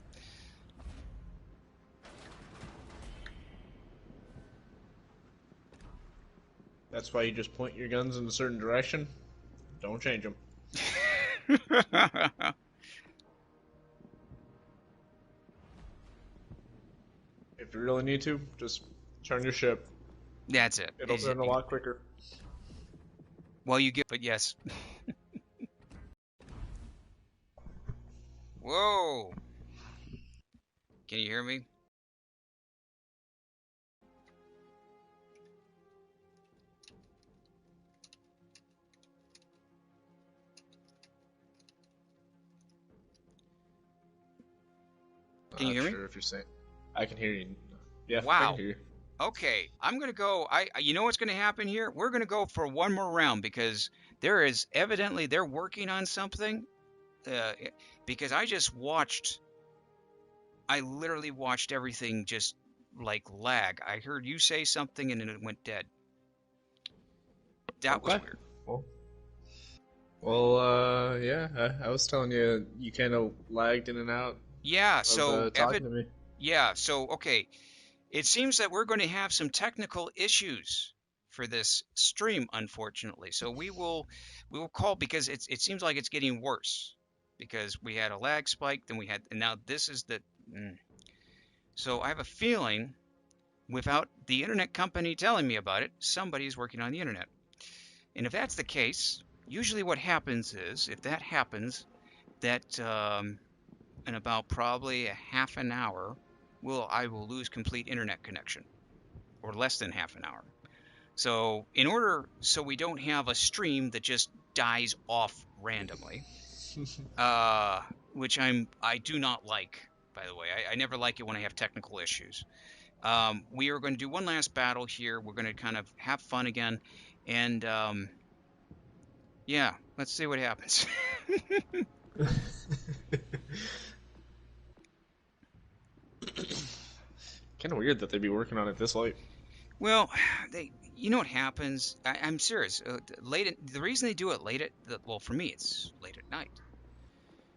That's why you just point your guns in a certain direction. Don't change them. If you really need to, just turn your ship. That's it. It'll turn a lot quicker. Well, you get, but yes. Whoa. Can you hear me? Can you hear me? Sure, if you're saying, I can hear you. Yeah, I Wow. can hear you. Okay, I'm gonna go. You know what's gonna happen here? We're gonna go for one more round because there is evidently they're working on something. Uh, because I just watched. I literally watched everything just like lag. I heard you say something and then it went dead. That was Okay. weird. Yeah, I was telling you, you kind of lagged in and out Yeah. of talking to me. Yeah. So okay, it seems that we're going to have some technical issues for this stream, unfortunately. So we will call because it seems like it's getting worse because we had a lag spike, then we had, and now this is the. So I have a feeling, without the internet company telling me about it, somebody's working on the internet. And if that's the case, usually what happens is, if that happens, that in about probably a half an hour, I will lose complete internet connection, or less than half an hour. So so we don't have a stream that just dies off randomly, which I do not like, by the way. I never like it when I have technical issues. We are going to do one last battle here. We're going to kind of have fun again, and yeah, let's see what happens. Kind of weird that they'd be working on it this late. Well, you know what happens? I'm serious. The reason they do it well, for me, it's late at night.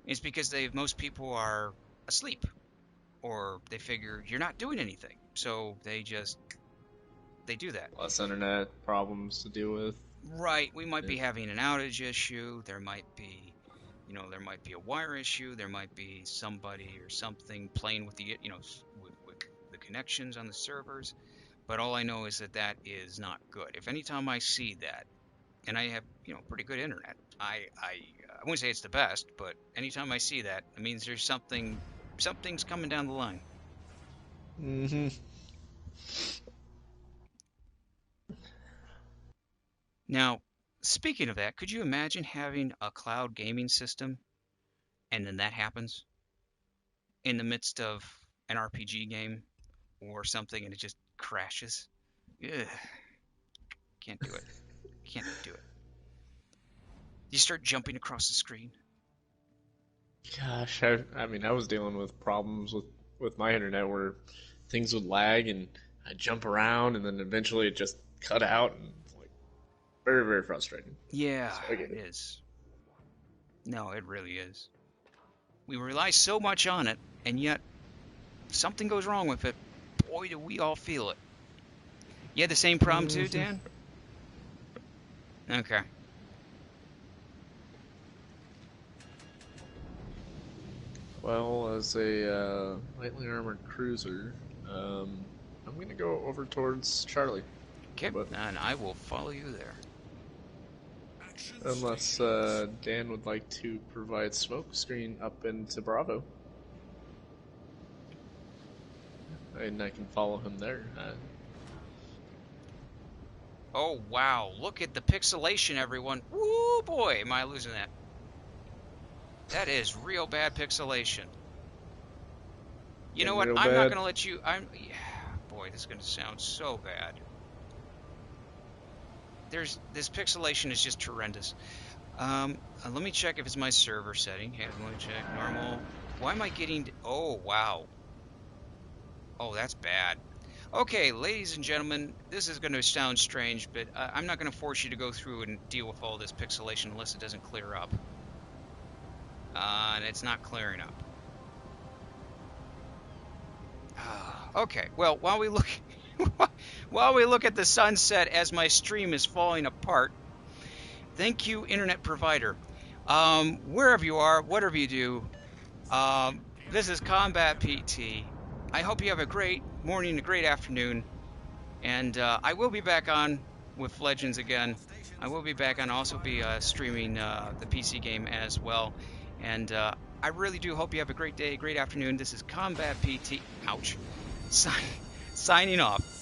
It's because most people are asleep, or they figure you're not doing anything, so they do that. Less internet problems to deal with. Right. We might be Yeah. having an outage issue. There might be, there might be a wire issue. There might be somebody or something playing with with the connections on the servers. But all I know is that is not good. If anytime I see that, and I have, pretty good internet, I wouldn't say it's the best, but anytime I see that, it means there's something's coming down the line. Mm-hmm. Now, speaking of that, could you imagine having a cloud gaming system and then that happens in the midst of an RPG game or something and it just crashes? Ugh, can't do it. Can't do it. You start jumping across the screen. Gosh, I mean, I was dealing with problems with my internet where things would lag and I'd jump around and then eventually it just cut out and it's like very, very frustrating. Yeah, So I get it it. is. No, it really is. We rely so much on it, and yet something goes wrong with it. Boy, do we all feel it. You had the same problem too, Mhm. Dan? Okay. Well, as a lightly armored cruiser, I'm gonna go over towards Charlie. Okay, But and I will follow you there. unless Dan would like to provide smoke screen up into Bravo, and I can follow him there. Oh, wow. Look at the pixelation, everyone. Woo, boy, am I losing that. That is real bad pixelation. You know Getting what? real I'm not bad. going to let you... Boy, this is going to sound so bad. This pixelation is just horrendous. Let me check if it's my server setting. Hey, let me check. Normal. Why am I getting... Oh, wow. Oh, that's bad. Okay, ladies and gentlemen, this is going to sound strange, but I'm not going to force you to go through and deal with all this pixelation unless it doesn't clear up. And it's not clearing up. Okay, well, while we look at the sunset as my stream is falling apart, thank you, internet provider. Wherever you are, whatever you do, this is CombatPT. I hope you have a great morning, a great afternoon, and I will be back on with Legends again. I will be back on, also be streaming the PC game as well, and I really do hope you have a great day, great afternoon. This is CombatPT. Ouch. Signing off.